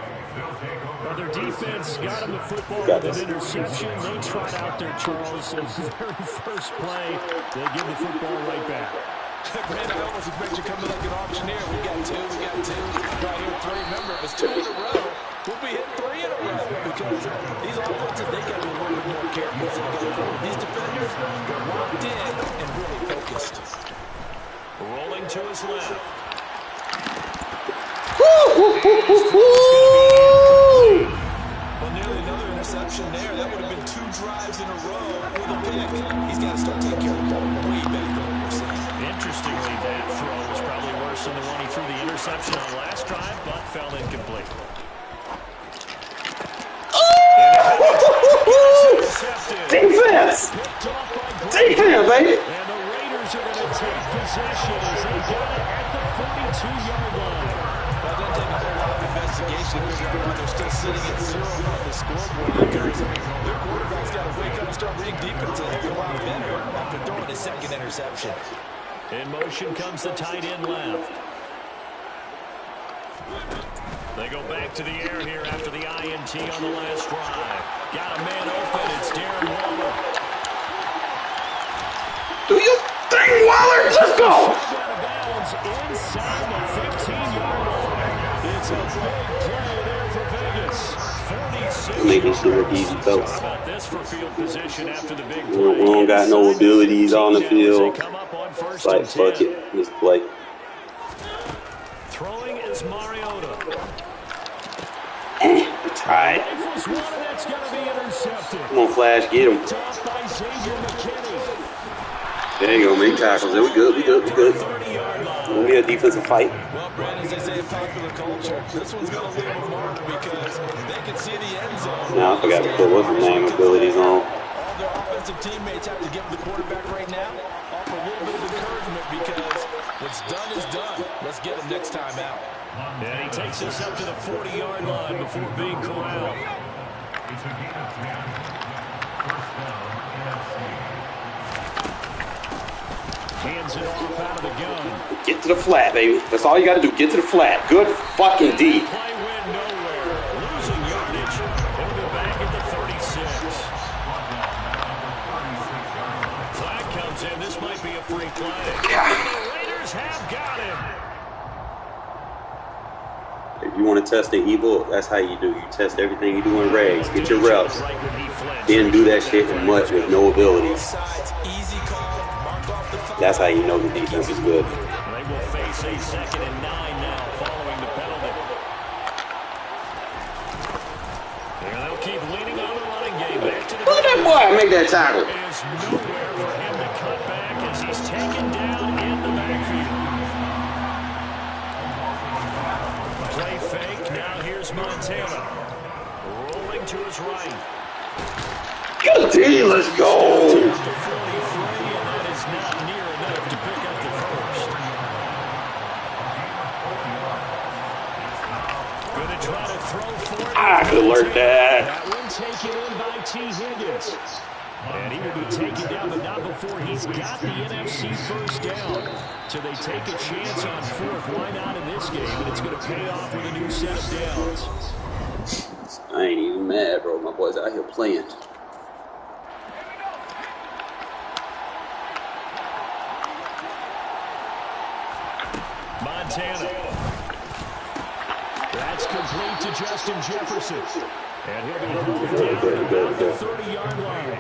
Well, their defense got him the football with an interception. They trot out there, Charles. The very first play, they give the football right back. Brandon, I almost expect you coming like an auctioneer. We got two. Right here, 3. Remember, if it's 2 in a row, we'll be hitting 3 in a row. Because these offenses, they got to be a little bit more careful. These defenders, they're locked in and really focused. Rolling to his left. Well, nearly another interception there. That would have been 2 drives in a row with a pick. He's got to start taking care of the ball way back there. Interestingly, that throw was probably worse than the one he threw the interception on last drive, but fell incomplete. Defense! Defense, baby! And the Raiders are going to take possession as they get it at the 42-yard line. Well, it doesn't take a whole lot of investigation to figure out why they're still sitting at 0 on the scoreboard. Because their quarterback's got to wake up and start reading defense a heck of a lot better after throwing his second interception. In motion comes the tight end left. They go back to the air here after the INT on the last drive. Got a man open. It's Darren Waller. Do you think, Waller? Let's go! Out of bounds inside the 15-yard line. It's a big Make this shit look easy, folks. How about this for field position after the big We play? don't got no Inside the abilities on the 15 now as they field. come up on It's first like, and fuck 10. it. Just play. Throwing is Mariota. Try it. Rifles one, and that's going to be intercepted. Come on, Flash, get him. Picked off by Xavier McKinney. There you go, make tackles. There we good, we good, we good. 30-yard line. Gonna be a defensive fight. Well, Brandon, as they say in popular culture, this one's going to leave a mark because they can see the end zone. Now I forgot to put what's his name abilities on. All their offensive teammates have to give the quarterback right now, offer a little bit of encouragement because what's done is done. Let's get him next time out. And he takes us up to the 40-yard line before being corralled. It's a gain of 10. First down, NFC. Hands it off out of the gun. Get to the flat, baby. That's all you gotta do. Get to the flat. Good fucking D. Play went nowhere. Losing yardage. They'll go back at the 36. Flag comes in. This might be a free play. The Raiders have got him. If you want to test the evil, that's how you do. You test everything you do in regs. Get your reps. Right when he flinched. Then do that shit in much with no abilities. Sides, easy call, mark off the foul. That's how you know the defense is good. They will face a 2nd and 9 now following the penalty. And they'll keep leaning on the running game. Back to the Look at that boy make that tackle. There is nowhere for him to cut back as he's taken down in the backfield. Play fake. Now here's Montana. Rolling to his right. Good D, let's go. The 43, and that is not near enough to pick up the first. Going to try to throw for it. I could alert that. That one taken in by T. Higgins. And he will be taken down, but not before he's got the NFC first down. So they take a chance on fourth. Why not in this game? And it's going to pay off with a new set of downs. I ain't even mad, bro. My boy's out here playing. Montana. That's complete to Justin Jefferson. And he'll be held down at the 30-yard line.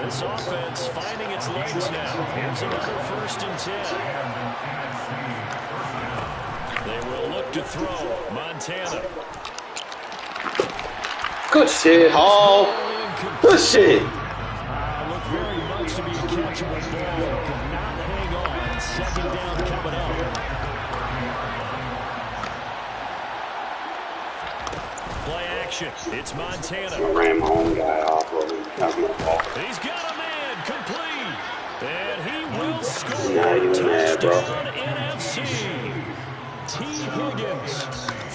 This offense finding its legs now. Here's another 1st and 10. They will look to throw. Montana. Good shit, Hall. Good shit. Looked very much to be a catchable ball. Could not hang on. 2nd down coming up. Play action. It's Montana. I ran my own guy off, bro. He's got a man complete. And he will score. Not even mad, bro. Touchdown NFC. T. Higgins,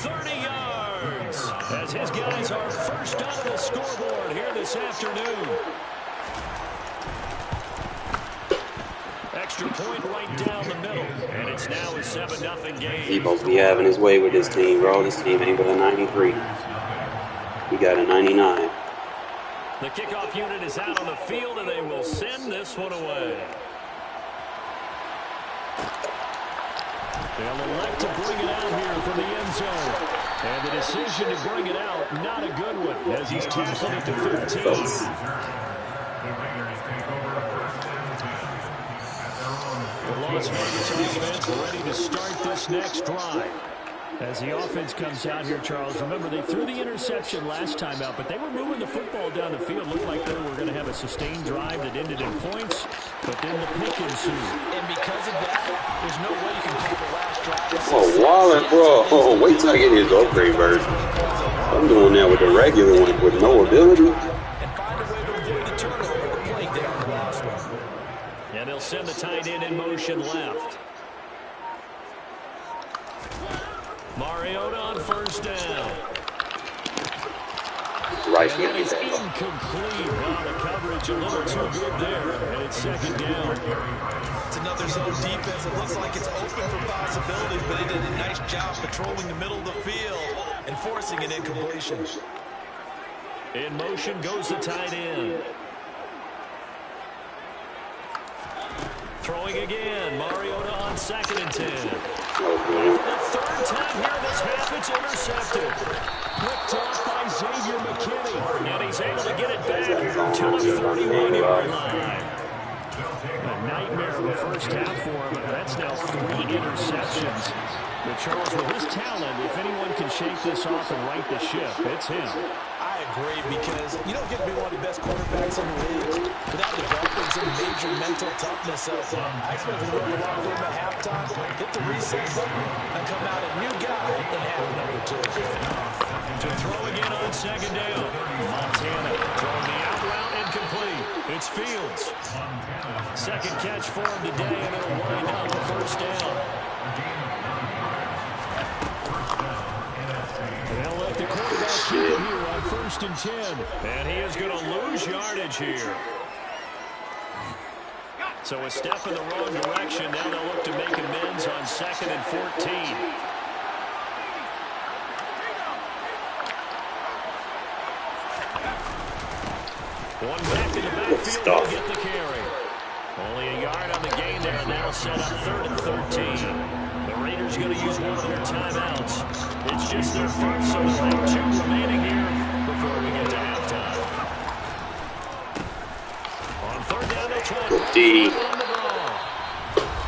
30 yards. As his guys are first on the scoreboard here this afternoon. Extra point right down the middle. And it's now a 7-0 game. He supposed to be having his way with this team, bro. This team ain't but a 93. He got a 99. The kickoff unit is out on the field, and they will send this one away. They'll elect to bring it out here from the end zone. And the decision to bring it out, not a good one, as he's tackled at the 15. The Raiders take over first and 10 at their own. The Las Vegas offense ready to start this next drive. As the offense comes out here, Charles, remember they threw the interception last time out, but they were moving the football down the field. Looked like they were going to have a sustained drive that ended in points, but then the pick ensued. And because of that, there's no way you can call the last drive. Oh, Wallen, bro. Oh, wait till I get his upgrade version. I'm doing that with the regular one with no ability. And find a way to avoid the turnover to play down the last one. And they'll send the tight end in motion left. Mariota on first down. Right And here. that is incomplete. Wow, the coverage a little too good there. And it's 2nd down. It's another zone defense. It looks like it's open for possibilities, but they did a nice job patrolling the middle of the field and forcing an incompletion. In motion goes the tight end. Throwing again. Mariota on 2nd and 10. For the 3rd time here this half, it's intercepted. Picked off by And he's able to get it back to the 41-yard line. A nightmare of a first half for him. That's now 3 interceptions. But Charles, with his talent, if anyone can shake this off and right the ship, it's him. I agree, because you don't get to be one of the best quarterbacks in the league without developing some major mental toughness. So I expect him to run the locker room at halftime, hit the reset button, and come out a new guy in half number 2. To throw again on second down. Montana throwing the out route incomplete. It's Fields. Second catch for him today, and it'll wind up a first down. They'll let the quarterback keep it here on 1st and 10. And he is going to lose yardage here. So a step in the wrong direction. Now they'll look to make amends on 2nd and 14. One back in the backfield will get the carry. Only a yard on the gain there. Now set up 3rd and 13. The Raiders going to use one of their timeouts. It's just their first, so they'll have 2 remaining here before we get to halftime. On 3rd down, they'll try to run the ball.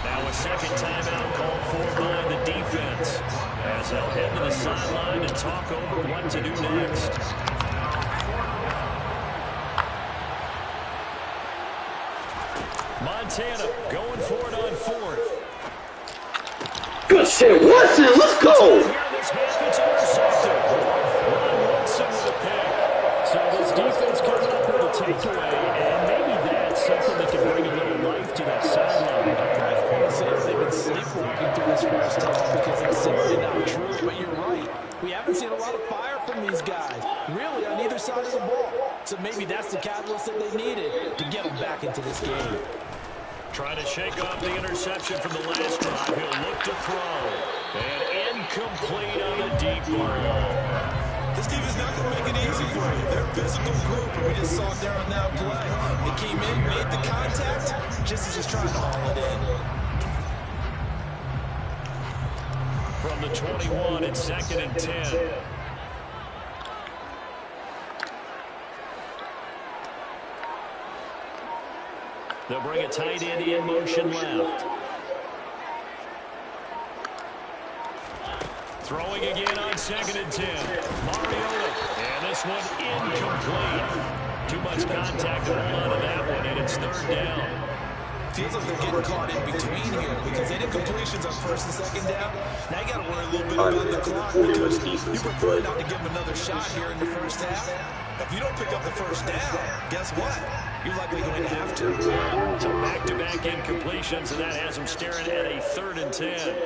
Now a second timeout called for by the defense, as they'll head to the sideline and talk over what to do next. Montana going for it on 4th. Good shit, Watson, let's go! This half, it's intercepted. Ron Woodson with a pick. So this defense coming up with a takeaway, and maybe that's something that can bring a little life to that sideline. I want to say they've been sleepwalking through this first half, because it's simply not true, but you're right. We haven't seen a lot of fire from these guys, really, on either side of the ball. So maybe that's the catalyst that they needed to get them back into this game. Trying to shake off the interception from the last drive. He'll look to throw. And incomplete on a deep ball. This team is not going to make it easy for you. They're a physical group, and we just saw it there on that play. They came in, made the contact, just as he's trying to haul it in. From the 21, it's 2nd and 10. They'll bring a tight end in motion left. Throwing again on 2nd and 10. Mariota. And this one incomplete. Too much contact to hold on to that one, and it's 3rd down. Feels like they're getting caught in between here, because they did completions on 1st and 2nd down. Now you got to worry a little bit about the clock, because you prefer not to give them another shot here in the first half. If you don't pick up the first down, guess what? You're likely going to have to. So back-to-back incompletions, and that has them staring at a 3rd and 10.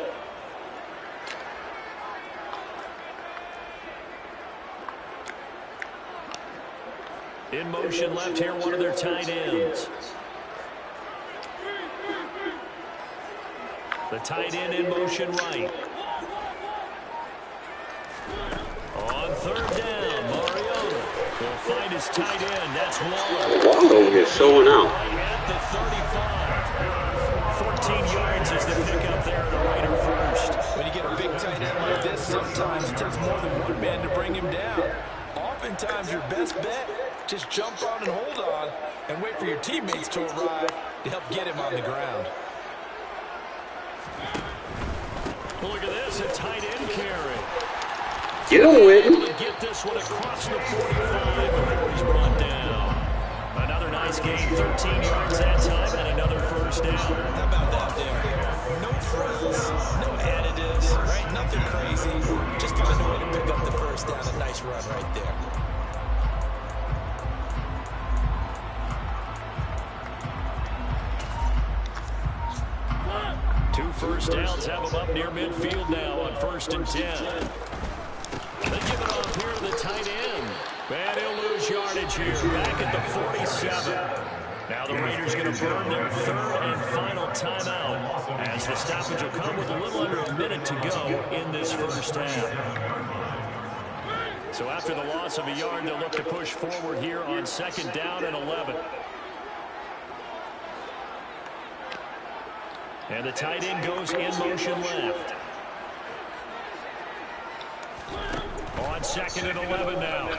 In motion left here, one of their tight ends. The tight end in motion right. On 3rd down, Mariota will find his tight end. That's Waller. Waller is showing out. At the 35. 14 yards is the pickup there, the Raider first. When you get a big tight end like this, sometimes it takes more than one man to bring him down. Oftentimes, your best bet, just jump on and hold on and wait for your teammates to arrive to help get him on the ground. Look at this, a tight end carry. Get him, Whitten. Get this one across the 45 before he's brought down. Another nice gain, 13 yards that time, and another first down. How about that there? No frills, no additives, right? Nothing crazy. Just find a way to pick up the first down. A nice run right there. Two first downs have them up near midfield now on 1st and 10. They give it off here to the tight end. And he'll lose yardage here back at the 47. Now the Raiders going to burn their 3rd and final timeout, as the stoppage will come with a little under a minute to go in this first half. So after the loss of a yard, they'll look to push forward here on 2nd down and 11. And the tight end goes in motion left. On 2nd and 11 now.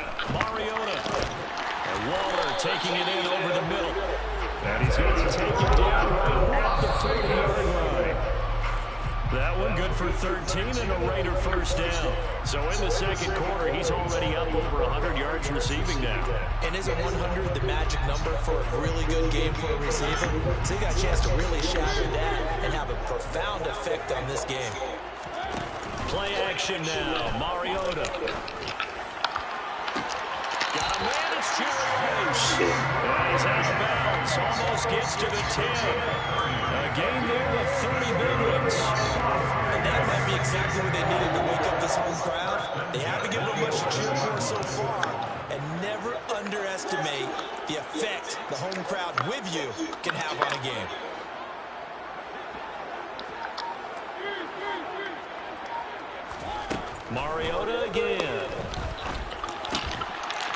taking it in over the middle. And he's going to be taken down right at the 40-yard line. That one good for 13 and a Raider first down. So in the second quarter, he's already up over 100 yards receiving now. And isn't 100 the magic number for a really good game for a receiver? So he got a chance to really shatter that and have a profound effect on this game. Play action now. Mariota. Got a man. It's Jerry Rice. And he's out of bounds. Almost gets to the 10. A game there of 30 big ones. And that might be exactly what they needed to wake up this home crowd. They haven't given them much to cheer for so far. And never underestimate the effect the home crowd with you can have on a game. Mariota again.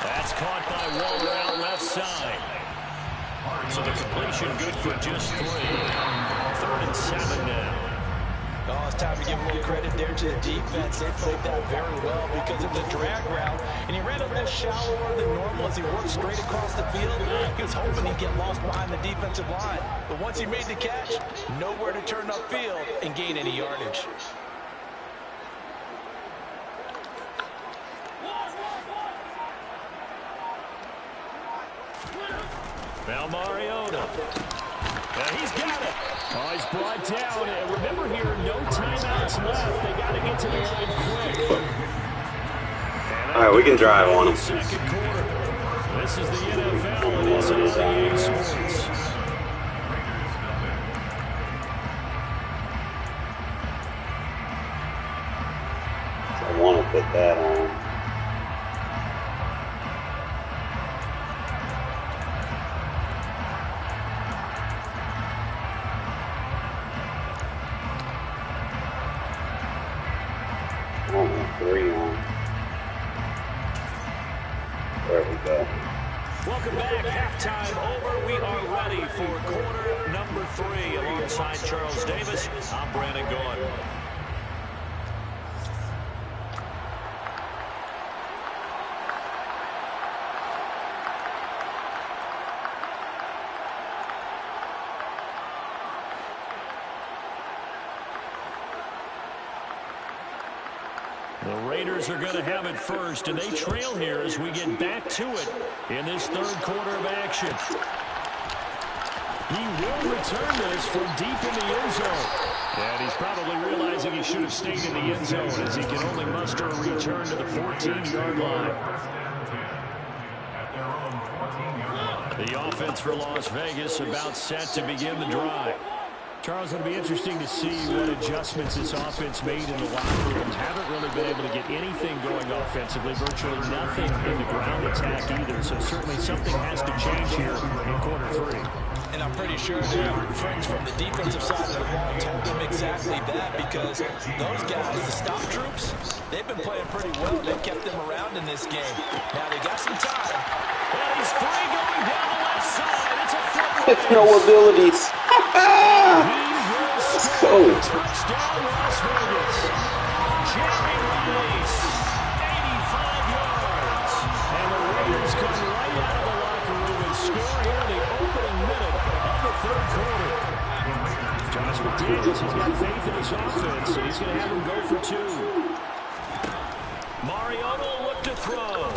That's caught by Waller out left side. So the completion good for just 3. 3rd and 7 now. Oh, it's time to give a little credit there to the defense. They played that very well because of the drag route. And he ran a little shallower than normal as he worked straight across the field. He was hoping he'd get lost behind the defensive line. But once he made the catch, nowhere to turn upfield and gain any yardage. Now Mariota. And he's got it. Oh, he's brought down. And remember here, no timeouts left. They got to get to the line quick. All right, we can drive on him. Second quarter. This is the NFL, and it's on EA Sports. I want to put that on. Welcome back. Halftime over. We are ready for quarter number 3. Alongside Charles Davis, I'm Brandon Gordon. The Raiders are going to have it first, and they trail here as we get back to it in this third quarter of action. He will return this from deep in the end zone. And he's probably realizing he should have stayed in the end zone as he can only muster a return to the 14-yard line. The offense for Las Vegas about set to begin the drive. Charles, it'll be interesting to see what adjustments this offense made in the locker room. Haven't really been able to get anything going offensively, virtually nothing in the ground attack either. So certainly something has to change here in quarter 3. And I'm pretty sure their friends from the defensive side of the ball told them exactly that, because those guys, the stop troops, they've been playing pretty well. They've kept them around in this game. Now they got some time. And he's free going down the left side. It's a flip. With no abilities. Let's go. Touchdown Las Vegas. Jerry Rice, 85 yards. And the Raiders come right out of the locker room and score here in the opening minute of the third quarter. Josh McDaniels, he's got faith in his offense, so he's going to have him go for 2. Mariota will look to throw.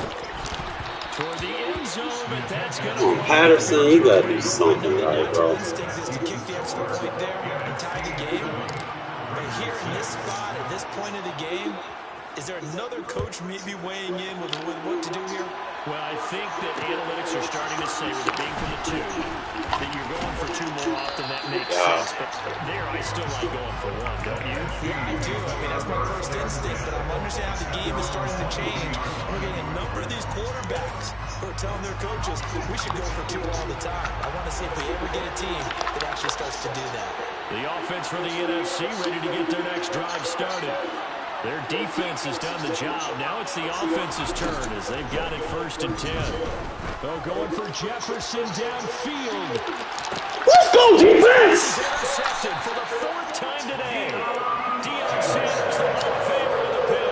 For the end zone, but that's going to... Patterson, you got to do something right, bro. Instinct is to kick the extra point there and tie the game. But here in this spot, at this point of the game, is there another coach maybe weighing in with what to do here? Well, I think that analytics are starting to say, with it being from the 2, that you're going for 2 more often. That makes sense. But there, I still like going for 1, don't you? Yeah, I do. I mean, that's my first instinct. But I'm understanding how the game is starting to change. And we're getting a number of these quarterbacks who are telling their coaches, we should go for 2 all the time. I want to see if we ever get a team that actually starts to do that. The offense for the NFC ready to get their next drive started. Their defense has done the job. Now it's the offense's turn as they've got it 1st and 10. Oh, going for Jefferson downfield. Let's go, defense! Intercepted for the 4th time today. Deion Sanders, the Hall of Famer of the pick.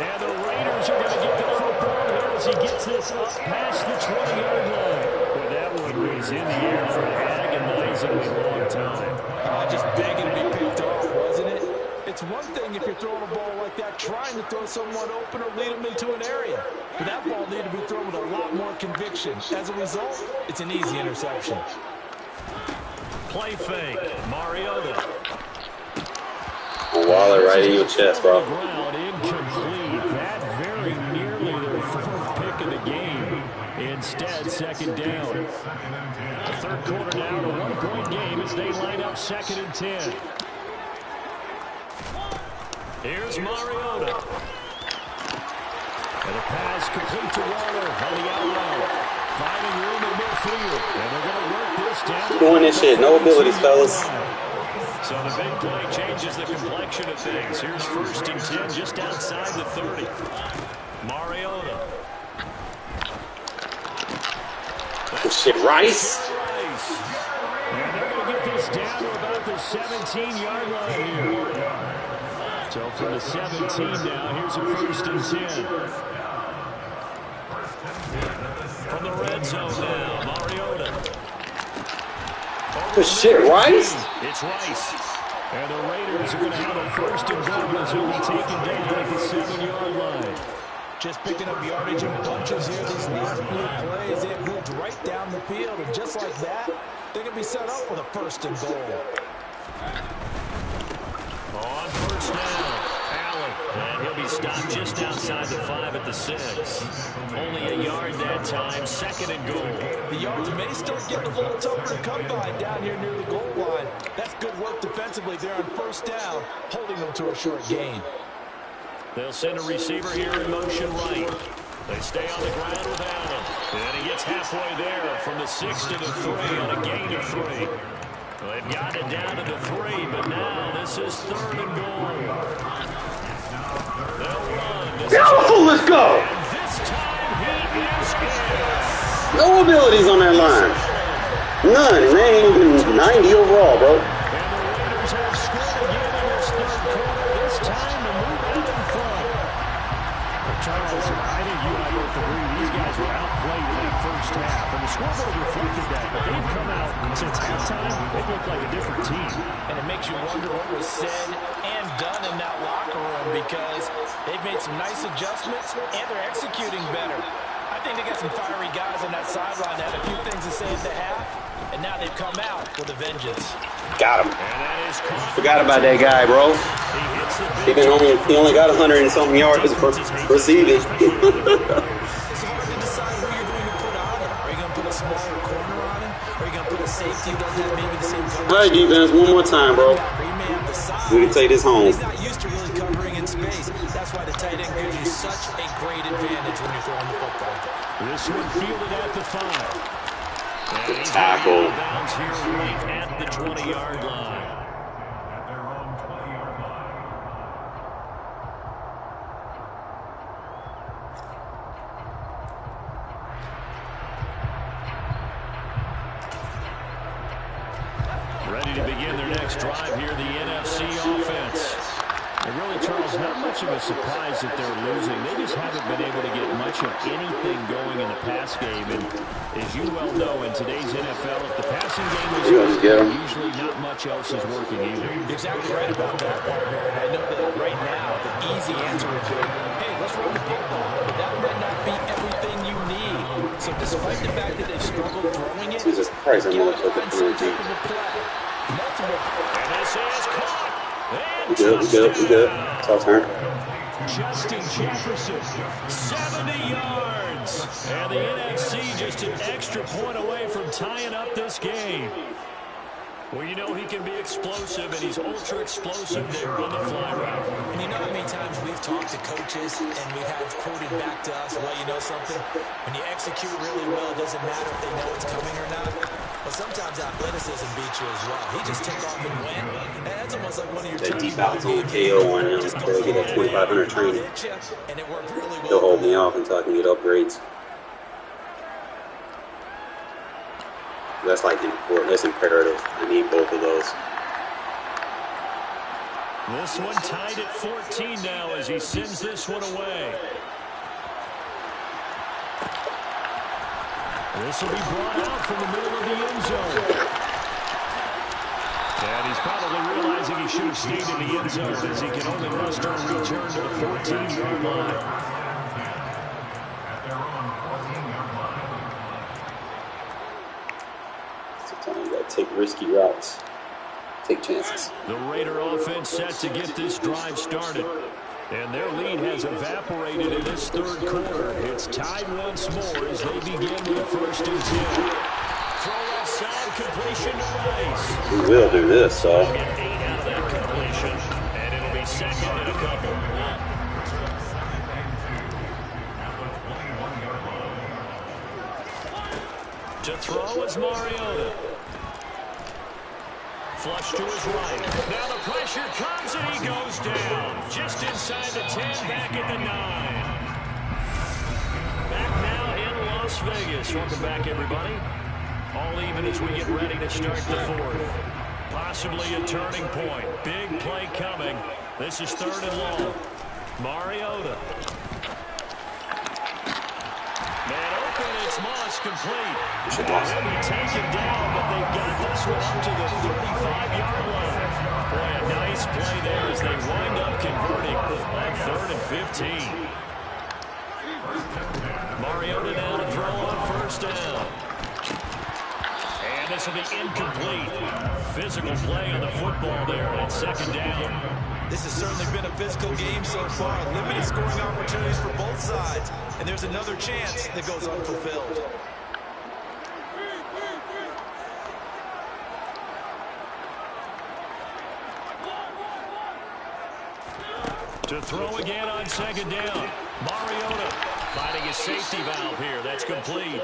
And the Raiders are going to get the football here as he gets this up past the 20-yard line. Well, that one was in the air for an agonizingly long time. Just begging to be picked off, wasn't it? It's one thing if you're throwing a ball like that, trying to throw someone open or lead them into an area. But that ball needed to be thrown with a lot more conviction. As a result, it's an easy interception. Play fake. Mariota. Waller right in your chest, bro. Incomplete. That very nearly their fourth pick of the game. Instead, second down. The third quarter now, a 1-point game as they line up 2nd and 10. Here's Mariota. And a pass complete to Waller on the outline. Finding room in midfield. And they're going to work this down. Doing this shit. No abilities, fellas. So the big play changes the complexion of things. Here's 1st and 10 just outside the 30. Mariota. Oh, shit, Rice. And they're going to get this down to about the 17-yard line here. So from the 17 now, here's a 1st and 10. From the red zone now, Mariota. Oh, shit, Rice? It's Rice. And the Raiders are going to have a 1st and goal as he'll be taken down at the 7-yard line. Just picking up yardage in bunches here. These last few plays, they've moved right down the field. And just like that, they're going to be set up with a 1st and goal. On 1st down, Allen. And he'll be stopped just outside the 5 at the 6. Only a yard that time, 2nd and goal. The yards may start getting a little tougher to come by down here near the goal line. That's good work defensively there on 1st down, holding them to a short gain. They'll send a receiver here in motion right. They stay on the ground with Allen. And he gets halfway there from the 6 to the 3 on a gain of 3. Well, they've got it down to the 3, but now this is 3rd and goal. They'll run. Let's go. And this time he is in. No abilities on that line. None. And they ain't even 90 overall, bro. And the Raiders have scored again in this 3rd quarter. This time to move out in front. Charles, I think you and I both agree these guys were outplayed in that 1st half. And the scoreboard reflected that. But they've come out since halftime. They look like a different team. And it makes you wonder what was said and done in that locker room because they've made some nice adjustments and they're executing better. I think they got some fiery guys on that sideline that had a few things to say at the half, and now they've come out with a vengeance. Got him. Forgot about that guy, bro. He only got 100 and something yards for receiving. It's hard to decide who you're going to put on him. Are you going to put a smaller corner on him? Are you going to put a safety who doesn't have maybe the same coverage? All right, defense, one more time, bro. We can take this home. He's not used to really covering in space. That's why the tight end gives you such a great advantage when you're throwing the football. This one fielded at the 5. Good tackle. Bounce here right at the 20-yard line. At their own 20-yard line. Ready to begin their next drive here, the NFC offense. And really, Charles, not much of a surprise that they're losing. They just haven't been able to get much of anything going in the pass game. And as you well know, in today's NFL, if the passing game is working, usually not much else is working either. You're exactly right about that, partner. And I know that right now, the easy answer would be, hey, let's run the football. But that might not be everything you need. So despite the fact that they've struggled throwing it, Jesus Christ, I'm going to find some type of a play. Multiple. And this is caught. We good. It's our turn. Justin Jefferson, 70 yards. And the NFC just an extra point away from tying up this game. Well, you know he can be explosive, and he's ultra-explosive there on the fly route. And you know how many times we've talked to coaches and we have quoted back to us, well, you know something? When you execute really well, it doesn't matter if they know it's coming or not. But sometimes athleticism beats you as well. He just took off and went. And that's almost like one of your That deep outs on KO on him. Bro, get that 2,500 training. and it worked really well. He'll hold me off until I can get upgrades. That's like important. That's imperative. I need both of those. This one tied at 14 now as he sends this one away. This will be brought out from the middle of the end zone. And he's probably realizing he should have stayed in the end zone as he can only muster a return to the 14-yard line. Sometimes you got to take risky routes. Take chances. The Raider offense set to get this drive started. And their lead has evaporated in this third quarter. It's tied once more as they begin with a 1st and 10. Throw outside, completion to Rice. We will do this, so. Get 8 out of that completion, and it'll be 2nd and a couple. To throw is Mariota. Flush to his right. Now the pressure comes and he goes down. Just inside the 10, back at the 9. Back now in Las Vegas. Welcome back, everybody. All even as we get ready to start the 4th. Possibly a turning point. Big play coming. This is 3rd and long. Mariota. Man open, it's Moss complete. They'll be taken down, but they've got this one up to the 35-yard line. Boy, a nice play there as they wind up converting on 3rd and 15. Mariota now to throw on 1st down. And this will be incomplete. Physical play on the football there, and it's 2nd down. This has certainly been a physical game so far. Limited scoring opportunities for both sides. And there's another chance that goes unfulfilled. To throw again on 2nd down. Mariota finding his safety valve here. That's complete.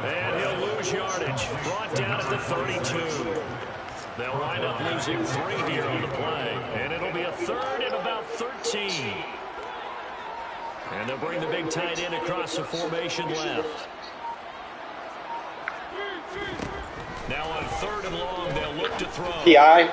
And he'll lose yardage. Brought down at the 32. They'll wind up losing 3 here on the play. And it'll be a 3rd and about 13. And they'll bring the big tight end across the formation left. Now on 3rd and long, they'll look to throw. PI.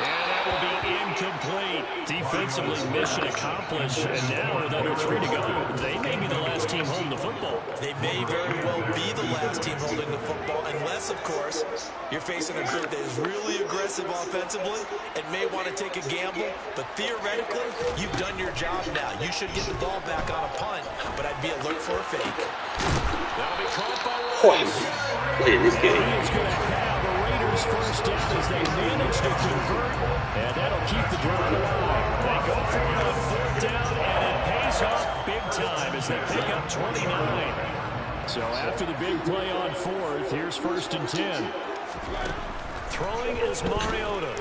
And that will be incomplete. Defensively, mission accomplished. And now with under 3 to go, they may be the last team holding the football. They may very well be the last team holding the football, unless, of course, you're facing a group that is really aggressive offensively and may want to take a gamble. But theoretically, you've done your job now. You should get the ball back on a punt, but I'd be alert for a fake. That'll be caught by Rice. Playing this game. He's going to have the Raiders 1st down as they manage to convert, and that'll keep the drive alive. They go for it on 4th down, and it pays off big time as they pick up 29. So after the big play on 4th, here's 1st and 10. Throwing is Mariota.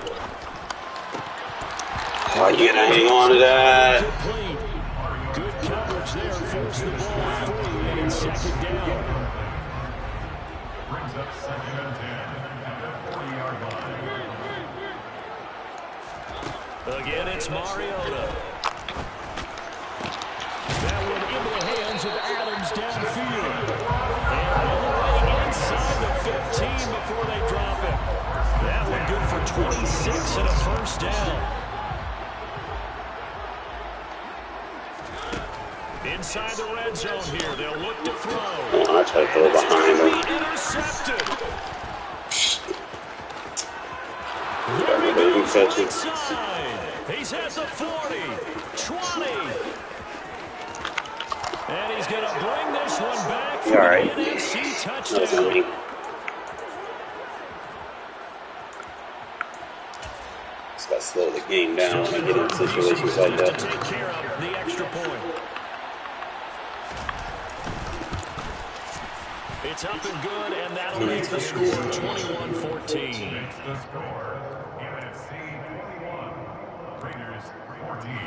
Oh, you gotta hang on to that. Complete. Good coverage there. Force the ball free, and it's 2nd down. Brings up 2nd and 10 at the 40-yard line. Again, it's Mariota. That one into the hands of Adams downfield. And all the way inside the 15 before they drop it. That one good for 26 and a 1st down. Inside the red zone here, they'll look to throw. Oh, I tried to throw behind him. Intercepted. There we go, catch it. He's at the 40, 20. And he's going to bring this one back for All right. the NFC That wasn't touchdown. me. Just gotta slow the game down when I get in situations like To that. take care of the extra point. It's up and good, and that'll make the score 21-14. Makes the score NFC 21, Raiders 14.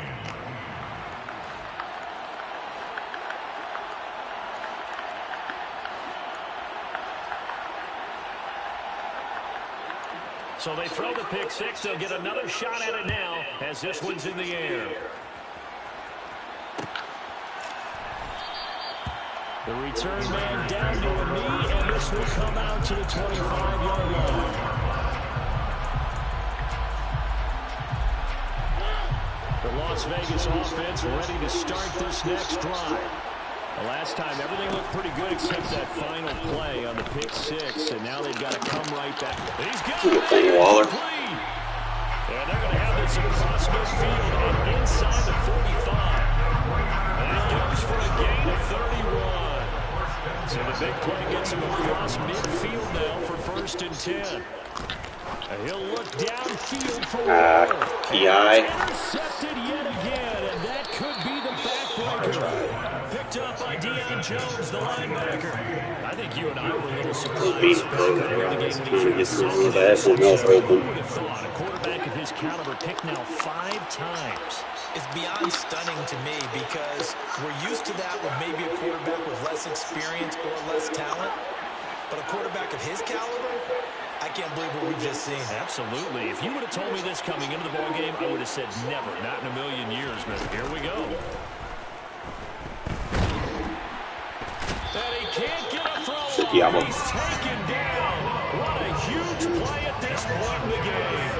So they throw the pick six. They'll get another shot at it now as this one's in the air. The return man down to a knee, and this will come out to the 25-yard line. The Las Vegas offense ready to start this next drive. The last time, everything looked pretty good except that final play on the pick six, and now they've got to come right back. He's got it. Waller. And they're going to have this across midfield and inside the 45. And it goes for a gain of 31. So the big play gets him across midfield now for 1st and 10. He'll look downfield for P.I. Intercepted yet again, and that could be the backbreaker. Picked up by Deion Jones, the linebacker. I think you and I were a little surprised back earlier in the game when he threw I had something else open. Who would have thought a quarterback of his caliber picked now 5 times? It's beyond stunning to me because we're used to that with maybe a quarterback with less experience or less talent. But a quarterback of his caliber, I can't believe what we've just seen. Absolutely. If you would have told me this coming into the ballgame, I would have said never, not in a million years. But here we go. And he can't get a throw off. He's taken down. What a huge play at this point in the game.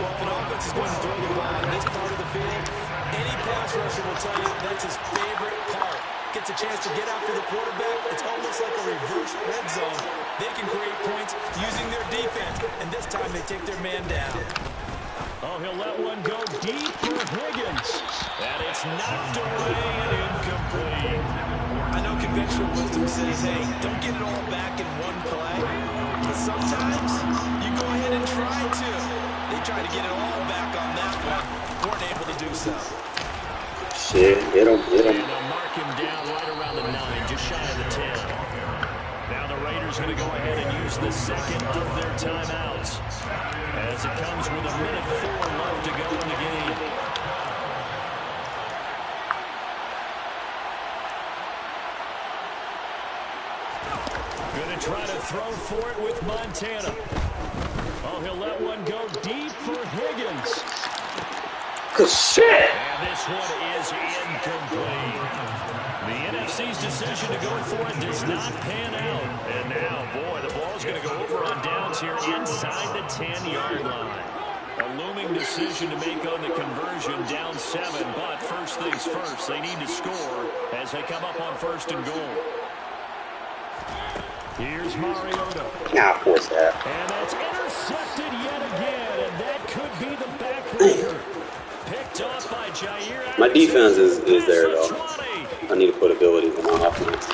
Well, if an offense is going to throw the ball in this part of the field, any pass rusher will tell you that's his favorite part. Gets a chance to get after the quarterback. It's almost like a reverse red zone. They can create points using their defense, and this time they take their man down. Oh, he'll let one go deep for Higgins. And it's knocked away and incomplete. I know conventional wisdom says, hey, don't get it all back in one play. But sometimes you go ahead and try to. They tried to get it all back on that one. Weren't able to do so. Shit, hit him. And they'll mark him down right around the 9, just shy of the 10. Now the Raiders going to go ahead and use the second of their timeouts as it comes with 1:04 left to go in the game. Going to try to throw for it with Montana. Oh, he'll let one go deep for Higgins. Good shit. And this one is incomplete. The NFC's decision to go for it does not pan out. And now, boy, the ball's going to go over on downs here inside the 10-yard line. A looming decision to make on the conversion, down 7. But first things first, they need to score as they come up on 1st and goal. Here's Mariota. Nah, of course that. And that's intercepted yet again. And that could be the backbreaker. Picked up by Jair. My defense is there, though. I need to put abilities in my offense.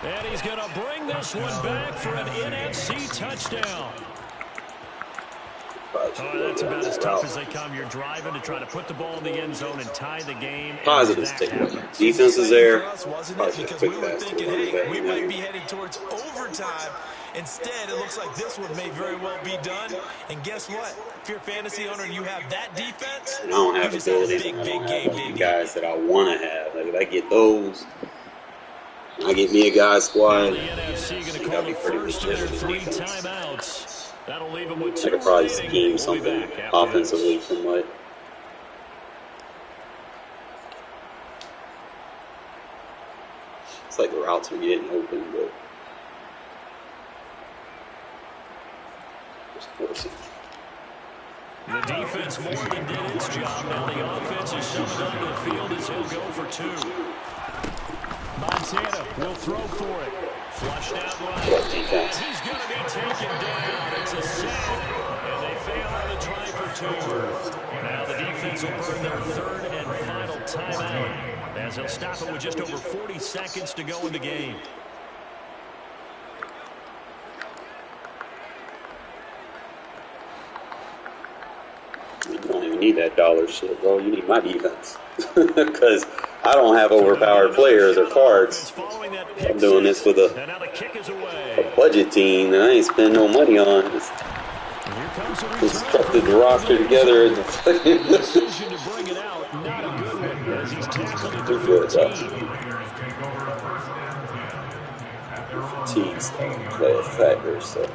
And he's going to bring this one back for an NFC touchdown. Oh, that's about as tough as they come. You're driving to try to put the ball in the end zone and tie the game. Positives taken. Defense is there. Because we were thinking, hey, we might be headed towards overtime. Instead, it looks like this one may very well be done. And guess what? If you're a fantasy owner and you have that defense, I don't have abilities. Big game, guys that I want to have. Like, if I get those, I get me a guy's squad. The NFC going to call the first of their 3 timeouts. That'll leave them with 2 I could probably remaining. scheme something offensively from what. It's like the routes are getting open, but just forcing. The defense more than did its job. Now the offense is shoving onto the field as he'll go for 2. Montana will throw for it. Flushed out right. He's going to be taken down. It's a sack, and they fail on the try for 2. Now the defense will burn their 3rd and final timeout as they'll stop it with just over 40 seconds to go in the game. You don't even need that dollar shit, bro. You need my defense. Because I don't have overpowered players or cards. I'm doing this with a budget team that I ain't spending no money on. Constructed the roster together. Decision to bring it out, not a good one as he's tackled at the 15. Teams play a factor, so.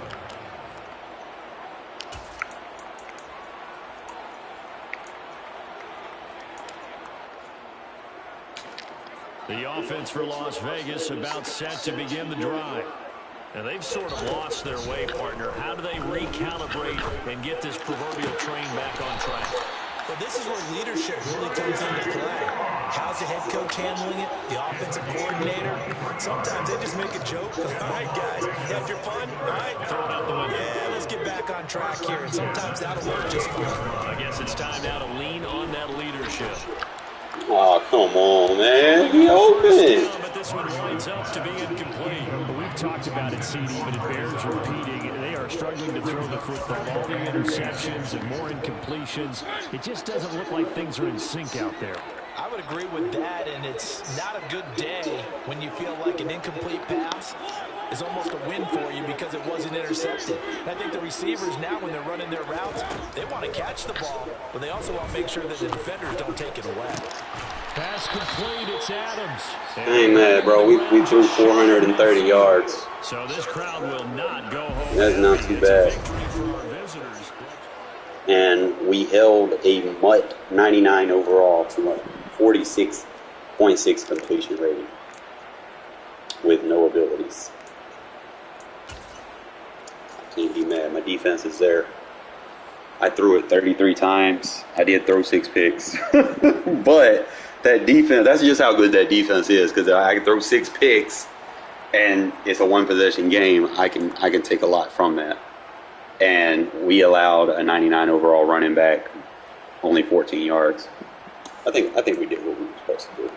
The offense for Las Vegas about set to begin the drive. And they've sort of lost their way, partner. How do they recalibrate and get this proverbial train back on track? Well, this is where leadership really comes into play. How's the head coach handling it? the offensive coordinator, sometimes they just make a joke. All right, guys, you had your fun? All right, Throw it out the window. yeah, let's get back on track here. And sometimes that'll work just fine. I guess it's time now to lean on that leadership. Oh, come on, man. Be First open. down, but this one winds up to be incomplete. We've talked about it, CD, but it bears repeating. They are struggling to throw the football. All the interceptions and more incompletions. It just doesn't look like things are in sync out there. I would agree with that, and it's not a good day when you feel like an incomplete pass is almost a win for you because it wasn't intercepted. And I think the receivers now, when they're running their routes, they want to catch the ball, but they also want to make sure that the defenders don't take it away. Pass complete, it's Adams. I ain't mad, bro. We threw 430 yards. So this crowd will not go home. That's not too bad. And we held a mutt 99 overall to a 46.6 completion rating with no abilities. Can't be mad. My defense is there. I threw it 33 times. I did throw 6 picks. But that defense, that's just how good that defense is, because I can throw 6 picks and it's a one-possession game. I can take a lot from that. And we allowed a 99 overall running back only 14 yards. I think we did what we were supposed to do.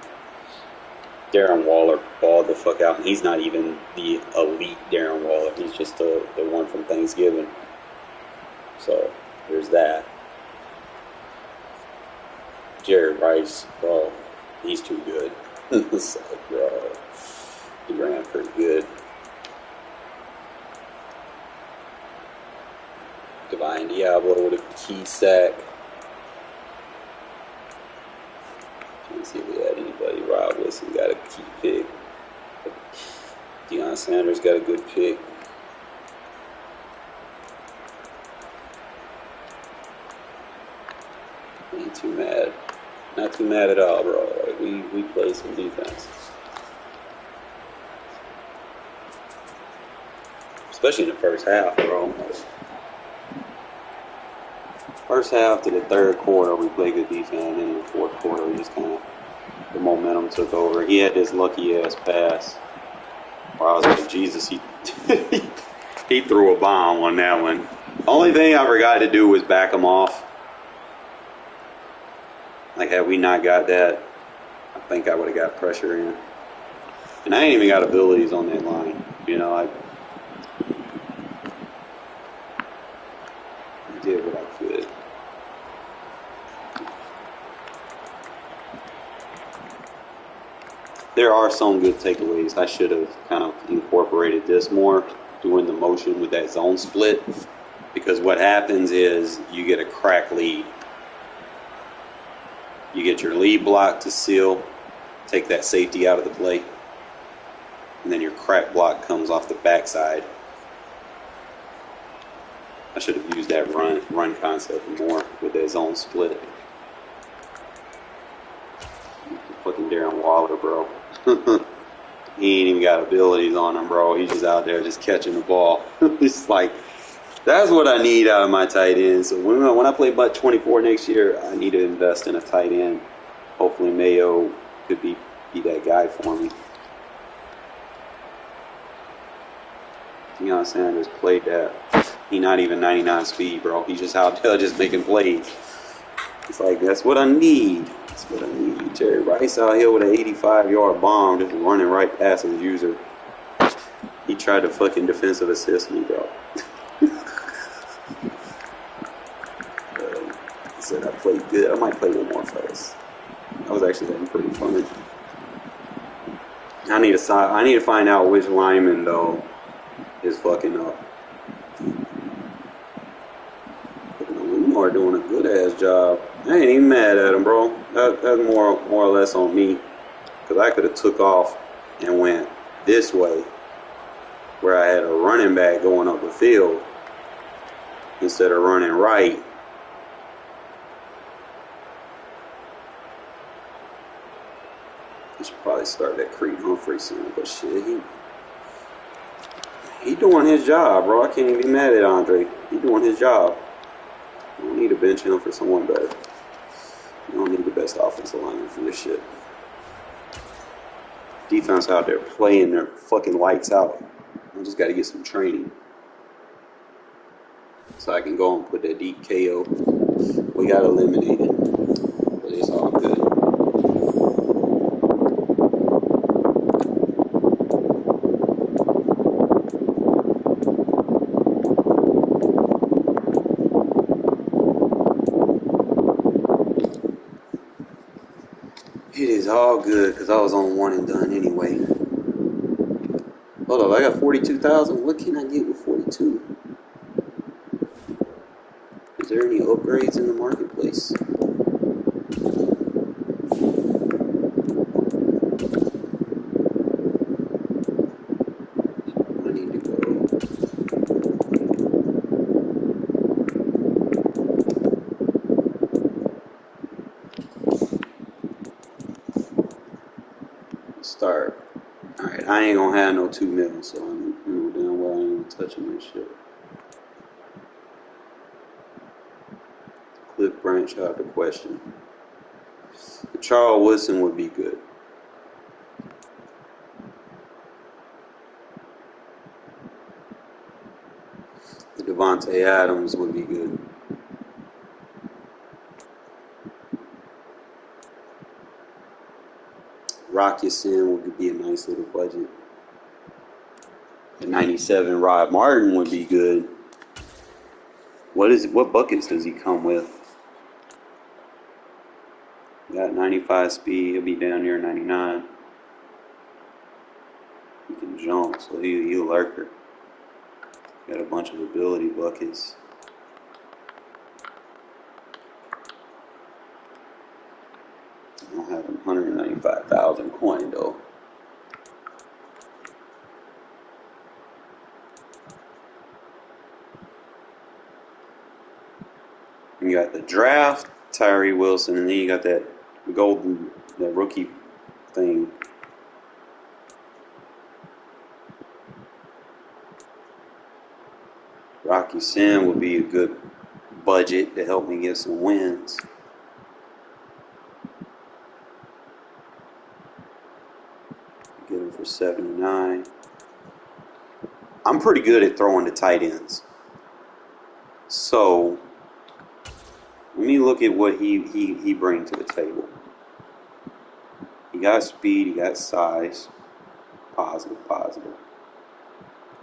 Darren Waller balled the fuck out, and he's not even the elite Darren Waller. He's just the one from Thanksgiving. So there's that. Jared Rice, bro, he's too good. So, bro, he ran pretty good. Divine Diablo with a key sack. Can't see if we had anybody. Rob Wilson got a key pick. Deion Sanders got a good pick. Ain't too mad. Not too mad at all, bro. Like, we played some defense. Especially in the first half, bro. First half to the third quarter, we played good defense, and then in the fourth quarter, we just kind of, the momentum took over. He had this lucky-ass pass where I was like, Jesus, he threw a bomb on that one. Only thing I forgot to do was back him off. Like, had we not got that, I think I would have got pressure in. And I ain't even got abilities on that line. You know, I did what I could. There are some good takeaways. I should have kind of incorporated this more, doing the motion with that zone split. Because what happens is you get a crack lead. You get your lead block to seal, take that safety out of the play, and then your crack block comes off the backside. I should have used that run concept more with that zone split. Fucking Darren Waller, bro. He ain't even got abilities on him, bro. He's just out there just catching the ball. It's like, that's what I need out of my tight end. So when I play Butt 24 next year, I need to invest in a tight end. Hopefully Mayo could be that guy for me. Deion Sanders played that. He not even 99 speed, bro. He's just out there just making plays. It's like, that's what I need. That's what I need. Jerry Rice out here with an 85-yard bomb just running right past his user. He tried to fucking defensive assist me, bro. He said I played good. I might play one more first. I was actually having pretty fun. I need to find out which lineman, though, is fucking up. Are doing a good ass job. I ain't even mad at him, bro. That's more or less on me, because I could have took off and went this way, where I had a running back going up the field instead of running right. I should probably start that Creed Humphrey soon, but shit, he doing his job, bro. I can't even be mad at Andre. He doing his job. You don't need to bench him for someone better. You don't need the best offensive lineman for this shit. Defense out there playing their fucking lights out. I just got to get some training so I can go and put that deep KO. We got eliminated, but it's all good. It is all good because I was on one and done anyway. Hold up, I got 42,000. What can I get with 42? Is there any upgrades in the marketplace? I need to go. Start. Alright, I ain't gonna have no 2 mil, so I'm damn well I ain't touching this shit. Cliff Branch out the question. Charles Woodson would be good. The Devontae Adams would be good. Rocky Sin would be a nice little budget. The 97 Rod Martin would be good. What buckets does he come with? Got 95 speed. He'll be down near 99. He can jump, so he's a lurker. Got a bunch of ability buckets. I don't have 195,000 coin though. You got the draft, Tyree Wilson, and then you got that that rookie thing. Rocky Sin would be a good budget to help me get some wins. Get him for 79. I'm pretty good at throwing the tight ends. So let me look at what he brings to the table. He got speed, he got size. Positive.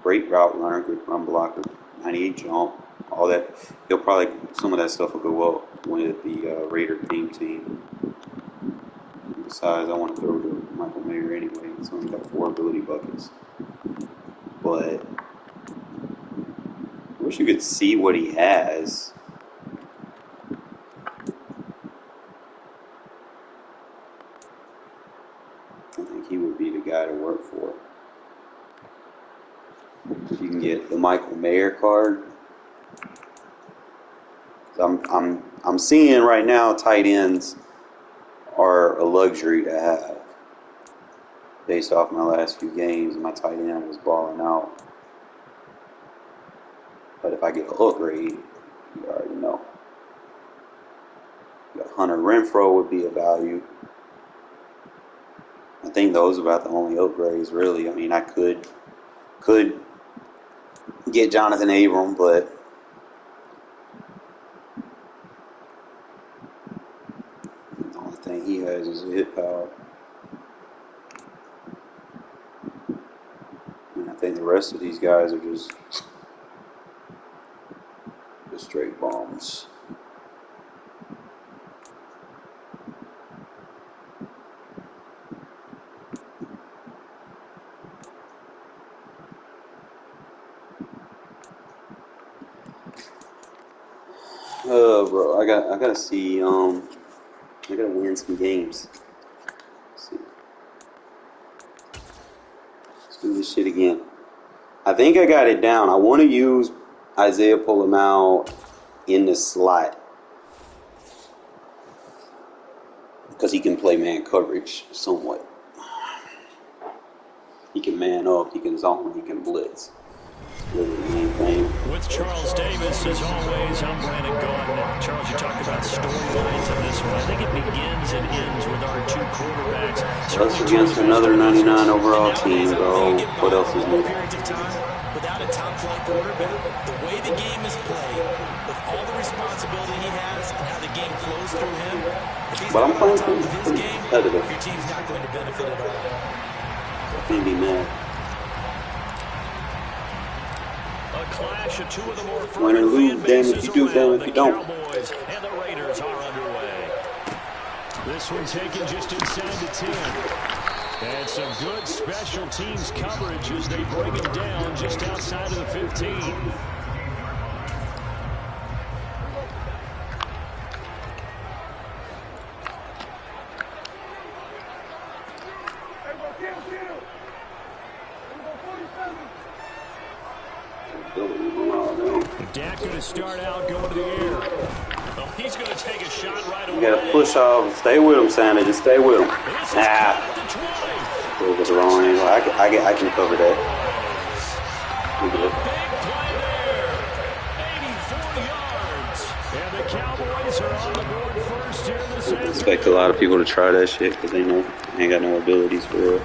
Great route runner, good run blocker, 98 jump, all that. He'll probably, some of that stuff will go up with the Raider team. Besides, I want to throw to Michael Mayer anyway. He's only got 4 ability buckets. But I wish you could see what he has. I think he would be the guy to work for. If you can get the Michael Mayer card. I'm seeing right now tight ends are a luxury to have. Based off my last few games, my tight end was balling out. But if I get an upgrade, you already know. Hunter Renfro would be a value. I think those are about the only upgrades, really. I mean, I could get Jonathan Abram, but the only thing he has is a hit power. And I think the rest of these guys are just straight bombs. Bro, I gotta see. I gotta win some games. Let's see. Let's do this shit again. I think I got it down. I want to use Isaiah Polamau in the slot because he can play man coverage somewhat. He can man up, he can zone, he can blitz. With Charles Davis, as always, I'm Brandon Gaudin. Charles, you talked about storylines in this one. I think it begins and ends with our two quarterbacks. Us against another 99 overall team, bro. What else is new? Without a top-flight quarterback, the way the game is played, with all the responsibility he has and how the game flows through him, if he's But I'm playing top of his game, competitive. your team's not going to benefit at all. Can't be mad. A clash of two of the more Win or lose, damn if you do, damn if you don't. Cowboys and the Raiders are underway. This one taken just inside the 10. And some good special teams coverage as they bring him down just outside of the 15. Dak going to start out going to the air. Oh, he's going to take a shot right away. You got to push off. Stay with him, Santa. Just stay with him. Ah. A little bit the wrong angle. I can cover that. Big play there. 84 yards. And the Cowboys are on the board first here this I expect a lot of people to try that shit because they know they ain't got no abilities for real.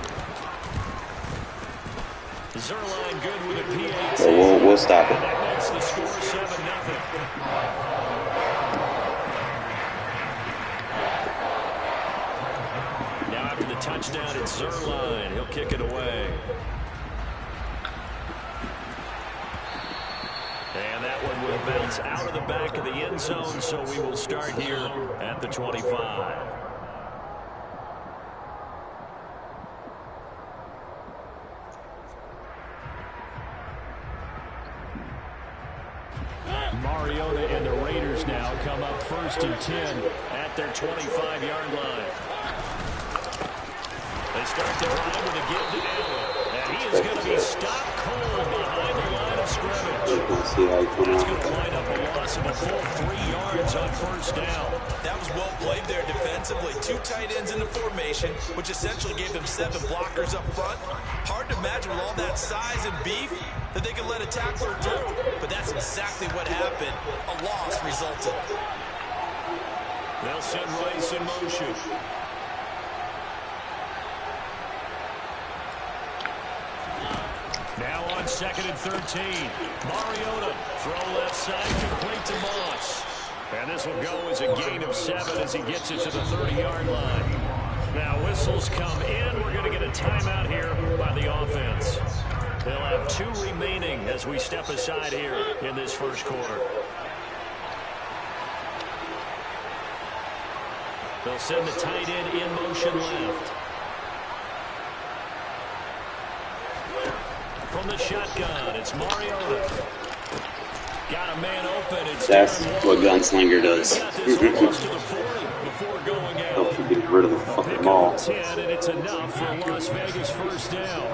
Zerline good with a PAT. So we'll stop it. That makes the score 7-0. Now after the touchdown, it's Zerline. He'll kick it away. And that one will bounce out of the back of the end zone, so we will start here at the 25. Mariota and the Raiders now come up 1st and 10 at their 25-yard line. They start the drive with a give to Allen. And he is going to be stopped cold behind the line of scrimmage. That's going to line up a loss of a full 3 yards on 1st down. That was well played there defensively. 2 tight ends in the formation, which essentially gave them 7 blockers up front. Hard to imagine with all that size and beef that they could let a tackler through. But that's exactly what happened. A loss resulted. They'll send Rice in motion. Now on 2nd and 13. Mariota, throw left side, complete to Moss. And this will go as a gain of 7 as he gets it to the 30-yard line. Now whistles come in. We're going to get a timeout here by the offense. They'll have 2 remaining as we step aside here in this first quarter. They'll send the tight end in motion left. From the shotgun, it's Mariota. Got a man open. That's what Gunslinger does. Helps you get rid of the fucking ball. 10, and it's enough for Las Vegas 1st down.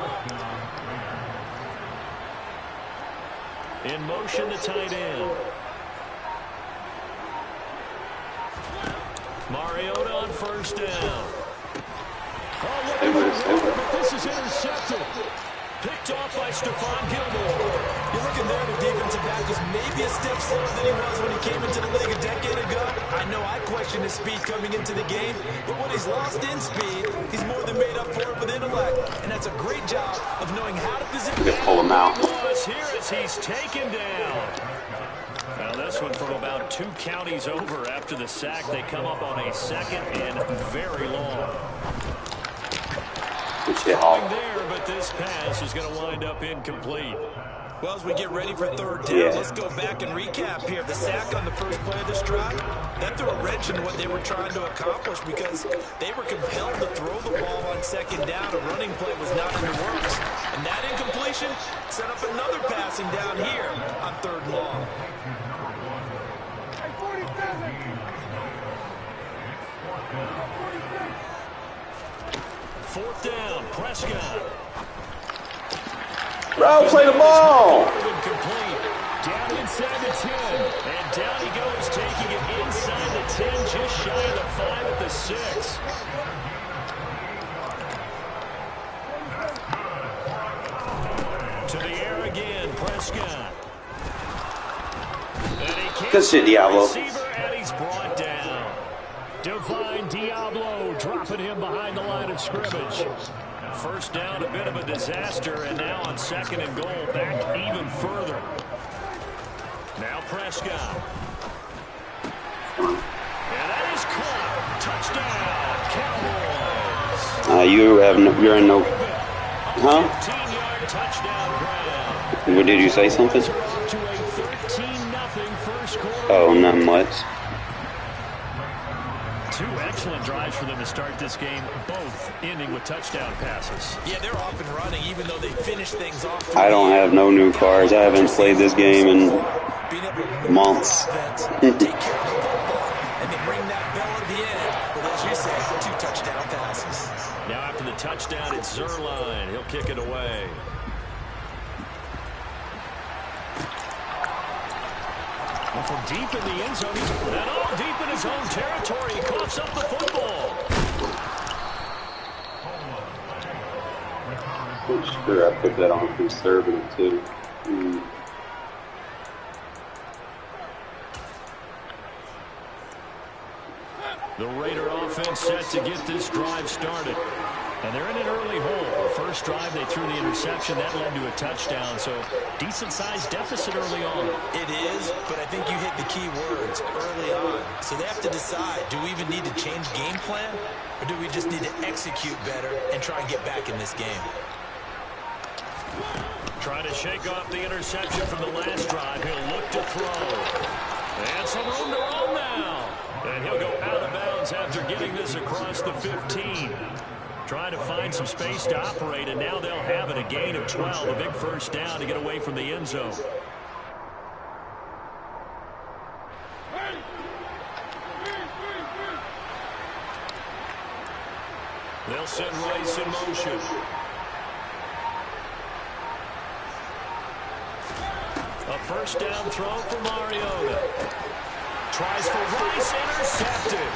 In motion, the tight end. Mariota on 1st down. Oh, this is intercepted. Picked off by Stephon Gilmore. You're looking there, the defensive back was maybe a step slower than he was when he came into the league a decade ago. I know I questioned his speed coming into the game, but when he's lost in speed, he's more than made up for it with intellect. And that's a great job of knowing how to position. You pull him out. Here as he's taken down. Now this one from about 2 counties over after the sack. They come up on a 2nd and very long. There, but this pass is going to wind up incomplete. Well, as we get ready for 3rd down, let's go back and recap here. The sack on the first play of this drive, that threw a wrench in what they were trying to accomplish because they were compelled to throw the ball on 2nd down. A running play was not in the works. And that incompletion set up another passing down here on 3rd and long. Fourth down, Prescott. Bro, play the ball. Down inside the 10. And down he goes, taking it inside the 10, just shy of the 5 at the 6. To the air again, Prescott. Prescott. Good shit, Diablo. And he's brought down. Divine Diablo dropping him behind the line of scrimmage. First down, a bit of a disaster, and now on 2nd and goal, back even further. Now Prescott. And that is caught. Touchdown, Cowboys. You're in no. Huh? 15-yard touchdown grab. What did you say something? To a 13-0 first quarter. Oh, not much. 2 excellent drives for them to start this game, both ending with touchdown passes. Yeah, they're off and running, even though they finish things off. I don't have no new cars. I haven't played this game in months. Take care of the football, and they ring that bell at the end. But as you said, 2 touchdown passes. Now after the touchdown, it's Zerline. He'll kick it away. And from deep in the end zone, he's all deep in his own territory. He coughs up the football. Sure, I put that on conservative too. The Raider offense set to get this drive started. And they're in an early hole. The first drive, they threw the interception. That led to a touchdown. So decent-sized deficit early on. It is, but I think you hit the key words early on. So they have to decide, do we even need to change game plan? Or do we just need to execute better and try and get back in this game? Trying to shake off the interception from the last drive. He'll look to throw. And some room to run now. And he'll go out of bounds after getting this across the 15. Trying to find some space to operate, and now they'll have it, a gain of 12, a big first down to get away from the end zone. They'll send Rice in motion. A first down throw for Mariota. Tries for Rice, intercepted.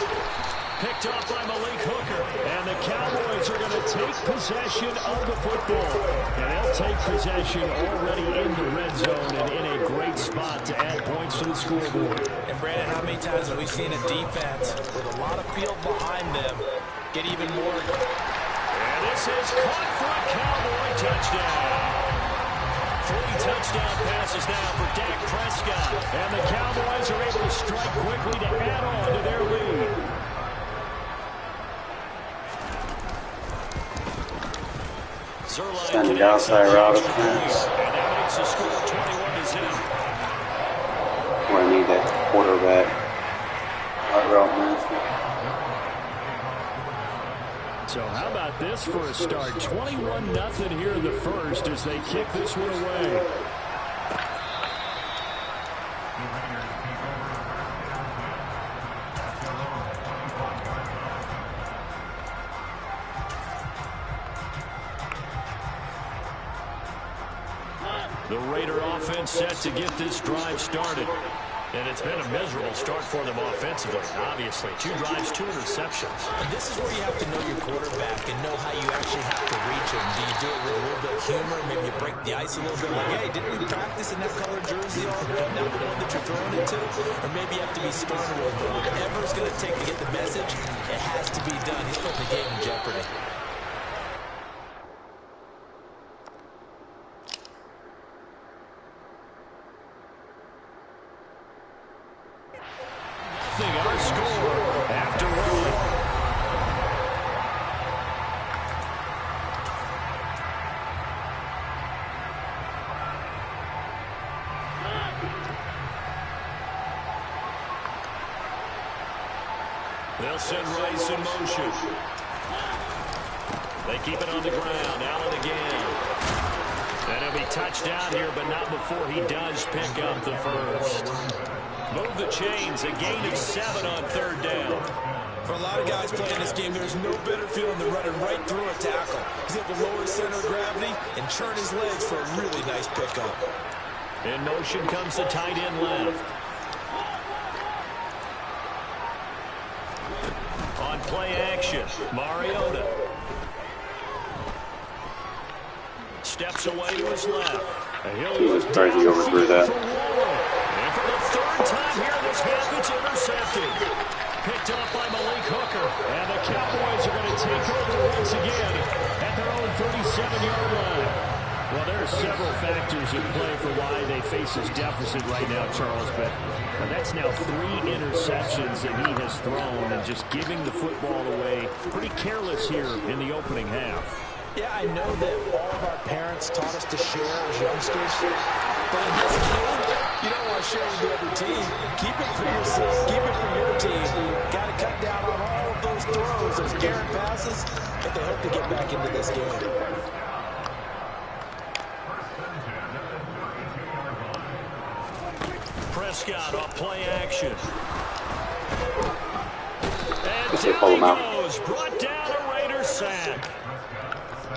Picked off by Malik Hooker. And the Cowboys are going to take possession of the football. And they'll take possession already in the red zone and in a great spot to add points to the scoreboard. And Brandon, how many times have we seen a defense with a lot of field behind them get even more? And this is caught for a Cowboy touchdown. 3 touchdown passes now for Dak Prescott. And the Cowboys are able to strike quickly to add on to their lead. Send outside route of pass. And that makes the score 21-0. Where I need that quarterback. Route master. So how about this for a start? 21-0 here in the first as they kick this one away. The Raider offense set to get this drive started. And it's been a miserable start for them offensively, obviously. 2 drives, 2 interceptions. And this is where you have to know your quarterback and know how you actually have to reach him. Do you do it with a little bit of humor? Maybe you break the ice a little bit like, hey, didn't we practice in that color jersey all now the one that you're throwing it to? Or maybe you have to be smarter with it. Whatever it's going to take to get the message, it has to be done. He's putting the game in jeopardy. Our score after rolling. They'll send Rice in motion. They keep it on the ground. Allen again. And he'll be touched down here, but not before he does pick up the first. Move the chains, a gain of 7 on 3rd down. For a lot of guys playing this game, there's no better feeling than running right through a tackle. He's able to lower his center of gravity and churn his legs for a really nice pickup. In motion comes the tight end left. On play action, Mariota. steps away to his left. Jesus Christ, he overthrew that. And for the third time here this half, it's intercepted. Picked up by Malik Hooker. And the Cowboys are going to take over once again at their own 37-yard line. Well, there are several factors at play for why they face this deficit right now, Charles, but that's now 3 interceptions that he has thrown and just giving the football away pretty careless here in the opening half. Yeah, I know that all of our parents taught us to share as youngsters, but in this game, you don't want to share with the other team. Keep it for yourself. Keep it for your team. Got to cut down on all of those throws, those errant passes, but they hope to get back into this game. Prescott off play action. And down he goes. Brought down a Raider sack.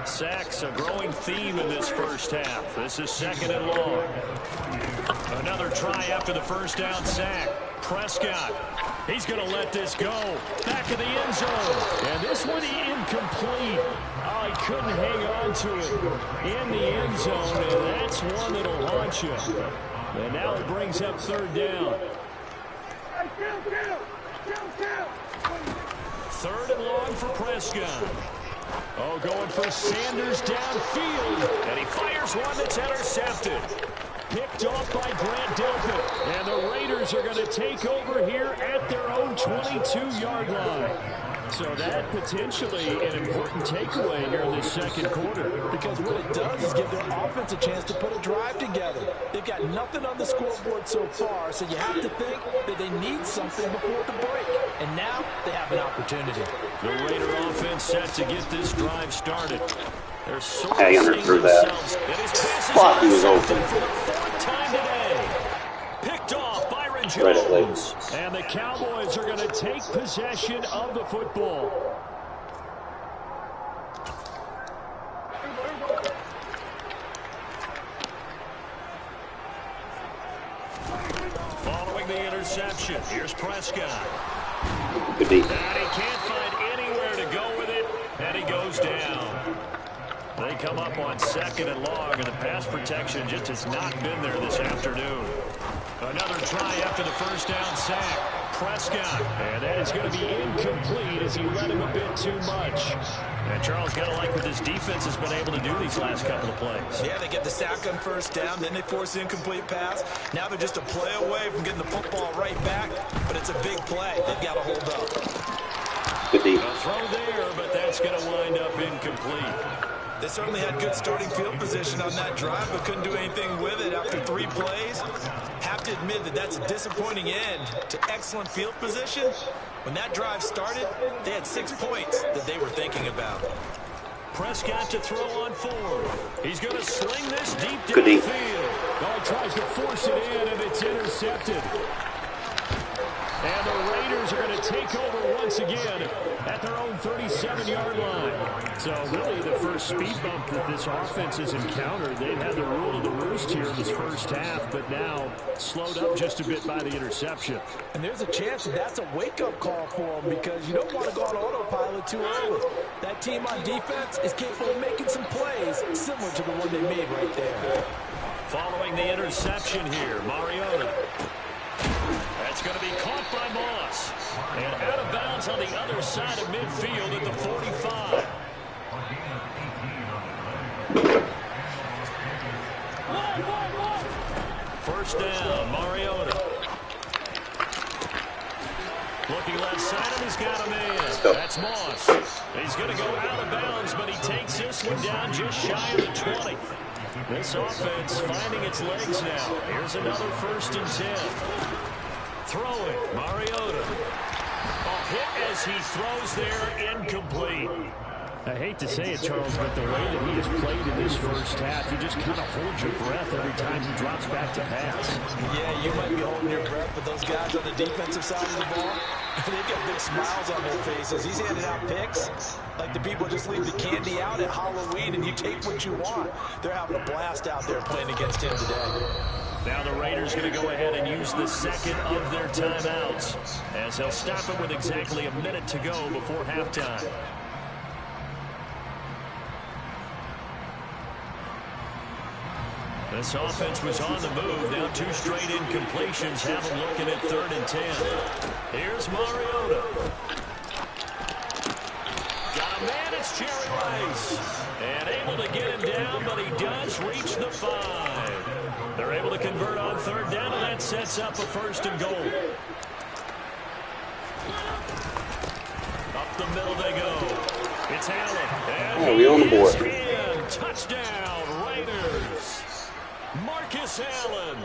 Sacks a growing theme in this first half. This is 2nd and long. Another try after the first down sack. Prescott. He's going to let this go. Back in the end zone. And this one incomplete. Oh, he couldn't hang on to it in the end zone. And that's one that'll haunt you. And now it brings up 3rd down. 3rd and long for Prescott. Oh, going for Sanders downfield. And he fires one that's intercepted. Picked off by Grant Delpit. And the Raiders are going to take over here at their own 22-yard line. So that potentially an important takeaway here in this 2nd quarter. Because what it does is give their offense a chance to put a drive together. They've got nothing on the scoreboard so far, so you have to think that they need something before the break. And now they have an opportunity. The Raider offense set to get this drive started. They're sort Hey, of underthrew that. Fuck, he was open. For the 4th time today. Picked off Byron Jones. And the Cowboys are going to take possession of the football. Following the interception, here's Prescott. Could be. And he can't find anywhere to go with it, and he goes down. They come up on 2nd and long, and the pass protection just has not been there this afternoon. Another try after the first down sack. Prescott. And that is going to be incomplete as he led him a bit too much. And Charles, got to like what this defense has been able to do these last couple of plays. Yeah, they get the sack on first down, then they force the incomplete pass. Now they're just a play away from getting the football right back, but it's a big play. They've got to hold up. Good deep. A throw there, but that's going to wind up incomplete. They certainly had good starting field position on that drive, but couldn't do anything with it after 3 plays. Have to admit that that's a disappointing end to excellent field position. When that drive started, they had 6 points that they were thinking about. Prescott to throw on 4th. He's going to sling this deep downfield. Oh, tries to force it in, and it's intercepted. And the Raiders are going to take over once again at their own 37-yard line. So really the first speed bump that this offense has encountered. They've had the rule of the roost here in this first half, but now slowed up just a bit by the interception. And there's a chance that that's a wake-up call for them because you don't want to go on autopilot too early. That team on defense is capable of making some plays similar to the one they made right there. Following the interception here, Mariota. That's going to be caught by Moss. And out of bounds on the other side of midfield at the 45. First down, Mariota. Looking left side, and he's got a man. That's Moss. He's going to go out of bounds, but he takes this one down just shy of the 20. This offense finding its legs now. Here's another 1st and 10. Throwing, Mariota. A hit as he throws there, incomplete. I hate to say it, Charles, but the way that he has played in this first half, you just kind of hold your breath every time he drops back to pass. Yeah, you might be holding your breath, but those guys on the defensive side of the ball, they've got big smiles on their faces. He's handing out picks like the people just leave the candy out at Halloween and you take what you want. They're having a blast out there playing against him today. Now the Raiders going to go ahead and use the second of their timeouts as they'll stop it with exactly a minute to go before halftime. This offense was on the move. Now 2 straight incompletions have them looking at 3rd and 10. Here's Mariota. Got a man, it's Jerry Rice. And able to get him down, but he does reach the 5. They're able to convert on 3rd down, and that sets up a 1st and goal. Up the middle they go. It's Allen. Yeah, we on the board. Touchdown, Raiders. Marcus Allen.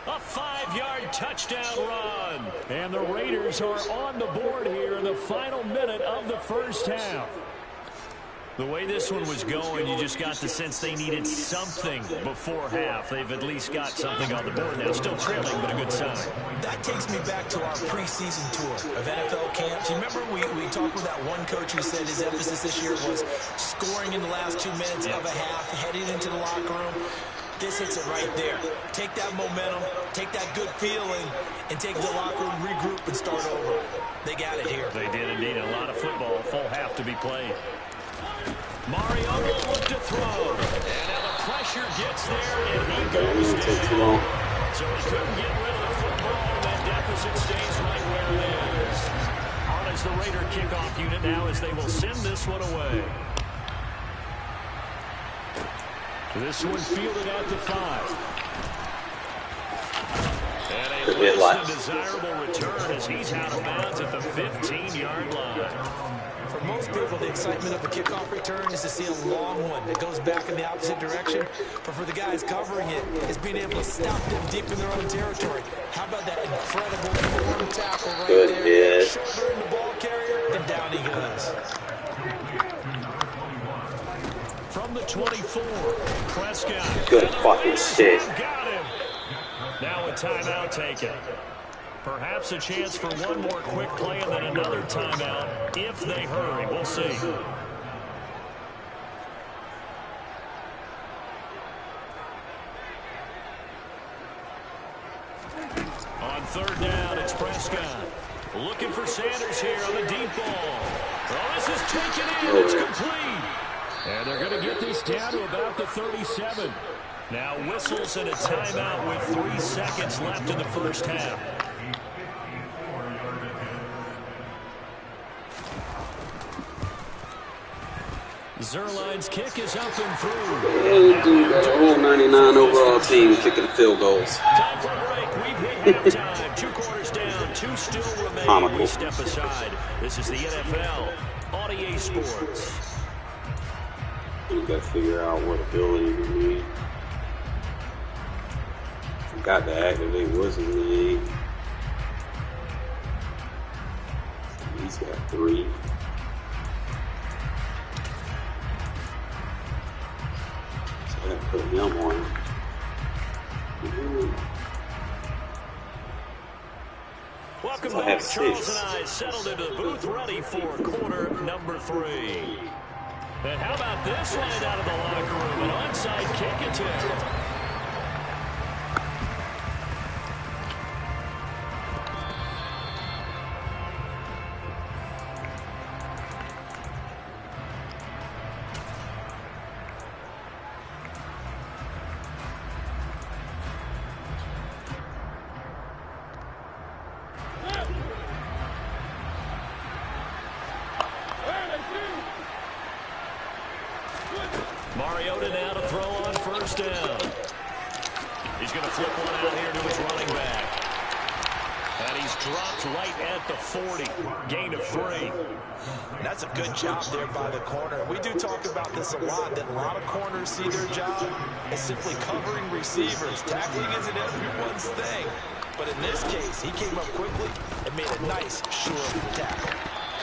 A 5-yard touchdown run. And the Raiders are on the board here in the final minute of the 1st half. The way this one was going, you just got the sense they needed something before half. They've at least got something on the board now. Still trailing, but a good sign. That takes me back to our preseason tour of NFL camps. You remember we talked with that one coach who said his emphasis this year was scoring in the last 2 minutes of a half, heading into the locker room. This hits it right there. Take that momentum, take that good feeling, and take the locker room, regroup, and start over. They got it here. They did indeed. A lot of football, full half to be played. Mariota will look to throw. And now the pressure gets there, and he goes down. So he couldn't get rid of the football, and that deficit stays right where it is. On as the Raider kickoff unit now as they will send this one away. This one fielded at the 5. And a less than desirable return as he's out of bounds at the 15-yard line. For most people, the excitement of a kickoff return is to see a long one that goes back in the opposite direction. But for the guys covering it, is being able to stop them deep in their own territory. How about that incredible form tackle right there? Shoulder in the ball carrier, and down he goes. From the 24, Prescott. Good fucking shit. Got him. Now a timeout taken. Perhaps a chance for one more quick play and then another timeout if they hurry. We'll see. On 3rd down, it's Prescott. Looking for Sanders here on the deep ball. Oh, this is taken in. It's complete. And they're going to get this down to about the 37. Now whistles and a timeout with 3 seconds left in the 1st half. Zerline's kick is up and through. Yeah, dude, got a whole 99 overall team kicking field goals. Time for a break. We've hit halftime. 2 quarters down, 2 still remain. Comical. We step aside. This is the NFL on EA Sports. We got to figure out what ability we need. Forgot to activate what's in the league. He's got 3. So I got to put him on. Welcome I back. have Charles 6. and I settled into the booth ready for quarter number 3. And how about this one out of the locker room? An onside kick attempt. Mariota now to throw on 1st down. He's going to flip one out here to his running back. And he's dropped right at the 40. Gain of 3. That's a good job there by the corner. We do talk about this a lot, that a lot of corners see their job as simply covering receivers. Tackling isn't everyone's thing. But in this case, he came up quickly and made a nice, sure tackle.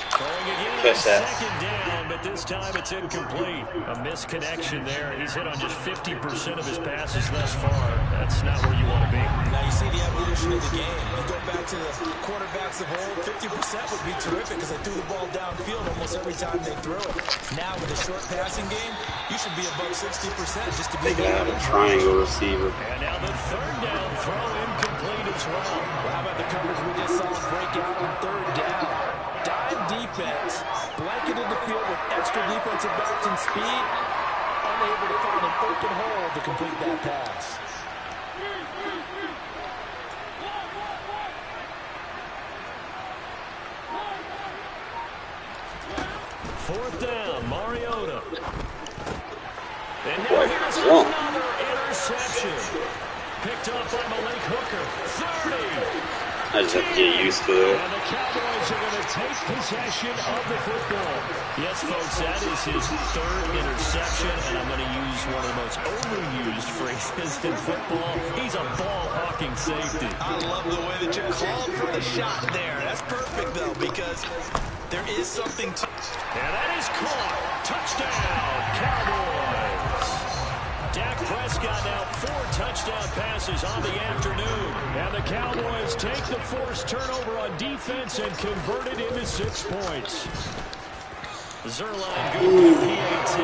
Throwing again, 2nd down, but this time it's incomplete. A misconnection there. He's hit on just 50% of his passes thus far. That's not where you want to be. Now you see the evolution of the game. You go back to the quarterbacks of old, 50% would be terrific because they threw the ball downfield almost every time they threw it. Now with a short passing game, you should be above 60% just to be They got a triangle receiver. And now the 3rd down throw incomplete as well. How about the coverage we just saw break out on 3rd down? Dive defense, blanketed the field with extra defensive backs and speed. unable to find an open hole to complete that pass. Fourth down, Mariota. And now here's another interception. Picked up by Malik Hooker. 30. I just have to get used to it. And the Cowboys are going to take possession of the football. Yes, folks, that is his third interception, and I'm going to use one of the most overused phrases in football. He's a ball-hawking safety. I love the way that you called for the shot there. That's perfect, though, because there is something to... And that is caught. Touchdown, Cowboys. Dak Prescott now 4 touchdown passes on the afternoon. And the Cowboys take the forced turnover on defense and convert it into 6 points. Zerline goes to PAT.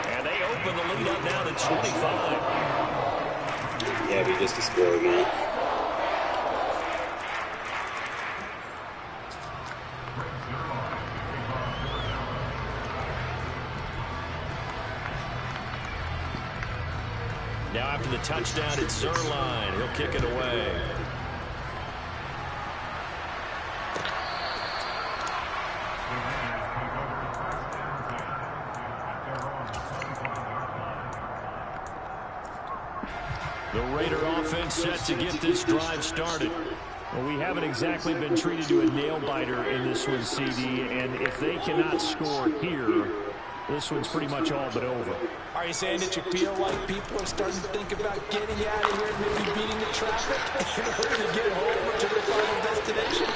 And they open the lead up now to 25. Yeah, but just to score again. Now after the touchdown, it's Zerline. He'll kick it away. The Raider offense set to get this drive started. Well, we haven't exactly been treated to a nail-biter in this one, CD, and if they cannot score here, this one's pretty much all but over. Are you saying that you feel like people are starting to think about getting out of here, maybe beating the traffic in order to get home to their final destination?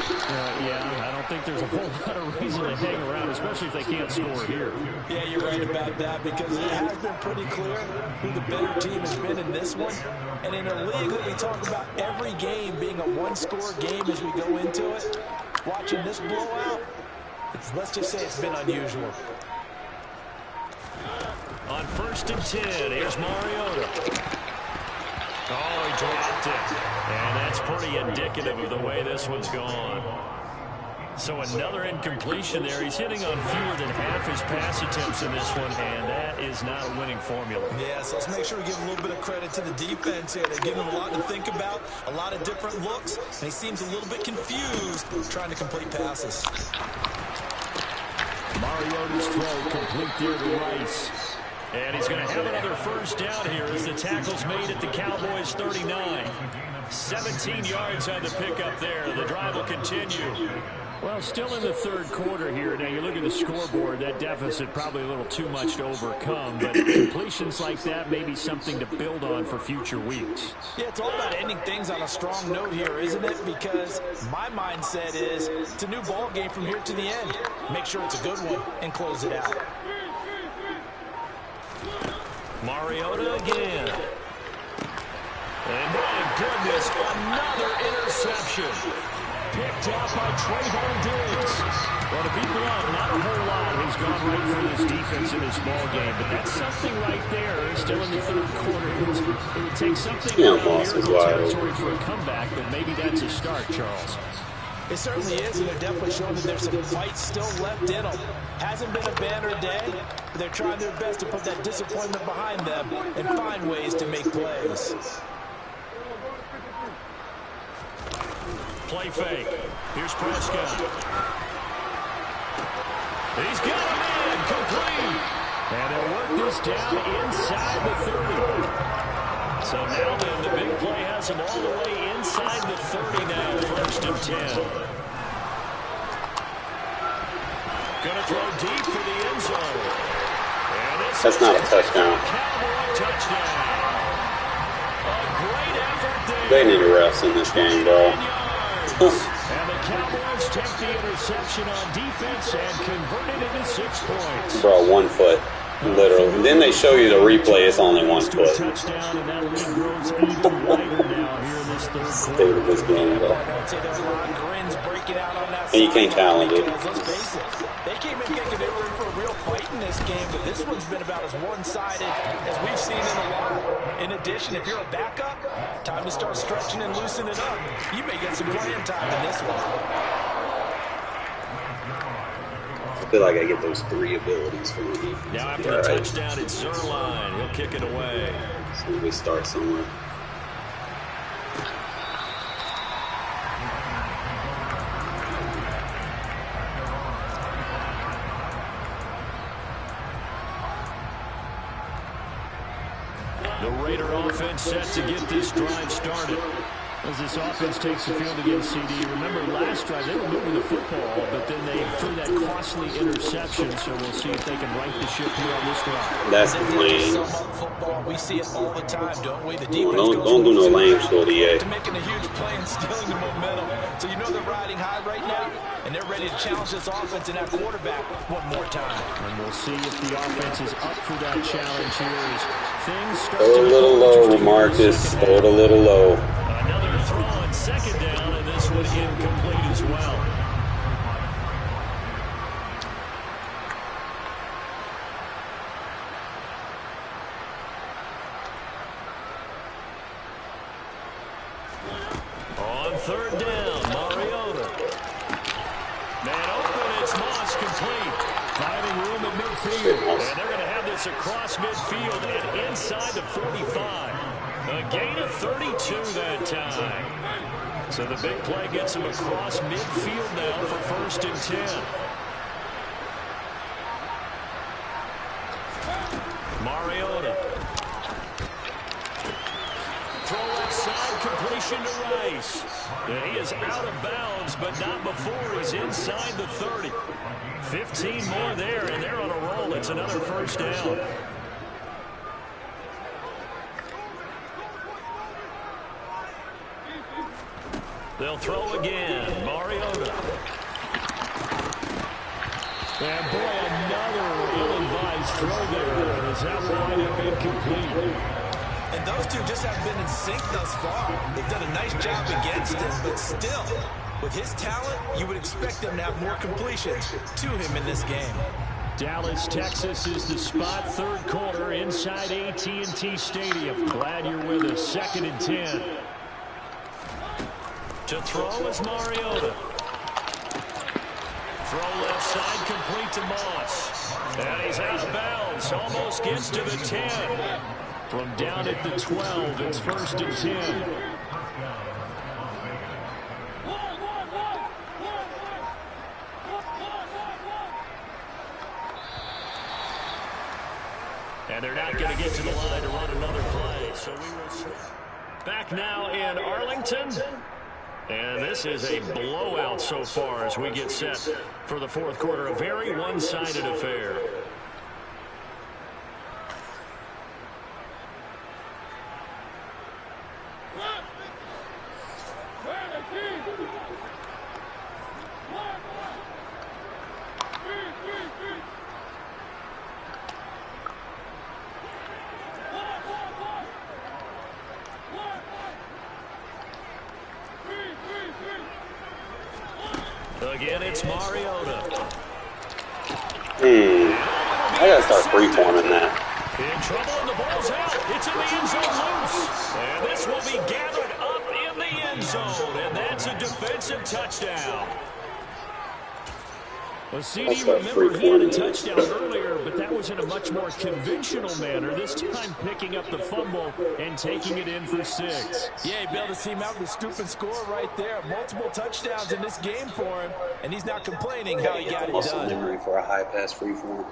Yeah, I don't think there's a whole lot of reason to hang around, especially if they can't score here. Yeah, you're right about that, because it has been pretty clear who the better team has been in this one. And in a league that we talk about every game being a one-score game as we go into it, watching this blowout, let's just say it's been unusual. On 1st and 10, here's Mariota. Oh, he dropped it. And that's pretty indicative of the way this one's gone. So another incompletion there. He's hitting on fewer than half his pass attempts in this one, and that is not a winning formula. Yeah, so let's make sure we give a little bit of credit to the defense here. They're giving him a lot to think about, a lot of different looks, and he seems a little bit confused trying to complete passes. Mariota's throw complete there to Rice. And he's going to have another first down here as the tackle's made at the Cowboys' 39. 17 yards on the pickup there. The drive will continue. Well, still in the third quarter here. Now, you look at the scoreboard, that deficit probably a little too much to overcome, but completions like that may be something to build on for future weeks. Yeah, it's all about ending things on a strong note here, isn't it? Because my mindset is it's a new ball game from here to the end. Make sure it's a good one and close it out. Mariota again. And my goodness, another interception. Picked up by Trayvon Diggs. Well, to be blunt, not a whole lot has gone right for this defense in this ball game, but that's something right there. Still in the third quarter. It would take something in miracle territory for a comeback, but maybe that's a start, Charles. It certainly is, and they're definitely showing that there's some fight still left in them. Hasn't been a banner day, but they're trying their best to put that disappointment behind them and find ways to make plays. Play fake. Here's Prescott. He's got a man complete. And they'll work this down inside the 30. So now then, the big play has him all the way inside the 30 now, 1st and 10. Going to throw deep for the end zone. And that's not a touchdown. Cowboy touchdown. A great effort there. They need a rest in this game, bro. And the Cowboys take the interception on defense and convert it into 6 points. Bro, 1 foot. Literally. And then they show you the replay. It's only 1 foot. Touchdown, and that lead grows even wider now here in this third State quarter. of this game, bro. And you can't challenge it. Let's face it, they came in thinking they were in for a real fight in this game, but this one's been about as one-sided as we've seen in a while. In addition, if you're a backup, time to start stretching and loosening up. You may get some playing time in this one. feel like I get those 3 abilities from the defense. Now after the touchdown, it's Zerline. He'll kick it away. So we start somewhere. The Raider offense set to get this drive started. As this offense takes the field against CD, remember last drive they were moving the football, but then they threw that costly interception, so we'll see if they can right the ship here on this drive. That's the plan. Football, we see it all the time, don't we? The defense don't do no lame shit, EA. To making a huge play and stealing the momentum. So you know they're riding high right now, and they're ready to challenge this offense and that quarterback one more time. And we'll see if the offense is up for that challenge here as things start Throw to it a little low, Marcus. Throw it a little low. Another throw on second down, and this one incomplete as well. On third down, Mariota. Man open, it's Moss complete. Finding room at midfield. And they're going to have this across midfield and inside the 45. A gain of 32 that time. So the big play gets him across midfield now for 1st and 10. Mariota. Throw left side, completion to Rice. And he is out of bounds, but not before he's inside the 30. 15 more there, and they're on a roll. It's another 1st down. They'll throw again. Mariota. And boy, another ill-advised throw there. As that will wind up incomplete. And those two just have been in sync thus far. They've done a nice job against him, but still, with his talent, you would expect them to have more completions to him in this game. Dallas, Texas is the spot. 3rd quarter inside AT&T Stadium. Glad you're with us. 2nd and 10. To throw is Mariota. Throw left side, complete to Moss. And he's out of bounds. Almost gets to the 10. From down at the 12, it's 1st and 10. And they're not going to get to the line to run another play. So we will see. Back now in Arlington. And this is a blowout so far as we get set for the 4th quarter. A very one-sided affair. Again, it's Mariota. I gotta start freeforming that. In trouble, and the ball's out. It's in the end zone loose. And this will be gathered up in the end zone. And that's a defensive touchdown. Well, CD, remember, he had a touchdown earlier, but that was in a much more conventional manner. This time picking up the fumble and taking it in for 6. Yeah, he bailed his team out with a stupid score right there. Multiple touchdowns in this game for him, and he's not complaining how he got it Muscle done. memory for a high pass freeform.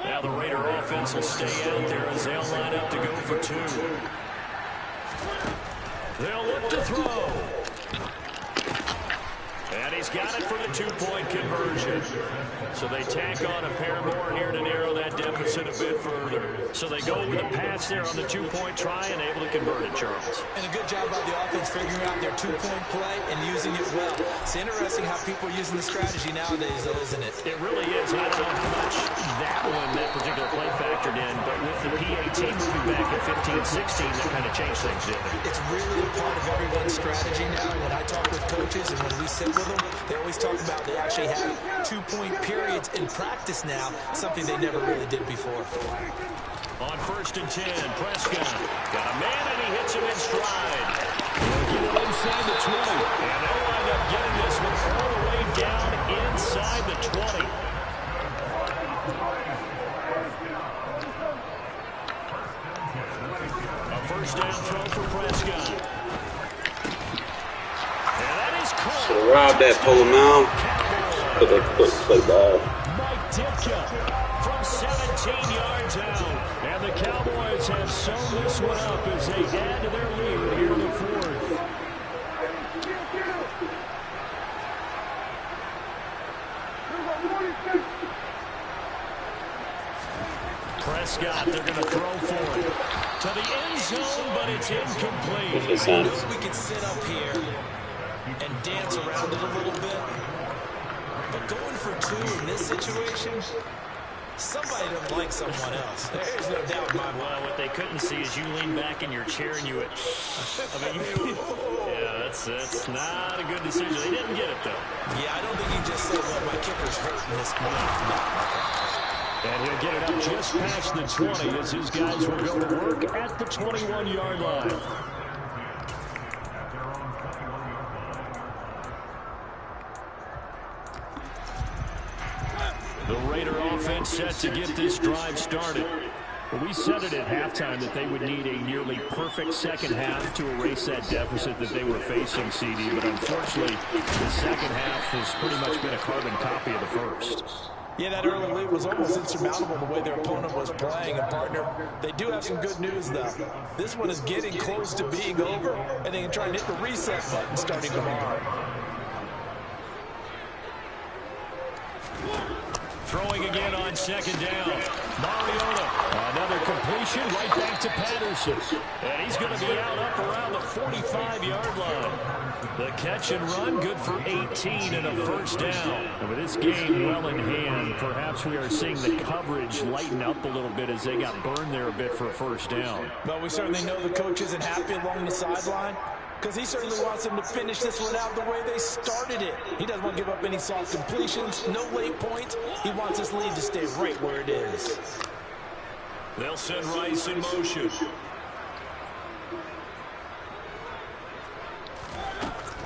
Now the Raider offense will stay out there as they'll line up to go for 2. They'll look to throw. And he's got it for the 2-point conversion. So they tack on a pair more here to narrow that deficit a bit further. So they go with a pass there on the 2-point try and able to convert it, Charles. And a good job by the offense figuring out their 2-point play and using it well. It's interesting how people are using the strategy nowadays, though, isn't it? It really is. I don't know how much that particular play factored in, but with the PAT moving back in 15-16, that kind of changed things, didn't it? It's really a part of everyone's strategy now. When I talk with coaches and when we sit with them, they always talk about they actually have 2-point periods in practice now, something they never really did before. On 1st and 10, Prescott got a man and he hits him in stride. Get it inside the 20. And they'll wind up getting this one all the way down inside the 20. A first down throw for Prescott. And that is caught. Should have robbed that, pull him out. Put that quick play ball. Mike Ditka from 17 yards out. And the Cowboys have sewn this one up as they add to their lead here in the fourth. Prescott, they're going to throw for it. To the end zone, but it's incomplete. I knew we could sit up here and dance around it a little bit. But going for two in this situation, somebody doesn't like someone else. There's no doubt in my mind. Well, what they couldn't see is you lean back in your chair and you would... yeah, that's not a good decision. They didn't get it, though. Yeah, I don't think he just said, well, my kicker's hurt in this moment. And he'll get it up just past the 20 as his guys will go to work at the 21-yard line. The Raider offense set to get this drive started. Well, we said it at halftime that they would need a nearly perfect second half to erase that deficit that they were facing, CD. But unfortunately, the second half has pretty much been a carbon copy of the first. Yeah, that early lead was almost insurmountable the way their opponent was playing. And, partner, they do have some good news, though. This one is getting close to being over, and they can try and hit the reset button starting tomorrow. Throwing again on second down. Mariota. Another completion right back to Patterson. And he's going to be out up around the 45-yard line. The catch and run good for 18 and a first down. And with this game well in hand, perhaps we are seeing the coverage lighten up a little bit as they got burned there a bit for a first down. Well, we certainly know the coach isn't happy along the sideline, because he certainly wants them to finish this one out the way they started it. He doesn't want to give up any soft completions, no late points. He wants his lead to stay right where it is. They'll send Rice in motion.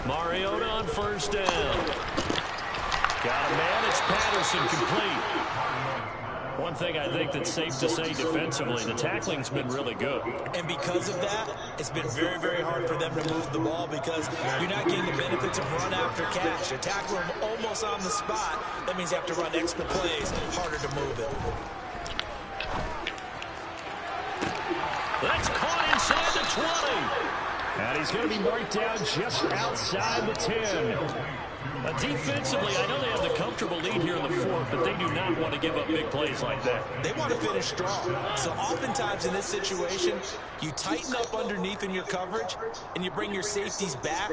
Mariota on first down. Got a man, it's Patterson, complete. One thing I think that's safe to say defensively, the tackling's been really good. And because of that, it's been very, very hard for them to move the ball because you're not getting the benefits of run after catch. You tackle them almost on the spot. That means you have to run extra plays, harder to move it. That's caught inside the 20. And he's going to be marked down just outside the 10. Defensively, I know they have the comfortable lead here in the fourth, but they do not want to give up big plays like that. They want to finish strong. So oftentimes in this situation, you tighten up underneath in your coverage, and you bring your safeties back.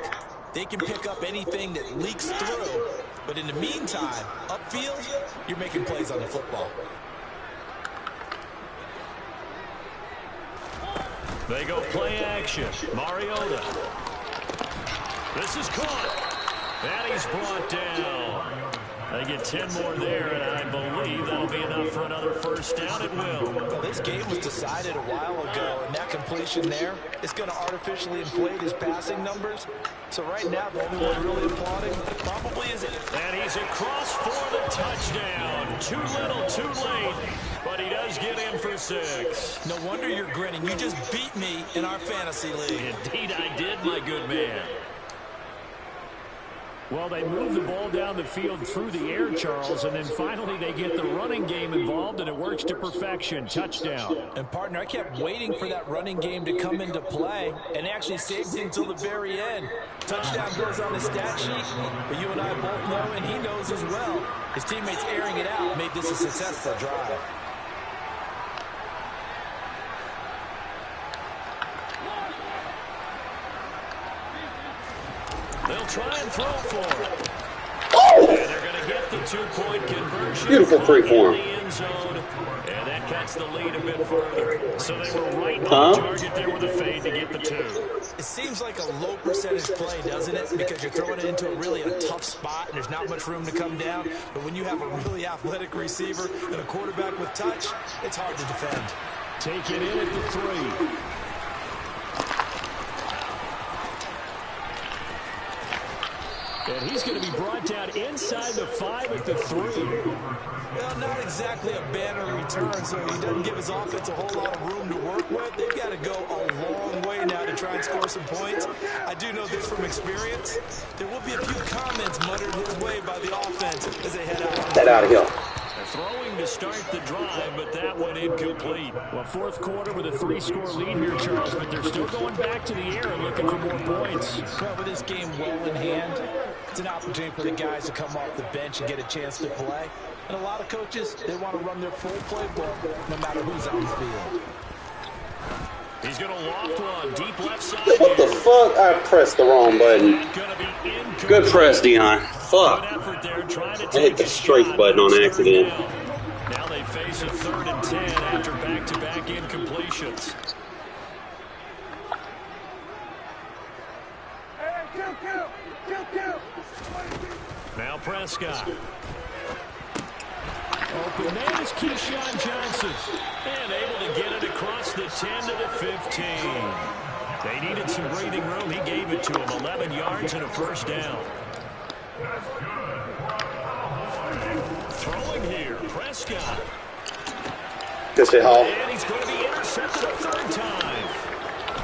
They can pick up anything that leaks through. But in the meantime, upfield, you're making plays on the football. They go play action. Mariota. This is caught. And he's brought down. They get 10 more there, and I believe that'll be enough for another first down. It will. Well, this game was decided a while ago, and that completion there is going to artificially inflate his passing numbers. So right now, the only one really applauding probably is it. And he's across for the touchdown. Too little, too late. But he does get in for 6. No wonder you're grinning. You just beat me in our fantasy league. Indeed I did, my good man. Well, they move the ball down the field through the air, Charles, and then finally they get the running game involved, and it works to perfection. Touchdown. And, partner, I kept waiting for that running game to come into play, and actually saved it until the very end. Touchdown goes on the stat sheet, but you and I both know, and he knows as well, his teammates airing it out made this a successful drive. They'll try and throw for it. Oh! And they're going to get the 2-point conversion. Beautiful free form. And that cuts the lead a bit further. So they were right on target there with a fade to get the 2. It seems like a low percentage play, doesn't it? Because you're throwing it into a tough spot and there's not much room to come down. But when you have a really athletic receiver and a quarterback with touch, it's hard to defend. Take it in at the 3. And he's going to be brought down inside the 5 at the 3. Well, not exactly a banner return, so he doesn't give his offense a whole lot of room to work with. They've got to go a long way now to try and score some points. I do know this from experience. There will be a few comments muttered his way by the offense as they head out. Get out of here. Throwing to start the drive, but that one incomplete. Well, fourth quarter with a 3-score lead here, Charles, but they're still going back to the air and looking for more points. Well, with this game well in hand, it's an opportunity for the guys to come off the bench and get a chance to play. And a lot of coaches, they want to run their full playbook no matter who's on the field. He's going to loft one deep left side. What the fuck? I pressed the wrong button. Good press, Dion. Fuck. I hit the straight button on accident. Now they face a 3rd and 10 after back-to-back incompletions. Now Prescott. Open man is Keyshawn Johnson. And able to get it across the 10 to the 15. They needed some breathing room. He gave it to him. 11 yards and a first down. Throwing here, Prescott. Good shit, Hall. And he's going to be intercepted a 3rd time.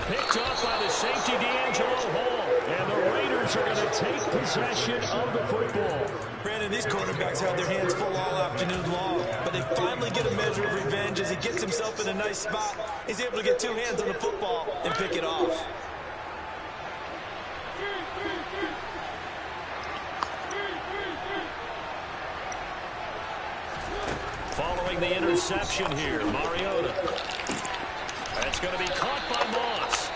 Picked up by the safety, D'Angelo Hall. And the Raiders are going to take possession of the football. Brandon, these quarterbacks had their hands full all afternoon long, but they finally get a measure of revenge as he gets himself in a nice spot. He's able to get 2 hands on the football and pick it off. Following the interception here, Mariota. That's going to be caught by Moss.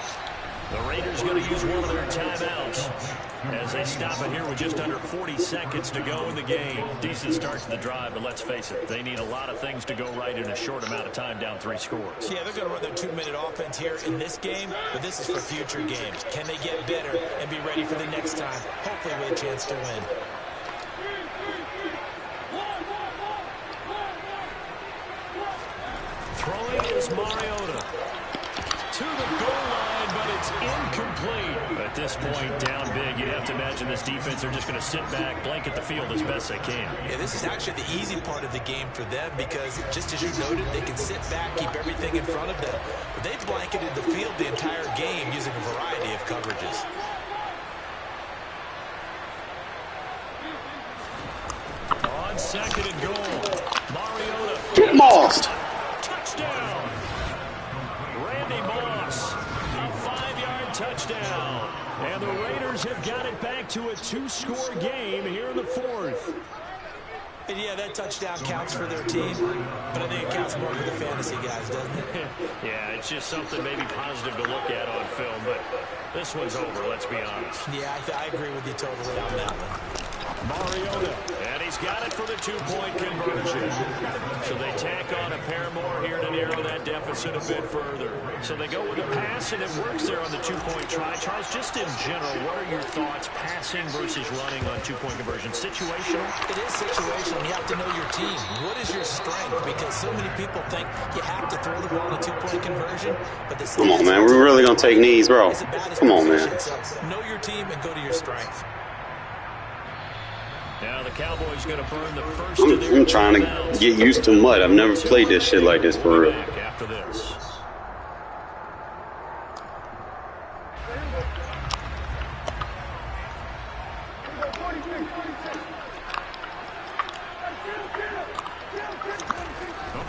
The Raiders going to use one of their timeouts as they stop it here with just under 40 seconds to go in the game. Decent start to the drive, but let's face it, they need a lot of things to go right in a short amount of time, down 3 scores. Yeah, they're going to run their 2-minute offense here in this game, but this is for future games. Can they get better and be ready for the next time? Hopefully with a chance to win. Throwing is Mariota. To the goal line, but it's incomplete. At this point, down big, you'd have to imagine this defense are just going to sit back, blanket the field as best they can. Yeah, this is actually the easy part of the game for them because, just as you noted, they can sit back, keep everything in front of them. But they've blanketed the field the entire game using a variety of coverages. On 2nd and goal, Mariota. Get Mossed. Touchdown. Randy Moss, a 5-yard touchdown. And the Raiders have got it back to a 2-score game here in the 4th. And yeah, that touchdown counts for their team, but I think it counts more for the fantasy guys, doesn't it? Yeah, it's just something maybe positive to look at on film, but this one's over, let's be honest. Yeah, I agree with you totally on that one. Mariota, and he's got it for the 2-point conversion. So they tack on a pair more here to narrow that deficit a bit further. So they go with a pass, and it works there on the 2-point try. Charles, just in general, what are your thoughts passing versus running on 2-point conversion? Situational? It is situational. You have to know your team. What is your strength? Because so many people think you have to throw the ball on a 2-point conversion. But Come on, man. We're really going to take knees, bro. Come on, man. So know your team and go to your strength. Now the Cowboys going to burn the first of their I'm trying to get used to mud. I've never played this shit like this for real. After this.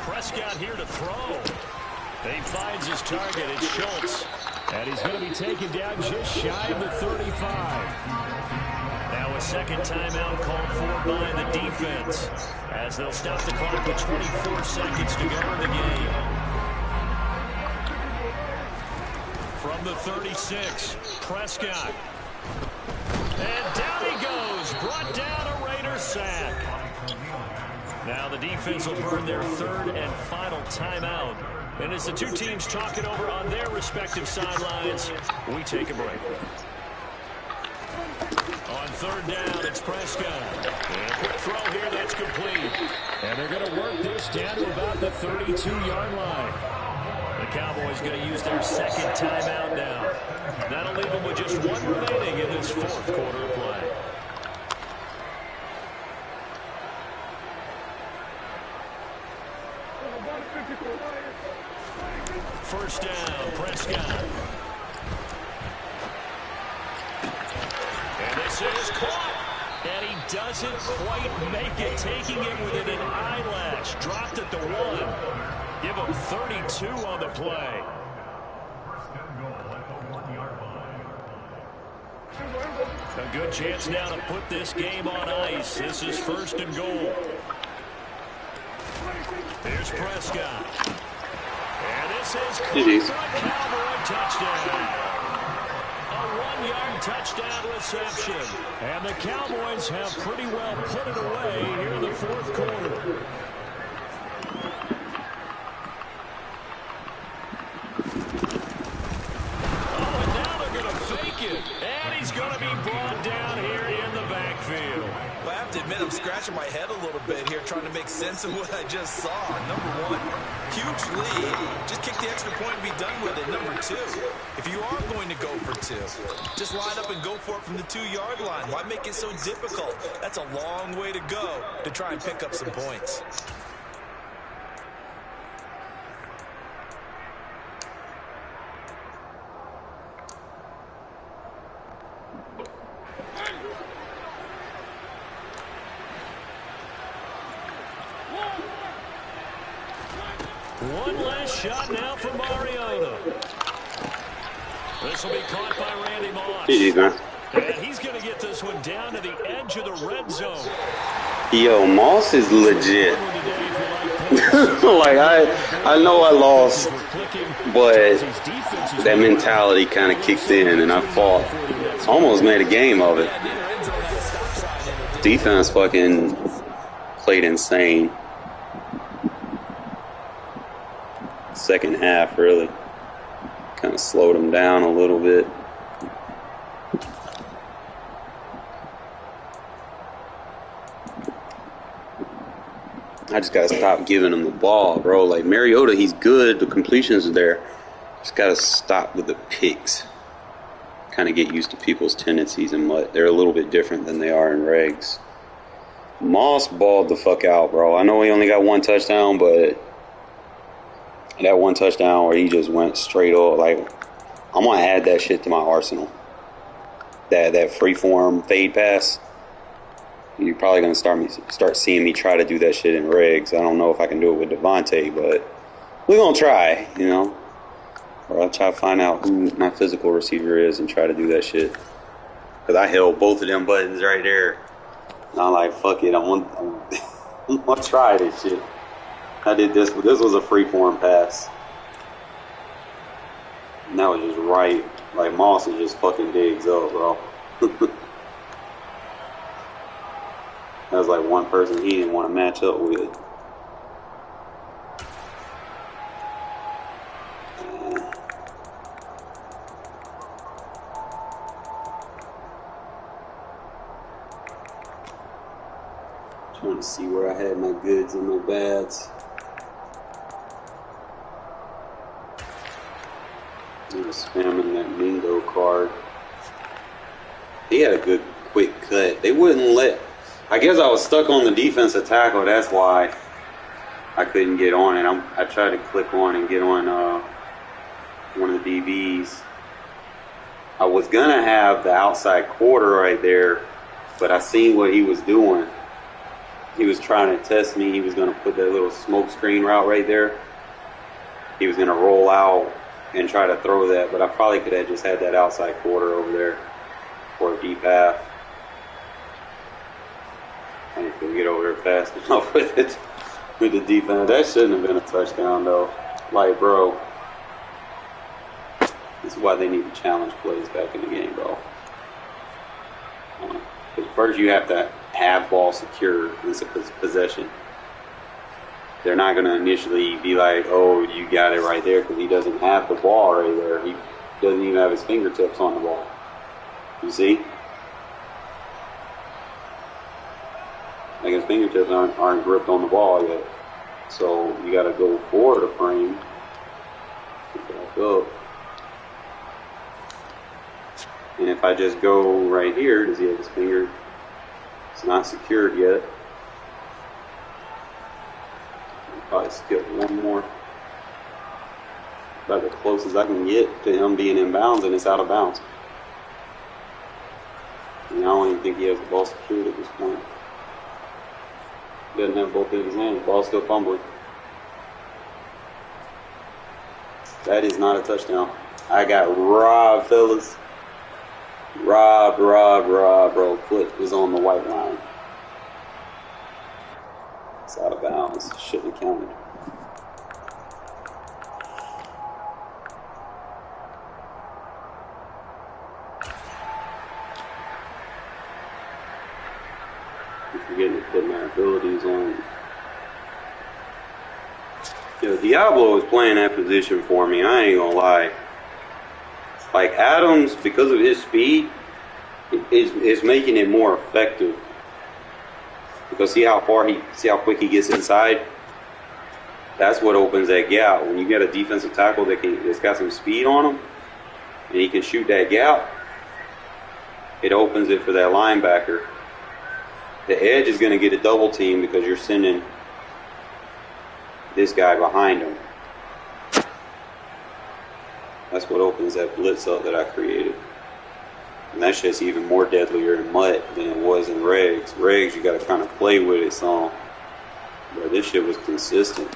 Prescott here to throw. He finds his target. It's Schultz. And he's going to be taken down just shy of the 35. Now a second timeout called for by the defense as they'll stop the clock with 24 seconds to go in the game. From the 36, Prescott. And down he goes. Brought down a Raider sack. Now the defense will burn their 3rd and final timeout. And as the two teams talk it over on their respective sidelines, we take a break. On 3rd down, it's Prescott. And a quick throw here, that's complete. And they're going to work this down to about the 32-yard line. The Cowboys going to use their 2nd timeout now. That'll leave them with just 1 remaining in this 4th quarter of play. touchdown, Prescott. And this is caught. And he doesn't quite make it, taking it within an eyelash. Dropped at the 1. Give him 32 on the play. A good chance now to put this game on ice. This is 1st and goal. Here's Prescott. And this is Cowboy touchdown. A 1-yard touchdown reception. And the Cowboys have pretty well put it away here in the 4th quarter. And he's going to be brought down here in the backfield. Well, I have to admit, I'm scratching my head a little bit here trying to make sense of what I just saw. Number 1, huge lead. Just kick the extra point and be done with it. Number 2, if you are going to go for 2, just line up and go for it from the 2-yard line. Why make it so difficult? That's a long way to go to try and pick up some points. One last shot now for Mariota. This will be caught by Randy Moss. GG, man. And he's going to get this one down to the edge of the red zone. Yo, Moss is legit. Like, I know I lost, but that mentality kind of kicked in, and I fought. Almost made a game of it. Defense fucking played insane. Second half really kind of slowed him down a little bit. I just gotta stop giving him the ball, bro. Like Mariota, he's good. The completions are there. Just gotta stop with the picks. Kind of get used to people's tendencies and what they're a little bit different than they are in regs. Moss balled the fuck out, bro. I know he only got 1 touchdown, but that 1 touchdown where he just went straight up, like, I'm gonna add that shit to my arsenal. That freeform fade pass. You're probably gonna start seeing me try to do that shit in regs. I don't know if I can do it with Devontae, but we're gonna try, you know. Or I'll try to find out who my physical receiver is and try to do that shit. Cause I held both of them buttons right there. And I'm like, fuck it, I'm gonna try this shit. I did this, but this was a freeform pass. And that was just right. Like Moss is just fucking digs up, bro. That was like one person he didn't want to match up with. Trying to see where I had my goods and my bads. I was spamming that Mingo card. He had a good quick cut. They wouldn't let. I guess I was stuck on the defensive tackle. That's why I couldn't get on it. I tried to click on and get on one of the DBs. I was gonna have the outside quarter right there, but I seen what he was doing. He was trying to test me. He was gonna put that little smoke screen route right there. He was gonna roll out and try to throw that, but I probably could have just had that outside quarter over there for a deep half. I couldn't get over there fast enough with it, with the defense. That shouldn't have been a touchdown, though. Like, bro, this is why they need to challenge plays back in the game, bro. Because first you have to have ball secure in possession. They're not going to initially be like, oh, you got it right there, because he doesn't have the ball right there. He doesn't even have his fingertips on the ball. You see? Like his fingertips aren't gripped on the ball yet. So you got to go forward a frame. Back up. And if I just go right here, does he have his finger? It's not secured yet. I'll probably skip one more. about the closest I can get to him being in bounds, and it's out of bounds. And I don't even think he has the ball secured at this point. He doesn't have both of his hands. The ball's still fumbling. That is not a touchdown. I got robbed, fellas. Robbed, bro. Foot was on the white line. It's out of bounds. Shouldn't have counted. I'm forgetting to put my abilities on. Yo, Diablo is playing that position for me. I ain't gonna lie. Like Adams, because of his speed, is making it more effective. Because see how quick he gets inside. That's what opens that gap. When you get a defensive tackle that's got some speed on him, and he can shoot that gap, it opens it for that linebacker. The edge is going to get a double team because you're sending this guy behind him. That's what opens that blitz up that I created. And that shit's even more deadlier in Mutt than it was in Regs. Regs, you got to kind of play with it some. But this shit was consistent.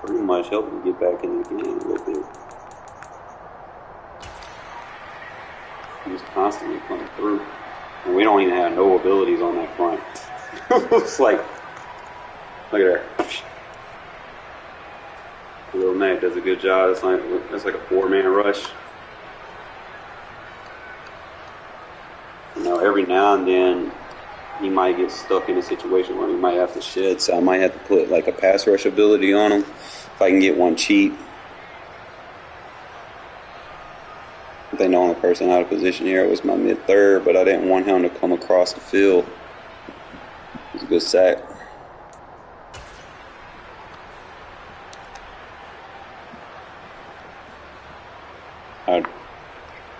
Pretty much helped me get back in the game a little bit. He was constantly coming through. And we don't even have no abilities on that front. It's like, look at that. Lil Mac does a good job. That's like a 4-man rush. You know, every now and then he might get stuck in a situation where he might have to shed. So I might have to put like a pass rush ability on him if I can get one cheap. I think the only person out of position here was my mid-third, but I didn't want him to come across the field. It was a good sack.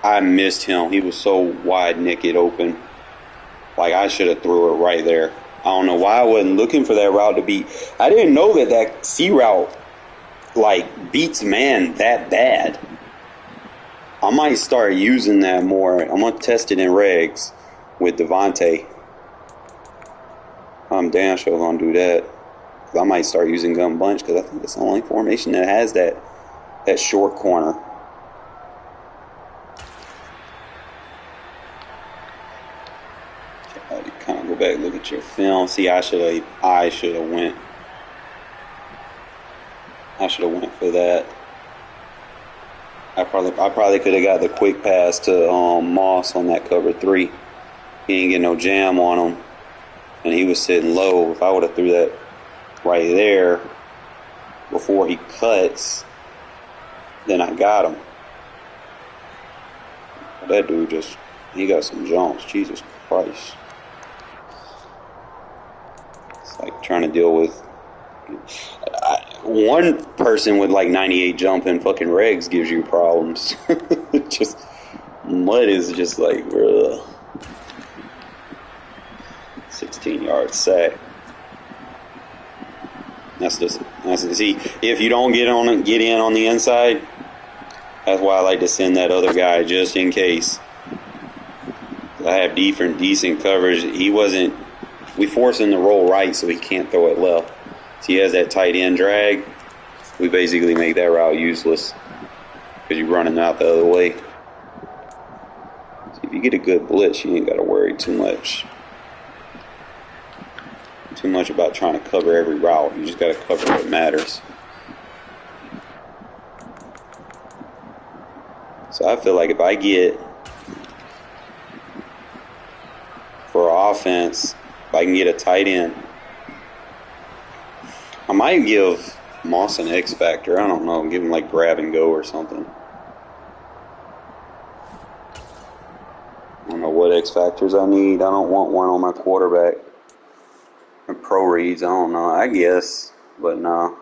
I missed him. He was so wide naked open. Like I should have threw it right there. I don't know why I wasn't looking for that route to be. I didn't know that C route like beats man that bad. I might start using that more. I'm gonna test it in regs with Devontae. I'm damn sure gonna do that. I might start using gun bunch because I think it's the only formation that has that short corner. Kind of go back, look at your film. See, I should have went for that. I probably could have got the quick pass to Moss on that cover 3. He didn't get no jam on him, and he was sitting low. If I would have threw that right there before he cuts, then I got him. That dude he got some jumps. Jesus Christ. It's like trying to deal with one person with like 98 jump in fucking regs gives you problems. Just Mud is just like 16-yard sack. That's see, if you don't get in on the inside, that's why I like to send that other guy just in case. I have decent coverage. We force him to roll right so he can't throw it left. So he has that tight end drag. We basically make that route useless because you're running out the other way. So if you get a good blitz, you ain't got to worry too much about trying to cover every route. You just got to cover what matters. So I feel like if I get for offense, if I can get a tight end, I might give Moss an X factor. I don't know. Give him like grab and go or something. I don't know what X factors I need. I don't want one on my quarterback. And pro reads, I don't know. I guess, but no.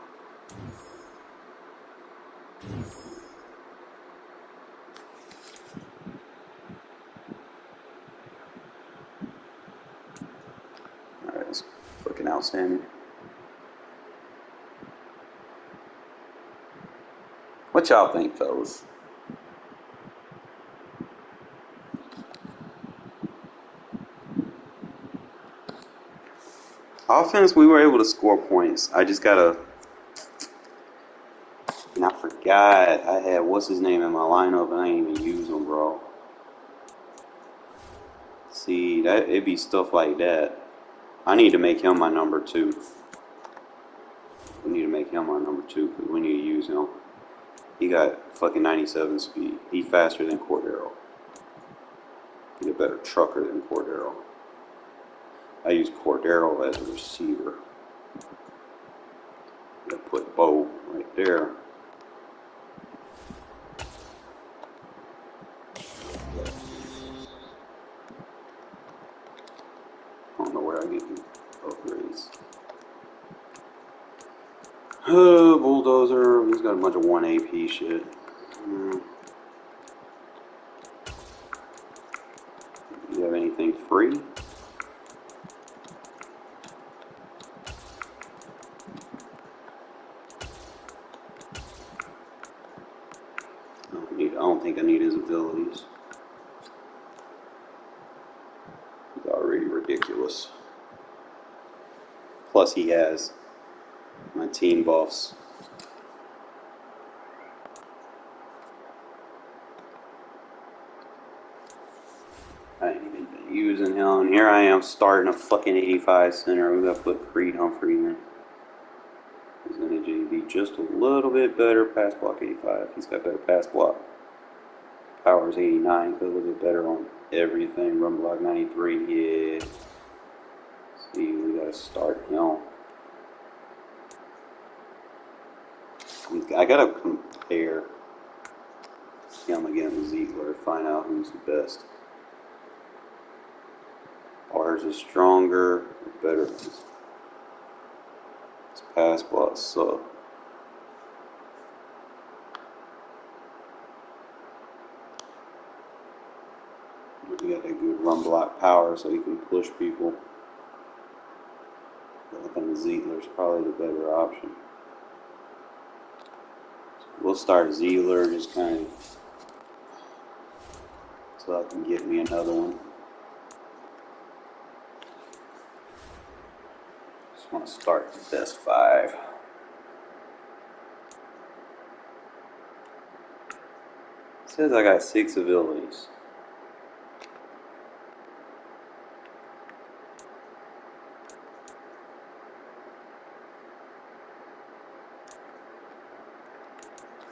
Alright, it's fucking outstanding. What What y'all think, fellas? Offense, we were able to score points. I just gotta. And I forgot I had what's his name in my lineup, and I didn't even use him, bro. See, that it'd be stuff like that. I need to make him my number 2. We need to make him our number 2 because we need to use him. He got fucking 97 speed. He faster than Cordero. He a better trucker than Cordero. I use Cordero as a receiver. I put Bo right there. I don't know where I get the upgrades. Bulldozer. He's got a bunch of 1 AP shit. Do you have anything free? I don't think I need his abilities. He's already ridiculous. Plus he has my team buffs. I ain't even been using him. And here I am starting a fucking 85 center. We gotta put Creed Humphrey in. He's gonna be just a little bit better pass block 85. He's got better pass block. Power's 89. He's a little bit better on everything. Run block 93. Yeah. See, we gotta start him. I gotta compare him against Ziegler to find out who's the best. Ours is stronger, better. His pass block suck. He got that good run block power so he can push people. But I think Ziegler's probably the better option. So we'll start Ziegler just kind of so I can get me another one. Just want to start the best 5. It says I got 6 abilities.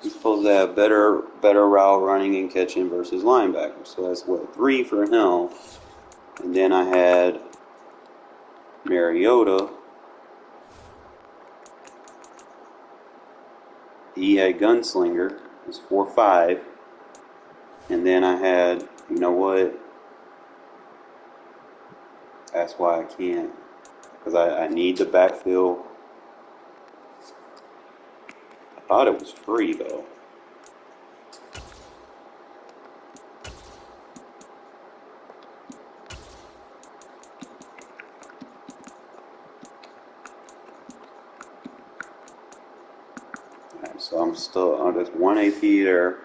He's supposed to have better route running and catching versus linebacker. So that's what, 3 for him. And then I had Mariota. He had Gunslinger. It's 4-5. And then I had, you know what? That's why I can't. Because I need the backfield. I thought it was free though. Alright, so I'm still on this 1 AP there.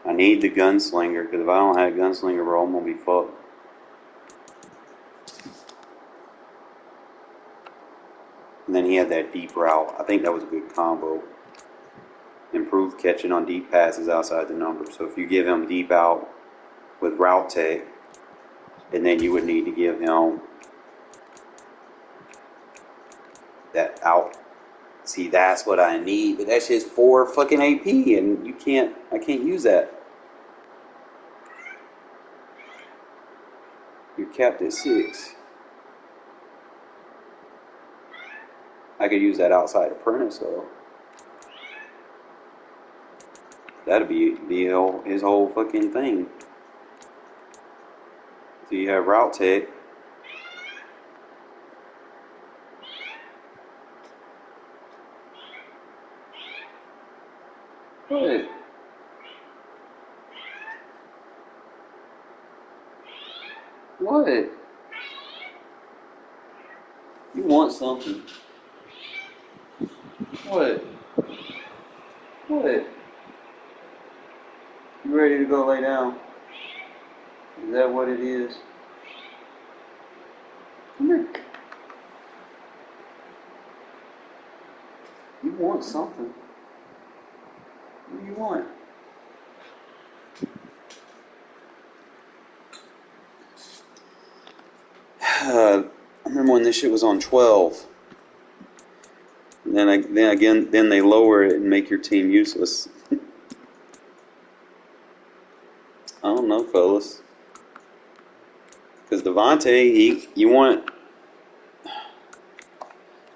I need the Gunslinger because if I don't have Gunslinger, bro, I'm gonna be fucked. And then he had that deep route. I think that was a good combo. Improved catching on deep passes outside the number. So if you give him deep out with route tech, and then you would need to give him that out. See, that's what I need. But that's just 4 fucking AP, and I can't use that. You're capped at 6. I could use that outside apprentice though. That'd be his whole fucking thing. So you have route tech. What? What? You want something? What? What? You ready to go lay down? Is that what it is? Come here. You want something. What do you want? I remember when this shit was on 12. And then they lower it and make your team useless. I don't know, fellas. Because Devontae, you want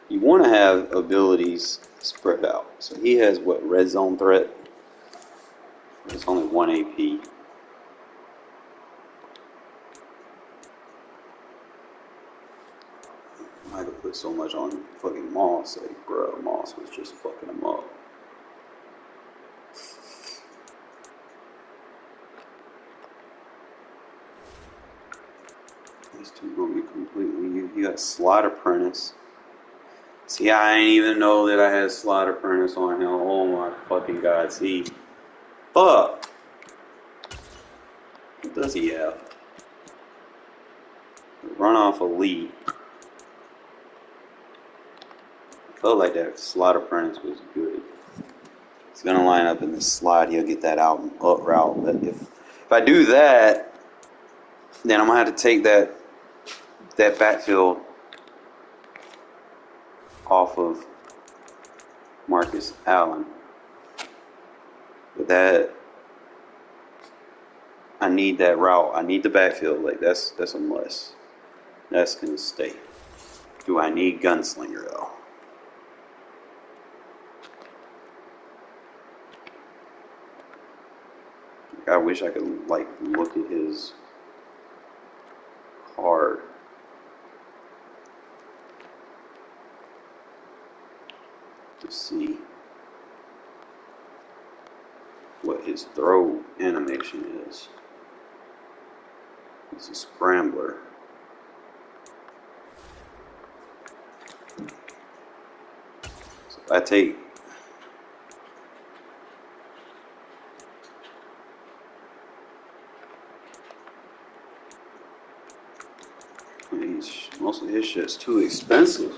to have abilities spread out. So he has what, red zone threat? It's only 1 AP. I could put so much on fucking Moss. Like, bro, Moss was just fucking him up. These two gonna be completely. You got Slot Apprentice. See, I didn't even know that I had Slot Apprentice on him. Oh my fucking god. See, fuck. What does he have? Runoff Elite. I felt like that Slot Apprentice was good. He's gonna line up in the slot. He'll get that out up route. But if I do that, then I'm gonna have to take that backfield off of Marcus Allen. But that, I need that route. I need the backfield. Like that's a must. That's gonna stay. Do I need Gunslinger though? I wish I could like look at his card. To see what his throw animation is. He's a scrambler. So if I take most of his shit's too expensive.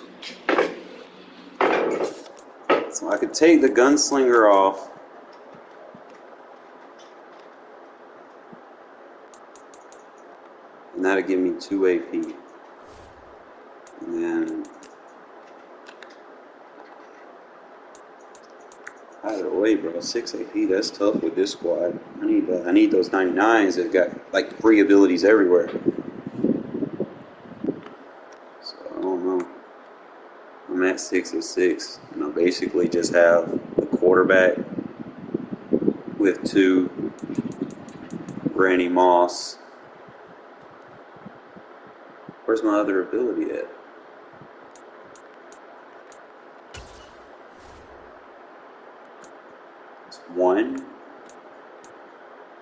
So I could take the Gunslinger off. And that'll give me 2 AP. And then out of the way, bro. 6 AP, that's tough with this squad. I need those 99s that got like free abilities everywhere. So I don't know. I'm at 6 of 6. Basically just have a quarterback with 2 Randy Moss. Where's my other ability at? It's 1.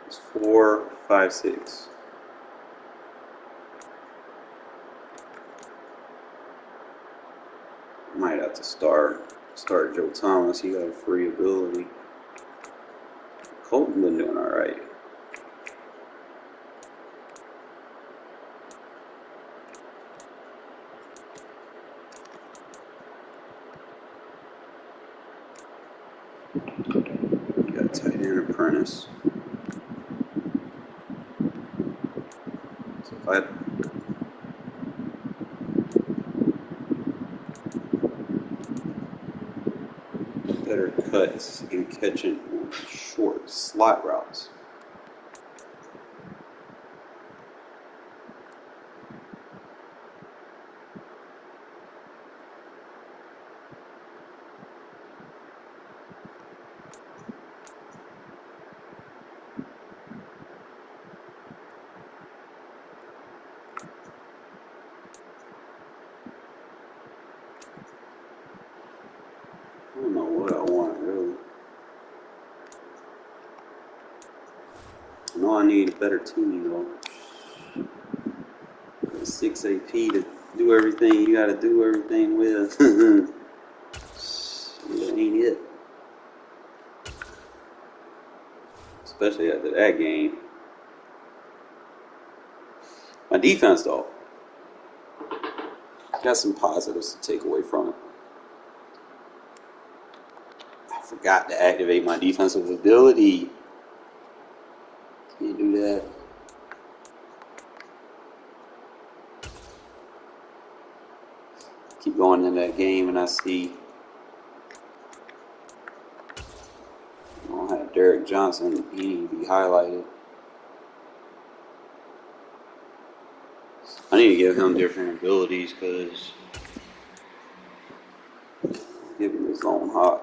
It's 4, 5, 6. Might have to start Joe Thomas. He got a free ability. Colton been doing all right. Got tight end Apprentice. So if I better cuts and catching short slot routes. I don't know what I want really. I know I need a better team though. 6 AP to do everything you gotta do everything with. Yeah, ain't it. Especially after that game. My defense, though, got some positives to take away from it. I forgot to activate my defensive ability. Can't do that. Keep going in that game, and I see I don't have Derek Johnson. He need to be highlighted. I need to give him different abilities because give him his zone hot.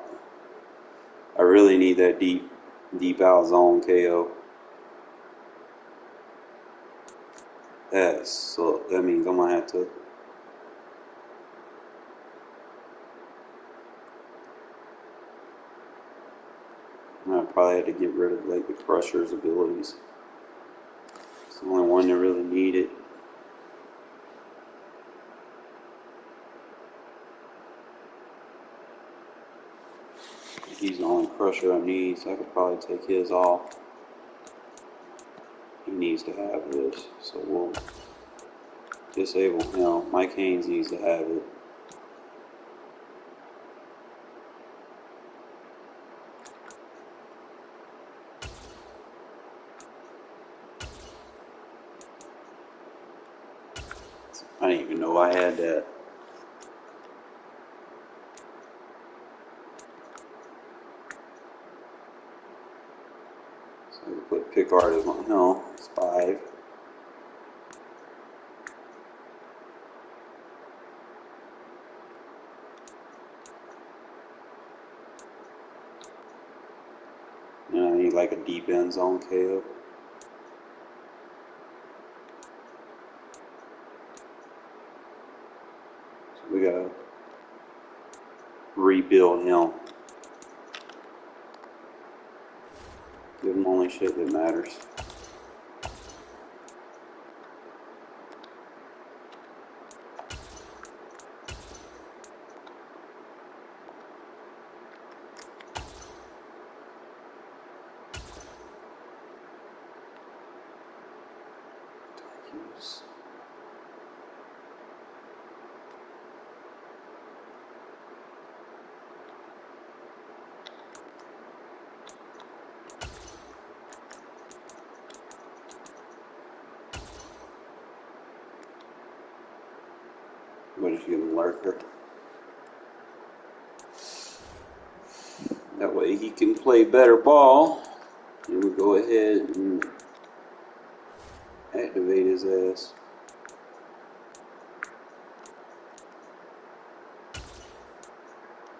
I really need that deep out zone KO. So that means I'm gonna have to. I probably had to get rid of like the Crusher's abilities. It's the only one that really need it. He's the only Crusher I need, so I could probably take his off. He needs to have this, so we'll disable him. Mike Haynes needs to have it. I didn't even know I had that. So we put pick artist on him. It's 5. And I need like a deep end zone KO. So we gotta rebuild him. Give him only shit that matters. What if you lurker? That way he can play better ball. And we go ahead and activate his ass.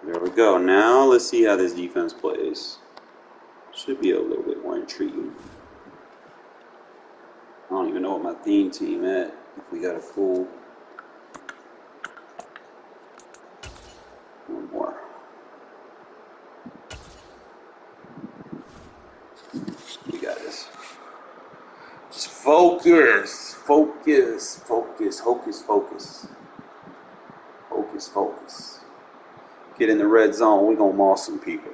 There we go. Now let's see how this defense plays. Should be a little bit more intriguing. I don't even know what my theme team at. If we got a full one more. We got this. Just focus, focus, focus, hocus, focus, hocus, focus. Get in the red zone. We gonna maul some people.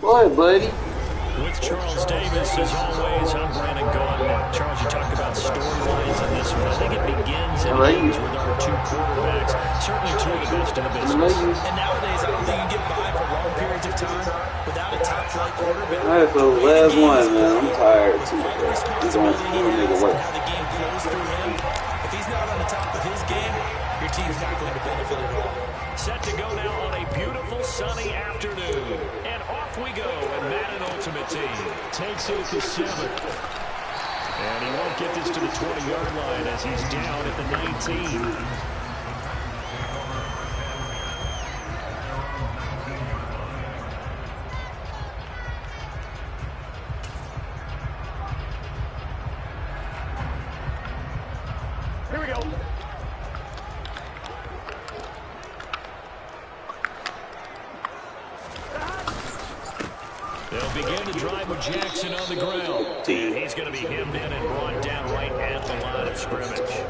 What, buddy? With Charles Davis, as always, I'm Brandon Gaudin. Charles, you talk about storylines in this one. I think it begins and ends with our two quarterbacks. Certainly two of the best in the business. And nowadays, I don't think you can get by for long periods of time without a top-flight quarterback. All right, so last one, man. I'm tired. He's on nigga work. How the game flows through him. If he's not on the top of his game, your team's not going to benefit at all. Set to go now on a beautiful sunny afternoon. And off we go in Madden Ultimate Team. Takes it at the 7. And he won't get this to the 20-yard line as he's down at the 19. Here we go. They'll begin to drive with Jackson on the ground. And he's going to be hemmed in and brought down right at the line of scrimmage.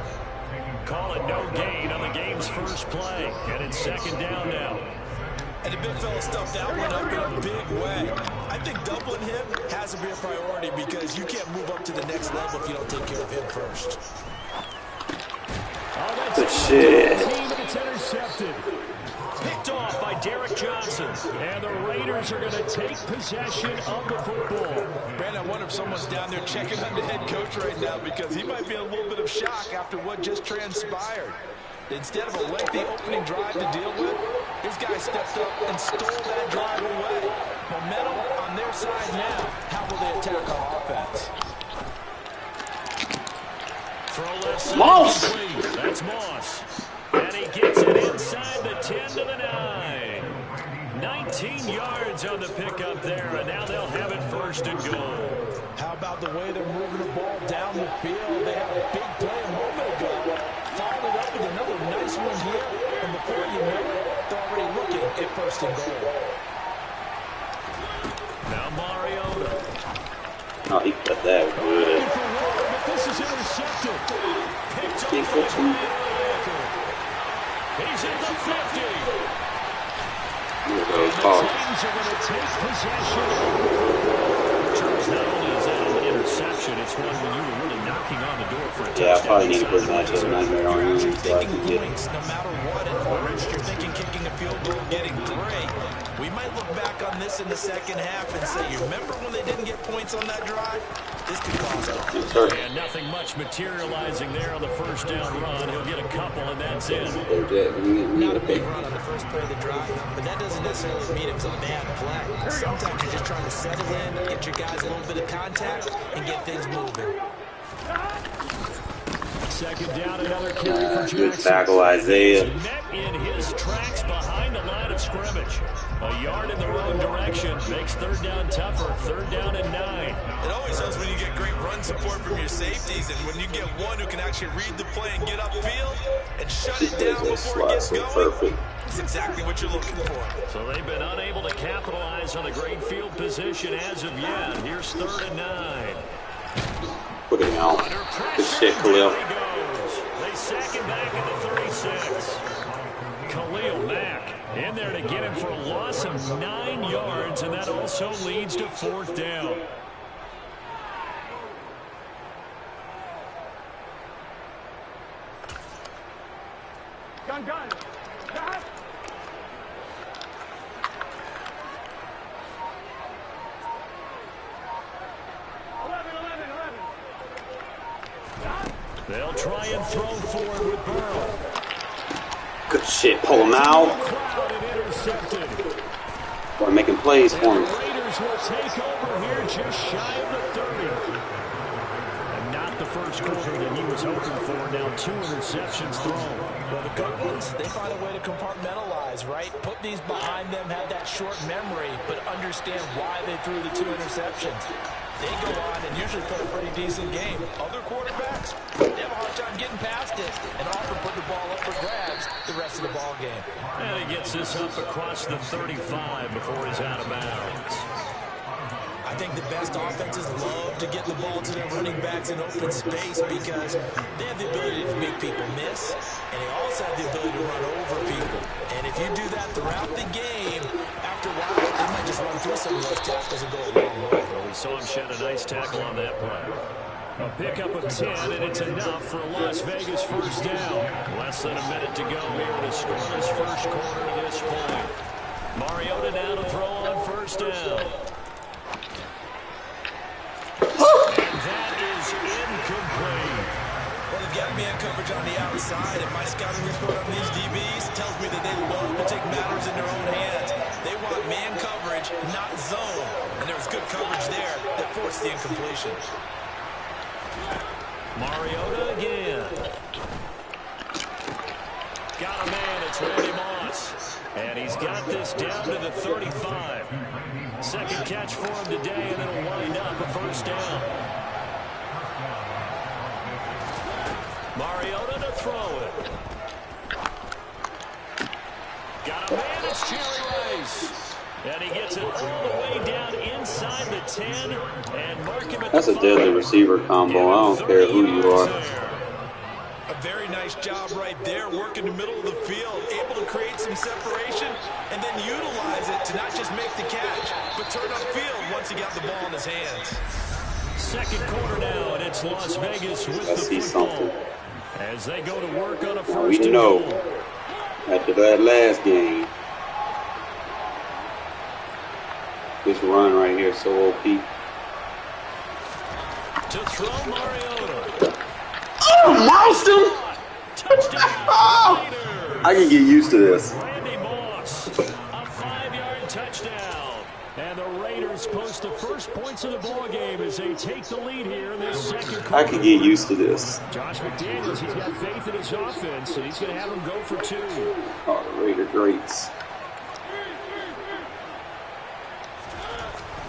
Call it no gain on the game's first play. And it's second down now. And the big fella stuffed that one up in a big way. I think doubling him has to be a priority because you can't move up to the next level if you don't take care of him first. Oh, Good shit. It's intercepted. Picked off by Derek Johnson. And the Raiders are going to take possession of the football. Brandon, I wonder if someone's down there checking on the head coach right now because he might be in a little bit of shock after what just transpired. Instead of a lengthy opening drive to deal with, this guy stepped up and stole that drive away. Momentum on their side now. How will they attack on offense? Throw left side Moss! complete. That's Moss. And he gets it inside the 10 to the 9. 19 yards on the pickup there, and now they'll have it first and goal. How about the way they're moving the ball down the field? They had a big play a moment ago. Followed it up with another nice one here, and before you know it, they're already looking at first and goal. Now Mariota. Oh, he cut that good. But this is intercepted. Picked up he's at the 50. Here goes The Paul. Titans are going to take possession. Charles, not only is that an interception, it's one when you were really knocking on the door for a touchdown. Yeah, I probably need to put matchup nightmare on you so I can get Points, no matter what, and orange, you're thinking kicking a field goal, getting 3. We might look back on this in the second half and say, you remember when they didn't get points on that drive? This could cost them. And nothing much materializing there on the first down run. He'll get a couple, and that's it. Not a big run on the first play of the drive, but that doesn't necessarily mean it was a bad play. Sometimes you're just trying to settle in, get your guys a little bit of contact, and get things moving. Second down, another carry for Jackson. Good tackle, Isaiah. Met in his tracks behind the line of scrimmage. A yard in the wrong direction makes third down tougher. Third down and 9. It always helps when you get great run support from your safeties, and when you get one who can actually read the play and get upfield and shut it down before it gets going. That's exactly what you're looking for. So they've been unable to capitalize on the great field position as of yet. Here's third and 9. Put it out. Good shit, Khalil. They sack him back at the 36. Khalil Mack in there to get him for a loss of 9 yards, and that also leads to fourth down. Gun. They'll try and throw forward with Burrow. Good shit. Pull him out. Boy, making plays for him. The Raiders will take over here just shy of the 30. And not the first quarter that he was hoping for. Now 2 interceptions thrown. Well, the good ones, they find a way to compartmentalize, right? Put these behind them, have that short memory, but understand why they threw the 2 interceptions. They go on and usually play a pretty decent game. Other quarterbacks, they have a hard time getting past it and often put the ball up for grabs the rest of the ball game. And he gets this up across the 35 before he's out of bounds. I think the best offenses love to get the ball to their running backs in open space because they have the ability to make people miss, and they also have the ability to run over people. And if you do that throughout the game, after a while, they might just run through some of those tackles and go a long way. Well, we saw him shed a nice tackle on that play. A pickup of 10, and it's enough for a Las Vegas first down. Less than a minute to go here in a scoreless first quarter at this point. Mariota now to throw on first down. And that is incomplete. Well, they've got man coverage on the outside, and my scouting report on these DBs tells me that they love to take matters in their own hands. They want man coverage, not zone. And there was good coverage there that forced the incompletion. Mariota again. Got a man, it's Randy Moss. And he's got this down to the 35. Second catch for him today, and it'll wind up a first down. Mariota to throw it. Got a man, it's Jerry Rice. And he gets it all the way down inside the 10 and mark him at That's the a deadly 5. receiver combo. I don't care who you are. A very nice job right there, working the middle of the field, able to create some separation, and then utilize it to not just make the catch, but turn upfield once he got the ball in his hands. Second quarter now, and it's Las Vegas with Let's see the football. something. As they go to work on a Now we first and know goal. after that last game, this run right here is so OP. To throw Mariota. Oh, monster! Touchdown. I can get used to this. Randy Moss, a 5-yard touchdown. And the Raiders post the first points of the ball game as they take the lead here in this second quarter. I can get used to this. Josh McDaniels, he's got faith in his offense, and he's going to have them go for 2. Oh, the Raider greats.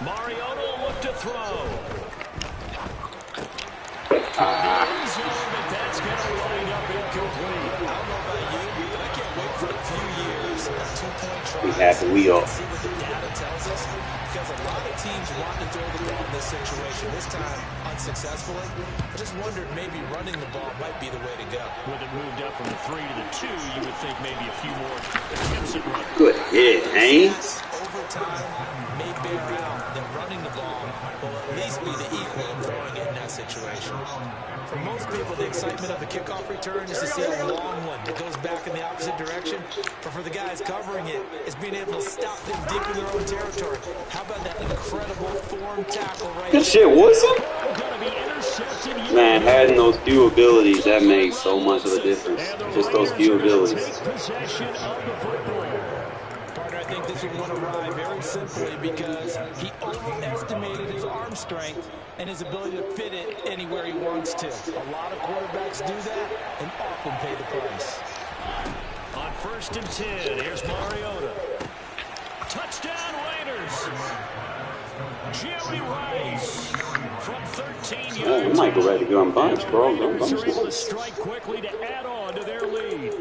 Mariota will look to throw. But that's going to wind up incomplete. I don't know about you, but I can't wait for a few years of two-point tries. We have the wheel. See what the data tells us, because a lot of teams want to throw the ball in this situation. This time, unsuccessfully. I just wondered maybe running the ball might be the way to go. With it moved up from the 3 to the 2, you would think maybe a few more attempts at running. Good hit, Haynes. Over time, may bear out that running the ball will at least be the equal of throwing it in that situation. For most people, the excitement of the kickoff return is to see a long one that goes back in the opposite direction. But for the guys covering it, it's being able to stop them deep in their own territory. How about that incredible form tackle right there? Good shit, Woodson. Man, having those few abilities, that makes so much of a difference. Just those few abilities. Partner, I think this one will arrive very simply because he overestimated his arm strength and his ability to fit it anywhere he wants to. A lot of quarterbacks do that and often pay the price. On 1st and 10, here's Mariota. Touchdown Raiders. Jerry Rice from 13 yards. Oh, we might go back to gun bunch, bro. The Raiders are able to strike quickly to add on to their lead.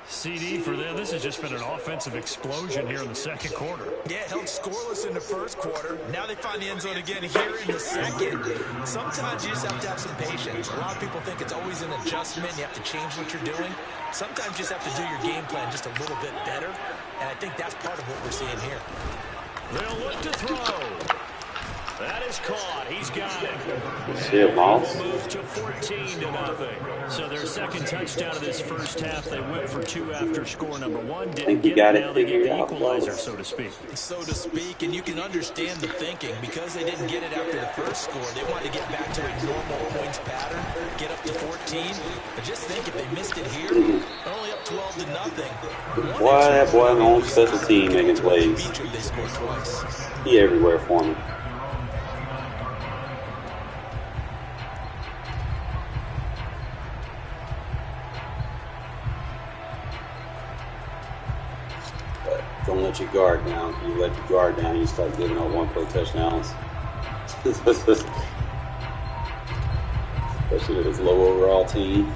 CD for them. This has just been an offensive explosion here in the second quarter. Yeah, held scoreless in the first quarter. Now they find the end zone again here in the second. Sometimes you just have to have some patience. A lot of people think it's always an adjustment. You have to change what you're doing. Sometimes you just have to do your game plan just a little bit better. And I think that's part of what we're seeing here. They'll look to throw. That is caught. He's got it. Shit, Moss. Move to 14-0. So their second touchdown of this first half, they went for 2 after score number 1. Didn't get it. Now they get the equalizer, so to speak. So to speak, and you can understand the thinking. Because they didn't get it after the first score, they wanted to get back to a normal points pattern, get up to 14. But just think, if they missed it here, only up 12-0. Why that boy on special team making plays? They scored twice. He everywhere for me. Don't let your guard down. You let your guard down, you start giving up one-play touchdowns. Especially with this low overall team.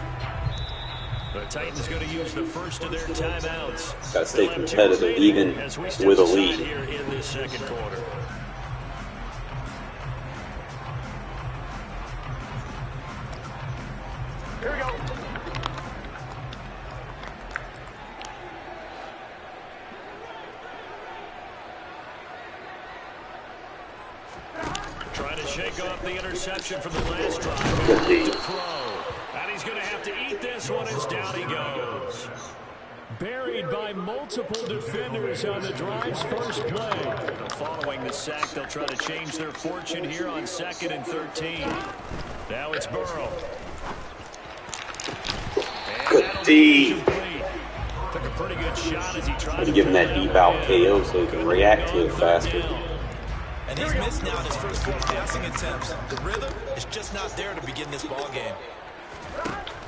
The Titans going to use the first of their timeouts. Got to stay competitive, even with a lead. Here in this second quarter. Here we go. Trying to shake off the interception from the last drive. Good D. And he's going to have to eat this one as down he goes. Buried by multiple defenders on the drive's first play. Following the sack, they'll try to change their fortune here on 2nd and 13. Now it's Burrow. Good D. Took a pretty good shot as he tried to give him that deep out KO so he can react to it faster. And he's missed now in his first 4 passing attempts. The rhythm is just not there to begin this ball game.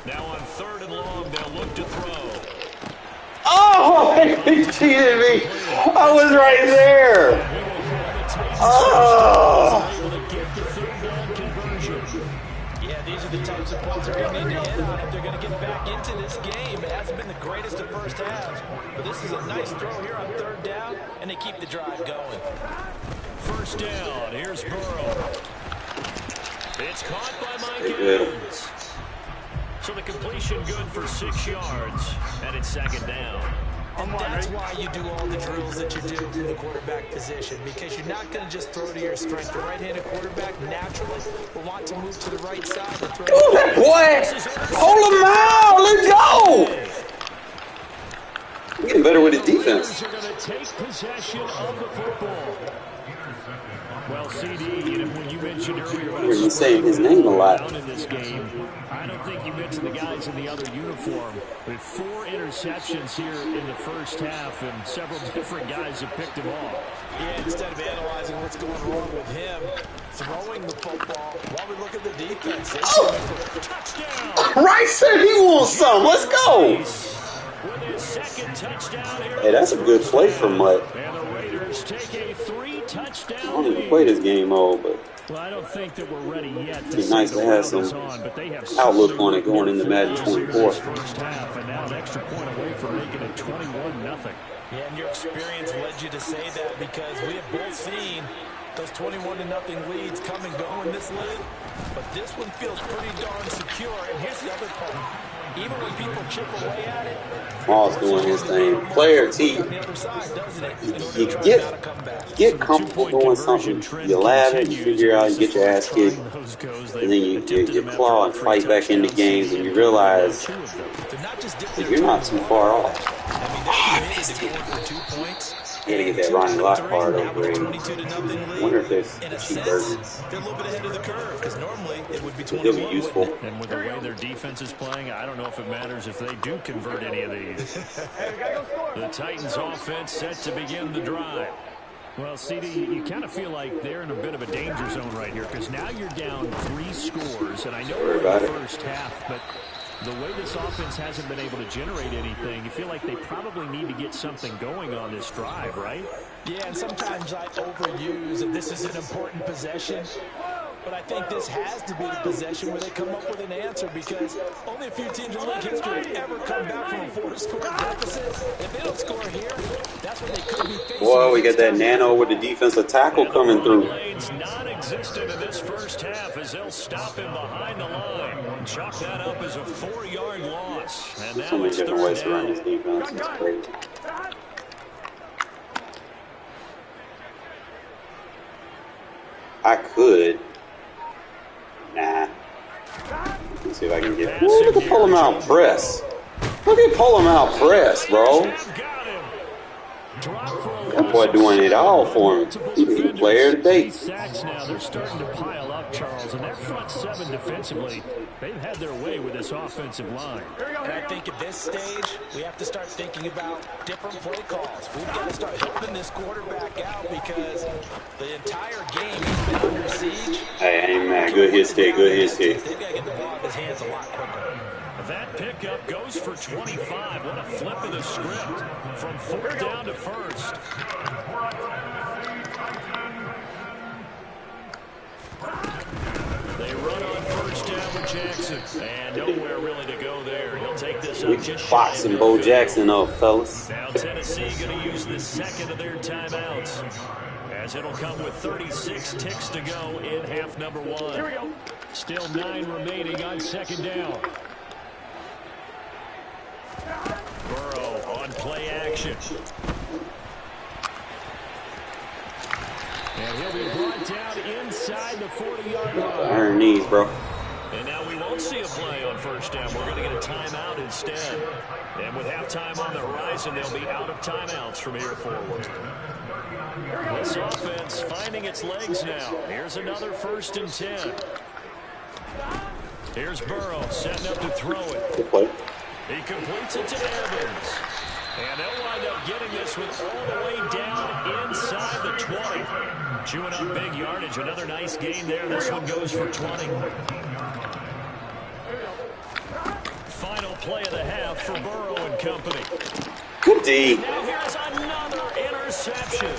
Now on 3rd and long, they'll look to throw. Oh, he cheated me. I was right there. Oh. Yeah, these are the types of points they're going to need to hit on if they're going to get back into this game. It hasn't been the greatest of first halves, but this is a nice throw here on third down, and they keep the drive going. First down, here's Burrow. It's caught by Mike Evans. So the completion good for 6 yards, and it's second down. And that's why you do all the drills that you do from the quarterback position, because you're not going to just throw to your strength. The right-handed quarterback naturally will want to move to the right side and throw. Ooh, that boy! Hold him out! Let's go! We're getting better with his defense. Are going to take possession of the football. Well, CD, when you mentioned earlier about You're saying his name a lot in this game, I don't think you mentioned the guys in the other uniform. With 4 interceptions here in the first half, and several different guys have picked him off. Yeah, instead of analyzing what's going wrong with him, throwing the football while we look at the defense. Touchdown! Christ said he wants some. Let's go. With his second touchdown here. Hey, that's a good play for Mutt. And the Raiders take a 3-touchdown I don't even play this game mode, but well, I don't think that we're ready yet. It'd be nice to have some outlook on it going into Madden 24. First half, and now an extra point away from making it 21-0. Yeah, and your experience led you to say that, because we have both seen those 21-0 leads come and go in this league. But this one feels pretty darn secure. And here's the other part. Even when people chip away at it, Paul's doing his thing. Player T, you get comfortable doing something. You laugh it, you figure out, you get your ass kicked, and then you claw and fight back into games, and you realize that you're not too far off. You gotta get that Ronnie Lockhart upgrade. I wonder if there's cheap versions. They're a little bit ahead of the curve, because normally it would be 21. It'll be useful. And with the way their defense is playing, I don't know if it matters if they do convert any of these. The Titans offense set to begin the drive. Well, CD, you kind of feel like they're in a bit of a danger zone right here, because now you're down 3 scores, and I know we're in the first half, but the way this offense hasn't been able to generate anything, you feel like they probably need to get something going on this drive, right? Yeah, and sometimes I overuse that this is an important possession. But I think this has to be the possession where they come up with an answer, because only a few teams in league history have ever come back from a 4-score deficit. If they don't score here, that's what they could be facing. Boy, we got that nano with the defensive tackle coming through. Lane's non-existent in this first half as they'll stop him behind the line. Chalk that up as a 4-yard loss. And now So many it's different third ways to run this defense. It's crazy. I could. Nah. Let's see if I can get. Ooh, look at pull him out press. Look at pull him out press, bro. That boy doing it all for him. He's the player of the day. Sacks now. They're starting to pile up, Charles, and their front 7 defensively, they've had their way with this offensive line. And I think at this stage, we have to start thinking about different play calls. We've got to start helping this quarterback out, because the entire game he's been under siege. Hey, I ain't mad. Good hit stick. Good hit stick. They've got to get the ball in his hands a lot quicker. That pickup goes for 25. What a flip of the script from 4th down to 1st. They run on 1st down with Jackson, and nowhere really to go there. He'll take this up just boxing Bo Jackson up, fellas. Now Tennessee going to use the second of their timeouts, as it'll come with 36 ticks to go in half number 1. Still 9 remaining on 2nd down. Burrow on play action. And he'll be brought down inside the 40-yard line. Iron knees, bro. And now we won't see a play on 1st down. We're going to get a timeout instead. And with halftime on the horizon, they'll be out of timeouts from here forward. This offense finding its legs now. Here's another 1st and 10. Here's Burrow setting up to throw it. Good play. He completes it to Evans. And they'll wind up getting this one all the way down inside the 20. Chewing up big yardage. Another nice gain there. This one goes for 20. Final play of the half for Burrow and company. Good D. Now here's another interception.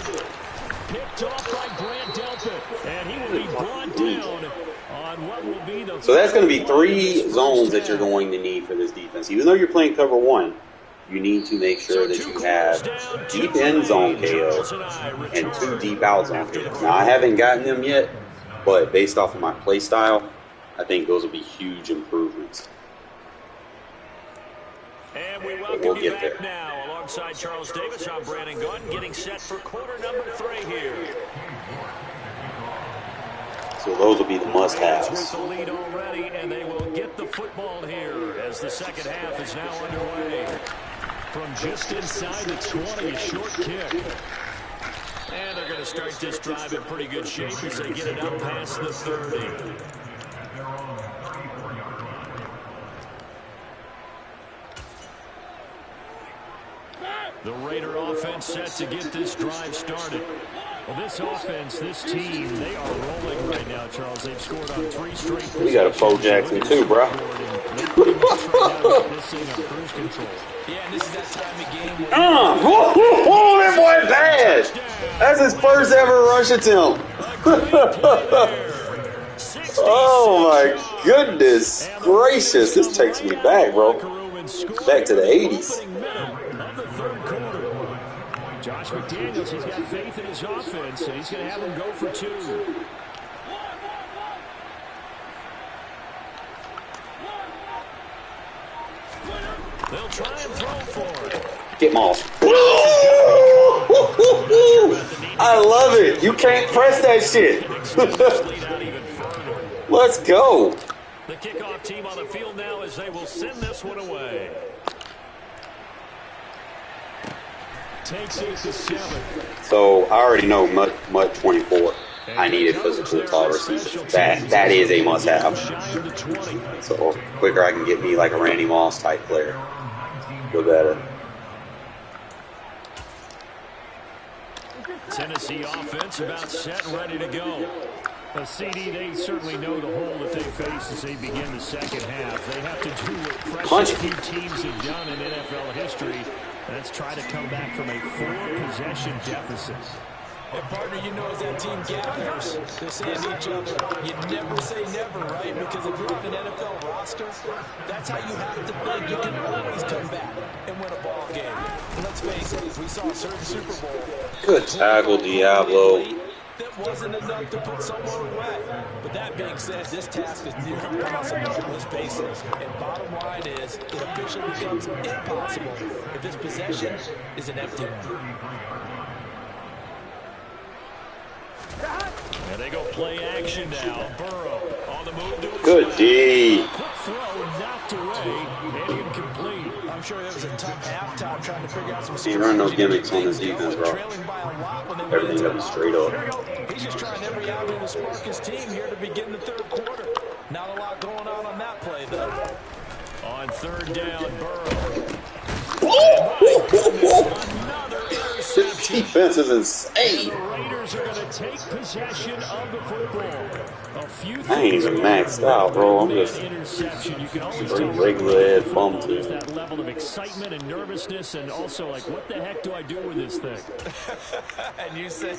Picked off by Grant Delpit. And he will be brought down on what will be the So that's going to be 3 zones that you're going to need for this defense. Even though you're playing cover 1, you need to make sure that you have deep end zone KO and 2 deep out zone KO. Now, I haven't gotten them yet, but based off of my play style, I think those will be huge improvements. And we welcome you back now. Alongside Charles Davis, I'm Brandon Gunn, getting set for quarter number 3 here. So those will be the must-haves. With the lead already, and they will get the football here as the second half is now underway. From just inside the 20, a short kick. And they're going to start this drive in pretty good shape as they get it up past the 30. The Raider offense set to get this drive started. Well, this offense, this team, they are rolling right now, Charles. They've scored on 3 straight possessions. We got a Bo Jackson too, bro. Yeah, and this is that time of game where that boy bad. That's his first ever rush attempt. Oh my goodness gracious. This takes me back, bro. Back to the 80s. Josh McDaniels, he's got faith in his offense, and he's going to have him go for 2. They'll try and throw for it. Get Moss. I love it. You can't press that shit. Let's go. The kickoff team on the field now as they will send this one away. Takes it to 7. So I already know Mutt 24. I needed physical tall receivers. That is a must-have. So quicker I can get me like a Randy Moss type player, the better. Tennessee offense about set and ready to go. A CD, they certainly know the hole that they face as they begin the second half. They have to do what precious few teams have done in NFL history. Let's try to come back from a 4-possession deficit. And partner, you know, as that team gathers, they're saying to each other, you never say never, right? Because if you're on an NFL roster, that's how you have to think. You can always come back and win a ball game. And let's face it, we saw a certain Super Bowl. Good tackle, Diablo. That wasn't enough to put someone away. But that being said, this task is near impossible. Let's face it. And bottom line is, it officially becomes impossible if this possession is an empty one. And they go play action now. Burrow on the move to his Good D. Quick throw knocked away and incomplete. I'm sure it was a tough halftime trying to figure out some Ain't run no gimmicks on this defense, bro. Everything's gonna be straight up. He's just trying every avenue to spark his team here to begin the third quarter. Not a lot going on that play, though. On 3rd down, Burrow. This defense is insane. The Raiders are going to take possession of the football. I ain't even maxed out, bro. I'm just interception. You can always tell regular ed bum there's team. that level of excitement and nervousness, and also like, what the heck do I do with this thing? And you say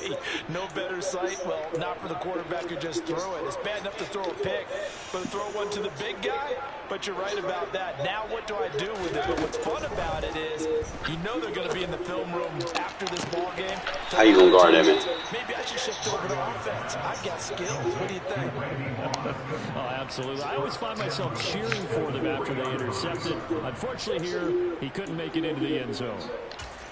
no better sight? Well, not for the quarterback who just threw it. It's bad enough to throw a pick, but to throw one to the big guy. But you're right about that. Now what do I do with it? But what's fun about it is you know they're going to be in the film room after this ball game. How you gonna guard that, man? Maybe I should shift over to offense. I've got skills. What do you think? Oh, absolutely. I always find myself cheering for them after they intercepted. Unfortunately here, he couldn't make it into the end zone.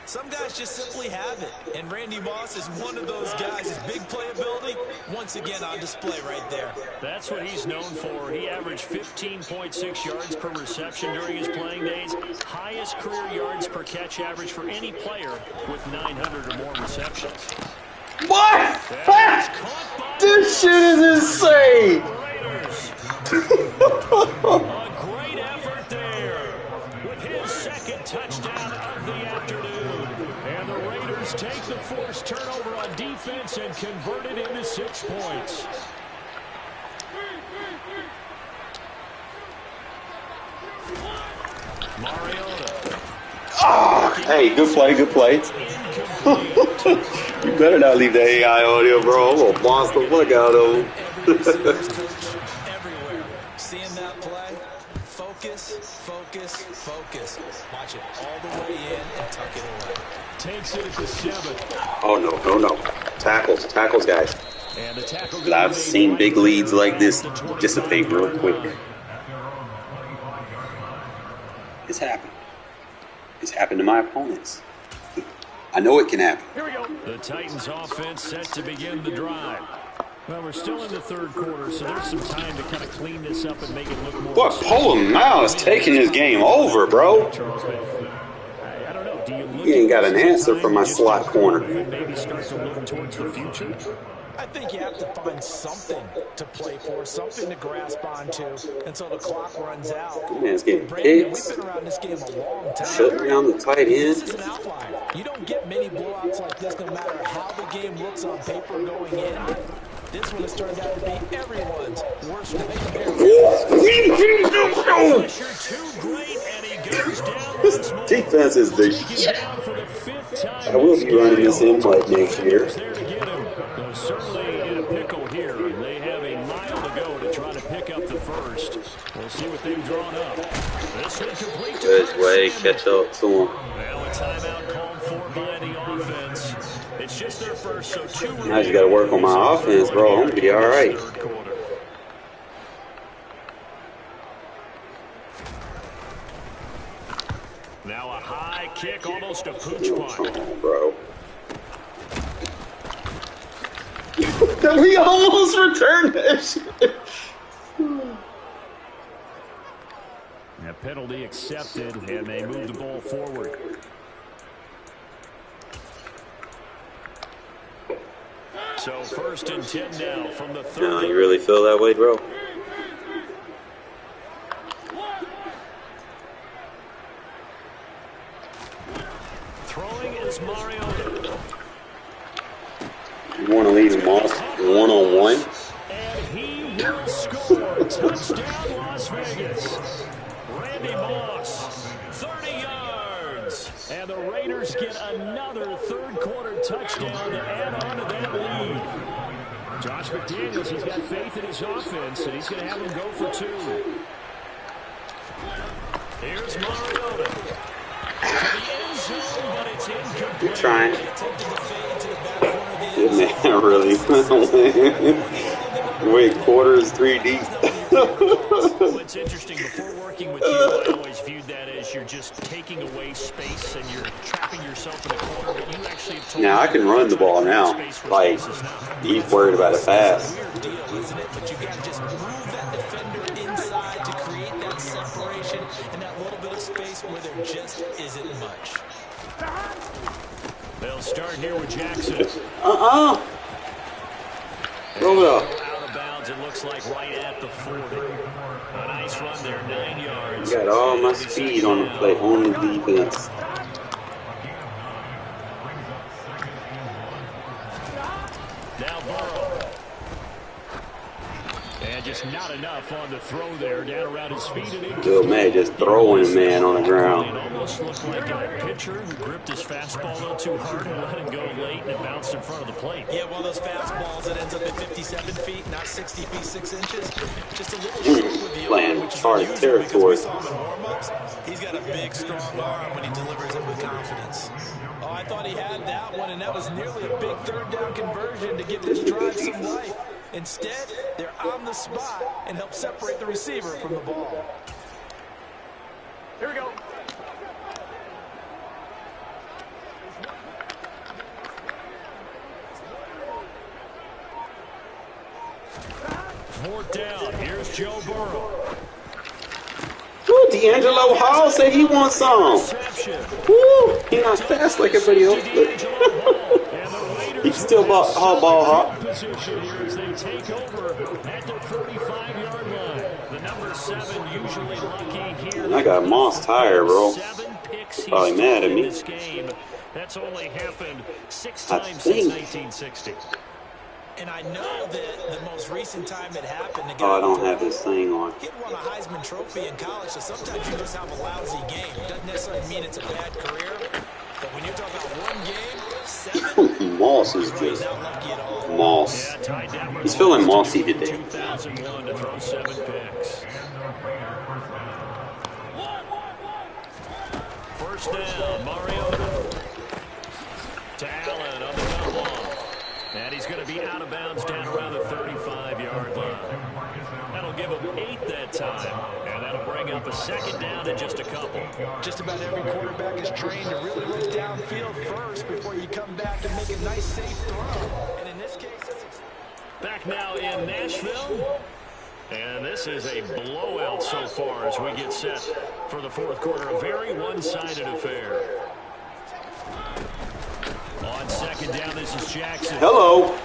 Some guys just simply have it, and Randy Moss is one of those guys. His big playability, once again, on display right there. That's what he's known for. He averaged 15.6 yards per reception during his playing days. Highest career yards per catch average for any player with 900 or more receptions. What? This shit is insane. A great effort there with his second touchdown of the afternoon. And the Raiders take the forced turnover on defense and convert it into 6 points. Mariota. Oh, hey, good play, good play. You better not leave the AI on here, bro. I'm gonna bounce the fuck out of him. Receivers coach everywhere. Seeing that play, focus, focus, focus. Watch it all the way in and tuck it away. Takes it at the 7. Oh, no. Tackles, guys. And the tackle I've seen big leads like this dissipate real quick. It's happened. It's happened to my opponents. I know it can happen. Here we go. The Titans offense set to begin the drive. Well, we're still in the third quarter, so there's some time to kind of clean this up and make it look more. What, Polamalu is taking this game over, bro. I don't know. Do you look He ain't got an answer for my slot corner. Maybe start to look towards the future? I think you have to find something to play for, something to grasp onto until the clock runs out. Man's getting Brandon, picks. we've been around this game a long time. Shutting down the tight This end. is an outlier. You don't get many blowouts like this no matter how the game looks on paper going in. This one has turned out to be everyone's worst nightmare. Pressure too great, and he goes down This once more. defense is the Taken down for the 5th time. I will be running this in like next year. There to get him. They're certainly in a pickle here. They have a mile to go to try to pick up the first. We'll see what they've drawn up. This one complete to Good way, Carson. catch up to him. Well, a timeout called for by the offense. It's just their first, so 2. Now you got to work on my offense, bro. I'm gonna be all right. Now a high kick, almost a pooch punt. Come on, bro. We almost returned that shit. A penalty accepted, and they move the ball forward. So 1st and 10 now from the 30. No, you really feel that way, bro? Throwing is Mariota. You want to leave him off one-on-one? And he will score. Touchdown, Las Vegas. Randy Moss, 30 yards. And the Raiders get another third-quarter touchdown to add on to that lead. Josh McDaniels, he's got faith in his offense, and he's going to have him go for 2. Here's Mariota. To the end zone, but it's incomplete. You're trying. Good man, really. Wait, quarters 3 deep. Well, it's interesting. Before working with you, I always viewed that as you're just taking away space and you're trapping yourself in a corner, but you actually have told Now I can run the ball now. Like, he's worried about it fast. Weird deal, isn't it? But you got to just move that defender inside to create that separation and that little bit of space where there just isn't much. They'll start here with Jackson. Roll it up. Out of bounds, it looks like right at the 40. A nice run there, 9 yards. Got all my speed on the play, on the defense. Now Burrow. And just not enough on the throw there, down around his feet. And Good man, just throwing a man on the it ground. almost looked like a pitcher who gripped his fastball a little too hard and let him go late, and it bounced in front of the plate. Yeah, one of those fastballs that ends up at 57 feet, not 60 feet, 6 inches. Just a little short with the Playing arm, which is hard unusual territory. because we saw him in warm-ups. He's got a big, strong arm when he delivers it with confidence. Oh, I thought he had that one, and that was nearly a big third down conversion to give this drive some life. Instead, they're on the spot and help separate the receiver from the ball. Here we go. Fourth down. Here's Joe Burrow. Ooh, D'Angelo Hall said he wants some. Reception. Woo, he not fast like everybody else, but he can still ball hop. Position here as they take over at the 35-yard line. The number 7 usually lucky here. And I got Moss tired, bro. 7 picks he's Probably mad at thrown in me. this game. That's only happened 6 I times think. since 1960. And I know that the most recent time it happened, the guy Oh, I don't have this thing on. he'd won a Heisman Trophy in college, so sometimes you just have a lousy game. Doesn't necessarily mean it's a bad career, but when you're talking about one game, Moss is just Moss. He's feeling mossy today. 2001 to throw 7 picks. First down, Mariota to Allen on the dump off. And he's going to be out of bounds down around the 35-yard line. That'll give him 8 that time. And that'll bring up a second down in just a couple. Just about every quarterback is trained to really look downfield first before you come back and make a nice, safe throw. And in this case, it's back now in Nashville. And this is a blowout so far as we get set for the fourth quarter. A very one-sided affair. On second down, this is Jackson. Hello.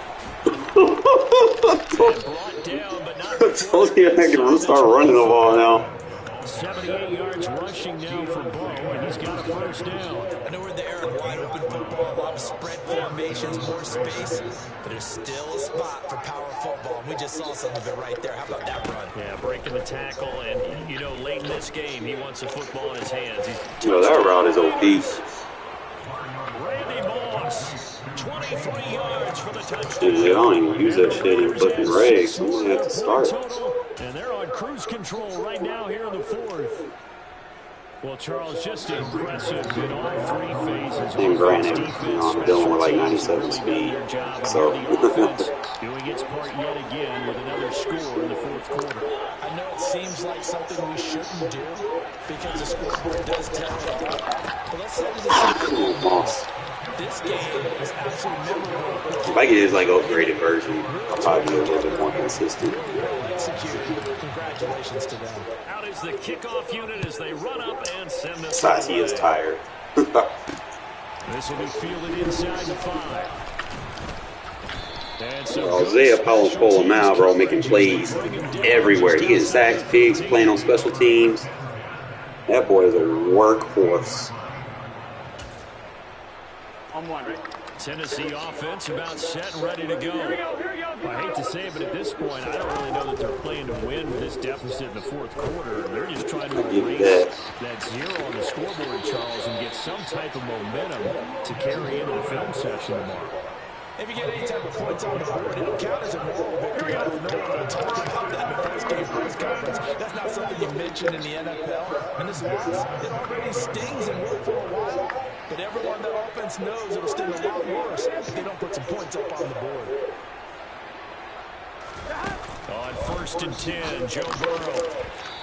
I told you I can start running the ball now. 78 yards rushing now for Bo, and he's got a first down. I know we're in the era of wide open football, a lot of spread formations, more space, but there's still a spot for power football, and we just saw some of it right there. How about that run? Yeah, breaking the tackle, and, you know, late in this game, he wants the football in his hands. That route is obese. Randy Moss, 23 yards for the touchdown. Dude, I don't even use that shit in flipping regs. I'm going to have to start. And they're on cruise control right now here in the fourth. Well, Charles, just impressive in all 3 phases. And granted, I'm dealing with like 97 speed. So, doing its part yet again with another score in the fourth quarter. I know it seems like something we shouldn't do because the scoreboard does tell it. But let's set it aside. This game was absolutely memorable. if I could use like upgraded version, I'll probably be a little bit more consistent. Executed. Congratulations to them. Out is the kickoff unit as they run up and send this. Besides, he is tired. This will be fielded inside the 5. And so Isaiah Powell pulling him out, bro, making plays everywhere. He getting sacks, pigs, playing on special teams. That boy is a workhorse. On one, right? Tennessee offense about set and ready to go. I hate to say it, but at this point, I don't really know that they're playing to win with this deficit in the fourth quarter. They're just trying to erase that 0 on the scoreboard, Charles, and get some type of momentum to carry into the film session tomorrow. If you get any type of points on the board, it'll count as a moral victory. No one will talk about that in the first-game press conference. That's not something you mention in the NFL. And this loss, it already stings and will for a while. But everyone that offense knows it'll sting a lot worse if they don't put some points up on the board. On 1st and 10, Joe Burrow.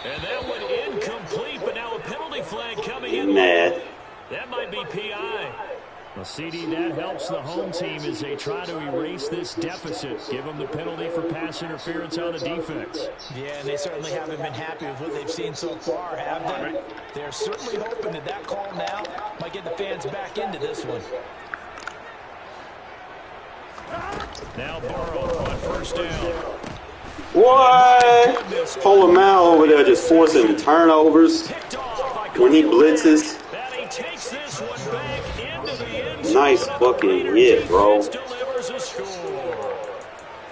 And that one incomplete, but now a penalty flag coming in. Mad. That might be PI. Well, CD, that helps the home team as they try to erase this deficit. Give them the penalty for pass interference on the defense. Yeah, and they certainly haven't been happy with what they've seen so far, have they? They're certainly hoping that that call now might get the fans back into this one. Now Burrow on 1st down. What? Pull him out over there, just forcing turnovers when he blitzes. Takes this one back into the end zone. Nice fucking hit, bro. Delivers a score.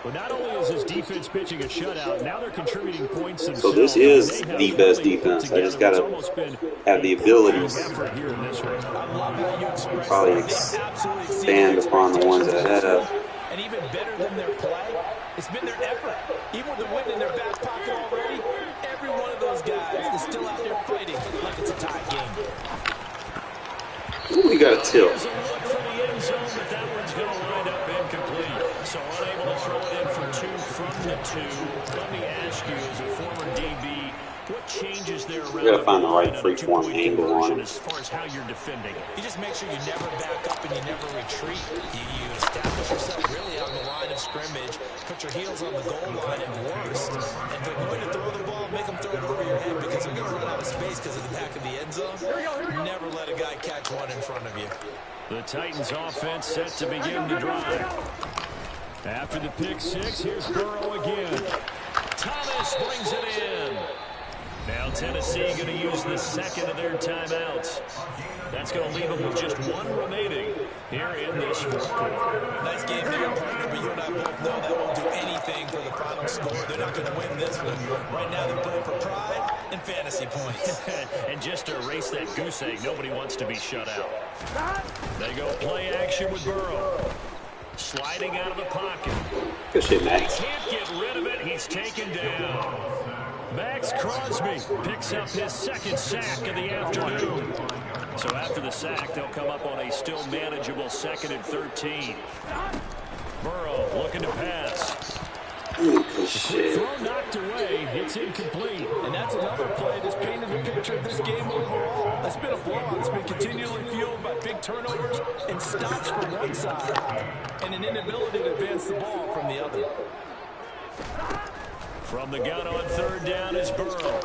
Well, not only is his defense pitching a shutout, now they're contributing points themselves. So this is the best defense. I just gotta have the abilities. Probably expand upon the ones that I have. And even better than their play, it's been their effort. Even with the win in their back pocket already, every one of those guys is still out there fighting like it's a tie game. Ooh, we got a tilt. There's a look for the end zone, but that one's going to wind up incomplete. So unable to throw it in for 2 from the 2. Let me ask you, as a former DB, what changes there around? We gotta find the right free-form angle on it. As far as how you're defending. You just make sure you never back up and you never retreat. You establish yourself really on the line of scrimmage, put your heels on the goal line at worst, and if they're going to throw the ball, make them throw it over your head because they're going to run out of space because of the back of the end zone. Never let a guy catch one in front of you. The Titans offense set to begin the drive. After the pick 6, here's Burrow again. Thomas brings it in. Now Tennessee going to use the second of their timeouts. That's going to leave them with just one remaining here in this fourth quarter. Nice game there, partner, but you and I both know that won't do anything for the final score. They're not going to win this one. Right now they're playing for pride and fantasy points. And just to erase that goose egg, nobody wants to be shut out. They go play action with Burrow. Sliding out of the pocket. Good shit, Max. Can't get rid of it. He's taken down. Max Crosby picks up his second sack of the afternoon. So after the sack, they'll come up on a still manageable 2nd and 13. Burrow looking to pass. Ooh, good shit. Throw knocked away. It's incomplete. And that's another play that's painted the picture of this game overall. It's been a blowout. It's been continually fueled by big turnovers and stops from one side and an inability to advance the ball from the other. From the gun on 3rd down is Burrow.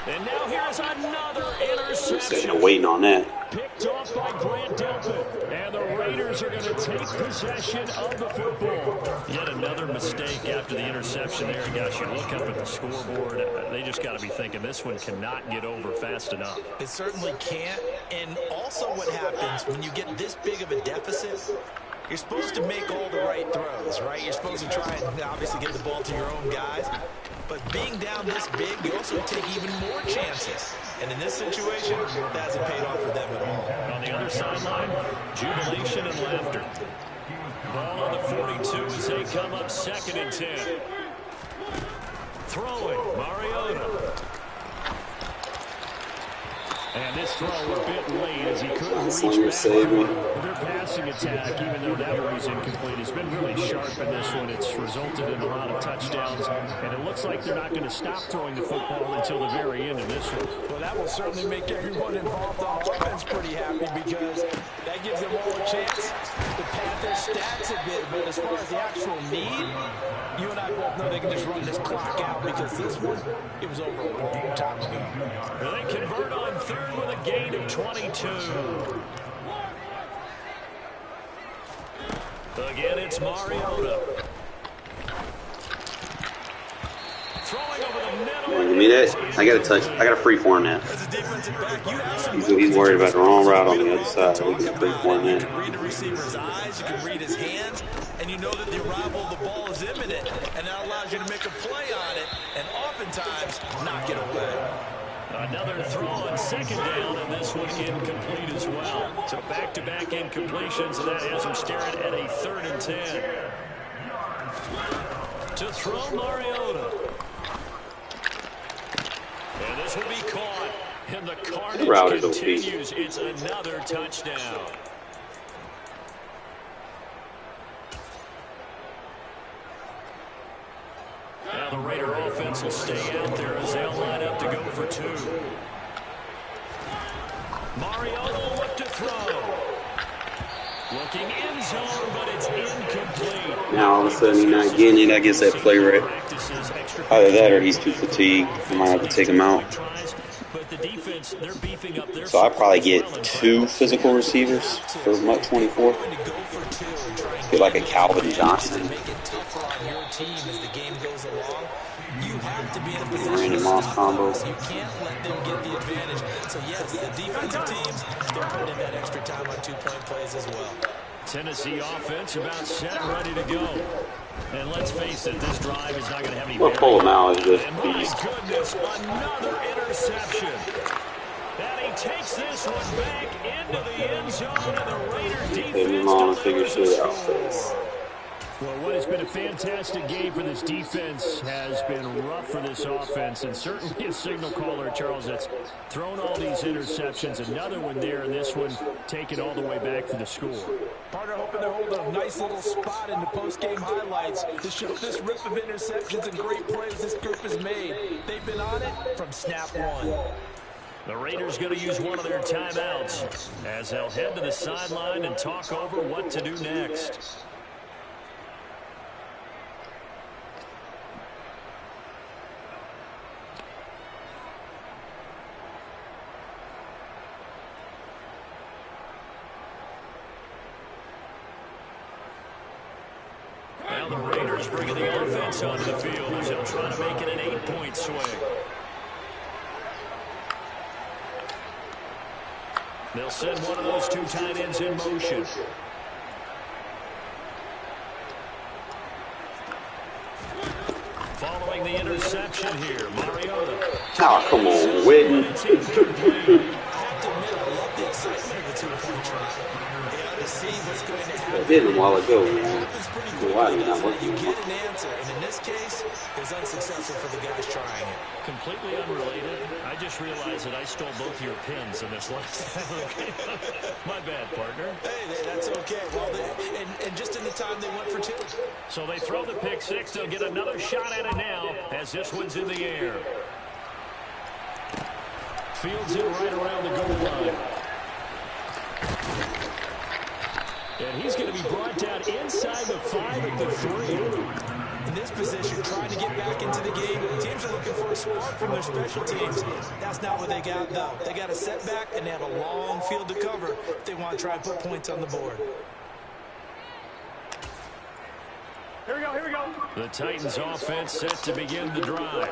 And now here's another interception. Sitting there waiting on that. Picked off by Grant Delpit. And the Raiders are going to take possession of the football. Yet another mistake after the interception there. Gosh, you look up at the scoreboard. They just got to be thinking this one cannot get over fast enough. It certainly can't. And also what happens when you get this big of a deficit, you're supposed to make all the right throws, right? You're supposed to try and obviously get the ball to your own guys. But being down this big, you also take even more chances. And in this situation, that hasn't paid off for them at all. On the other sideline, jubilation and laughter. Ball on the 42 as they come up 2nd and 10. Throwing, Mariota. And this throw a bit late as he couldn't reach back. Their passing attack, even though that one was incomplete, has been really sharp in this one. It's resulted in a lot of touchdowns, and it looks like they're not going to stop throwing the football until the very end of this one. Well, that will certainly make everyone involved on offense pretty happy because that gives them all a chance to pad their stats a bit. But as far as the actual need, you and I both know they can just run this clock out because this one, it was over a long time ago. They convert on 3rd with a gain of 22. Again, it's Mariota. Throwing over the middle. Give me that. I got a touch. I got a free for him now. He's worried about the wrong route on the other side. We can free for him now. You can read the receiver's eyes. You can read his hands. And you know that the arrival of the ball is imminent. And that allows you to make a play on it. And oftentimes, knock it away. Another throw on 2nd down, and this one incomplete as well. So back-to-back incompletions, and that has him staring at a 3rd and 10. To throw Mariota. And this will be caught. And the carnage continues. It's another touchdown. Now the Raider offense will stay out there as they'll line up to go for 2. Mariota will look to throw. Looking end zone, but it's incomplete. Now all of a sudden he's not getting it. I guess that play right. Either that or he's too fatigued. I might have to take him out. So I probably get 2 physical receivers for Mutt 24. Get like a Calvin Johnson. Randy Moss combo. You can't let them get the advantage. So yes, the defensive teams, they're putting in that extra time on 2-point plays as well. Tennessee offense about set, ready to go. And let's face it, this drive is not going to have any. We'll pull him out. And my goodness, another interception. And he takes this one back into the end zone, and the Raiders defense delivers. Well, what has been a fantastic game for this defense has been rough for this offense, and certainly a signal caller, Charles, that's thrown all these interceptions. Another one there, and this one taken all the way back for the score. Partner hoping to hold a nice little spot in the post-game highlights to show this rip of interceptions and great plays this group has made. They've been on it from snap one. The Raiders going to use one of their timeouts as they'll head to the sideline and talk over what to do next. Now the Raiders bringing the offense onto the field as they'll try to make it an 8-point swing. They'll send one of those two tight ends in motion. Following the interception here, Mariota. Oh, come on, Witten. I have to admit, I love the excitement of the two-point try. They ought to see what's going to happen. I did him a while ago, man. It's pretty Why quickly, did not doesn't work it? You anymore? get an answer, and in this case, it was unsuccessful for the guys trying it. Completely unrelated. I just realized that I stole both your pins in this last time. My bad, partner. Hey, that's okay. Well, and just in the time they went for two. So they throw the pick six. They'll get another shot at it now as this one's in the air. Fields it right around the goal line. And he's going to be brought down inside the 5 at the 3. In this position, trying to get back into the game. Teams are looking for a spark from their special teams. That's not what they got, though. They got a setback, and they have a long field to cover if they want to try and put points on the board. Here we go, here we go. The Titans offense set to begin the drive.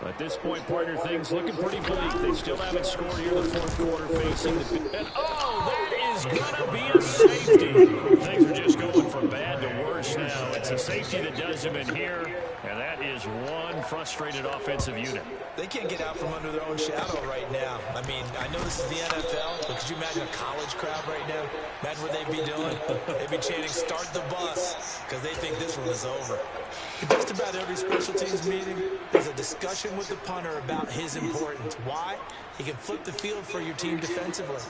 At this point, partner, things looking pretty bleak. They still haven't scored here in the fourth quarter facing the... And, oh, that is going to be a safety. Things are just going from bad to worse now. It's a safety that does them in here, and that is one frustrated offensive unit. They can't get out from under their own shadow right now. I mean, I know this is the NFL, but could you imagine a college crowd right now? Imagine what they'd be doing. They'd be chanting, "Start the bus," because they think this one is over. In just about every special teams meeting, there's a discussion with the punter about his importance. Why? He can flip the field for your team defensively,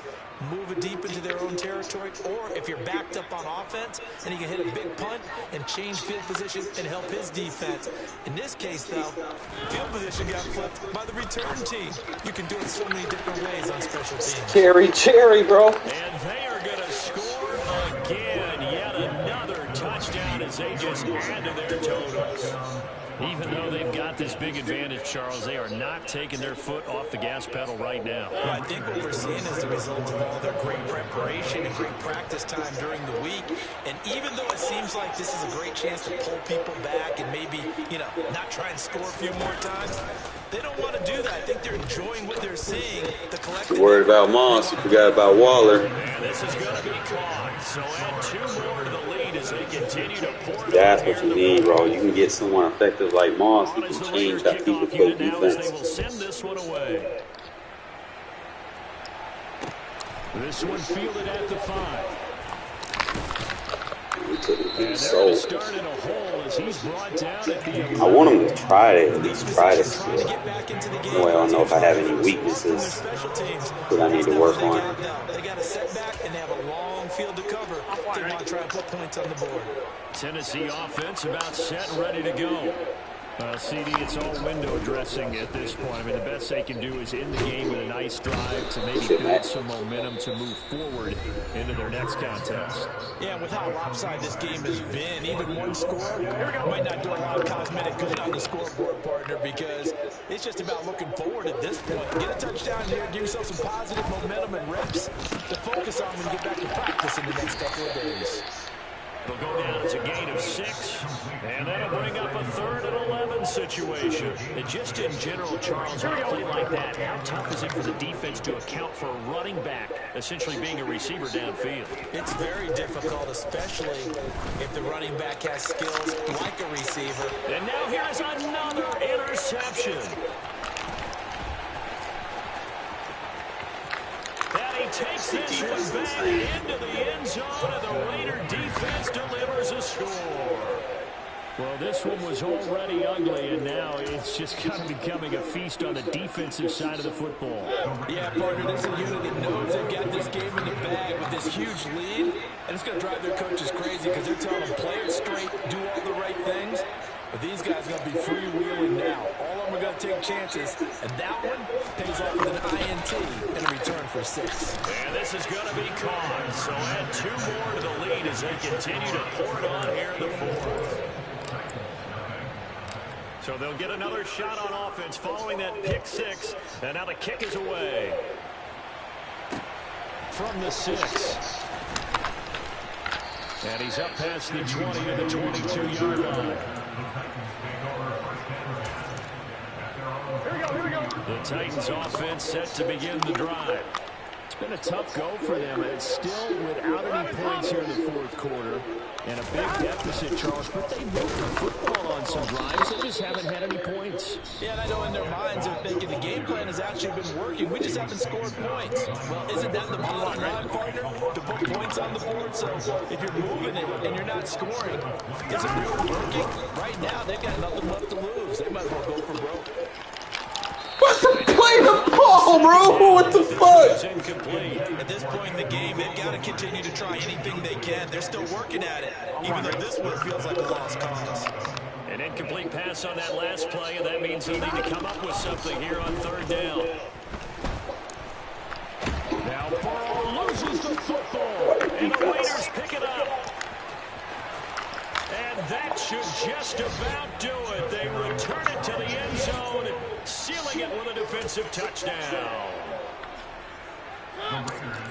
move it deep into their own territory, or if you're backed up on offense, and he can hit a big punt and change field position and help his defense. In this case, though, field position got flipped by the return team. You can do it so many different ways on special teams. Cherry, bro. And they are going to score again. Yet another touchdown as they just add to their totals. Even though they've got this big advantage, Charles, they are not taking their foot off the gas pedal right now. Well, I think what we're seeing is the result of all their great preparation and great practice time during the week. And even though it seems like this is a great chance to pull people back and maybe, not try and score a few more times, they don't want to do that. I think they're enjoying what they're seeing. The collective. You're worried about Moss. You forgot about Waller. And this is going to be caught. So add 2 more to the lead as they continue to pour it. That's what you need, bro. You can get someone effective like Moss. You can change how people play defense. They will send this one away. This one fielded at the 5. And they're starting a hole as he's brought down at the 11. I want him to try to at least try to score. Well, I don't know if I have any weaknesses that I need to work on. They got a setback and they have a long field to cover. They want to try and put points on the board. Tennessee offense about set and ready to go. CD, it's all window dressing at this point. I mean, the best they can do is end the game with a nice drive to maybe build some momentum to move forward into their next contest. Yeah, with how lopsided this game has been, even one score might not do a lot of cosmetic good on the scoreboard, partner, because it's just about looking forward at this point. Get a touchdown here, give yourself some positive momentum and reps to focus on when you get back to practice in the next couple of days. They'll go down as a gain of 6, and that'll bring up a 3rd and 11 situation. And just in general, Charles, on a play like that, how tough is it for the defense to account for a running back essentially being a receiver downfield? It's very difficult, especially if the running back has skills like a receiver. And now here is another interception. And he takes this one back into the end zone, and the Raider defense delivers a score. Well, this one was already ugly, and now it's just kind of becoming a feast on the defensive side of the football. Yeah, partner, this is a unit that knows they've got this game in the bag with this huge lead, and it's going to drive their coaches crazy because they're telling them play it straight, do all the right things. But these guys are going to be freewheeling now. All of them are going to take chances, and that one pays off with an INT and a return for 6. And this is going to be caught. So add 2 more to the lead as they continue to pour it on here in the 4th. So they'll get another shot on offense following that pick 6, and now the kick is away. From the 6. And he's up past the 20 to the 22-yard line. The Titans offense set to begin the drive. It's been a tough go for them, and it's still without any points here in the fourth quarter. And a big deficit, Charles, but they moved the football on some drives. They just haven't had any points. Yeah, and I know in their minds they're thinking the game plan has actually been working. We just haven't scored points. Well, isn't that the bottom line, partner? To put points on the board? So if you're moving it and you're not scoring, is it really working? Right now, they've got nothing left to lose. They might as well go for broke. Play the ball, bro. What the fuck? At this point in the game, they've got to continue to try anything they can. They're still working at it, even though this one feels like a lost cause. An incomplete pass on that last play, and that means he'll need to come up with something here on third down. Now Burrow loses the football, and the Raiders pick it up. And that should just about do it. They return it to the end zone, sealing it with a defensive touchdown.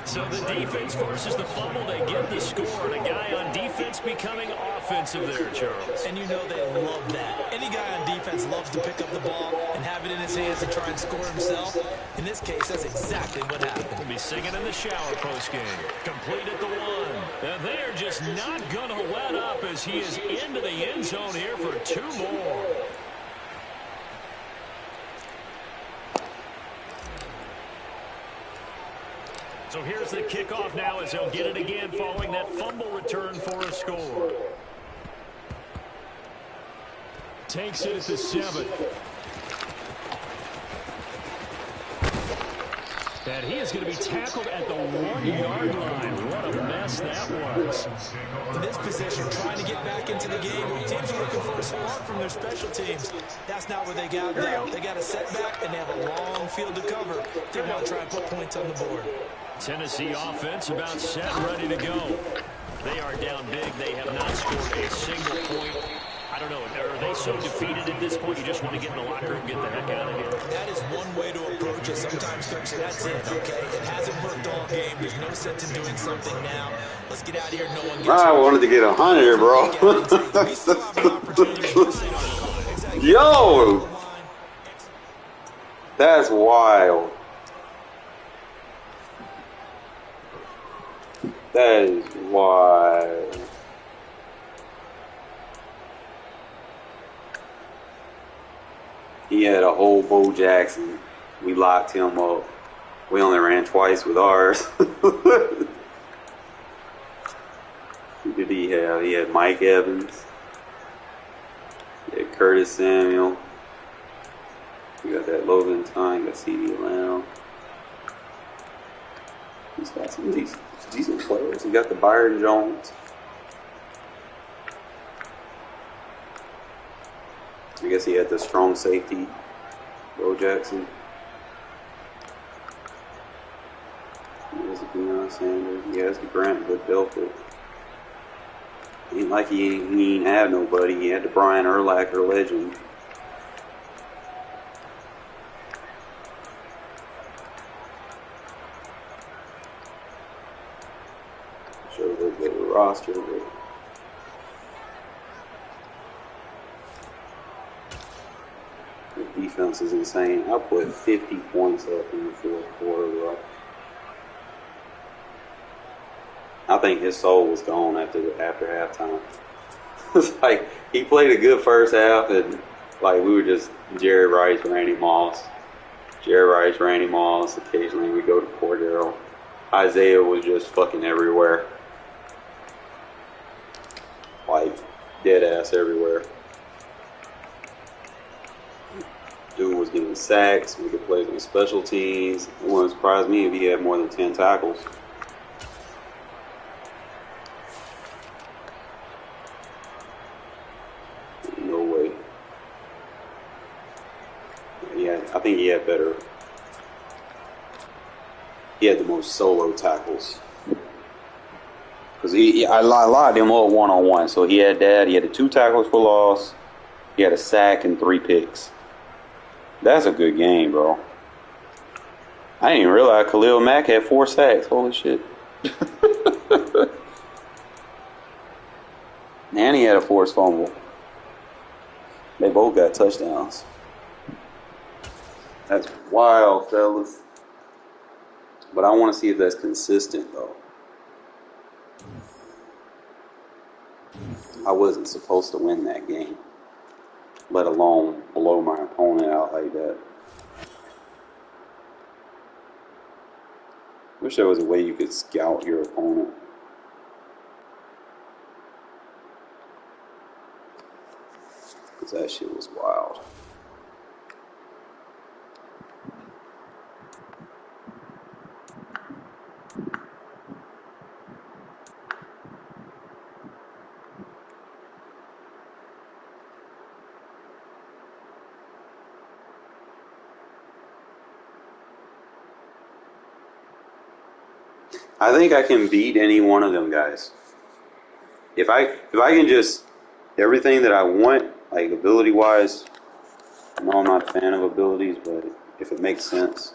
So the defense forces the fumble. They get the score, and a guy on defense becoming offensive there, Charles. And you know they love that. Any guy on defense loves to pick up the ball and have it in his hands to try and score himself. In this case, that's exactly what happened. He'll be singing in the shower postgame. Complete at the 1. And they're just not going to let up as he is into the end zone here for 2 more. So here's the kickoff now as he'll get it again following that fumble return for a score. Takes it at the 7. And he is going to be tackled at the 1-yard line. What a mess that was. In this position, trying to get back into the game, teams are looking for a spark from their special teams. That's not what they got now. They got a setback, and they have a long field to cover. They want to try and put points on the board. Tennessee offense about set, ready to go. They are down big. They have not scored a single point. I don't know. Are they so defeated at this point you just want to get in the locker room and get the heck out of here? That is one way to approach it. Sometimes, Coach, that's it, okay? It hasn't worked all game. There's no sense in doing something now. Let's get out of here. No one gets I wanted to get 100, bro. Yo! That's wild. That is wild. He had a whole Bo Jackson. We locked him up. We only ran twice with ours. Who did he have? He had Mike Evans. He had Curtis Samuel. We got that Logan Time. Got C.D. Lamb. He's got some decent players. He got the Byron Jones. I guess he had the strong safety, Bo Jackson. He has the Deion Sanders. He has the Grant Delpit. Ain't like he ain't have nobody. He had the Brian Urlacher legend. Show the roster, but the defense is insane. I put 50 points up in the fourth quarter, bro. I think his soul was gone after halftime. It's like he played a good first half, and like we were just Jerry Rice, Randy Moss. Occasionally we go to Cordero. Isaiah was just fucking everywhere. Like dead ass everywhere. Dude was getting sacks. We could play some special teams. It wouldn't surprise me if he had more than 10 tackles. No way. I think he had better. He had the most solo tackles. Because I lied him up one-on-one. So he had that. He had the 2 tackles for loss. He had a sack and 3 picks. That's a good game, bro. I didn't even realize Khalil Mack had 4 sacks. Holy shit. And he had a forced fumble. They both got touchdowns. That's wild, fellas. But I want to see if that's consistent, though. I wasn't supposed to win that game, let alone blow my opponent out like that. Wish there was a way you could scout your opponent. Because that shit was wild. I think I can beat any one of them guys. If I can just everything that I want, like ability wise. I know I'm not a fan of abilities, but if it makes sense,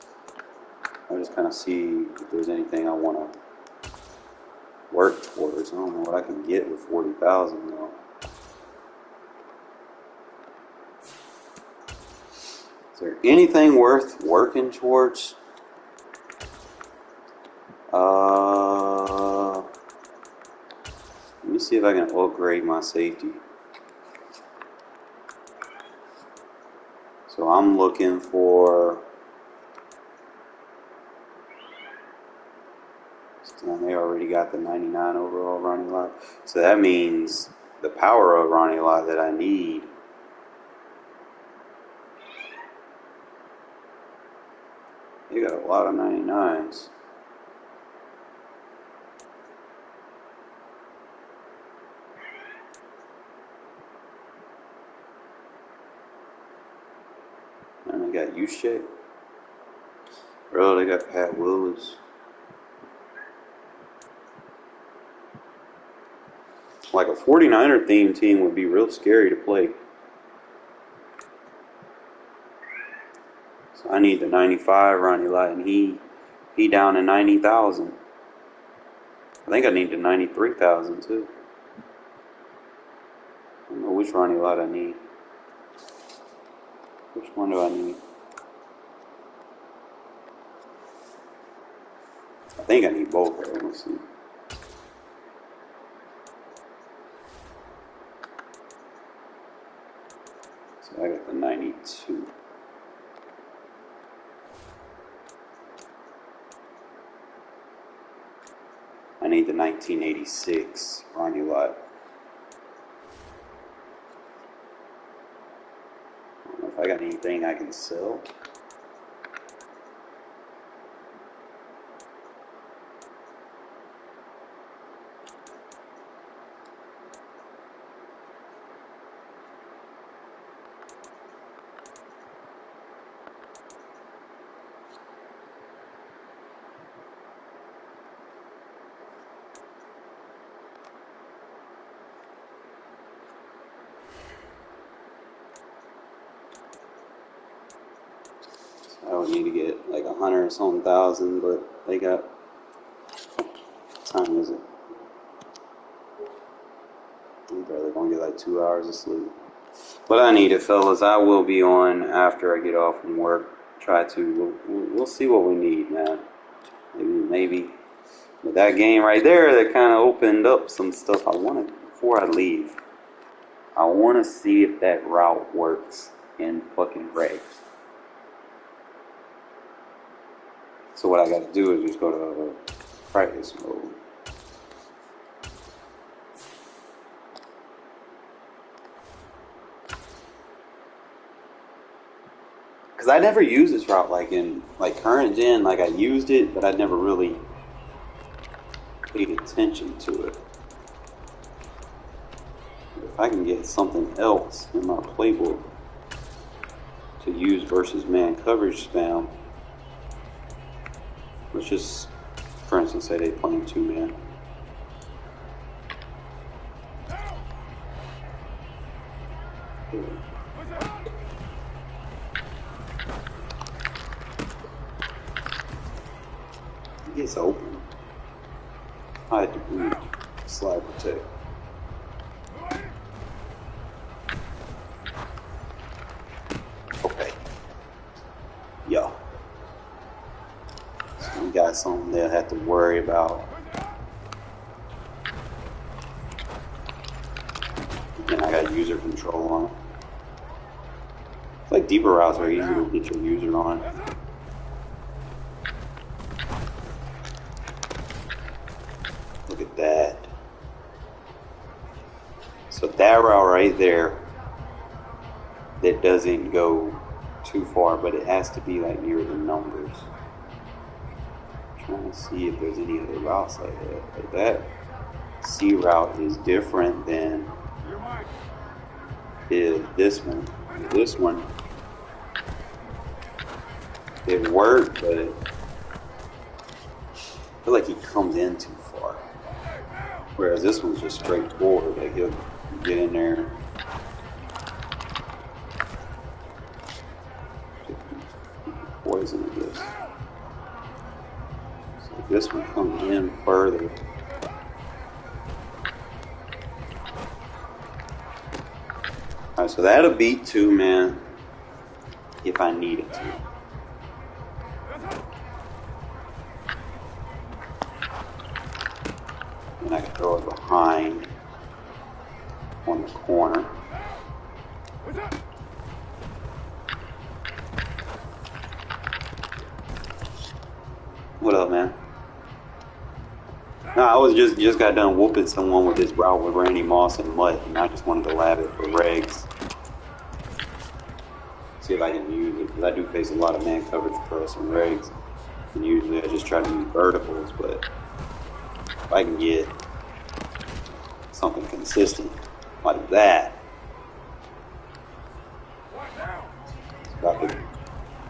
I'll just kind of see if there's anything I want to work towards. I don't know what I can get with 40,000 though. Is there anything worth working towards? Let me see if I can upgrade my safety. So I'm looking for. They already got the 99 overall Ronnie Lott. So that means the power of Ronnie Lott that I need. They got a lot of 99s. And they got U-Shape. Bro, they got Pat Willis. Like a 49er theme team would be real scary to play. So I need the 95 Ronnie Lott, and he down to 90,000. I think I need the 93,000 too. I don't know which Ronnie Lott I need. Which one do I need? I think I need both. Let's see. So I got the 92. I need the 1986 Ronnie Lott. I don't know if I got anything I can sell. I would need to get like 100 or something thousand, but they got. What time is it? I'm barely gonna get like 2 hours of sleep. But I need it, fellas. I will be on after I get off from work. Try to. We'll see what we need, man. Maybe. But that game right there, that kind of opened up some stuff I wanted before I leave. I want to see if that route works in fucking regs. So what I got to do is just go to practice mode. Because I never used this route like in current gen. Like I used it, but I never really paid attention to it. If I can get something else in my playbook to use versus man coverage spam, let's just, for instance, say they playing 2-man. He gets open. I had to move. Slide protect. That's something they'll have to worry about. And I got user control on it. It's like deeper routes are easy to get your user on. Look at that. So that route right there, that doesn't go too far, but it has to be like near the numbers. I'm trying to see if there's any other routes like that. Like that C route is different than this one. This one, it worked, but I feel like he comes in too far. Whereas this one's just straightforward. Like he'll get in there. Poison this. So this one comes in further. Alright, so that'll beat 2, man, if I need it to. And I can throw it behind on the corner. What up, man? No, I was just got done whooping someone with this route with Randy Moss and Mutt, and I just wanted to lab it for regs. See if I can use it, because I do face a lot of man coverage press and regs, and usually I just try to use verticals, but if I can get something consistent like that, it's about as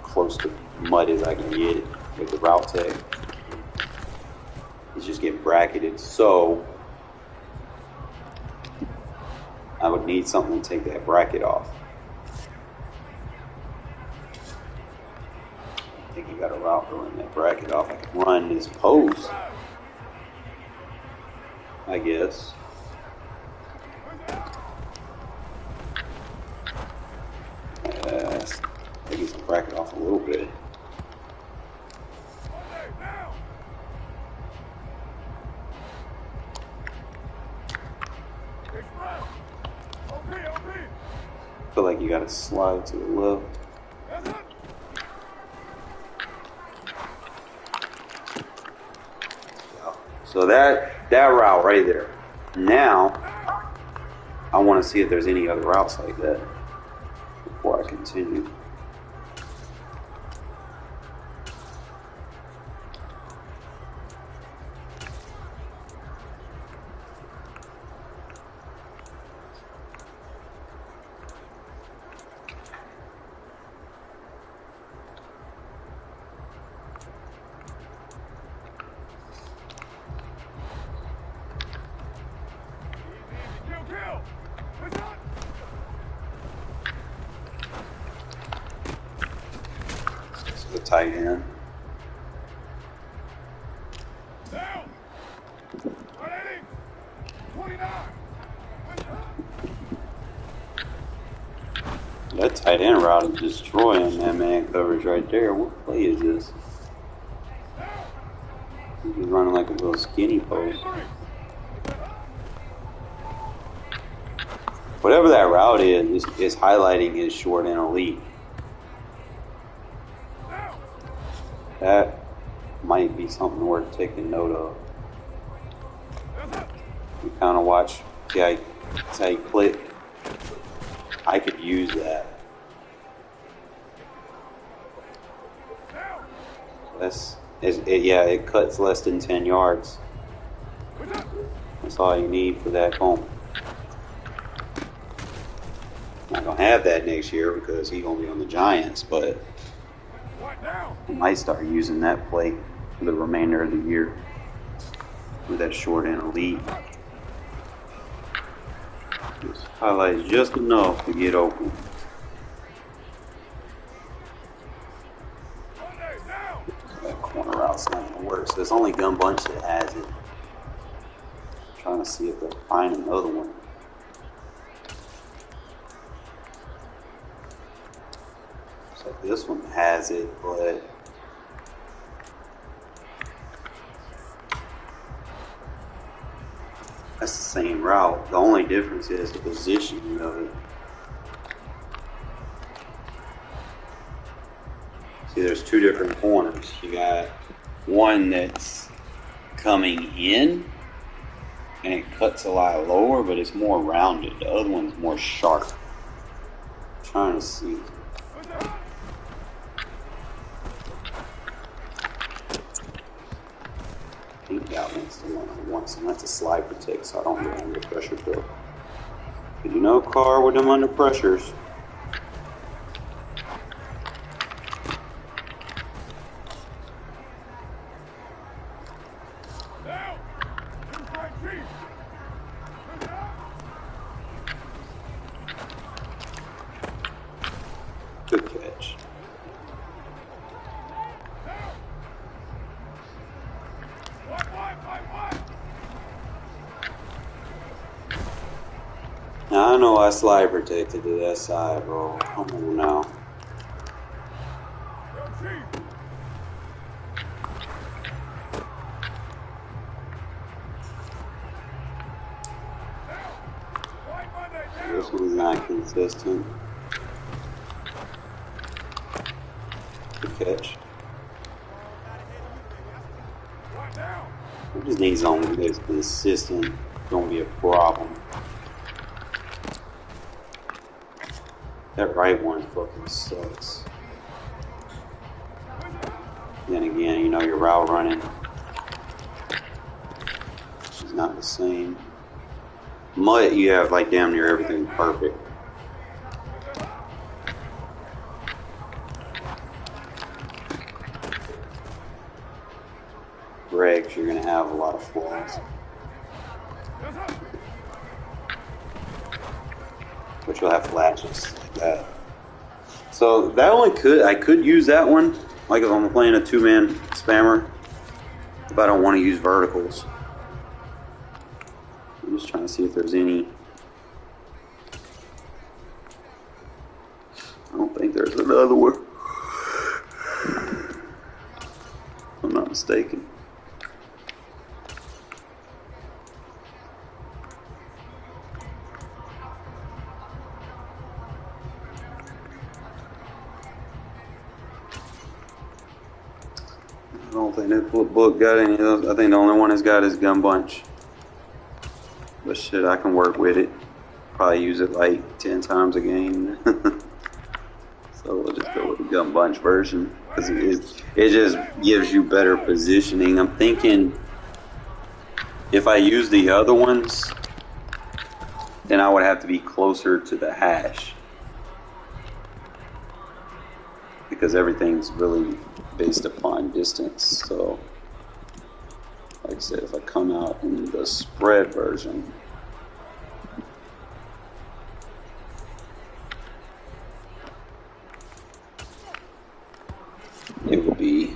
close to Mutt as I can get it with the route tag. It's just getting bracketed, so I would need something to take that bracket off. I think you got a route to run that bracket off. I can run this post, I guess. I get some bracket off a little bit. I feel like you gotta slide to the left. So that route right there. Now, I want to see if there's any other routes like that before I continue. Tight end. That tight end route is destroying that man coverage right there. What play is this? He's running like a little skinny post. Whatever that route is highlighting his short and elite. That might be something worth taking note of. You kind of watch, see how you click. I could use that. It cuts less than 10 yards. That's all you need for that home. Not gonna have that next year because he's gonna be on the Giants, but I might start using that play for the remainder of the year with that short and elite. Just highlights just enough to get open. That corner route's not gonna work, so it's only Gun Bunch that has it. I'm trying to see if they'll find another one. So this one has it, but That's the same route. The only difference is the positioning of it. See, there's two different corners. You got one that's coming in, and it cuts a lot lower, but it's more rounded. The other one's more sharp. I'm trying to see. I think that one's the one I want, and that's a slide protect, so I don't get under pressure though. But you know, car with them under pressures. Good catch. Now I know I slide protected to that side, bro. Come on now. This one's not consistent. Good catch. I just need something that's consistent. Don't be a problem. That right one fucking sucks. Then again, you know your route running is not the same. Mutt, you have like damn near everything perfect. Regs, you're gonna have a lot of flaws. But you'll have flashes like that. So that only I could use that one, like if I'm playing a two-man spammer, if I don't want to use verticals. I'm just trying to see if there's any. I don't think there's another one. If I'm not mistaken. I don't think that book got any of those. I think the only one it's got is Gun Bunch. But shit, I can work with it. Probably use it like 10 times a game. So we'll just go with the Gun Bunch version. Because it just gives you better positioning. I'm thinking if I use the other ones, then I would have to be closer to the hash. Because everything's really based upon distance. So, like I said, if I come out in the spread version, it would be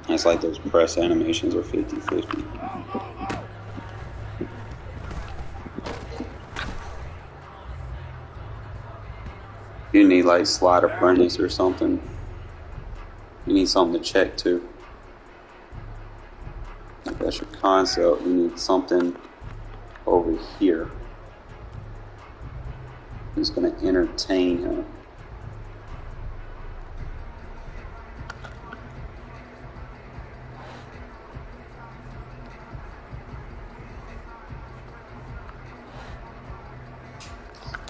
it's like those press animations are 50-50. You need like slide apprentice or something. You need something to check too. If that's your concept, you need something over here. Who's going to entertain him.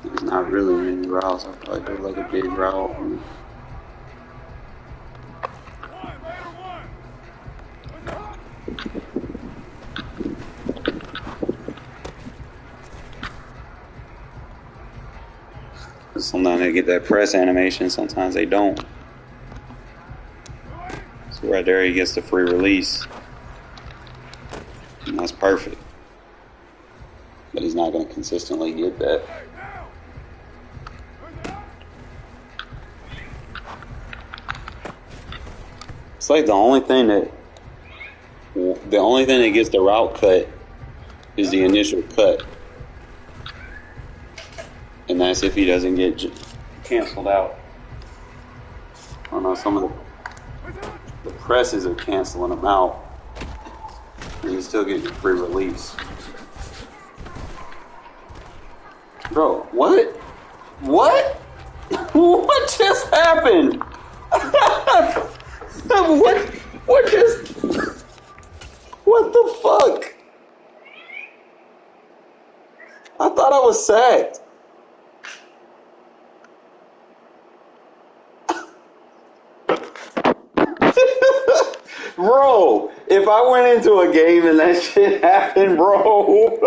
There's not really many routes. I probably do like a big route. Sometimes they get that press animation, sometimes they don't. So right there he gets the free release. And that's perfect. But he's not going to consistently get that. It's like the only thing that gets the route cut is the initial cut. And that's if he doesn't get canceled out. I don't know, some of the presses are canceling him out. And he's still getting a free release. Bro, what? What? What just happened? What just... What the fuck? I thought I was sacked. Bro, if I went into a game and that shit happened, bro,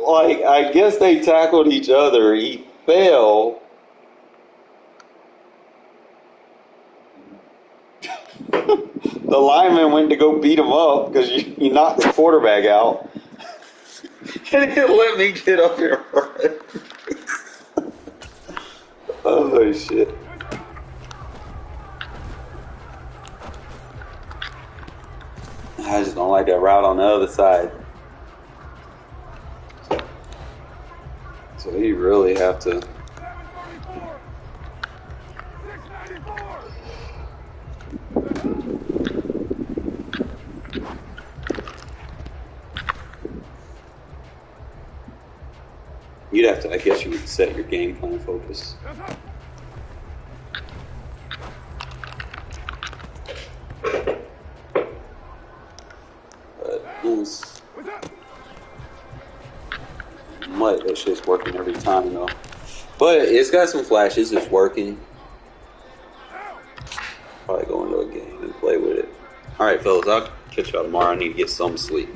like, I guess they tackled each other. He fell. The lineman went to go beat him up because you knocked the quarterback out. And he let me get up here. Oh, shit. I just don't like that route on the other side. So you really have to... You'd have to, I guess you would set your game plan focus. But that shit's working every time though. But it's got some flashes, it's working. Probably go into a game and play with it. Alright fellas, I'll catch y'all tomorrow. I need to get some sleep.